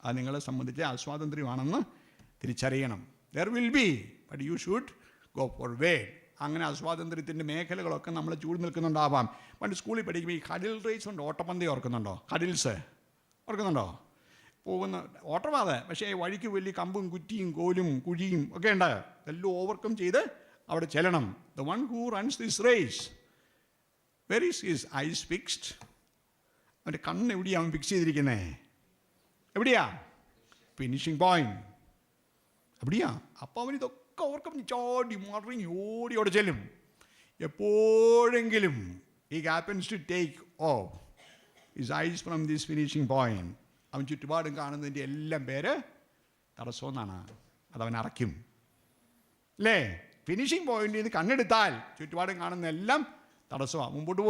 അത് നിങ്ങളെ സംബന്ധിച്ച് അസ്വാതന്ത്ര്യമാണെന്ന് തിരിച്ചറിയണം. There will be, but you should go forward. അങ്ങനെ അസ്വാതന്ത്ര്യത്തിൻ്റെ മേഖലകളൊക്കെ നമ്മൾ ചൂട് നിൽക്കുന്നുണ്ടാവാം. പണ്ട് സ്കൂളിൽ പഠിക്കുമ്പോൾ ഈ ഹഡിൽ റേസ് ഉണ്ട്, ഓട്ടപ്പന്തയം ഓർക്കുന്നുണ്ടോ? ഹഡിൽസ് ഓർക്കുന്നുണ്ടോ? പോകുന്ന ഓട്ടമാതെ, പക്ഷേ വഴിക്ക് വലിയ കമ്പും കുറ്റിയും കോലും കുഴിയും ഒക്കെ ഉണ്ട്. എല്ലാം ഓവർകം ചെയ്ത് അവിടെ ചെല്ലണം. The one who runs this race, where is his eyes fixed? അവൻ്റെ കണ്ണ് എവിടെയാണ് അവൻ ഫിക്സ് ചെയ്തിരിക്കുന്നത്? എവിടെയാ? ഫിനിഷിംഗ് പോയിന്റ് എവിടെയാ? അപ്പോൾ അവൻ ഇതൊക്കെ ഓവർകം ചാടി മറിഞ്ഞ് ഓടി അവിടെ ചെല്ലും. എപ്പോഴെങ്കിലും he happens to take off his eyes from this finishing point, അവൻ ചുറ്റുപാടും കാണുന്നതിൻ്റെ എല്ലാം പേര് തടസ്സമെന്നാണ്. അതവൻ അറയ്ക്കും അല്ലേ? ഫിനിഷിംഗ് പോയിന്റിൽ നിന്ന് കണ്ണെടുത്താൽ ചുറ്റുപാടും കാണുന്ന എല്ലാം തടസ്സമാണ്, മുമ്പോട്ട്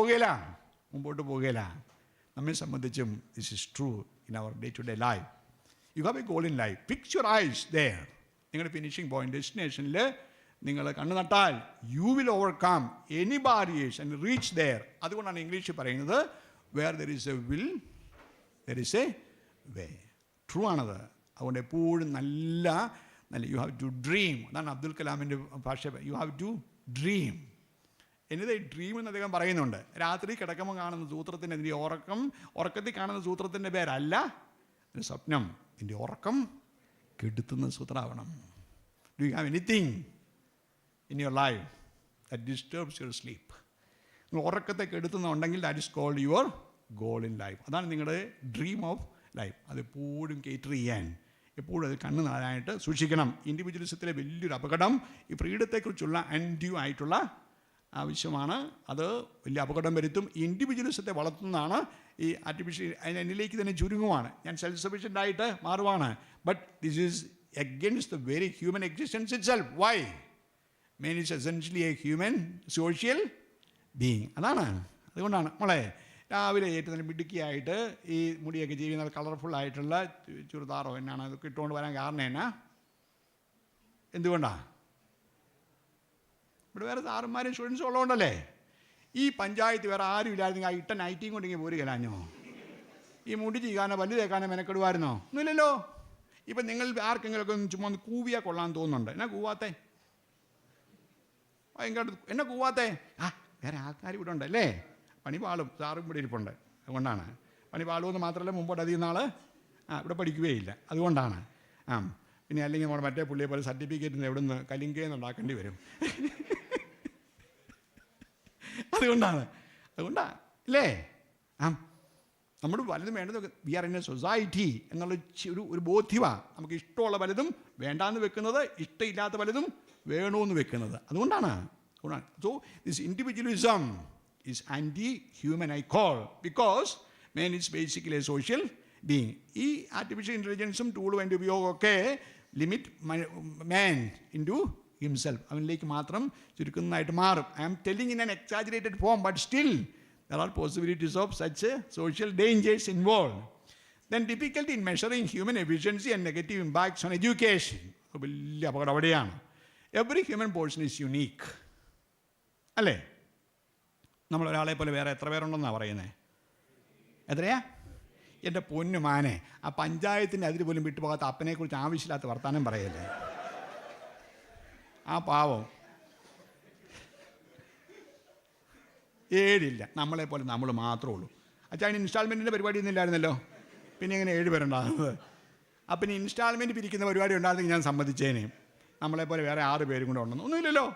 പോകുകയില്ല. നമ്മെ സംബന്ധിച്ചും this is true in our day to day life. You have a goal in life, fix your eyes there. നിങ്ങളുടെ ഫിനിഷിംഗ് പോയിന്റ് ഡെസ്റ്റിനേഷനിൽ നിങ്ങൾ കണ്ണു നട്ടാൽ you will overcome any barriers and reach there. അതുകൊണ്ടാണ് ഇംഗ്ലീഷിൽ പറയുന്നത് where there is a will there is a way. True ആണത്. അതുകൊണ്ട് എപ്പോഴും നല്ല യു ഹാവ് ടു ഡ്രീം. അതാണ് അബ്ദുൽ കലാമിൻ്റെ ഭാഷ. You have to dream. എന്നിട്ട് ഡ്രീം എന്ന് അദ്ദേഹം പറയുന്നുണ്ട്. രാത്രി കിടക്കുമ്പോൾ കാണുന്ന സൂത്രത്തിൻ്റെ എൻ്റെ ഉറക്കത്തിൽ കാണുന്ന സൂത്രത്തിൻ്റെ പേരല്ല സ്വപ്നം. എൻ്റെ ഉറക്കം കെടുത്തുന്ന സൂത്രമാവണം. Do you have anything in your life that disturbs your sleep? നിങ്ങൾ ഉറക്കത്തെ കെടുത്തുന്നുണ്ടെങ്കിൽ that is called your goal in life. അതാണ് നിങ്ങളുടെ ഡ്രീം ഓഫ് ലൈഫ്. അതെപ്പോഴും കേറ്റർ ചെയ്യാൻ, എപ്പോഴും അത് കണ്ണു നാലായിട്ട് സൂക്ഷിക്കണം. ഇൻഡിവിജ്വലിസത്തിലെ വലിയൊരു അപകടം ഈ ഫ്രീഡത്തെക്കുറിച്ചുള്ള അൺഡ്യൂ ആയിട്ടുള്ള ആവശ്യമാണ്. അത് വലിയ അപകടം വരുത്തും. ഇൻഡിവിജ്വലിസത്തെ വളർത്തുന്നതാണ് ഈ ആർട്ടിഫിഷ്യൽ. എന്നിലേക്ക് തന്നെ ചുരുങ്ങുവാണ്. ഞാൻ സെൽഫ് സഫിഷ്യൻ്റ് ആയിട്ട് മാറുവാണ്. But this is against the very human existence itself. Why? Man is essentially a human social being. അതുകൊണ്ടാണ് മോളെ രാവിലെ ഏറ്റവും നല്ല മിടുക്കിയായിട്ട് ഈ മുടിയൊക്കെ ചെയ്യുന്ന കളർഫുൾ ആയിട്ടുള്ള ചുരിദാറോ എന്നാണ് അതൊക്കെ ഇട്ടുകൊണ്ട് വരാൻ കാരണം എന്നാ? എന്തുകൊണ്ടാണ്? ഇവിടെ വേറെ സാറന്മാരും സ്റ്റുഡൻസും ഉള്ളതുകൊണ്ടല്ലേ. ഈ പഞ്ചായത്ത് വേറെ ആരും ഇല്ലായിരുന്നെങ്കിൽ ആ ഇട്ട നൈറ്റിയും കൊണ്ടെങ്കിൽ പോരുകയില്ലാഞ്ഞോ? ഈ മുടി ചെയ്യാനോ പല്ല് തേക്കാനോ മെനക്കെടുവായിരുന്നോ? ഒന്നുമില്ലല്ലോ. ഇപ്പം നിങ്ങൾ ആർക്കെങ്കിലുമൊക്കെ ഒന്ന് ചുമ്മാ ഒന്ന് കൂവിയാൽ കൊള്ളാൻ തോന്നുന്നുണ്ട്. എന്നാ കൂവാത്തേ? എന്നെ കൂവാത്തേ? വേറെ ആൾക്കാർ ഇവിടെ ഉണ്ടല്ലേ. പണി പാളും. സാറും ഇവിടെ ഇരിപ്പുണ്ട്. അതുകൊണ്ടാണ് പണി പാളുമെന്ന് മാത്രമല്ല മുമ്പോട്ട് അധികം നാൾ ഇവിടെ പഠിക്കുകയില്ല. അതുകൊണ്ടാണ്. പിന്നെ അല്ലെങ്കിൽ നമ്മുടെ മറ്റേ പുള്ളിയെ പോലെ സർട്ടിഫിക്കറ്റിന് എവിടെ നിന്ന് കലിങ്കയെന്ന് ഉണ്ടാക്കേണ്ടി വരും. അതുകൊണ്ടാണ് അല്ലേ. നമ്മൾ വലുതും വേണ്ടതൊക്കെ we are in a society എന്നുള്ള ഒരു ബോധ്യമാണ്. നമുക്ക് ഇഷ്ടമുള്ള പലതും വേണ്ടാന്ന് വെക്കുന്നത്, ഇഷ്ടമില്ലാത്ത പലതും വേണമെന്ന് വെക്കുന്നത്. അതുകൊണ്ടാണ്. So this individualism is anti human I call, because man is basically a social being. ഈ ആർട്ടിഫിഷ്യൽ ഇൻ്റലിജൻസും ടൂളും അതിൻ്റെ ഉപയോഗമൊക്കെ limit man into himself, അവനിലേക്ക് മാത്രം ചുരുക്കുന്നതായിട്ട് മാറും. I am telling in an exaggerated form, but still there are possibilities of such social dangers involved. Then difficulty in measuring human efficiency and negative impacts on education. വലിയ അപകടം അവിടെയാണ്. Every human person is unique അല്ലേ? നമ്മളൊരാളെ പോലെ വേറെ എത്ര പേരുണ്ടെന്നാണ് പറയുന്നത്? എത്രയാ? എൻ്റെ പൊന്നു മാനെ, ആ പഞ്ചായത്തിൻ്റെ അതിൽ പോലും വിട്ടുപോകാത്ത അപ്പനെക്കുറിച്ച് ആവശ്യമില്ലാത്ത വർത്താനം പറയല്ലേ. ആ പാവം ഏഴില്ല, നമ്മളെപ്പോലെ നമ്മൾ മാത്രമേ ഉള്ളൂ. അച്ഛാ ഇൻസ്റ്റാൾമെൻറ്റിൻ്റെ പരിപാടിയൊന്നും ഇല്ലായിരുന്നല്ലോ, പിന്നെ എങ്ങനെ 7 പേരുണ്ടാകുന്നത്? അപ്പം ഇനി ഇൻസ്റ്റാൾമെൻറ്റ് പിരിക്കുന്ന പരിപാടി ഉണ്ടായിരുന്നെങ്കിൽ ഞാൻ സമ്മതിച്ചേനെ. നമ്മളെപ്പോലെ വേറെ 6 പേരും കൂടെ ഉണ്ടെന്ന് ഒന്നുമില്ലല്ലോ.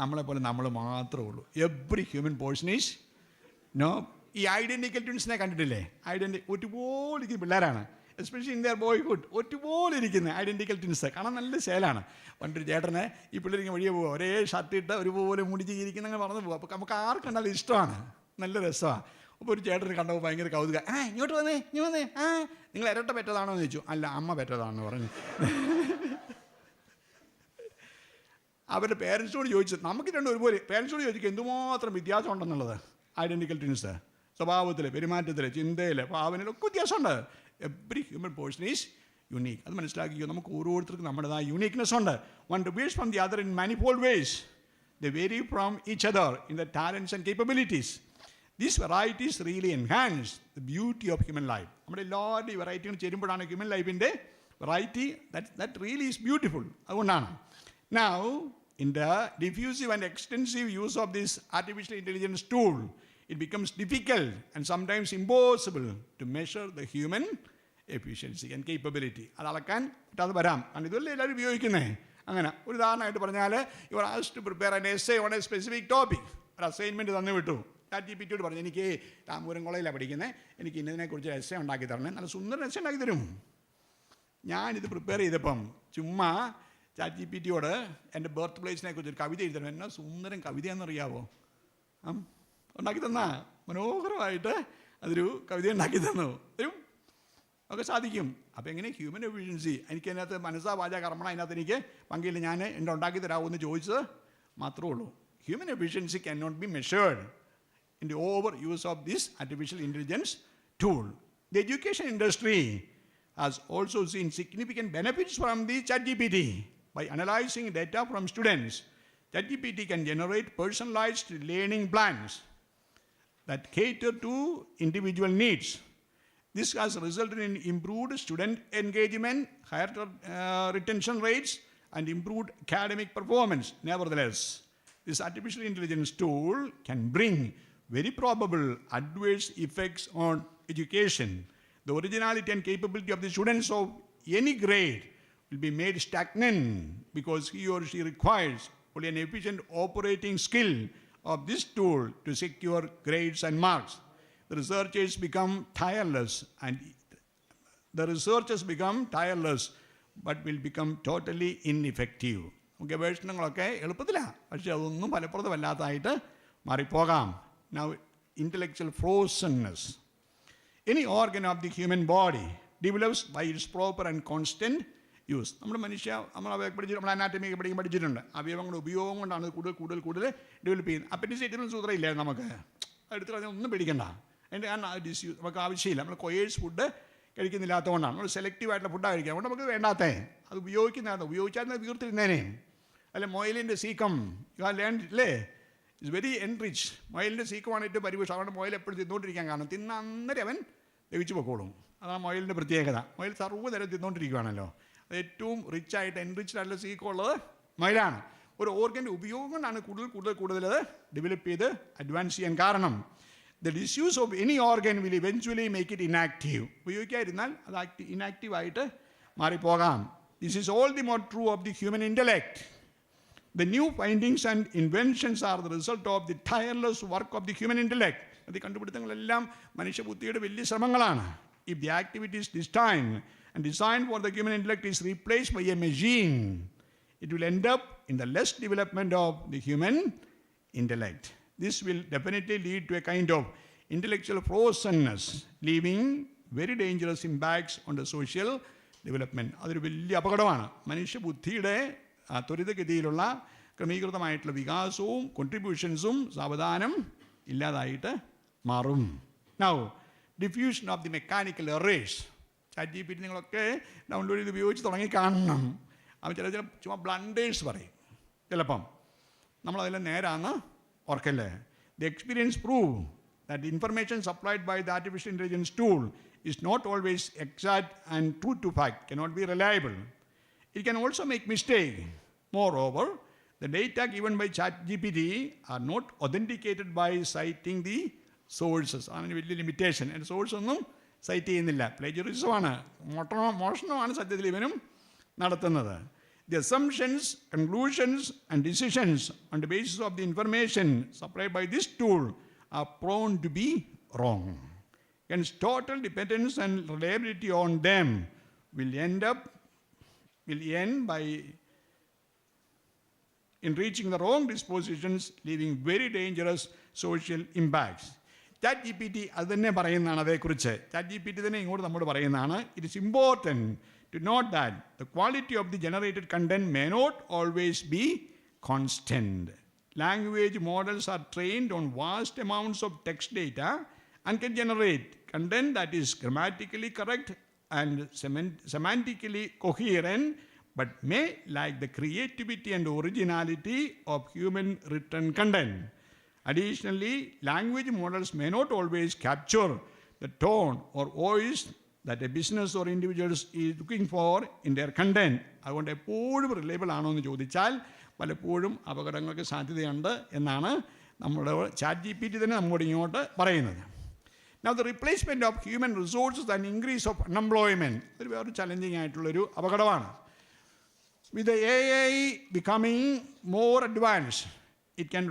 നമ്മളെപ്പോലെ നമ്മൾ മാത്രമേ ഉള്ളൂ. Every human person is no. ഈ ഐഡൻറ്റിക്കൽ ട്വിൻസിനെ കണ്ടിട്ടില്ലേ? ഒരുപോലെ ഇരിക്കുന്ന പിള്ളേരാണ്, എസ്പെഷ്യലി ഇൻ ദിയർ ബോയ്ഹുഡ്. ഒരുപോലെ ഇരിക്കുന്ന ഐഡൻറ്റിക്കൽ ട്വിൻസ് കാണാൻ നല്ല ശേലാണ്. പണ്ടൊരു ചേട്ടനെ ഈ പിള്ളേരിങ്ങനെ വഴിയെ പോകുക, ഒരേ ഷർട്ട് ഇട്ട് ഒരുപോലെ മുടിച്ച് ഇരിക്കുന്ന പറഞ്ഞു പോകും. അപ്പോൾ നമുക്ക് ആർക്ക് കണ്ടാലും ഇഷ്ടമാണ്, നല്ല രസമാണ്. അപ്പോൾ ഒരു ചേട്ടന് കണ്ടപ്പോൾ ഭയങ്കര കൗതുക. ഇങ്ങോട്ട് വന്നേ, ഇങ്ങോട്ട് വന്നേ, നിങ്ങൾ ഇരട്ട പെറ്റതാണോ എന്ന് ചോദിച്ചു. അല്ല, അമ്മ പെറ്റതാണെന്ന് പറഞ്ഞു. അവരുടെ പേരൻസിനോട് ചോദിച്ചു, നമുക്ക് രണ്ടും ഒരുപോലെ. പേരൻസിനോട് ചോദിക്കുക എന്തുമാത്രം വ്യത്യാസം ഉണ്ടെന്നുള്ളത്. ഐഡൻറ്റിക്കൽ ട്വിൻസ് സ്വഭാവത്തിൽ, പെരുമാറ്റത്തിൽ, ചിന്തയിൽ, ഭാവനയിലൊക്കെ വ്യത്യാസമുണ്ട്. Every human person is unique. അത് മനസ്സിലാക്കിയോ? നമുക്ക് ഓരോരുത്തർക്കും നമ്മുടേതായ യൂണീക്നെസ് ഉണ്ട്. One differs from the other in manifold ways. They vary from each other in their talents and capabilities. These varieties really enhance the beauty of human life. നമ്മുടെ എല്ലാവരുടെയും വെറൈറ്റികൾ ചേരുമ്പോഴാണ് human ലൈഫിൻ്റെ variety that really is beautiful. അതുകൊണ്ടാണ്. Now, in the diffusive and extensive use of this artificial intelligence tool, it becomes difficult and sometimes impossible to measure the human efficiency and capability. അത് അളക്കാൻ പറ്റാതെ വരാം. കാരണം ഇതല്ലേ എല്ലാവരും ഉപയോഗിക്കുന്നത്. അങ്ങനെ ഒരു ഉദാഹരണമായിട്ട് പറഞ്ഞാൽ, you are asked to prepare an essay on a specific topic. ഒരു അസൈൻമെൻറ്റ് തന്നു വിട്ടു. ചാറ്റ് ജിപിറ്റിയോട് പറഞ്ഞു, എനിക്ക് താമൂരം കോളേജിലാണ് പഠിക്കുന്നത്, എനിക്ക് ഇന്നതിനെക്കുറിച്ച് എസ്സേ ഉണ്ടാക്കി തരണേ. നല്ല സുന്ദരം എസ്സേ ഉണ്ടാക്കി തരും. ഞാനിത് പ്രിപ്പയർ ചെയ്തപ്പം ചുമ്മാ ചാറ്റ് ജിപിറ്റിയോട് എൻ്റെ ബർത്ത് പ്ലേസിനെ കുറിച്ച് ഒരു കവിത എഴുതി തരണം. എന്നാ സുന്ദരം കവിതയെന്നറിയാവോ? ഉണ്ടാക്കി തന്നാ മനോഹരമായിട്ട് അതൊരു കവിത ഉണ്ടാക്കി തന്നു. തരും ഒക്കെ സാധിക്കും. അപ്പോൾ എങ്ങനെ ഹ്യൂമൻ എഫിഷ്യൻസി? എനിക്ക് അതിനകത്ത് മനസ്സാ വാച കർമ്മണ അതിനകത്ത് എനിക്ക് പങ്കില്ല. ഞാൻ എൻ്റെ ഉണ്ടാക്കി തരാമോ എന്ന് ചോദിച്ചത് മാത്രമേ ഉള്ളൂ. Human efficiency can not be measured in the overuse of this artificial intelligence tool. The education industry has also seen significant benefits from the Chat GPT. By analyzing data from students, Chat GPT can generate personalized learning plans that cater to individual needs. This has resulted in improved student engagement, higher retention rates, and improved academic performance. Nevertheless, this artificial intelligence tool can bring very probable adverse effects on education. The originality and capability of the students of any grade will be made stagnant because he or she requires only an efficient operating skill of this tool to secure grades and marks. The researchers become tireless but will become totally ineffective. ഗവേഷണങ്ങളൊക്കെ എളുപ്പത്തിലാണ്, പക്ഷേ അതൊന്നും ഫലപ്രദമല്ലാത്തതായിട്ട് മാറിപ്പോകാം. Now, intellectual frozenness. Any organ of the human body develops by its proper and constant use. നമ്മൾ അനാറ്റമിയൊക്കെ പഠിച്ചിട്ടുണ്ട്. അവയവങ്ങളുടെ ഉപയോഗം കൊണ്ടാണ് കൂടുതൽ develop ചെയ്യുന്നത്. അപ്പൻഡിസൈറ്റിന് സൂത്രം ഇല്ലേ നമുക്ക്? എടുത്ത് കളഞ്ഞാൽ ഒന്നും പേടിക്കണ്ട. അതിൻ്റെ ഡിസ്യൂസ് നമുക്ക് ആവശ്യമില്ല. നമ്മൾ കൊയേഴ്സ് ഫുഡ് കഴിക്കുന്നില്ലാത്തതുകൊണ്ടാണ്. നമ്മൾ സെലക്റ്റീവായിട്ടുള്ള ഫുഡാണ് കഴിക്കുക. അതുകൊണ്ട് നമുക്ക് വേണ്ടാത്തേ അത് ഉപയോഗിച്ചാൽ വീർത്തിരുന്നേനെ. അല്ലെ മൊയിലിൻ്റെ സീക്കം യു ഹാവ് ലേൺഡ് ഇല്ലേ? It's very enrich. മൊയിലിൻ്റെ സീക്കമാണ് ഏറ്റവും പരിപൂർഷം. അതുകൊണ്ട് മൊയിൽ എപ്പോഴും തിന്നുകൊണ്ടിരിക്കാൻ കാരണം അന്നേരം അവൻ ദഹിച്ചു പൊക്കോളും. അതാണ് മൊയിലിൻ്റെ പ്രത്യേകത. മൊയിൽ സർവ്വതരം തിന്നുകൊണ്ടിരിക്കുകയാണല്ലോ. അത് ഏറ്റവും റിച്ചായിട്ട് എൻറിച്ച്ഡ് ആയിട്ടുള്ള സീക്കമുള്ളത് മൊയിലാണ്. ഒരു ഓർഗൻ്റെ ഉപയോഗം കൊണ്ടാണ് കൂടുതൽ അത് ഡെവലപ്പ് ചെയ്ത് അഡ്വാൻസ് ചെയ്യാൻ കാരണം. The disuse of any organ will eventually make it inactive. ഉപയോഗിക്കാതിരുന്നാൽ അത് ഇനാക്റ്റീവായിട്ട് മാറിപ്പോകാം. This is all the more true of the human intellect. The new findings and inventions are the result of the tireless work of the human intellect. അത് കണ്ടുപിടുത്തങ്ങളെല്ലാം മനുഷ്യബുദ്ധിയുടെ വലിയ ശ്രമങ്ങളാണ്. If the activity is destined and designed for the human intellect is replaced by a machine, it will end up in the less development of the human intellect. This will definitely lead to a kind of intellectual frozenness, leaving very dangerous impacts on the social development. അതൊരു വലിയ അപകടമാണ്. മനുഷ്യബുദ്ധിയുടെ ത്വരിതഗതിയിലുള്ള ക്രമീകൃതമായിട്ടുള്ള വികാസവും കോൺട്രിബ്യൂഷൻസും സാവധാനം ഇല്ലാതായിട്ട് മാറും. Now, diffusion of the mechanical errors. Chat GPT നിങ്ങളൊക്കെ download ചെയ്ത് ഉപയോഗിച്ച് തുടങ്ങി കാണണം. അവൻ ചില ചുമ്മാ ബ്ലണ്ടേഴ്സ് പറയും ചിലപ്പം. നമ്മളതിൽ നേരാന്ന് ഓർക്കല്ലേ. The experience prove that the information supplied by the artificial intelligence tool is not always exact and true to fact, cannot be reliable. It can also make mistake. Moreover, the data given by Chat GPT are not authenticated by citing the sources. അതിന് വലിയ limitation. എൻ്റെ source ഒന്നും site ചെയ്യുന്നില്ല. പ്ലേജറിസമാണ്, മോഷണമാണ് സത്യത്തിൽ ഇവനും നടത്തുന്നത്. The assumptions, conclusions and decisions on the basis of the information supplied by this tool are prone to be wrong. Hence, total dependence and reliability on them will end by in reaching the wrong dispositions, leaving very dangerous social impacts. Chat GPT അത് തന്നെ പറയുന്നതാണ് അതേക്കുറിച്ച്. Chat GPT തന്നെ ഇങ്ങോട്ട് നമ്മോട് പറയുന്നതാണ്. It is important to note that the quality of the generated content may not always be constant. Language models are trained on vast amounts of text data and can generate content that is grammatically correct and semantically coherent, but may lack the creativity and originality of human written content. Additionally, language models may not always capture the tone or voice that a business or individuals is looking for in their content. അതുകൊണ്ട് എപ്പോഴും reliable ആണോ എന്ന് ചോദിച്ചാൽ പലപ്പോഴും അപകടങ്ങൾക്ക് സാധ്യതയുണ്ട് എന്നാണ് നമ്മുടെ ചാറ്റ് ജി പി ടി തന്നെ നമ്മോട് ഇങ്ങോട്ട് പറയുന്നത്. Now, the replacement of human resources and increase of unemployment ഒരു വേറൊരു ചലഞ്ചിങ് ആയിട്ടുള്ളൊരു അപകടമാണ്. With the AI becoming more advanced, it can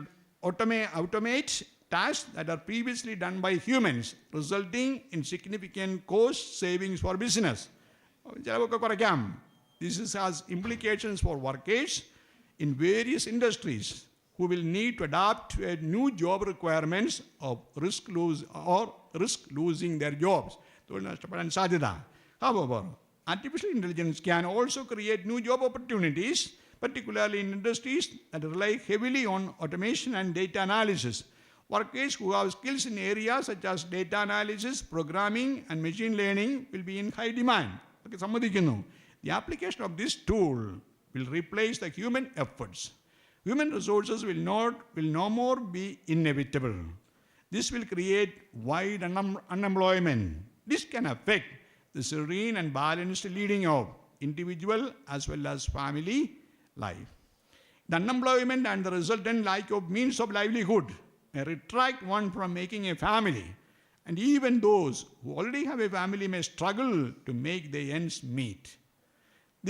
automate tasks that are previously done by humans, resulting in significant cost savings for business. ചിലവൊക്കെ കുറയ്ക്കാം. This has implications for workers in various industries who will need to adapt to a new job requirements of risk losing their jobs. തൊഴിൽ നഷ്ടപ്പെടാൻ സാധ്യത. However, artificial intelligence can also create new job opportunities, particularly in industries that rely heavily on automation and data analysis. Workers who have skills in areas such as data analysis, programming, and machine learning will be in high demand. Okay, സമ്മതിക്കുന്നു. The application of this tool will replace the human efforts. Human resources will no more be inevitable. This will create wide unemployment. This can affect the serene and balanced leading of individual as well as family life. The unemployment and the resultant lack of means of livelihood may retract one from making a family, and even those who already have a family may struggle to make their ends meet.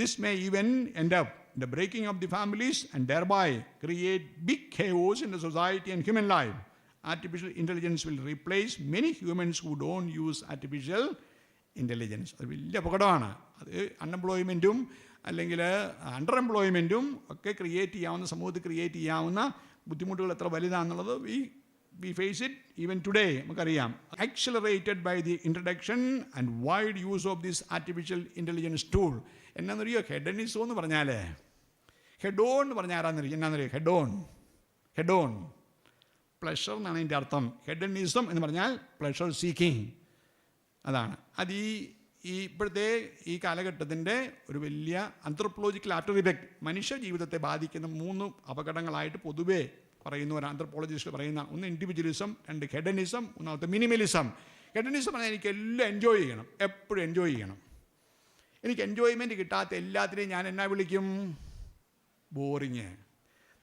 This may even end up the breaking of the families and thereby create big chaos in the society and human life. Artificial intelligence will replace many humans who don't use artificial intelligence. അത് വലിയ അപകടമാണ്. അത് അൺഎംപ്ലോയ്മെൻറ്റും അല്ലെങ്കിൽ under എംപ്ലോയ്മെൻറ്റും ഒക്കെ create ചെയ്യാവുന്ന, സമൂഹത്തിൽ create ചെയ്യാവുന്ന ബുദ്ധിമുട്ടുകൾ എത്ര വലുതാണെന്നുള്ളത് we face it even today. നമുക്കറിയാം. Accelerated by the introduction and wide use of this artificial intelligence tool. എന്നാന്നറിയോ ഹെഡനിസോ എന്ന് പറഞ്ഞാൽ, ഹെഡോൺ എന്ന് പറഞ്ഞാൽ ആരാന്നറിയോ? എന്നാന്നറിയോ? ഹെഡോൺ പ്ലഷർ എന്നാണ് അതിൻ്റെ അർത്ഥം. ഹെഡനിസം എന്ന് പറഞ്ഞാൽ പ്ലഷർ സീക്കിങ്. അതാണ്. അത് ഈ ഇപ്പോഴത്തെ ഈ കാലഘട്ടത്തിൻ്റെ ഒരു വലിയ ആന്ത്രോപോളജിക്കൽ ആഫ്റ്റർ ഇഫക്റ്റ്, മനുഷ്യ ജീവിതത്തെ ബാധിക്കുന്ന 3 അപകടങ്ങളായിട്ട് പൊതുവേ പറയുന്ന ഒരു ആന്ത്രോപോളജിസ്റ്റ് പറയുന്ന, ഒന്ന് ഇൻഡിവിജ്വലിസം, 2 ഹെഡനിസം, 3 മിനിമലിസം. ഹെഡനിസം പറഞ്ഞാൽ എനിക്ക് എല്ലാം എൻജോയ് ചെയ്യണം, എപ്പോഴും എൻജോയ് ചെയ്യണം. എനിക്ക് എൻജോയ്മെൻറ്റ് കിട്ടാത്ത എല്ലാത്തിനെയും ഞാൻ എന്നാ വിളിക്കും? ബോറിങ്.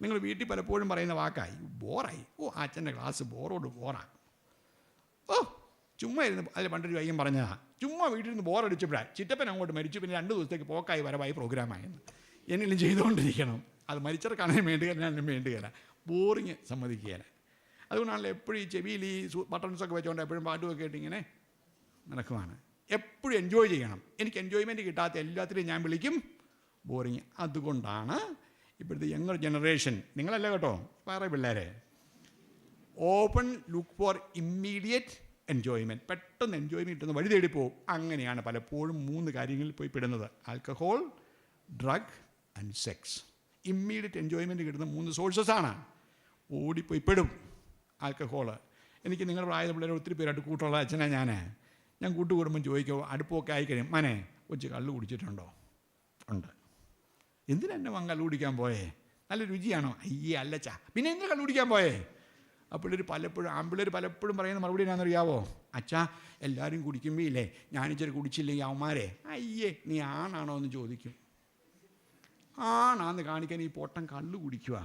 നിങ്ങൾ വീട്ടിൽ പലപ്പോഴും പറയുന്ന വാക്കായി ബോറായി. അച്ഛൻ്റെ ക്ലാസ് ബോറാണ്. ചുമ്മാ ഇരുന്ന്, അതിൽ പണ്ടൊരു പയ്യൻ പറഞ്ഞതാണ്, ചുമ്മാ വീട്ടിൽ നിന്ന് ബോറടിച്ചപ്പോഴാണ് ചിറ്റപ്പൻ അങ്ങോട്ട് മരിച്ചു, പിന്നെ 2 ദിവസത്തേക്ക് പോക്കായി വരവായി പ്രോഗ്രാമായെന്ന്. എന്നെങ്കിലും ചെയ്തുകൊണ്ടിരിക്കണം. അത് മരിച്ചവർക്കാണെങ്കിലും വേണ്ടുകയില്ല, ഞാനും വേണ്ടുകയില്ല. ബോറിങ് സമ്മതിക്കുകയില്ല. അതുകൊണ്ടാണല്ലോ എപ്പോഴും ഈ ചെവിയിൽ ഈ ബട്ടൺസൊക്കെ വെച്ചുകൊണ്ട് എപ്പോഴും പാട്ടുമൊക്കെ ആയിട്ട് ഇങ്ങനെ നടക്കുവാണ്. എപ്പോഴും എൻജോയ് ചെയ്യണം. എനിക്ക് എൻജോയ്മെൻറ്റ് കിട്ടാത്ത എല്ലാത്തിനെയും ഞാൻ വിളിക്കും ബോറിങ്. അതുകൊണ്ടാണ് ഇപ്പോഴത്തെ യങ്ങർ ജനറേഷൻ, നിങ്ങളല്ല കേട്ടോ, വേറെ പിള്ളേരെ, open look for immediate enjoyment, പെട്ടെന്ന് എൻജോയ്മെൻറ്റ് കിട്ടുന്ന വഴി തേടിപ്പോവും. അങ്ങനെയാണ് പലപ്പോഴും 3 കാര്യങ്ങളിൽ പോയി പെടുന്നത്: alcohol, drug and sex. Immediate enjoyment കിട്ടുന്ന 3 സോഴ്സസാണ്. ഓടിപ്പോയി പെടും. ആൽക്കഹോള്, എനിക്ക് നിങ്ങളുടെ പ്രായത്തിൽ പിള്ളേർ ഒത്തിരി പേരായിട്ട് കൂട്ടുള്ള അച്ഛനാ ഞാൻ കൂട്ടുകൂടുമ്പം ചോദിക്കുമോ, അടുപ്പമൊക്കെ ആയിക്കഴിയും, മനെ കൊച്ചു കള്ള് കുടിച്ചിട്ടുണ്ടോ? ഉണ്ട്. എന്തിനെന്നെ കള്ള് കുടിക്കാൻ പോയേ? നല്ല രുചിയാണോ? അയ്യേ അല്ലച്ചാ. പിന്നെ എന്തിനാ കള്ള് കുടിക്കാൻ പോയേ? ആമ്പിള്ളേർ പലപ്പോഴും പറയുന്ന മറുപടി എന്നാണെന്നറിയാവോ? അച്ഛാ, എല്ലാവരും കുടിക്കുമ്പോൾ ഇല്ലേ, ഞാനിച്ചിരി കുടിച്ചില്ലെങ്കിൽ അവന്മാരെ അയ്യേ നീ ആണാണോ എന്ന് ചോദിക്കും. ആണാന്ന് കാണിക്കാൻ ഈ പൊട്ടൻ കള്ള് കുടിക്കുക.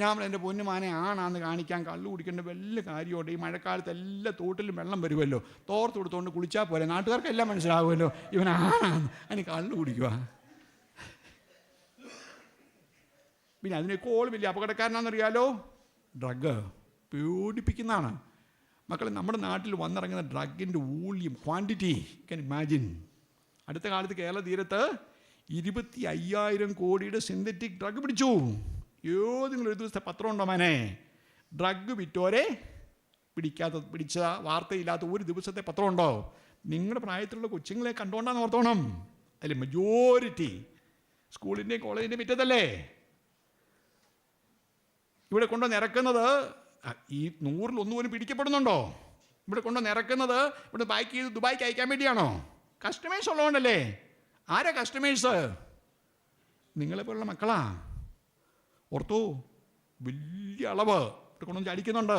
ഞാൻ എൻ്റെ പൊന്നുമാനെ ആണാന്ന് കാണിക്കാൻ കള്ള് കുടിക്കേണ്ട വല്ല കാര്യമുണ്ട്? ഈ മഴക്കാലത്ത് എല്ലാ തോട്ടിലും വെള്ളം വരുമല്ലോ, തോർത്ത് കൊടുത്തുകൊണ്ട് കുളിച്ചാൽ പോലെ നാട്ടുകാർക്കെല്ലാം മനസ്സിലാവുമല്ലോ ഇവൻ ആണാന്ന്. അതിന് കള്ള് കുടിക്കുക. പിന്നെ അതിനേക്കോൾ വലിയ അപകടക്കാരനാണെന്നറിയാലോ? ഡ്രഗ് പേടിപ്പിക്കുന്നതാണ്. മക്കളെ, നമ്മുടെ നാട്ടിൽ വന്നിറങ്ങുന്ന ഡ്രഗിൻ്റെ വോള്യൂം, ക്വാണ്ടിറ്റി ക്യാൻ ഇമാജിൻ. അടുത്ത കാലത്ത് കേരള തീരത്ത് 25,000 കോടിയുടെ സിന്തറ്റിക് ഡ്രഗ് പിടിച്ചു. ഏതെങ്കിലും ഒരു ദിവസത്തെ പത്രം ഉണ്ടോ മോനെ? ഡ്രഗ് വിറ്റോരെ പിടിച്ച വാർത്തയില്ലാത്ത ഒരു ദിവസത്തെ പത്രം ഉണ്ടോ? നിങ്ങളുടെ പ്രായത്തിലുള്ള കൊച്ചുങ്ങളെ കണ്ടുകൊണ്ടാന്ന് ഓർത്തോണം. അതിൽ മെജോറിറ്റി സ്കൂളിൻ്റെയും കോളേജിൻ്റെയും മിറ്റത്തല്ലേ. ഇവിടെ കൊണ്ടുവന്ന് ഇറക്കുന്നത് ഈ 100-ൽ 1 പോലും പിടിക്കപ്പെടുന്നുണ്ടോ? ഇവിടെ കൊണ്ടുവന്ന് ഇറക്കുന്നത് ഇവിടെ ബാക്ക് ചെയ്ത് ദുബായിക്ക് അയക്കാൻ വേണ്ടിയാണോ? കസ്റ്റമേഴ്സ് ഉള്ളതുകൊണ്ടല്ലേ. ആരാ കസ്റ്റമേഴ്സ്? നിങ്ങളെപ്പോലുള്ള മക്കളാ. ഓർത്തോ, വലിയ അളവ് ഇവിടെ കൊണ്ടുവന്ന് ചടിക്കുന്നുണ്ട്.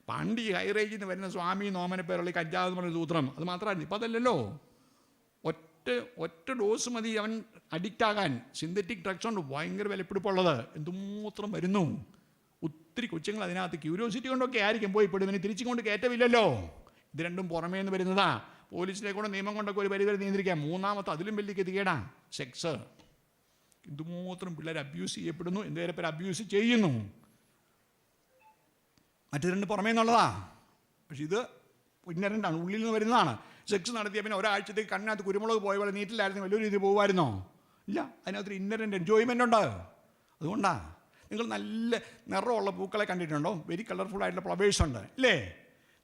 പണ്ട് ഈ ഹൈ റേഞ്ചിൽ നിന്ന് വരുന്ന സ്വാമി നോമനെ പേരുള്ള ഈ കഞ്ചാവ് എന്ന് പറഞ്ഞ സൂത്രം അത് മാത്രമായിരുന്നു. ഇപ്പം അതല്ലല്ലോ. ഒറ്റ ഡോസ് മതി അവൻ അഡിക്റ്റ് ആകാൻ. സിന്തറ്റിക് ഡ്രഗ്സ് ഉണ്ട് ഭയങ്കര വിലപ്പിടിപ്പുള്ളത്. എന്തുമാത്രം വരുന്നു. ഒത്തിരി കൊച്ചുങ്ങൾ അതിനകത്ത് ക്യൂരിയോസിറ്റി കൊണ്ടൊക്കെ ആയിരിക്കും പോയി പെടും. ഇവന് തിരിച്ചും കൊണ്ട് കയറ്റമില്ലല്ലോ. ഇത് രണ്ടും പുറമേ നിന്ന് വരുന്നതാ. പോലീസിനെ കൊണ്ട് നിയമം കൊണ്ടൊക്കെ ഒരു പരിധി നിയന്ത്രിക്കാം. മൂന്നാമത്തെ അതിലും വലിയ ഗതികേടാ സെക്സ്. ഇതുമാത്രം പിള്ളേർ അബ്യൂസ് ചെയ്യപ്പെടുന്നു, എന്തേരെ പേര് അബ്യൂസ് ചെയ്യുന്നു. മറ്റു രണ്ട് പുറമേ നിന്നുള്ളതാ. പക്ഷെ ഇത് ഇന്നരൻ്റാണ്, ഉള്ളിൽ നിന്ന് വരുന്നതാണ്. സെക്സ് നടത്തിയ പിന്നെ ഒരാഴ്ചത്തേക്ക് കണ്ണിനകത്ത് കുരുമുളക് പോയ പോലെ നീറ്റിലായിരുന്നു വലിയ രീതിയിൽ പോകുമായിരുന്നോ? ഇല്ല, അതിനകത്തൊരു ഇന്നരൻ്റ് എൻജോയ്മെൻ്റ് ഉണ്ട്. അതുകൊണ്ടാണ് നിങ്ങൾ നല്ല നിറമുള്ള പൂക്കളെ കണ്ടിട്ടുണ്ടോ? വെരി കളർഫുൾ ആയിട്ടുള്ള ഫ്ലവേഴ്സ് ഉണ്ട് ഇല്ലേ?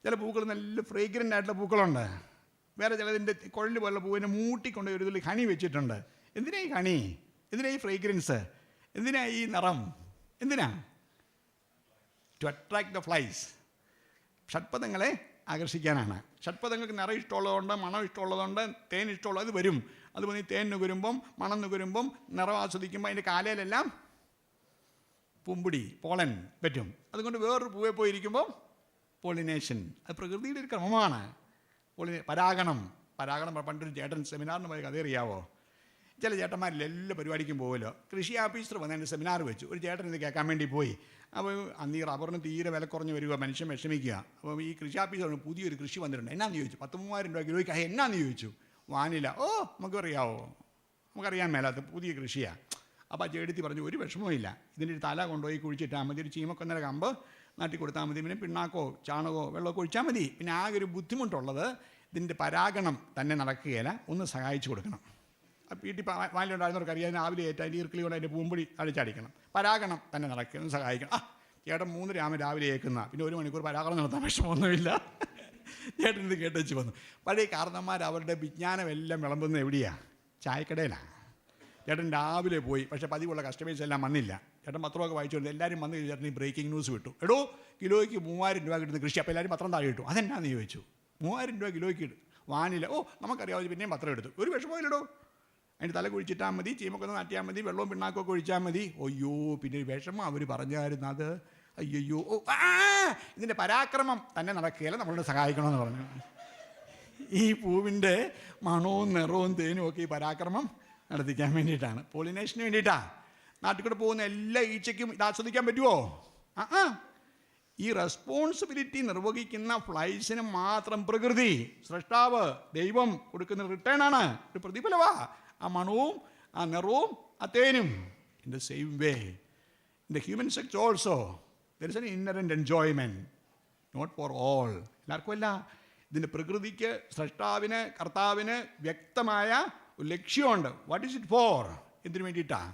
ചില പൂക്കൾ നല്ല ഫ്രേഗ്രൻ്റ് ആയിട്ടുള്ള പൂക്കളുണ്ട്. വേറെ ചിലതിൻ്റെ കുഴൽ പോലുള്ള പൂവിനെ മൂട്ടിക്കൊണ്ട് ഒരു ഇതിൽ ഹണി വെച്ചിട്ടുണ്ട്. എന്തിനാ ഈ ഹണി? എന്തിനാ ഈ ഫ്രേഗ്രൻസ്? എന്തിനാ ഈ നിറം? എന്തിനാ? To attract the flies. ഷഡ്പദങ്ങളെ ആകർഷിക്കാനാണ്. ഷഡ്പദങ്ങൾക്ക് നിറം ഇഷ്ടമുള്ളതുകൊണ്ട്, മണം ഇഷ്ടമുള്ളതുകൊണ്ട്, തേൻ ഇഷ്ടമുള്ളത് അത് വരും. അതുപോലെ ഈ തേൻ നുകരുമ്പം, മണം നുകരുമ്പം, നിറം ആസ്വദിക്കുമ്പോൾ അതിൻ്റെ കാലയിലെല്ലാം പൂമ്പൊടി, പോളൻ പറ്റും. അതുകൊണ്ട് വേറൊരു പൂവെ പോയിരിക്കുമ്പോൾ പോളിനേഷൻ. അത് പ്രകൃതിയുടെ ഒരു ക്രമമാണ്. പരാഗണം പണ്ടൊരു ചേട്ടൻ സെമിനാറിന് പോയ കഥ അറിയാവോ? ചില ചേട്ടന്മാരിൽ എല്ലാ പരിപാടിക്കും പോകുമല്ലോ. കൃഷി ഓഫീസർ വന്ന് എൻ്റെ സെമിനാർ വെച്ചു. ഒരു ചേട്ടൻ ഇത് കേൾക്കാൻ വേണ്ടി പോയി. അപ്പോൾ അന്ന് ഈ റബ്ബറിന് തീരെ വില കുറഞ്ഞ് വരിക, മനുഷ്യൻ വിഷമിക്കുക. അപ്പോൾ ഈ കൃഷി ഓഫീസർ പുതിയൊരു കൃഷി വന്നിട്ടുണ്ട്, എന്നാന്ന് ചോദിച്ചു. 13,000 രൂപ കിലോയ്ക്ക്. എന്നാന്ന് ചോദിച്ചു. വാനില. ഓ നമുക്കറിയാവോ, നമുക്കറിയാൻ മേലാത്ത പുതിയ കൃഷിയാണ്. അപ്പോൾ ആ ചേട്ടത്തി പറഞ്ഞു, ഒരു വിഷമവും ഇല്ല, ഇതിൻ്റെ ഒരു തല കൊണ്ടുപോയി കുഴിച്ചിട്ടാൽ മതി, ഒരു ചീമക്കൊന്നര കമ്പ് നാട്ടി കൊടുത്താൽ മതി, പിന്നെ പിണ്ണാക്കോ ചാണകമോ വെള്ളമൊക്കെ ഒഴിച്ചാൽ മതി. പിന്നെ ആകെ ഒരു ബുദ്ധിമുട്ടുള്ളത് ഇതിൻ്റെ പരാഗണം തന്നെ നടക്കുകയില്ല, ഒന്ന് സഹായിച്ചു കൊടുക്കണം. വീട്ടിൽ വാനിലുണ്ടായിരുന്നവർക്ക് അറിയാൻ രാവിലെ ഏറ്റാൽ ഈർക്കിളി കൊണ്ട് അതിൻ്റെ പൂമ്പൊടി അടിച്ചടിക്കണം. പരാഗണം തന്നെ നടക്കുക, ഒന്ന് സഹായിക്കണം. ചേട്ടൻ 3 രാവിലെ ഏൽക്കുന്ന, പിന്നെ 1 മണിക്കൂർ പരാഗണം നടത്താൻ വിഷമമൊന്നുമില്ല. ചേട്ടൻ ഇത് കേട്ടുവെച്ച് വന്നു. പഴയ കാരണന്മാർ അവരുടെ വിജ്ഞാനമെല്ലാം വിളമ്പുന്നത് എവിടെയാണ്? ചായക്കടയിലാണ്. ചേട്ടൻ രാവിലെ പോയി, പക്ഷേ പതിവുള്ള കസ്റ്റമേഴ്സ് എല്ലാം വന്നില്ല. ചേട്ടൻ പത്രമൊക്കെ വായിച്ചുകൊണ്ട് എല്ലാവരും വന്ന് ചേട്ടൻ ഈ ബ്രേക്കിംഗ് ന്യൂസ് വിട്ടു. എടോ, കിലോയ്ക്ക് 3,000 രൂപ കിട്ടുന്ന കൃഷി. അപ്പോൾ എല്ലാവരും പത്രം താഴെ ഇട്ടു. അതെന്നാന്ന് ചോദിച്ചു. 3,000 രൂപ കിലോയ്ക്ക് ഇടും. വാനില. ഓ നമുക്കറിയാവുന്ന, പിന്നെയും പത്രം എടുത്തു. ഒരു വിഷമമില്ലടോ, അതിൻ്റെ തല കുഴിച്ചിട്ടാൽ മതി, ചീമക്കൊന്ന് നാട്ടിയാൽ മതി, വെള്ളവും പിണ്ണാക്കൊക്കെ ഒഴിച്ചാൽ മതി. അയ്യോ, പിന്നെ ഒരു വിഷമം അവർ പറഞ്ഞായിരുന്നു. അത് അയ്യോ, ഓ ഇതിൻ്റെ പരാക്രമം തന്നെ നടക്കുകയില്ല, നമ്മളോട് സഹായിക്കണമെന്ന് പറഞ്ഞു. ഈ പൂവിൻ്റെ മണവും നിറവും തേനും ഒക്കെ ഈ പരാക്രമം നടത്തിക്കാൻ വേണ്ടിയിട്ടാണ്, പോളിനേഷന് വേണ്ടിയിട്ടാണ്. നാട്ടിൽ കൂടെ പോകുന്ന എല്ലാ ഈച്ചയ്ക്കും ഇത് ആസ്വദിക്കാൻ പറ്റുമോ? ഈ റെസ്പോൺസിബിലിറ്റി നിർവഹിക്കുന്ന ഫ്ലൈസിന് മാത്രം പ്രകൃതി, സൃഷ്ടാവ്, ദൈവം കൊടുക്കുന്ന റിട്ടേൺ ആണ്, ഒരു പ്രതിഫലവാ. ആ മണവും ആ നിറവും ആ തേനും. In the same way in the human sex also there is an inherent enjoyment, not for all, എല്ലാവർക്കും അല്ല. ഇതിൻ്റെ പ്രകൃതിക്ക്, സൃഷ്ടാവിന്, കർത്താവിന് വ്യക്തമായ ഒരു ലക്ഷ്യമുണ്ട്. What is it for? എന്തിനു വേണ്ടിയിട്ടാണ്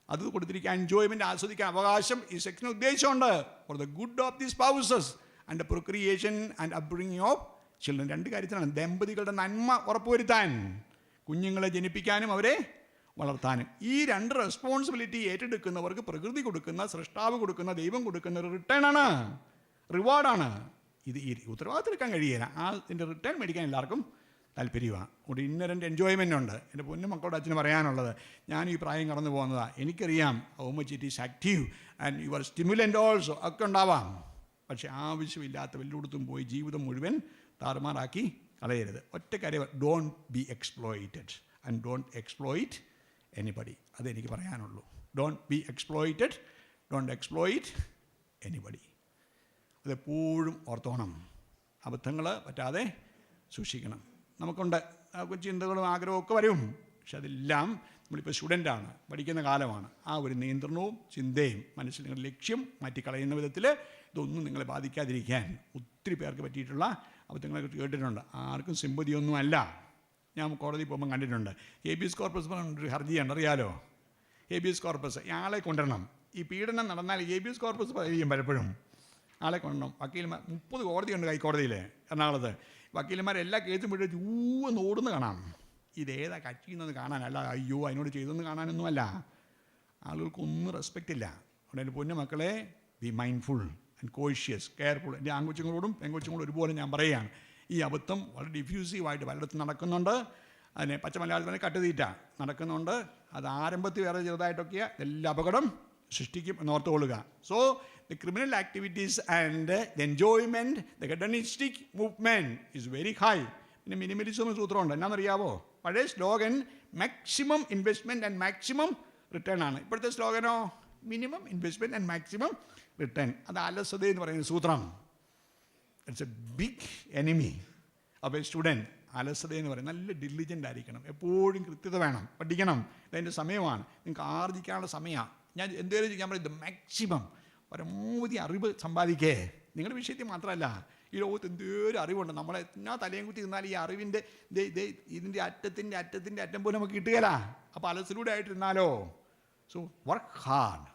അത് കൊടുത്തിരിക്കുക? എൻജോയ്മെൻറ്റ്, ആസ്വദിക്കാൻ അവകാശം ഈ സെക്ഷന് ഉദ്ദേശമുണ്ട്. For the good of the spouses. and the procreation and upbringing of children. രണ്ട് കാര്യത്തിലാണ്. ദമ്പതികളുടെ നന്മ ഉറപ്പുവരുത്താൻ, കുഞ്ഞുങ്ങളെ ജനിപ്പിക്കാനും അവരെ വളർത്താനും. ഈ രണ്ട് റെസ്പോൺസിബിലിറ്റി ഏറ്റെടുക്കുന്നവർക്ക് പ്രകൃതി കൊടുക്കുന്ന, സൃഷ്ടാവ് കൊടുക്കുന്ന, ദൈവം കൊടുക്കുന്ന ഒരു റിട്ടേണാണ്, റിവാർഡാണ്. ഇത് ഈ ഉത്തരവാദിത്തം എടുക്കാൻ കഴിയില്ല. ഇതിൻ്റെ റിട്ടേൺ മേടിക്കാൻ എല്ലാവർക്കും താല്പര്യമാണ്. ഒരു ഇന്നറൻ്റ് എൻജോയ്മെൻ്റ് ഉണ്ട്. എൻ്റെ പൊന്നു മക്കളുടെ അച്ഛന് പറയാനുള്ളത്, ഞാൻ ഈ പ്രായം കടന്നു പോകുന്നതാണ്, എനിക്കറിയാം how much it is active and your stimulant also ഒക്കെ ഉണ്ടാവാം. പക്ഷേ ആവശ്യമില്ലാത്ത വല്ലയിടത്തും പോയി ജീവിതം മുഴുവൻ താറുമാറാക്കി കളയരുത്. ഒറ്റ കാര്യം, don't be exploited and don't exploit anybody. അതെനിക്ക് പറയാനുള്ളൂ. Don't be exploited, don't exploit anybody. അതെപ്പോഴും ഓർത്തോണം. അബദ്ധങ്ങൾ പറ്റാതെ സൂക്ഷിക്കണം. നമുക്കുണ്ട് ചിന്തകളും ആഗ്രഹവും ഒക്കെ വരും. പക്ഷെ അതെല്ലാം നമ്മളിപ്പോൾ സ്റ്റുഡൻ്റാണ്, പഠിക്കുന്ന കാലമാണ്. ആ ഒരു നിയന്ത്രണവും ചിന്തയും മനസ്സിൽ നിങ്ങളുടെ ലക്ഷ്യം മാറ്റിക്കളയുന്ന വിധത്തിൽ ഇതൊന്നും നിങ്ങളെ ബാധിക്കാതിരിക്കാൻ ഒത്തിരി പേർക്ക് പറ്റിയിട്ടുള്ള അബദ്ധങ്ങളെ കേട്ടിട്ടുണ്ട്. ആർക്കും സിമ്പതിയൊന്നുമല്ല. ഞാൻ കോടതി പോകുമ്പോൾ കണ്ടിട്ടുണ്ട്. ഹേബിയസ് കോർപ്പസ് ഒരു ഹർജിയാണ്, അറിയാലോ. ഹേബിയസ് കോർപ്പസ്, ആളെ കൊണ്ടുവരണം. ഈ പീഡനം നടന്നാൽ ഹേബിയസ് കോർപ്പസ് ചെയ്യും പലപ്പോഴും. ആളെ കൊണ്ടുവരണം. വക്കീൽമാർ 30 കോടതിയുണ്ട് ഹൈക്കോടതിയിൽ, എറണാകുളത്ത്. വക്കീലന്മാർ എല്ലാ കേസും വിട്ട് ചൂന്ന് ഓടുന്ന് കാണാം. ഇതേതാ കക്ഷിയെന്നൊന്ന് കാണാനല്ല, അയ്യോ അതിനോട് ചെയ്തൊന്നും കാണാനൊന്നുമല്ല. ആളുകൾക്കൊന്നും റെസ്പെക്റ്റ് ഇല്ല. അവിടെ എൻ്റെ പൊന്നു മക്കളെ, B mindful and cautious, careful. എൻ്റെ ആൺകൊച്ചുങ്ങളോടും പെൺകൊച്ചുങ്ങളോടും ഒരുപോലെ ഞാൻ പറയുകയാണ്. ഈ അബദ്ധം വളരെ ഡിഫ്യൂസീവായിട്ട് പലയിടത്തും നടക്കുന്നുണ്ട്. അതിനെ പച്ച മലയാളത്തിൽ കട്ടുതീറ്റ നടക്കുന്നുണ്ട്. അത് ആരംഭത്തിൽ വേറെ ചെറുതായിട്ടൊക്കെയാണ്, എല്ലാ അപകടം സൃഷ്ടിക്കും എന്നോർത്തുകൊള്ളുക. So the criminal activities and the enjoyment, the hedonistic movement is very high. പിന്നെ മിനിമലിസം സൂത്രമുണ്ട്. എന്നാണെന്നറിയാവോ? പഴയ slogan maximum investment and maximum return ആണ്. ഇപ്പോഴത്തെ സ്ലോഗനോ minimum investment and maximum return. അത് അലസത എന്ന് പറയുന്ന സൂത്രം. It's a big enemy of a student. അലസത എന്ന് പറയും. നല്ല ഡിലിജൻ്റ് ആയിരിക്കണം, എപ്പോഴും കൃത്യത വേണം, പഠിക്കണം. ഇതതിൻ്റെ സമയമാണ്, നിങ്ങൾക്ക് ആർജിക്കാനുള്ള സമയമാണ്. ഞാൻ എന്തെങ്കിലും ചെയ്യാൻ പറയും, ഇത് മാക്സിമം പരമാവധി അറിവ് സമ്പാദിക്കേ. നിങ്ങളുടെ വിഷയത്തിൽ മാത്രമല്ല, ഈ ലോകത്ത് എന്തോരം അറിവുണ്ട്. നമ്മളെ എന്നാ തലയും കുത്തി നിന്നാൽ ഈ അറിവിൻ്റെ ഇതിൻ്റെ അറ്റത്തിൻ്റെ അറ്റം പോലും നമുക്ക് കിട്ടുകയില്ല. അപ്പോൾ അലസലൂടെ ആയിട്ടിരുന്നാലോ. So work hard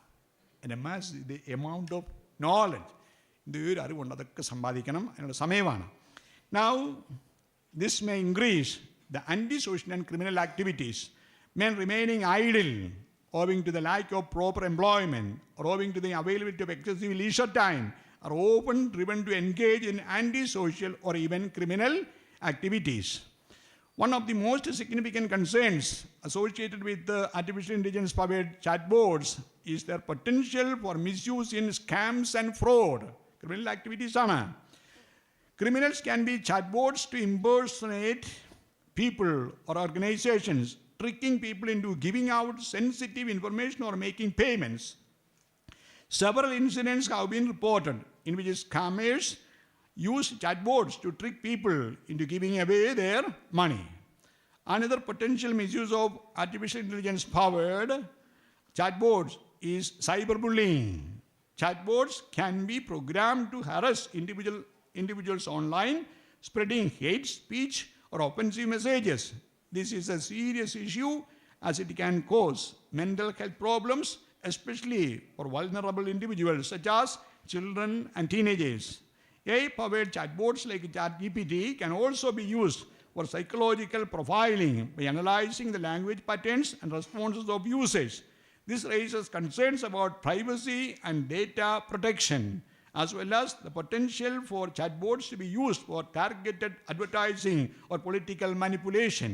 and amass the amount of knowledge. എന്തോരം അറിവുണ്ട്, അതൊക്കെ സമ്പാദിക്കണം. അതിനുള്ള സമയമാണ്. Now this may increase the antisocial and criminal activities. Men remaining idle owing to the lack of proper employment or owing to the availability of excessive leisure time are often driven to engage in antisocial or even criminal activities. One of the most significant concerns associated with the artificial intelligence-powered chatbots is their potential for misuse in scams and fraud. Criminal activities ആണ്. Criminals can be chatbots to impersonate people or organizations, tricking people into giving out sensitive information or making payments. Several incidents have been reported in which scammers use chatbots to trick people into giving away their money. Another potential misuse of artificial intelligence-powered chatbots is cyberbullying. Chatbots can be programmed to harass individuals online, spreading hate speech or offensive messages. This is a serious issue as it can cause mental health problems, especially for vulnerable individuals such as children and teenagers. AI-powered chatbots like Chat GPT can also be used for psychological profiling by analyzing the language patterns and responses of users. This raises concerns about privacy and data protection, as well as the potential for chatbots to be used for targeted advertising or political manipulation.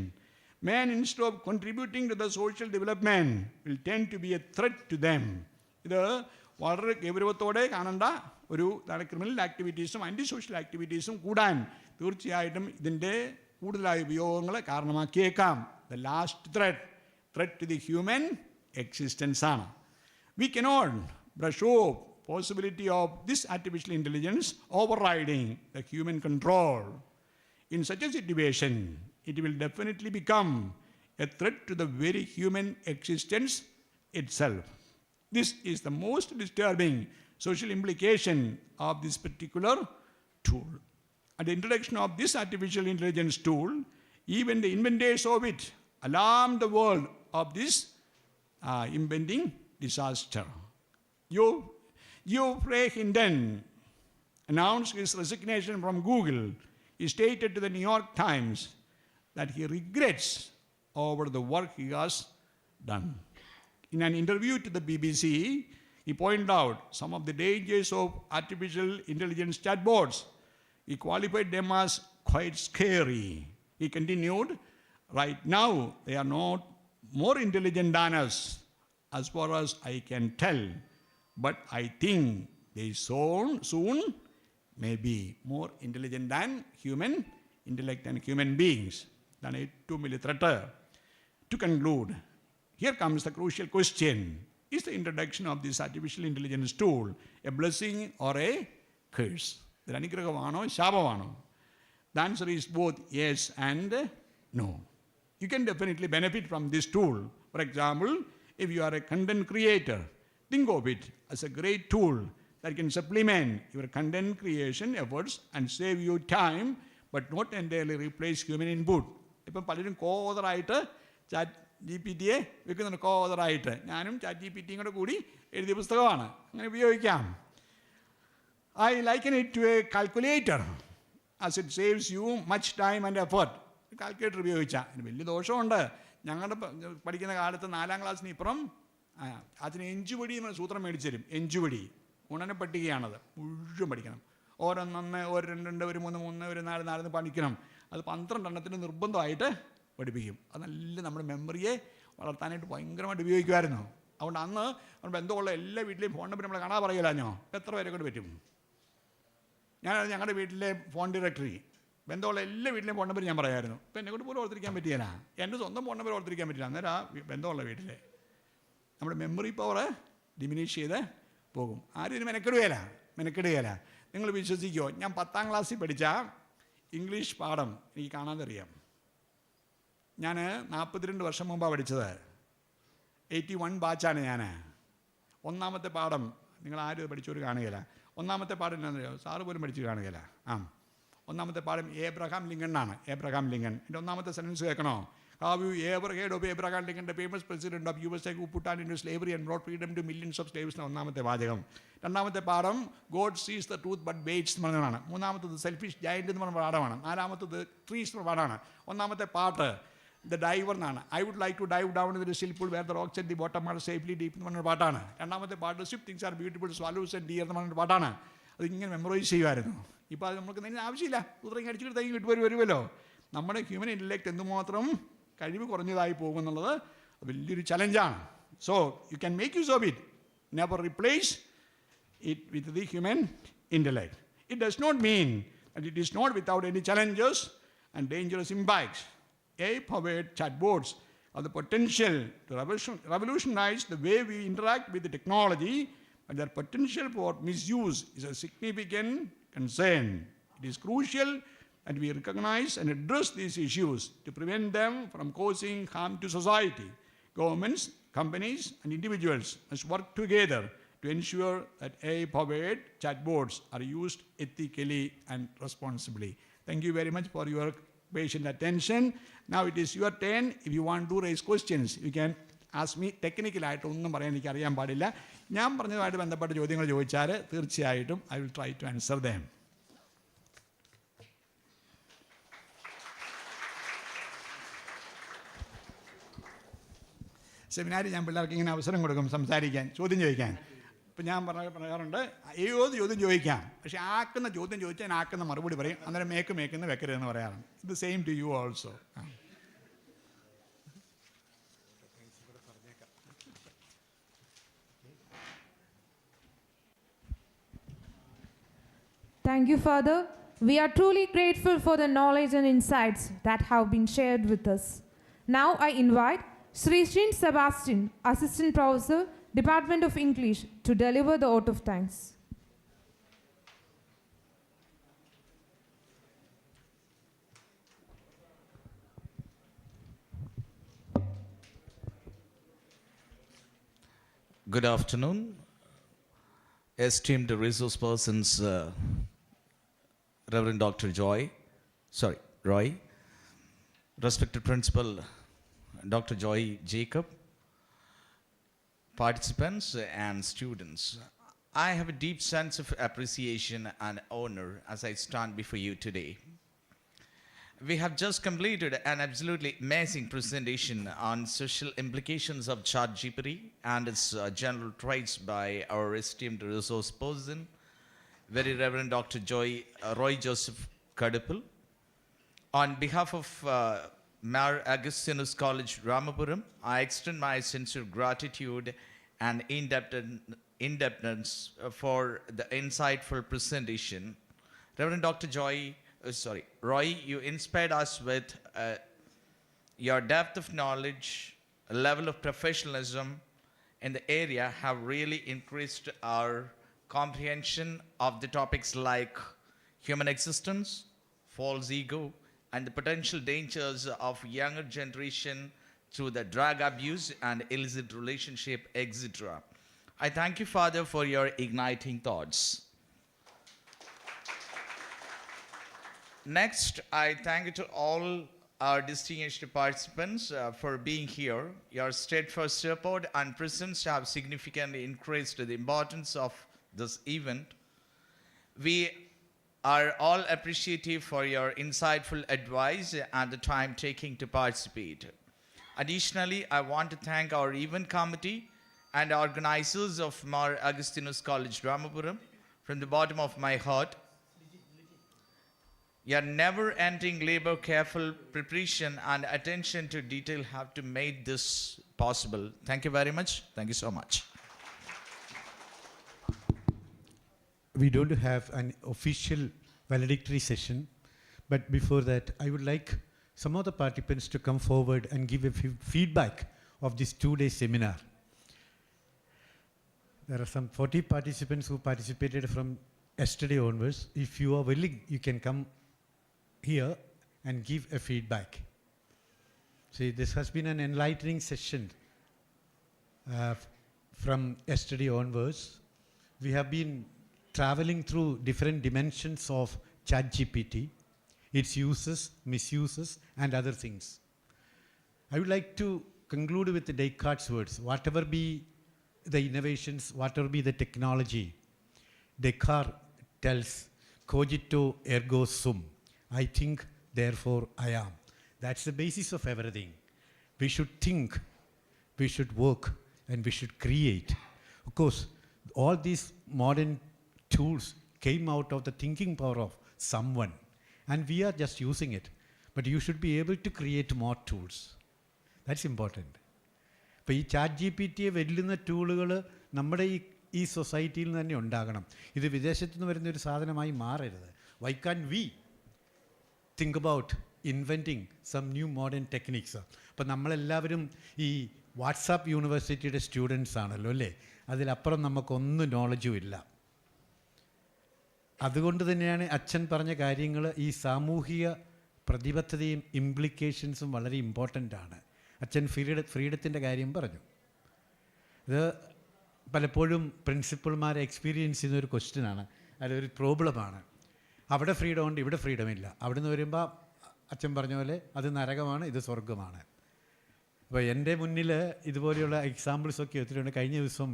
Men, instead of contributing to the social development, will tend to be a threat to them. ഇത് വളരെ ഗൗരവത്തോടെ കാണേണ്ട ഒരു criminal ആക്ടിവിറ്റീസും anti social ആക്ടിവിറ്റീസും കൂടാൻ തീർച്ചയായിട്ടും ഇതിൻ്റെ കൂടുതലായ ഉപയോഗങ്ങൾ കാരണമാക്കിയേക്കാം. The last threat to the human existence ആണ്. We cannot brush off possibility of this artificial intelligence overriding the human control. In such a situation, it will definitely become a threat to the very human existence itself. This is the most disturbing social implication of this particular tool. At the introduction of this artificial intelligence tool, even the inventors of it alarmed the world of this impending disaster. Geoffrey Hinton, announced his resignation from Google, he stated to the New York Times that he regrets over the work he has done. In an interview to the BBC, he pointed out some of the dangers of artificial intelligence chatbots. He qualified them as quite scary. He continued, right now they are not more intelligent than us, as far as I can tell, but I think they soon may be more intelligent than human intellect and human beings. Than ഏറ്റവും വലിയ threat. To conclude, here comes the crucial question. Is the introduction of this artificial intelligence tool a blessing or a curse? ഇത് അനുഗ്രഹമാണോ ശാപമാണോ? The answer is both yes and no. You can definitely benefit from this tool. For example, if you are a content creator, think of it as a great tool that can supplement your content creation efforts and save you time, but not entirely replace human input. ഇപ്പം പലരും കോ-ഓതറായിട്ട് chat GPT വെക്കുന്നുണ്ട്, കോ-ഓതറായിട്ട്. ഞാനും chat GPT കൂടെ കൂടി എഴുതിയ പുസ്തകമാണ്, അങ്ങനെ ഉപയോഗിക്കാം. I liken it to a calculator as it saves you much time and effort. Calculator ഉപയോഗിച്ചാൽ അതിന് വലിയ ദോഷമുണ്ട്. ഞങ്ങളുടെ പഠിക്കുന്ന കാലത്ത് 4ാം ക്ലാസ്സിന് ഇപ്പുറം അതിന് എഞ്ചുപടി എന്ന സൂത്രം മേടിച്ചു തരും. എഞ്ചുപടി ഗുണന പട്ടികയാണത്, മുഴുവൻ പഠിക്കണം. ഓരോന്നൊന്ന്, ഒരു 2, ഒരു 3, ഒരു 4 പഠിക്കണം. അത് 12 എണ്ണത്തിന് നിർബന്ധമായിട്ട് പഠിപ്പിക്കും. അത് നല്ല നമ്മുടെ മെമ്മറിയെ വളർത്താനായിട്ട് ഭയങ്കരമായിട്ട് ഉപയോഗിക്കുമായിരുന്നു. അതുകൊണ്ട് അന്ന് ബന്ധമുള്ള എല്ലാ വീട്ടിലെയും ഫോൺ നമ്പർ നമ്മൾ കാണാൻ പറയില്ലാഞ്ഞോ, എത്ര പേരെ കൊണ്ട് പറ്റും? ഞങ്ങളുടെ വീട്ടിലെ ഫോൺ ഡയറക്ടറി ബന്ധമുള്ള എല്ലാ വീട്ടിലെയും ഫോൺ നമ്പർ ഞാൻ പറയാമായിരുന്നു. ഇപ്പം എന്നെ കൊണ്ട് പോലും ഓർത്തിരിക്കാൻ പറ്റിയല്ല. എൻ്റെ സ്വന്തം ഫോൺ നമ്പർ ഓർത്തിരിക്കാൻ പറ്റില്ല. അന്നേരം ആ ബന്ധമുള്ള വീട്ടിലെ നമ്മുടെ മെമ്മറി പവർ ഡിമിനിഷ് ചെയ്ത് പോകും. ആരും ഇതിന് മെനക്കെടുകയില്ല. നിങ്ങൾ വിശ്വസിക്കുമോ, ഞാൻ 10ാം ക്ലാസ്സിൽ പഠിച്ച ഇംഗ്ലീഷ് പാഠം എനിക്ക് കാണാതറിയാം. ഞാൻ 42 വർഷം മുമ്പാണ് പഠിച്ചത്. 81 ബാച്ചാണ് ഞാൻ. ഒന്നാമത്തെ പാഠം നിങ്ങൾ ആരും ഇത് പഠിച്ചവർ കാണുകയില്ല. ഒന്നാമത്തെ പാഠം എന്താണെന്നറിയോ? സാറ് പോലും പഠിച്ച് കാണുകയില്ല. ഒന്നാമത്തെ പാഠം ഏബ്രഹാം ലിങ്കണ്ണാണ്. ഏബ്രഹാം ലിങ്കൺ. എൻ്റെ ഒന്നാമത്തെ സെൻറ്റൻസ് കേൾക്കണോ? Have you ever heard of Abraham Lincoln, the famous president of USA who put an end to slavery and brought freedom to millions of slaves? ഒന്നാമത്തെ വാചകം. രണ്ടാമത്തെ പാഠം God sees the truth but waits എന്ന് പറഞ്ഞതാണ്. മൂന്നാമത്തത് selfish giant എന്ന് പറഞ്ഞ പാഠമാണ്. നാലാമത്തത് ട്രീസ് എന്ന പാഠമാണ്. ഒന്നാമത്തെ പാട്ട് ദ ഡൈവർ എന്നാണ്. I would like to dive down in the still pool where the rocks and the bottom are safely deep എന്ന് പറഞ്ഞൊരു പാട്ടാണ്. രണ്ടാമത്തെ പാട്ട് swift things are beautiful swallows and deer എന്ന് പറഞ്ഞൊരു പാട്ടാണ്. അതിങ്ങനെ മെമ്മറൈസ് ചെയ്യുമായിരുന്നു. ഇപ്പോൾ അത് നമുക്ക് അതിന് ആവശ്യമില്ല. ഉത്തരം അടിച്ചിട്ട് തൈ വരുമല്ലോ. നമ്മുടെ ഹ്യൂമൻ ഇൻ്റലക്റ്റ് എന്തുമാത്രം കഴിവ് കുറഞ്ഞതായി പോകുമെന്നുള്ളത് വലിയൊരു ചലഞ്ചാണ്. So you can make use of it, never replace it with the human intellect. It does not mean that it is not without any challenges and dangerous impacts. AI-powered chatbots have the potential to revolutionize the way we interact with the technology, but their potential for misuse is a significant concern. It is crucial that we recognize and address these issues to prevent them from causing harm to society. Governments, companies, and individuals must work together to ensure that AI-powered chatbots are used ethically and responsibly. Thank you very much for your patient attention. Now it is your turn. If you want to raise questions, you can ask me. ടെക്നിക്കലായിട്ട് ഒന്നും പറയാൻ എനിക്ക് അറിയാൻ പാടില്ല. ഞാൻ പറഞ്ഞതുമായിട്ട് ബന്ധപ്പെട്ട ചോദ്യങ്ങൾ ചോദിച്ചാൽ തീർച്ചയായിട്ടും I will try to answer them. സെമിനാറിൽ ഞാൻ പിള്ളേർക്ക് ഇങ്ങനെ അവസരം കൊടുക്കും സംസാരിക്കാൻ, ചോദ്യം ചോദിക്കാൻ. ഇപ്പം ഞാൻ പറയാറുണ്ട്, ഏത് ചോദ്യം ചോദിക്കാം, പക്ഷേ ആക്കുന്ന ചോദ്യം ചോദിച്ചാൽ ഞാൻ ആക്കുന്ന മറുപടി പറയും. അന്നേരം മേക്കുന്ന വെക്കരുതെന്ന് പറയാറുണ്ട്. ഇത് same to you also. Thank you, Father. We are truly grateful for the knowledge and insights that have been shared with us. Now I invite Sri Srin Sebastian, Assistant Professor, Department of English, to deliver the vote of thanks. Good afternoon, esteemed resource persons, Reverend Dr. Roy, respected Principal Dr. Joy Jacob, participants and students. I have a deep sense of appreciation and honor as I stand before you today. We have just completed an absolutely amazing presentation on social implications of Chat GPT and its general traits by our esteemed resource person, Very Reverend Dr. Roy Joseph Kadipal. On behalf of Mar Augustinus College, Ramapuram, I extend my sincere gratitude and in-depthness for the insightful presentation. Reverend Dr. Roy, you inspired us with your depth of knowledge, a level of professionalism in the area have really increased our comprehension of the topics like human existence, false ego, and the potential dangers of younger generation through the drug abuse and illicit relationship, etc. I thank you, Father, for your igniting thoughts. Next, I thank to all our distinguished participants for being here. Your steadfast support and presence have significantly increased the importance of this event. We are all appreciative for your insightful advice and the time taking to participate. Additionally, I want to thank our event committee and organizers of Mar Augustinus College, Ramapuram, from the bottom of my heart. Your never-ending labor, careful preparation, and attention to detail have to make this possible. Thank you very much. Thank you so much. We don't have an official valedictory session, but before that, I would like some of the participants to come forward and give a feedback of this 2-day seminar. There are some 40 participants who participated from yesterday onwards. If you are willing, you can come here and give a feedback. See, this has been an enlightening session from yesterday onwards. We have been traveling through different dimensions of Chat GPT, its uses, misuses, and other things. I would like to conclude with Descartes' words. Whatever be the innovations, whatever be the technology, Descartes tells, cogito ergo sum. I think, therefore I am. That's the basis of everything. We should think, we should work, and we should create. Of course, all these modern tools came out of the thinking power of someone, and we are just using it. But you should be able to create more tools. That's important. ഇപ്പോൾ ഈ chat G P ടിയെ വെല്ലുന്ന ടൂളുകൾ നമ്മുടെ ഈ സൊസൈറ്റിയിൽ നിന്ന് തന്നെ ഉണ്ടാകണം. ഇത് വിദേശത്തു നിന്ന് വരുന്നൊരു സാധനമായി മാറരുത്. Why can we think about inventing some new modern techniques? അപ്പോൾ നമ്മളെല്ലാവരും ഈ വാട്സാപ്പ് യൂണിവേഴ്സിറ്റിയുടെ സ്റ്റുഡൻസ് ആണല്ലോ അല്ലേ? അതിലപ്പുറം നമുക്കൊന്നും നോളജും ഇല്ല. അതുകൊണ്ട് തന്നെയാണ് അച്ഛൻ പറഞ്ഞ കാര്യങ്ങൾ, ഈ സാമൂഹിക പ്രതിബദ്ധതയും ഇംപ്ലിക്കേഷൻസും വളരെ ഇമ്പോർട്ടൻ്റ് ആണ്. അച്ഛൻ ഫ്രീഡത്തിൻ്റെ കാര്യം പറഞ്ഞു. ഇത് പലപ്പോഴും പ്രിൻസിപ്പൾമാരെ എക്സ്പീരിയൻസ് ചെയ്യുന്നൊരു ക്വസ്റ്റ്യനാണ്, അതൊരു പ്രോബ്ലമാണ്. അവിടെ ഫ്രീഡം ഉണ്ട്, ഇവിടെ ഫ്രീഡം ഇല്ല. അവിടെ നിന്ന് വരുമ്പോൾ അച്ഛൻ പറഞ്ഞ പോലെ അത് നരകമാണ്, ഇത് സ്വർഗമാണ്. അപ്പോൾ എൻ്റെ മുന്നിൽ ഇതുപോലെയുള്ള എക്സാമ്പിൾസൊക്കെ ഒത്തിരിയുണ്ട്. കഴിഞ്ഞ ദിവസം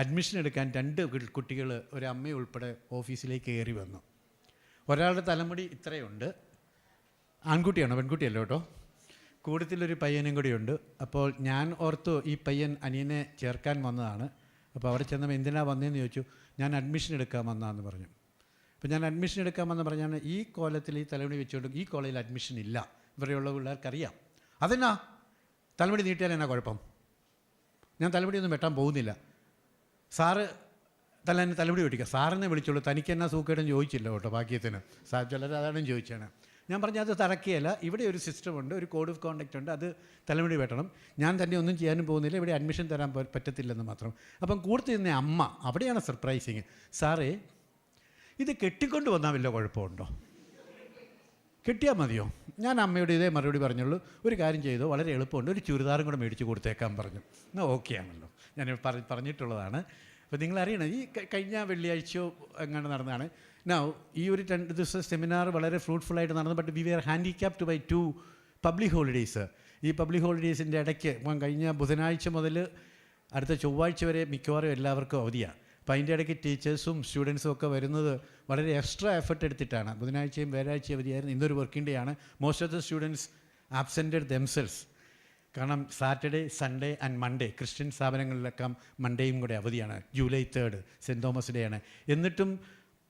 അഡ്മിഷൻ എടുക്കാൻ 2 കുട്ടികൾ, ഒരു അമ്മ ഉൾപ്പെടെ ഓഫീസിലേക്ക് കയറി വന്നു. ഒരാളുടെ തലമുടി ഇത്രയുണ്ട്, ആൺകുട്ടിയാണോ പെൺകുട്ടിയല്ലോ കേട്ടോ, കൂട്ടത്തിലൊരു പയ്യനും കൂടിയുണ്ട്. അപ്പോൾ ഞാൻ ഓർത്തു ഈ പയ്യൻ അനിയനെ ചേർക്കാൻ വന്നതാണ്. അപ്പോൾ അവിടെ ചെന്നപ്പോൾ എന്തിനാണ് വന്നതെന്ന് ചോദിച്ചു. ഞാൻ അഡ്മിഷൻ എടുക്കാൻ വന്നതെന്ന് പറഞ്ഞു. അപ്പോൾ ഞാൻ അഡ്മിഷൻ എടുക്കാമെന്ന് പറഞ്ഞാണ് ഈ കോലത്തിൽ ഈ തലമുടി വെച്ചുകൊണ്ട് ഈ കോളേജിൽ അഡ്മിഷൻ ഇല്ല, ഇവിടെയുള്ള പിള്ളേർക്കറിയാം. അതെന്നാ തലമുടി നീട്ടിയാൽ എന്നാ കുഴപ്പം? ഞാൻ തലമുടിയൊന്നും വെട്ടാൻ പോകുന്നില്ല. സാറ് എന്നെ തലമുടി വെട്ടിക്കുക, സാറിനെ വിളിച്ചോളൂ, തനിക്ക് എന്നാ സൂക്കേടെന്ന് ചോദിച്ചില്ല കേട്ടോ ഭാഗ്യത്തിന്. ചിലർ അതാണ് ചോദിച്ചാണ്. ഞാൻ പറഞ്ഞു അത് തറക്കുകയല്ല, ഇവിടെ ഒരു സിസ്റ്റമുണ്ട്, ഒരു കോഡ് ഓഫ് കോണ്ടക്റ്റ് ഉണ്ട്, അത് തലമുടി വെട്ടണം. ഞാൻ തന്നെ ഒന്നും ചെയ്യാനും പോകുന്നില്ല, ഇവിടെ അഡ്മിഷൻ തരാൻ പറ്റത്തില്ലെന്ന് മാത്രം. അപ്പം കൂടുതൽ നിന്ന അമ്മ, അവിടെയാണ് സർപ്രൈസിങ്. സാറേ ഇത് കെട്ടിക്കൊണ്ട് വന്നാൽ വല്ല കുഴപ്പമുണ്ടോ? കെട്ടിയാൽ മതിയോ? ഞാൻ അമ്മയോട് ഇതേ മറുപടി പറഞ്ഞുള്ളൂ. ഒരു കാര്യം ചെയ്തോ, വളരെ എളുപ്പമുണ്ട്, ഒരു ചുരിദാറും കൂടെ മേടിച്ച് കൊടുത്തേക്കാൻ പറഞ്ഞു. എന്നാൽ ഓക്കെ ആണല്ലോ, ഞാൻ പറഞ്ഞിട്ടുള്ളതാണ്. അപ്പോൾ നിങ്ങളറിയണം, ഈ കഴിഞ്ഞ വെള്ളിയാഴ്ചയോ എങ്ങനെ നടന്നതാണ്. ഈ ഒരു 2 ദിവസം സെമിനാർ വളരെ ഫ്രൂട്ട്ഫുള്ളായിട്ട് നടന്നു. But we were handicapped by 2 public holidays. ഈ പബ്ലിക് ഹോളിഡേയ്സിൻ്റെ ഇടയ്ക്ക് കഴിഞ്ഞ ബുധനാഴ്ച മുതൽ അടുത്ത ചൊവ്വാഴ്ച വരെ മിക്കവാറും എല്ലാവർക്കും അവധിയാണ്. അപ്പോൾ അതിൻ്റെ ഇടയ്ക്ക് ടീച്ചേഴ്സും സ്റ്റുഡൻസും ഒക്കെ വരുന്നത് വളരെ എക്സ്ട്രാ എഫർട്ട് എടുത്തിട്ടാണ്. ബുധനാഴ്ചയും വ്യാഴാഴ്ചയും അവധിയായിരുന്നു, ഇന്നൊരു വർക്കിംഗ് ഡേ ആണ്. Most of the students absented themselves. കാരണം Saturday, Sunday and Monday Christian സ്ഥാപനങ്ങളിലൊക്കെ മൺഡേയും കൂടെ അവധിയാണ്. ജൂലൈ 3 സെൻറ്റ് തോമസ് ഡേ ആണ്. എന്നിട്ടും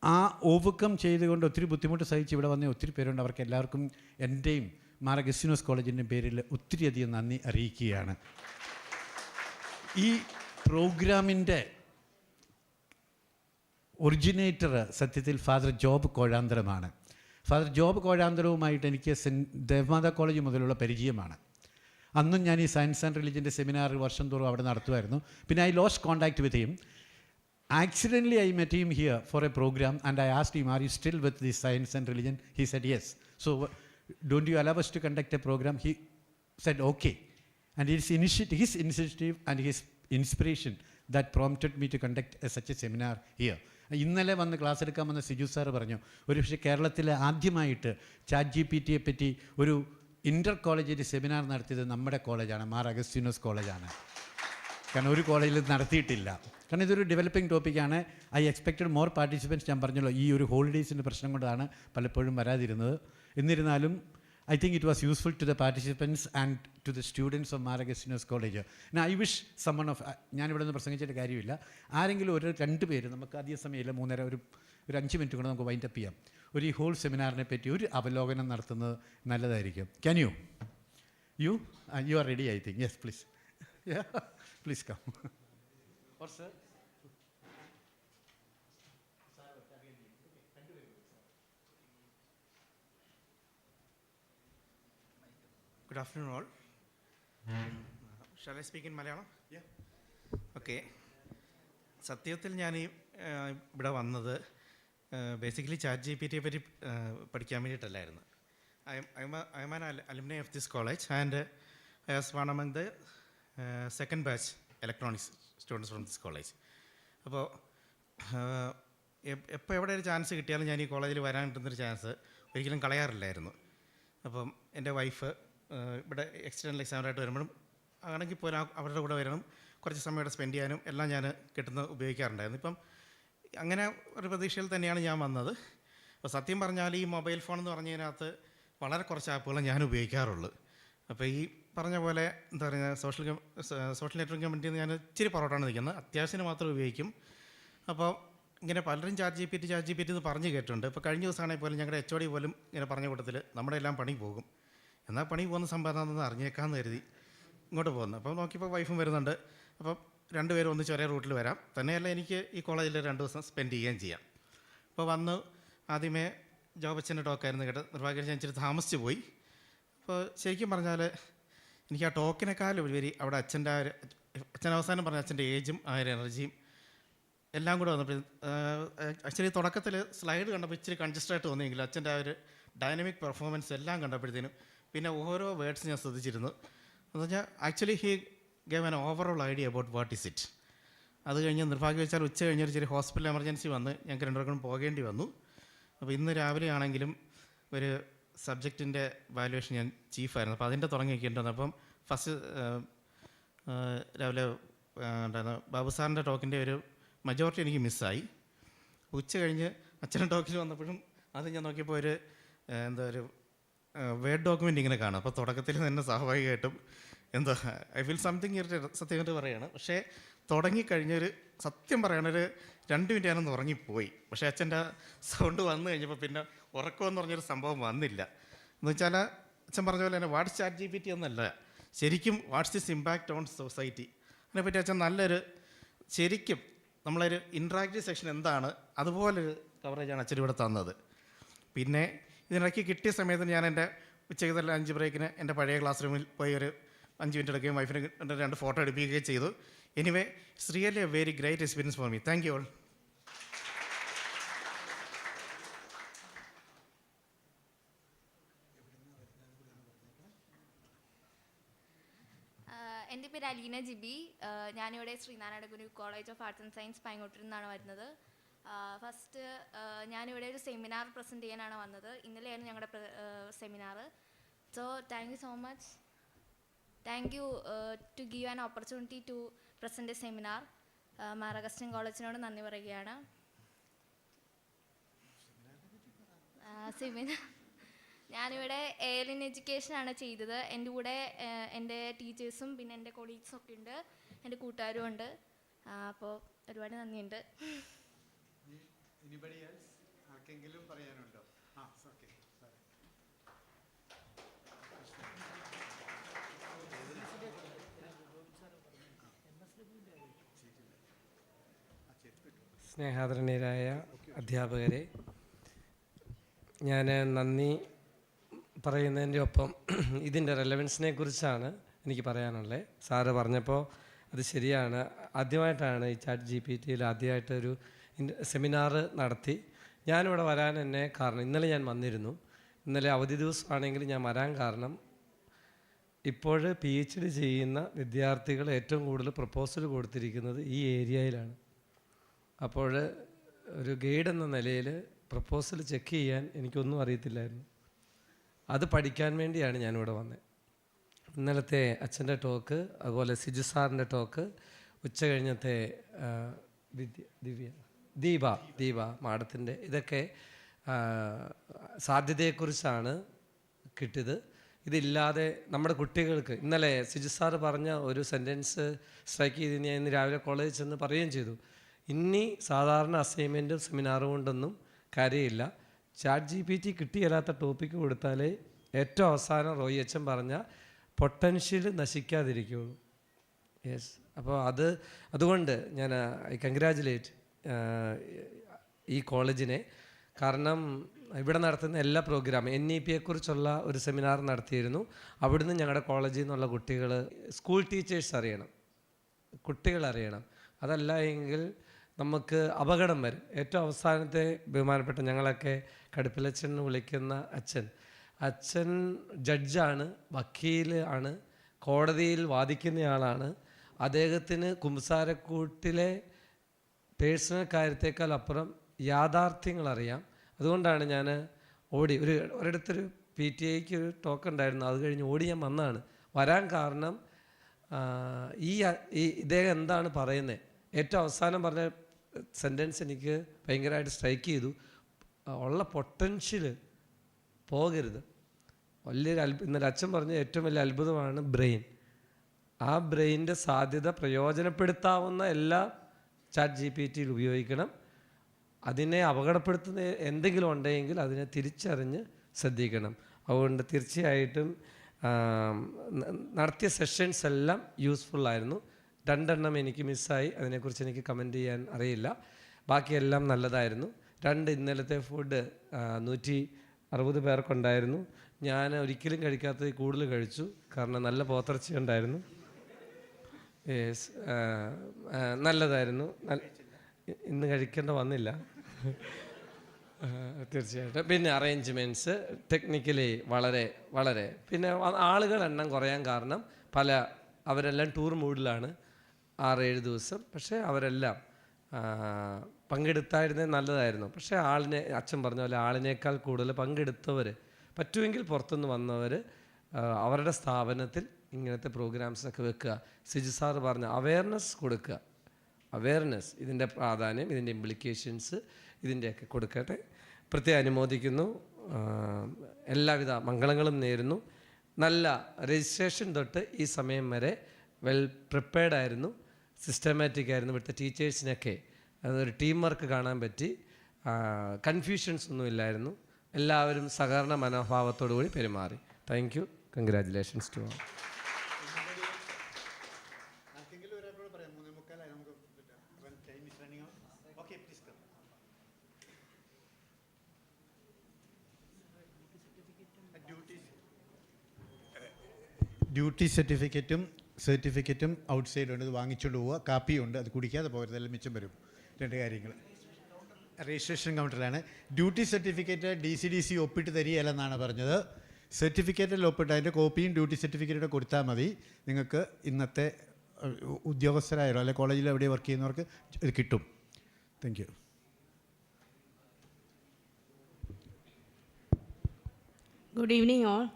ആ ഓവർകം ചെയ്തുകൊണ്ട് ഒത്തിരി ബുദ്ധിമുട്ട് സഹിച്ച് ഇവിടെ വന്ന ഒത്തിരി പേരുണ്ട്. അവർക്ക് എല്ലാവർക്കും എൻ്റെയും മാർ അഗസ്റ്റിനോസ് കോളേജിൻ്റെ പേരിൽ ഒത്തിരിയധികം നന്ദി അറിയിക്കുകയാണ്. ഈ പ്രോഗ്രാമിൻ്റെ ഒറിജിനേറ്റർ സത്യത്തിൽ ഫാദർ ജോബ് കോഴാന്തരമാണ്. ഫാദർ ജോബ് കോഴാന്തരവുമായിട്ട് എനിക്ക് ദേവമാതാ കോളേജ് മുതലുള്ള പരിചയമാണ്. അന്നും ഞാൻ ഈ സയൻസ് ആൻഡ് റിലിജിയൻ്റെ സെമിനാർ വർഷം തോറും അവിടെ നടത്തുമായിരുന്നു. പിന്നെ I lost contact with him. Accidentally, I met him here for a program and I asked him, are you still with the science and religion? He said, yes. So, don't you allow us to conduct a program? He said, okay. And his initiative and his inspiration that prompted me to conduct such a seminar here. ഇന്നലെ വന്ന് class എടുക്കാൻ വന്ന Siju sir പറഞ്ഞു, ഒരുപക്ഷെ കേരളത്തിലെ ആദ്യമായിട്ട് chat GPT പറ്റി ഒരു ഇൻ്റർ കോളേജിൽ സെമിനാർ നടത്തിയത് നമ്മുടെ കോളേജാണ്, മാർ അഗസ്റ്റിനോസ് കോളേജാണ്. കാരണം ഒരു കോളേജിൽ നടത്തിയിട്ടില്ല. കാരണം ഇതൊരു ഡെവലപ്പിംഗ് ടോപ്പിക്കാണ്. I expected more participants. ഞാൻ പറഞ്ഞല്ലോ, ഈ ഒരു ഹോളിഡേയ്സിൻ്റെ പ്രശ്നം കൊണ്ടാണ് പലപ്പോഴും വരാതിരുന്നത്. എന്നിരുന്നാലും I think it was useful to the participants and to the students of Mar Agustinus College. Now I wish someone of, ഞാനിവിടെ നിന്ന് പ്രസംഗിച്ചിട്ട് കാര്യമില്ല, ആരെങ്കിലും ഒരു 2 പേര്, നമുക്ക് അധിക സമയമില്ല, 3:30 ഒരു 5 മിനിറ്റ് കൊണ്ട് നമുക്ക് വൈൻഡപ്പ് ചെയ്യാം, ഒരു ഈ ഹോൾ സെമിനാറിനെ പറ്റി ഒരു അവലോകനം നടത്തുന്നത് നല്ലതായിരിക്കും. Can you? You are ready, I think. Yes, please. Yeah, please come. Or sir? Good afternoon all. Shall I speak in Malayalam? Yeah. Okay. സത്യത്തിൽ ഞാൻ ഇവിടെ വന്നത് ബേസിക്കലി ചാറ്റ് GPT പറ്റി പഠിക്കാൻ വേണ്ടിയിട്ടല്ലായിരുന്നു. I am an alumni of this college and I was one among the second batch electronics students from this college. അപ്പോൾ എപ്പോൾ എവിടെ ഒരു ചാൻസ് കിട്ടിയാലും ഞാൻ ഈ കോളേജിൽ വരാൻ കിട്ടുന്നൊരു ചാൻസ് ഒരിക്കലും കളയാറില്ലായിരുന്നു. അപ്പം എൻ്റെ വൈഫ് ഇവിടെ എക്സ്റ്റേണൽ എക്സാമിനായിട്ട് വരുമ്പോഴും ആണെങ്കിൽ പോലും അവരുടെ കൂടെ വരണം, കുറച്ച് സമയം ഇവിടെ സ്പെൻഡ് ചെയ്യാനും എല്ലാം ഞാൻ ഉപയോഗിക്കാറുണ്ടായിരുന്നു. ഇപ്പം അങ്ങനെ ഒരു പ്രതീക്ഷയിൽ തന്നെയാണ് ഞാൻ വന്നത്. അപ്പോൾ സത്യം പറഞ്ഞാൽ ഈ മൊബൈൽ ഫോൺ എന്ന് പറഞ്ഞതിനകത്ത് വളരെ കുറച്ച് ആപ്പുകൾ ഞാൻ ഉപയോഗിക്കാറുള്ളൂ. അപ്പോൾ ഈ പറഞ്ഞ പോലെ എന്താ പറയുക, സോഷ്യൽ നെറ്റ്വർക്ക് കമ്മ്യൂണിറ്റിയിൽ ഞാൻ ഇച്ചിരി പുറകോട്ടാണ് നിൽക്കുന്നത്. അത്യാവശ്യത്തിന് മാത്രം ഉപയോഗിക്കും. അപ്പോൾ ഇങ്ങനെ പലരും ചാറ്റ് GPT എന്ന് പറഞ്ഞ് കേട്ടിട്ടുണ്ട്. ഇപ്പോൾ കഴിഞ്ഞ ദിവസമാണെങ്കിൽ പോലും ഞങ്ങളുടെ HOD പോലും ഇങ്ങനെ പറഞ്ഞ കൂട്ടത്തിൽ നമ്മുടെ എല്ലാം പണി പോകും, എന്നാൽ പണി പോകുന്ന സംഭവം അറിഞ്ഞേക്കാമെന്ന് കരുതി ഇങ്ങോട്ട് പോകുന്നു. അപ്പോൾ നോക്കിയപ്പോൾ വൈഫും വരുന്നുണ്ട്. അപ്പോൾ 2 പേരും ഒന്നിച്ച് ഒരേ റൂട്ടിൽ വരാം, തന്നെയല്ല എനിക്ക് ഈ കോളേജിൽ 2 ദിവസം സ്പെൻഡ് ചെയ്യുകയും ചെയ്യാം. അപ്പോൾ വന്ന് ആദ്യമേ ജോബച്ചൻ്റെ ടോക്കായിരുന്നു കേട്ട്, നിർഭാഗ്യം ഞാൻ ഇച്ചിരി താമസിച്ച് പോയി. അപ്പോൾ ശരിക്കും പറഞ്ഞാൽ എനിക്ക് ആ ടോക്കിനേക്കാളും ഉപരി അവിടെ അച്ഛൻ അവസാനം പറഞ്ഞ അച്ഛൻ്റെ ഏജും ആ ഒരു എനർജിയും എല്ലാം കൂടെ വന്നപ്പോൾ ആക്ച്വലി തുടക്കത്തിൽ സ്ലൈഡ് കണ്ടപ്പോൾ ഇച്ചിരി കൺജസ്റ്റഡായിട്ട് തോന്നിയെങ്കിലും അച്ഛൻ്റെ ആ ഒരു ഡൈനമിക് പെർഫോമൻസ് എല്ലാം കണ്ടപ്പോഴത്തേനും പിന്നെ ഓരോ വേർഡ്സ് ഞാൻ ശ്രദ്ധിച്ചിരുന്നു. എന്ന് വെച്ചാൽ actually he gave an overall idea about what is it. അത് കഴിഞ്ഞ് നിർഭാഗ്യം വെച്ചാൽ ഉച്ച കഴിഞ്ഞൊരു ചെറിയ ഹോസ്പിറ്റൽ എമർജൻസി വന്ന് ഞങ്ങൾക്ക് 2 പേർക്കും പോകേണ്ടി വന്നു. അപ്പോൾ ഇന്ന് രാവിലെ ആണെങ്കിലും ഒരു സബ്ജക്റ്റിൻ്റെ വാല്യുവേഷൻ ഞാൻ ചീഫായിരുന്നു, അപ്പോൾ അതിൻ്റെ തുടങ്ങി വയ്ക്കേണ്ടത്. അപ്പം ഫസ്റ്റ് രാവിലെ ഉണ്ടായിരുന്ന ബാബു സാറിൻ്റെ ടോക്കിൻ്റെ ഒരു മജോറിറ്റി എനിക്ക് മിസ്സായി. ഉച്ച കഴിഞ്ഞ് അച്ഛൻ്റെ ടോക്കിൽ വന്നപ്പോഴും അത് ഞാൻ നോക്കിയപ്പോൾ ഒരു ഒരു വേർഡ് ഡോക്യുമെൻ്റ് ഇങ്ങനെ കാണും. അപ്പോൾ തുടക്കത്തിൽ തന്നെ സ്വാഭാവികമായിട്ടും ഐ ഫീൽ സംതിങ് സത്യമായിട്ട് പറയുകയാണ്. പക്ഷേ തുടങ്ങിക്കഴിഞ്ഞൊരു സത്യം പറയണൊരു 2 മിനിറ്റ് ഞാനൊന്ന് ഉറങ്ങിപ്പോയി. പക്ഷേ അച്ഛൻ്റെ സൗണ്ട് വന്നു കഴിഞ്ഞപ്പോൾ പിന്നെ ഉറക്കമെന്ന് പറഞ്ഞൊരു സംഭവം വന്നില്ല. എന്ന് വെച്ചാൽ അച്ഛൻ പറഞ്ഞ പോലെ തന്നെ വാട്ട്സ് ചാറ്റ് GPT എന്നല്ല, ശരിക്കും what's this impact on society, അതിനെപ്പറ്റി അച്ഛൻ നല്ലൊരു ശരിക്കും നമ്മളൊരു ഇൻട്രാക്റ്റീവ് സെക്ഷൻ എന്താണ് അതുപോലൊരു കവറേജാണ് അച്ഛൻ ഇവിടെ തന്നത്. പിന്നെ ഇതിനിടയ്ക്ക് കിട്ടിയ സമയത്ത് ഞാൻ എൻ്റെ ഉച്ചയ്ക്ക് 5 ബ്രേക്കിന് എൻ്റെ പഴയ ക്ലാസ് റൂമിൽ പോയി ഒരു 5 മിനിറ്റ് എടുക്കുകയും വൈഫിന് 2 ഫോട്ടോ എടുപ്പിക്കുകയും ചെയ്തു. Anyway it's really a very great experience for me. Thank you all. എൻ്റെ പേര് അലീന ജിബി. ഞാനിവിടെ Sreenarayana Guru college of arts and science പൈങ്ങോട്ടിൽ നിന്നാണ് വരുന്നത്. ഫസ്റ്റ് ഞാനിവിടെ ഒരു സെമിനാർ പ്രസൻറ്റ് ചെയ്യാനാണ് വന്നത്. ഇന്നലെയായിരുന്നു ഞങ്ങളുടെ seminar. So thank you so much. Thank you to give an opportunity to present a seminar. Mar Augustine കോളേജിനോട് നന്ദി പറയുകയാണ്. ഞാനിവിടെ എയർ ഇൻ എഡ്യൂക്കേഷനാണ് ചെയ്തത്. എൻ്റെ കൂടെ എൻ്റെ ടീച്ചേഴ്സും പിന്നെ എൻ്റെ കൊളീഗ്സും ഒക്കെ ഉണ്ട്, എൻ്റെ കൂട്ടുകാരും ഉണ്ട്. അപ്പോൾ ഒരുപാട് നന്ദിയുണ്ട്. ആർക്കെങ്കിലും പറയാനുണ്ടോ? സ്നേഹാദരണീയരായ അധ്യാപകരെ, ഞാൻ നന്ദി പറയുന്നതിൻ്റെ ഒപ്പം ഇതിൻ്റെ റെലവൻസിനെ കുറിച്ചാണ് എനിക്ക് പറയാനുള്ളത്. സാറ് പറഞ്ഞപ്പോൾ അത് ശരിയാണ്. ആദ്യമായിട്ടാണ് ഈ ചാറ്റ് GPT ആദ്യമായിട്ടൊരു സെമിനാർ നടത്തി. ഞാനിവിടെ വരാൻ എന്നെ കാരണം, ഇന്നലെ ഞാൻ വന്നിരുന്നു. ഇന്നലെ അവധി ദിവസമാണെങ്കിൽ ഞാൻ വരാൻ കാരണം, ഇപ്പോൾ PhD ചെയ്യുന്ന വിദ്യാർത്ഥികൾ ഏറ്റവും കൂടുതൽ പ്രപ്പോസൽ കൊടുത്തിരിക്കുന്നത് ഈ ഏരിയയിലാണ്. അപ്പോൾ ഒരു ഗൈഡ് എന്ന നിലയിൽ പ്രപ്പോസൽ ചെക്ക് ചെയ്യാൻ എനിക്കൊന്നും അറിയത്തില്ലായിരുന്നു. അത് പഠിക്കാൻ വേണ്ടിയാണ് ഞാനിവിടെ വന്നത്. ഇന്നലത്തെ അച്ഛൻ്റെ ടോക്ക്, അതുപോലെ സിജു സാറിൻ്റെ ടോക്ക്, ഉച്ച കഴിഞ്ഞത്തെ ദീപ മാഡത്തിൻ്റെ, ഇതൊക്കെ സാധ്യതയെക്കുറിച്ചാണ് കിട്ടിയത്. ഇതില്ലാതെ നമ്മുടെ കുട്ടികൾക്ക്, ഇന്നലെ സിജു സാറ് പറഞ്ഞ ഒരു സെൻറ്റൻസ് സ്ട്രൈക്ക് ചെയ്ത് ഞാൻ ഇന്ന് രാവിലെ കോളേജിൽ ചെന്ന് പറയുകയും ചെയ്തു. ഇനി സാധാരണ അസൈൻമെൻറ്റും സെമിനാറും കൊണ്ടൊന്നും കാര്യമില്ല. ചാറ്റ് GPT കിട്ടിയല്ലാത്ത ടോപ്പിക്ക് കൊടുത്താലേ ഏറ്റവും അവസാനം റോയി അച്ഛൻ പറഞ്ഞ പൊട്ടൻഷ്യൽ നശിക്കാതിരിക്കുകയുള്ളൂ. യെസ്. അപ്പോൾ അതുകൊണ്ട് ഞാൻ കൺഗ്രാജുലേറ്റ് ഈ കോളേജിനെ. കാരണം ഇവിടെ നടത്തുന്ന എല്ലാ പ്രോഗ്രാമും NEP-യെക്കുറിച്ചുള്ള ഒരു സെമിനാർ നടത്തിയിരുന്നു. അവിടുന്ന് ഞങ്ങളുടെ കോളേജിൽ നിന്നുള്ള കുട്ടികൾ, സ്കൂൾ ടീച്ചേഴ്സ് അറിയണം, കുട്ടികൾ അറിയണം. അതല്ല എങ്കിൽ നമുക്ക് അപകടം വരും. ഏറ്റവും അവസാനത്തെ ബഹുമാനപ്പെട്ട ഞങ്ങളൊക്കെ കടുപ്പിലച്ഛൻ എന്ന് വിളിക്കുന്ന അച്ഛൻ ജഡ്ജാണ്, വക്കീൽ ആണ്, കോടതിയിൽ വാദിക്കുന്നയാളാണ്. അദ്ദേഹത്തിന് കുമ്പസാരക്കൂട്ടിലെ പേഴ്സണൽ കാര്യത്തേക്കാൾ അപ്പുറം യാഥാർത്ഥ്യങ്ങൾ അറിയാം. അതുകൊണ്ടാണ് ഞാൻ ഒരിടത്തൊരു PTA-ക്ക് ഒരു ടോക്ക് ഉണ്ടായിരുന്നു. അത് കഴിഞ്ഞ് ഞാൻ വന്നതാണ്. വരാൻ കാരണം ഇദ്ദേഹം എന്താണ് പറയുന്നത്, ഏറ്റവും അവസാനം പറഞ്ഞ സെൻറ്റൻസ് എനിക്ക് ഭയങ്കരമായിട്ട് സ്ട്രൈക്ക് ചെയ്തു. ഉള്ള പൊട്ടൻഷ്യൽ പോകരുത്. ഇന്നലെ അച്ഛൻ പറഞ്ഞ ഏറ്റവും വലിയ അത്ഭുതമാണ് ബ്രെയിൻ. ആ ബ്രെയിനിൻ്റെ സാധ്യത പ്രയോജനപ്പെടുത്താവുന്ന എല്ലാം ചാറ്റ് GPT-യിൽ ഉപയോഗിക്കണം. അതിനെ അപകടപ്പെടുത്തുന്ന എന്തെങ്കിലും ഉണ്ടെങ്കിൽ അതിനെ തിരിച്ചറിഞ്ഞ് ശ്രദ്ധിക്കണം. അതുകൊണ്ട് തീർച്ചയായിട്ടും നടത്തിയ സെഷൻസ് എല്ലാം യൂസ്ഫുള്ളായിരുന്നു. 2 എണ്ണം എനിക്ക് മിസ്സായി, അതിനെക്കുറിച്ച് എനിക്ക് കമൻറ്റ് ചെയ്യാൻ അറിയില്ല. ബാക്കിയെല്ലാം നല്ലതായിരുന്നു. 2 ഇന്നലത്തെ ഫുഡ് 160 പേർക്കുണ്ടായിരുന്നു. ഞാൻ ഒരിക്കലും കഴിക്കാത്തത് കൂടുതൽ കഴിച്ചു, കാരണം നല്ല പോത്തിറച്ചി ഉണ്ടായിരുന്നു. യെസ്, നല്ലതായിരുന്നു. ഇന്ന് കഴിക്കേണ്ട വന്നില്ല തീർച്ചയായിട്ടും. പിന്നെ അറേഞ്ച്മെൻറ്റ്സ് ടെക്നിക്കലി വളരെ പിന്നെ ആളുകൾ എണ്ണം കുറയാൻ കാരണം അവരെല്ലാം ടൂർ മൂഡിലാണ് 6-7 ദിവസം. പക്ഷേ അവരെല്ലാം പങ്കെടുത്തായിരുന്നേ നല്ലതായിരുന്നു. പക്ഷേ അച്ഛൻ പറഞ്ഞ പോലെ ആളിനേക്കാൾ കൂടുതൽ പങ്കെടുത്തവർ, പറ്റുമെങ്കിൽ പുറത്തുനിന്ന് വന്നവർ അവരുടെ സ്ഥാപനത്തിൽ ഇങ്ങനത്തെ പ്രോഗ്രാംസൊക്കെ വെക്കുക. സിജു സാറ് പറഞ്ഞ അവയർനെസ് കൊടുക്കുക. ഇതിൻ്റെ പ്രാധാന്യം, ഇതിൻ്റെ ഇംപ്ലിക്കേഷൻസ്, ഇതിൻ്റെയൊക്കെ കൊടുക്കട്ടെ. പ്രത്യേകം അനുമോദിക്കുന്നു. എല്ലാവിധ മംഗളങ്ങളും നേരുന്നു. നല്ല രജിസ്ട്രേഷൻ തൊട്ട് ഈ സമയം വരെ വെൽ പ്രിപ്പയർഡ് ആയിരുന്നു, സിസ്റ്റമാറ്റിക് ആയിരുന്നു. ഇവിടുത്തെ ടീച്ചേഴ്സിനൊക്കെ അതൊരു ടീം വർക്ക് കാണാൻ പറ്റി. കൺഫ്യൂഷൻസ് ഒന്നും ഇല്ലായിരുന്നു. എല്ലാവരും സഹകരണ മനോഭാവത്തോടു കൂടി പെരുമാറി. Thank you. Congratulations to all. Duty സർട്ടിഫിക്കറ്റും ഔട്ട്സൈഡ് ഉണ്ട്. അത് വാങ്ങിച്ചുകൊണ്ട് പോവുക. കാപ്പിയുണ്ട്, അത് കുടിക്കാതെ പോകരുതെല്ലാം മിച്ചം വരും. 2 കാര്യങ്ങൾ. രജിസ്ട്രേഷൻ കൗണ്ടറിലാണ്. ഡ്യൂട്ടി സർട്ടിഫിക്കറ്റ് DCDC ഒപ്പിട്ട് തരികയല്ലെന്നാണ് പറഞ്ഞത്. സർട്ടിഫിക്കറ്റിൽ ഒപ്പിട്ട് അതിൻ്റെ കോപ്പിയും ഡ്യൂട്ടി സർട്ടിഫിക്കറ്റും കൊടുത്താൽ മതി. നിങ്ങൾക്ക് ഇന്നത്തെ ഉദ്യോഗസ്ഥരായാലോ അല്ലെങ്കിൽ കോളേജിൽ എവിടെ വർക്ക് ചെയ്യുന്നവർക്ക് ഇത് കിട്ടും. Thank you. Good evening all.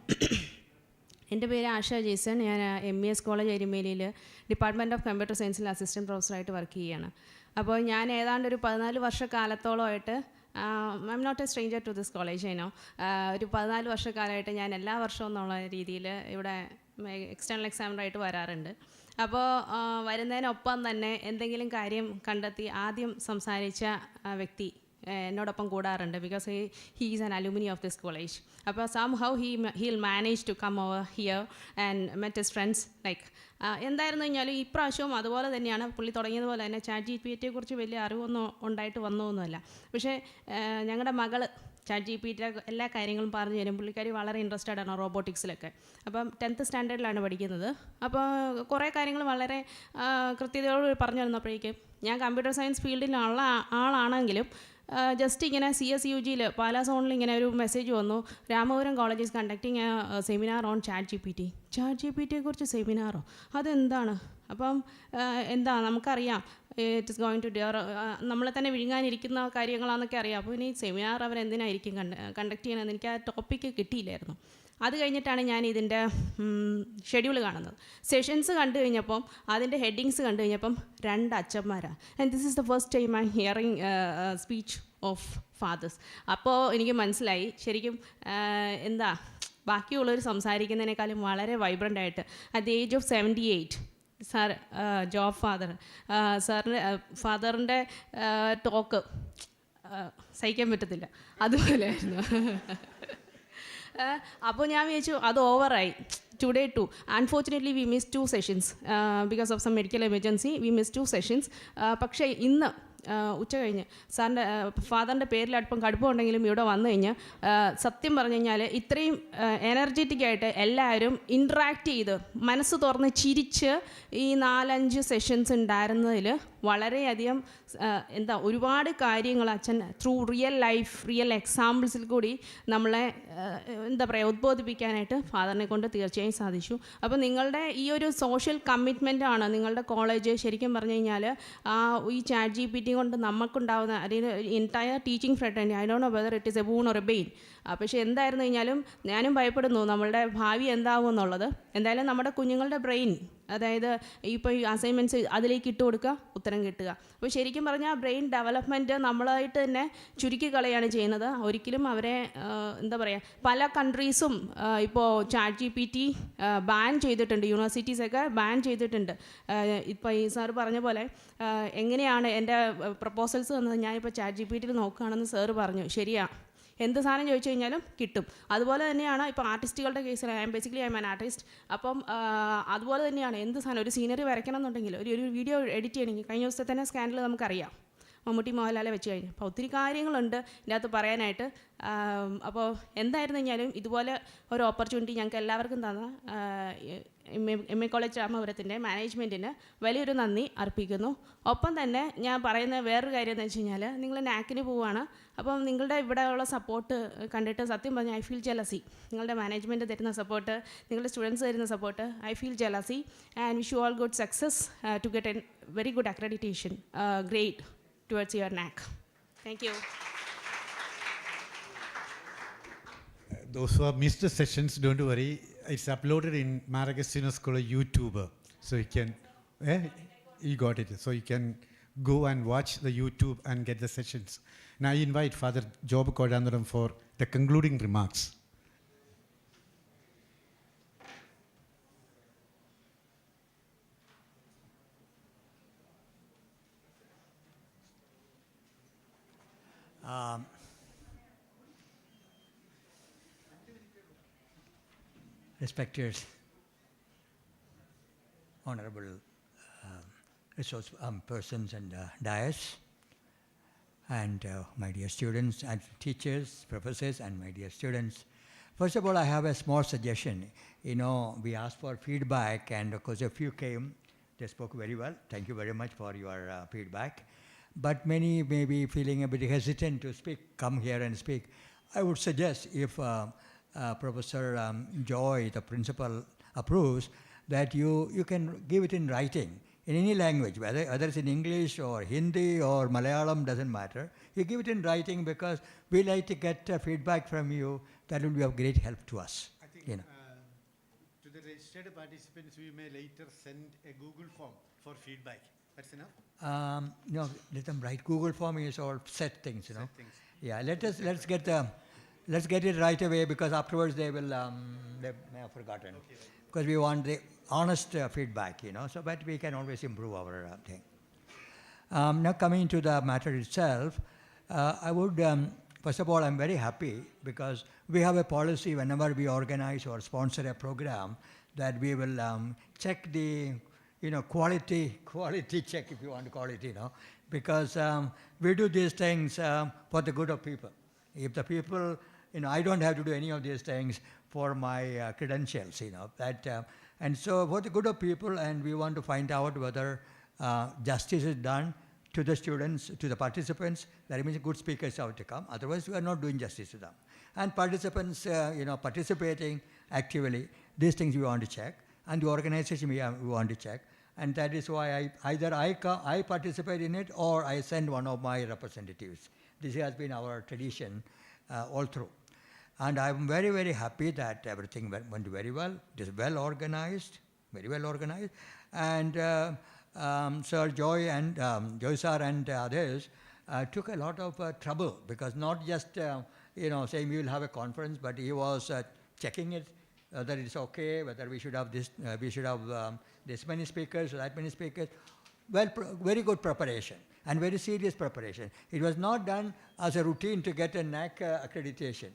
എൻ്റെ പേര് ആശ ജേസൺ. ഞാൻ MES കോളേജ് എരുമേലിയിൽ ഡിപ്പാർട്ട്മെൻറ്റ് ഓഫ് കമ്പ്യൂട്ടർ സയൻസിൽ അസിസ്റ്റൻറ്റ് പ്രൊഫസറായിട്ട് വർക്ക് ചെയ്യുകയാണ്. അപ്പോൾ ഞാൻ ഏതാണ്ട് ഒരു 14 വർഷക്കാലത്തോളമായിട്ട് I'm not a stranger to this college അതിനോ ഒരു 14 വർഷക്കാലമായിട്ട് ഞാൻ എല്ലാ വർഷവും എന്നുള്ള രീതിയിൽ ഇവിടെ എക്സ്റ്റേണൽ എക്സാമിനായിട്ട് വരാറുണ്ട്. അപ്പോൾ വരുന്നതിനൊപ്പം തന്നെ എന്തെങ്കിലും കാര്യം കണ്ടെത്തി ആദ്യം സംസാരിച്ച വ്യക്തി എന്നോടൊപ്പം കൂടാറുണ്ട്. Because he is an alumni of this college. അപ്പോൾ somehow he'll manage to come over here and met his friends like എന്തായിരുന്നു കഴിഞ്ഞാലും ഇപ്രാവശ്യവും അതുപോലെ തന്നെയാണ്. പുള്ളി തുടങ്ങിയതുപോലെ തന്നെ ചാറ്റ് GPT യെക്കുറിച്ച് വലിയ അറിവൊന്നും ഉണ്ടായിട്ട് വന്നതൊന്നുമല്ല. പക്ഷേ ഞങ്ങളുടെ മകൾ ചാറ്റ് GPT എല്ലാ കാര്യങ്ങളും പറഞ്ഞു തരും. പുള്ളിക്കാരി വളരെ ഇൻട്രസ്റ്റഡ് ആണ് റോബോട്ടിക്സിലൊക്കെ. അപ്പം 10th സ്റ്റാൻഡേർഡിലാണ് പഠിക്കുന്നത്. അപ്പോൾ കുറേ കാര്യങ്ങൾ വളരെ കൃത്യതയോട് പറഞ്ഞു തന്നപ്പോഴേക്കും ഞാൻ കമ്പ്യൂട്ടർ സയൻസ് ഫീൽഡിലുള്ള ആളാണെങ്കിലും ജസ്റ്റ് ഇങ്ങനെ CSUGയിൽ പാലാ സോണിൽ ഇങ്ങനെ ഒരു മെസ്സേജ് വന്നു, Ramapuram college is conducting seminar on chat GPT. Chat GPTയെക്കുറിച്ച് സെമിനാറോ, അതെന്താണ്? അപ്പം എന്താ നമുക്കറിയാം it is going to dear നമ്മളെ തന്നെ വിഴുങ്ങാനിരിക്കുന്ന കാര്യങ്ങളാണെന്നൊക്കെ അറിയാം. അപ്പോൾ ഇനി സെമിനാർ അവരെന്തിനായിരിക്കും കണ്ടക്ട് ചെയ്യണമെന്ന് എനിക്ക് ആ ടോപ്പിക്ക് കിട്ടിയില്ലായിരുന്നു. അത് കഴിഞ്ഞിട്ടാണ് ഞാൻ ഇതിൻ്റെ ഷെഡ്യൂൾ കാണുന്നത്. സെഷൻസ് കണ്ടു കഴിഞ്ഞപ്പം അതിൻ്റെ ഹെഡിങ്സ് കണ്ടു കഴിഞ്ഞപ്പം 2 അച്ഛന്മാരാണ്. And this is the first time I hearing speech of fathers. അപ്പോൾ എനിക്ക് മനസ്സിലായി ശരിക്കും എന്താ ബാക്കിയുള്ളവർ സംസാരിക്കുന്നതിനേക്കാളും വളരെ വൈബ്രൻ്റ് ആയിട്ട് at the age of 78 sir Job ഫാദറിൻ്റെ ടോക്ക് സഹിക്കാൻ പറ്റത്തില്ല, അതുപോലെയായിരുന്നു. അപ്പോൾ ഞാൻ വിചാരിച്ചു അത് ഓവറായി. Today too. Unfortunately, we missed 2 sessions because of some medical emergency. We missed 2 sessions. പക്ഷേ ഇന്ന് ഉച്ച കഴിഞ്ഞ് സാറിൻ്റെ ഫാദറിൻ്റെ പേരിൽ അല്പം കടുപ്പമുണ്ടെങ്കിലും ഇവിടെ വന്നു കഴിഞ്ഞ് സത്യം പറഞ്ഞു കഴിഞ്ഞാൽ ഇത്രയും എനർജറ്റിക് ആയിട്ട് എല്ലാവരും ഇൻട്രാക്ട് ചെയ്ത് മനസ്സ് തുറന്ന് ചിരിച്ച് ഈ 4-5 സെഷൻസ് ഉണ്ടായിരുന്നതിൽ വളരെയധികം എന്താ ഒരുപാട് കാര്യങ്ങൾ അച്ഛൻ ത്രൂ റിയൽ എക്സാമ്പിൾസിൽ കൂടി നമ്മളെ എന്താ പറയുക ഉദ്ബോധിപ്പിക്കാനായിട്ട് ഫാദറിനെ കൊണ്ട് തീർച്ചയായും സാധിച്ചു. അപ്പോൾ നിങ്ങളുടെ ഈ ഒരു സോഷ്യൽ കമ്മിറ്റ്മെൻറ്റാണ് നിങ്ങളുടെ കോളേജ് ശരിക്കും പറഞ്ഞു കഴിഞ്ഞാൽ ഈ ചാറ്റ് GPT കൊണ്ട് നമുക്കുണ്ടാവുന്ന അല്ലെങ്കിൽ entire teaching fraternity I don't know whether it is a boon or a bane. പക്ഷേ എന്തായിരുന്നു കഴിഞ്ഞാലും ഞാനും ഭയപ്പെടുന്നു നമ്മളുടെ ഭാവി എന്താവും എന്നുള്ളത്. എന്തായാലും നമ്മുടെ കുഞ്ഞുങ്ങളുടെ ബ്രെയിൻ, അതായത് ഇപ്പോൾ ഈ അസൈൻമെൻറ്റ്സ് അതിലേക്ക് ഇട്ട് കൊടുക്കുക, ഉത്തരം കിട്ടുക. അപ്പോൾ ശരിക്കും പറഞ്ഞാൽ ബ്രെയിൻ ഡെവലപ്മെൻറ്റ് നമ്മളായിട്ട് തന്നെ ചുരുക്കി കളയാണ് ചെയ്യുന്നത്. ഒരിക്കലും അവരെ എന്താ പറയുക, പല കൺട്രീസും ഇപ്പോൾ ചാറ്റ് GPT ബാൻ ചെയ്തിട്ടുണ്ട്, യൂണിവേഴ്സിറ്റീസൊക്കെ ബാൻ ചെയ്തിട്ടുണ്ട്. ഇപ്പോൾ ഈ സാർ പറഞ്ഞ പോലെ എങ്ങനെയാണ് എൻ്റെ പ്രപ്പോസൽസ് തന്നത് ഞാനിപ്പോൾ ചാറ്റ് GPTയിൽ നോക്കുകയാണെന്ന് സാറ് പറഞ്ഞു. ശരിയാണ്, എന്ത് സാധനം ചോദിച്ചു കഴിഞ്ഞാലും കിട്ടും. അതുപോലെ തന്നെയാണ് ഇപ്പോൾ ആർട്ടിസ്റ്റുകളുടെ കേസിൽ ഐ എം ആൻ ആർട്ടിസ്റ്റ്. അപ്പം അതുപോലെ തന്നെയാണ് എന്ത് സാധനം ഒരു സീനറി വരയ്ക്കണം എന്നുണ്ടെങ്കിൽ ഒരു വീഡിയോ എഡിറ്റ് ചെയ്യണമെങ്കിൽ കഴിഞ്ഞ ദിവസത്തെ തന്നെ സ്കാനിൽ നമുക്കറിയാം മമ്മൂട്ടി മോഹൻലാലെ വെച്ച് കഴിഞ്ഞു. അപ്പോൾ ഒത്തിരി കാര്യങ്ങളുണ്ട് ഇതിൻ്റെ അകത്ത് പറയാനായിട്ട്. അപ്പോൾ എന്തായിരുന്നു കഴിഞ്ഞാലും ഇതുപോലെ ഒരു ഓപ്പർച്യൂണിറ്റി ഞങ്ങൾക്ക് എല്ലാവർക്കും തന്ന MA കോളേജ് രാമപുരത്തിൻ്റെ മാനേജ്മെൻറ്റിന് വലിയൊരു നന്ദി അർപ്പിക്കുന്നു. ഒപ്പം തന്നെ ഞാൻ പറയുന്ന വേറൊരു കാര്യം എന്ന് വെച്ച് കഴിഞ്ഞാൽ നിങ്ങൾ നാക്കിന് പോവുകയാണ്. അപ്പം നിങ്ങളുടെ ഇവിടെയുള്ള സപ്പോർട്ട് കണ്ടിട്ട് സത്യം പറഞ്ഞാൽ ഐ ഫീൽ ജലസി. നിങ്ങളുടെ മാനേജ്മെൻറ്റ് തരുന്ന സപ്പോർട്ട്, നിങ്ങളുടെ സ്റ്റുഡൻസ് തരുന്ന support, I feel jealousy and wish you all good success to get a very good accreditation grade towards your NAC. Thank you. Those who have missed the sessions, don't worry. It's uploaded in Maragastino School YouTube. So you can, you got it. So you can go and watch the YouTube and get the sessions. Now I invite Father Job Kodandaram for the concluding remarks. Respected honorable resource persons and dais, and my dear students and teachers, professors, and my dear students. First of all, I have a small suggestion. You know, we asked for feedback, and of course a few came. They spoke very well. Thank you very much for your feedback. But many may be feeling a bit hesitant to speak, come here and speak. I would suggest if Professor Joy, the principal, approves, that you can give it in writing, in any language, whether it's in English or Hindi or Malayalam, doesn't matter. You give it in writing because we like to get feedback from you. That will be of great help to us. I think, you know. To the registered participants, we may later send a Google form for feedback. That's enough? No, let them write. Google form is all set things, you know. Set things. Yeah, let's get it right away, because afterwards they will they may have forgotten. Okay, right. Because we want the honest feedback, you know, so that we can always improve our thing. Now coming to the matter itself, I would first of all, I'm very happy because we have a policy whenever we organize or sponsor a program that we will check the quality check, if you want to call it, because we do these things for the good of people. If the people, I don't have to do any of these things for my credentials, and so for the good of people, and we want to find out whether justice is done to the students, to the participants. That means good speakers have to come. Otherwise, we are not doing justice to them. And participants, participating actively, these things we want to check, and the organization we want to check. And that is why I participate in it, or I send one of my representatives. This has been our tradition all through. And I'm very, very happy that everything went very well. It is well organized, very well organized. And Sir Joy sir and others took a lot of trouble, because not just saying we will have a conference, but he was checking it, whether it's okay, whether we should have this, this many speakers, that many speakers. Well, very good preparation and very serious preparation. It was not done as a routine to get a NAC accreditation.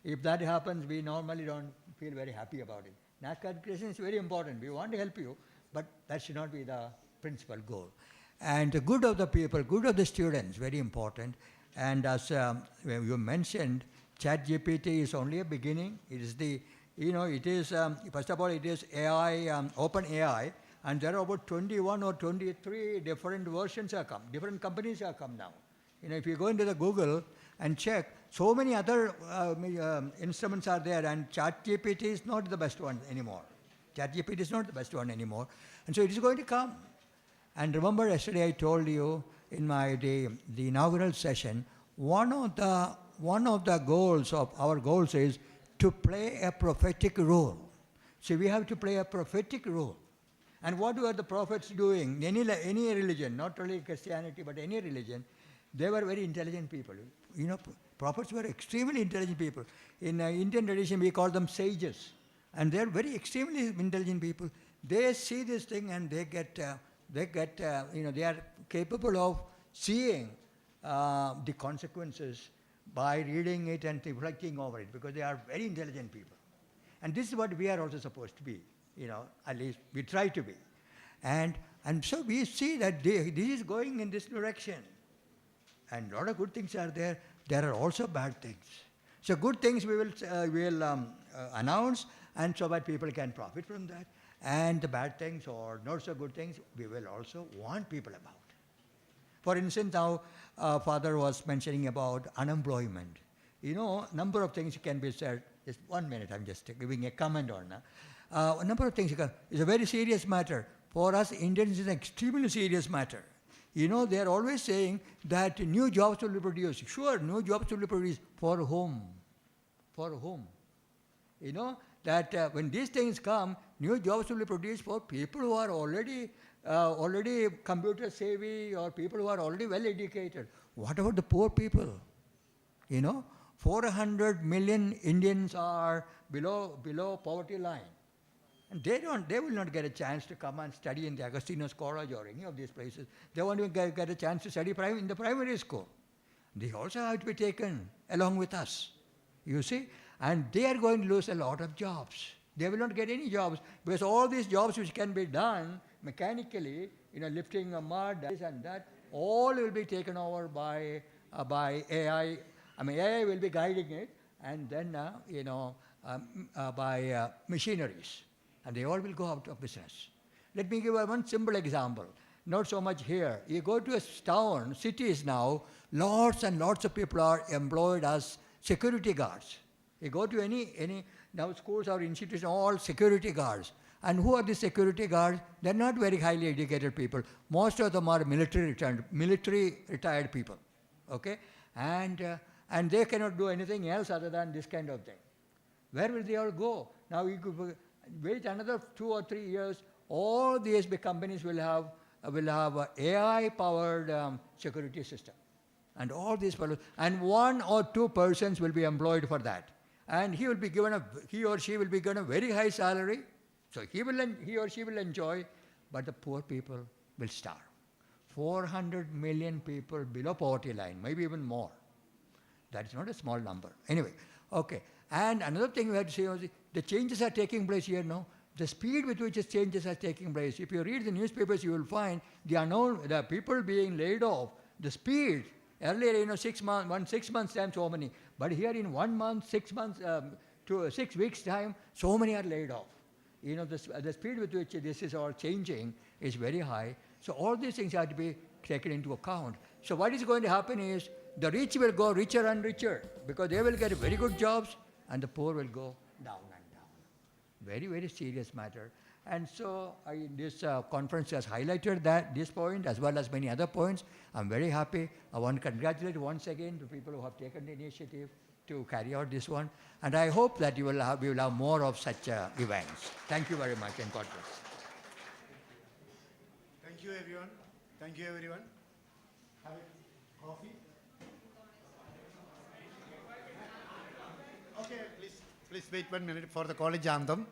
If that happens, we normally don't feel very happy about it. NAC accreditation is very important. We want to help you, but that should not be the principal goal. And the good of the people, good of the students, very important. And as you mentioned, Chat GPT is only a beginning. It is the, it is, first of all, it is AI, open AI, and there are about 21 or 23 different versions have come, different companies have come now. If you go into the Google and check, so many other instruments are there, and Chat GPT is not the best one anymore. Chat GPT is not the best one anymore. And so it is going to come. And remember, yesterday I told you in the inaugural session, one of the goals of our goals is to play a prophetic role. So we have to play a prophetic role. And what were the prophets doing? Any religion, not only Christianity, but any religion, they were very intelligent people. Prophets were extremely intelligent people. In Indian tradition, we call them sages. And they're very extremely intelligent people. They see this thing and they are capable of seeing the consequences by reading it and reflecting over it, because they are very intelligent people. And this is what we are also supposed to be, at least we try to be. And so we see that this is going in this direction. And a lot of good things are there. There are also bad things. So good things we will announce, and so that people can profit from that. And the bad things or not so good things, we will also warn people about. For instance, now Father was mentioning about unemployment. Number of things can be said. Just 1 minute, I'm just giving a comment on that. A number of things. It's a very serious matter. For us Indians, it's an extremely serious matter. They are always saying that new jobs will be produced. Sure, new jobs will be produced. For whom? For whom? That when these things come, new jobs will be produced for people who are already computer savvy, or people who are already well educated. What about the poor people? 400 million Indians are below poverty line. And they will not get a chance to come and study in the Augustino's College or any of these places. They won't even get a chance to study in the primary school. They also have to be taken along with us, you see. And they are going to lose a lot of jobs. They will not get any jobs, because all these jobs which can be done mechanically, lifting a mud, this and that, all will be taken over by AI. AI will be guiding it, and then, by machineries. And they all will go out of business. Let me give one simple example. Not so much here. You go to a town, cities now, lots and lots of people are employed as security guards. You go to any now schools or institutions, all security guards. And who are the security guards? They're not very highly educated people. Most of them are military retired people. Okay? And they cannot do anything else other than this kind of thing. Where will they all go? Now wait another 2 or 3 years, all these big companies will have a AI-powered security system. And all these fellows, and 1 or 2 persons will be employed for that. And he or she will be given a very high salary. So he or she will enjoy, but the poor people will starve. 400 million people below poverty line, maybe even more. That is not a small number. Anyway, okay. And another thing we have to say was the changes are taking place here now. The speed with which the changes are taking place. If you read the newspapers, you will find the people being laid off. The speed. Earlier, 6 months, 6 months time, so many. But here in 1 month, 6 months, to 6 weeks time, so many are laid off. The speed with which this is all changing is very high. So all these things have to be taken into account. So what is going to happen is the rich will go richer and richer because they will get very good jobs, and the poor will go down and down. Very, very serious matter. And so this conference has highlighted this point as well as many other points. I'm very happy. I want to congratulate once again the people who have taken the initiative to carry out this one. And I hope that we will have more of such events. Thank you very much, and God bless. Thank you, everyone. Thank you, everyone. Have a coffee. Okay, please wait 1 minute for the college anthem.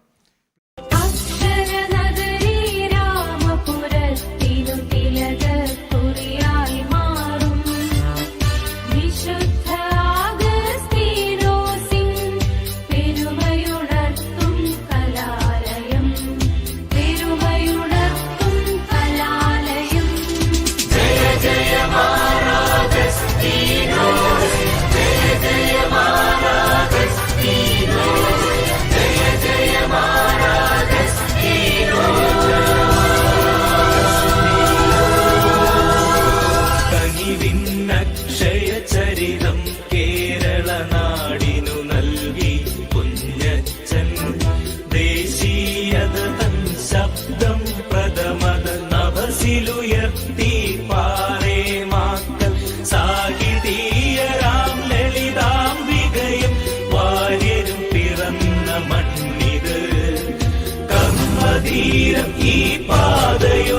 ഈ പാതയോ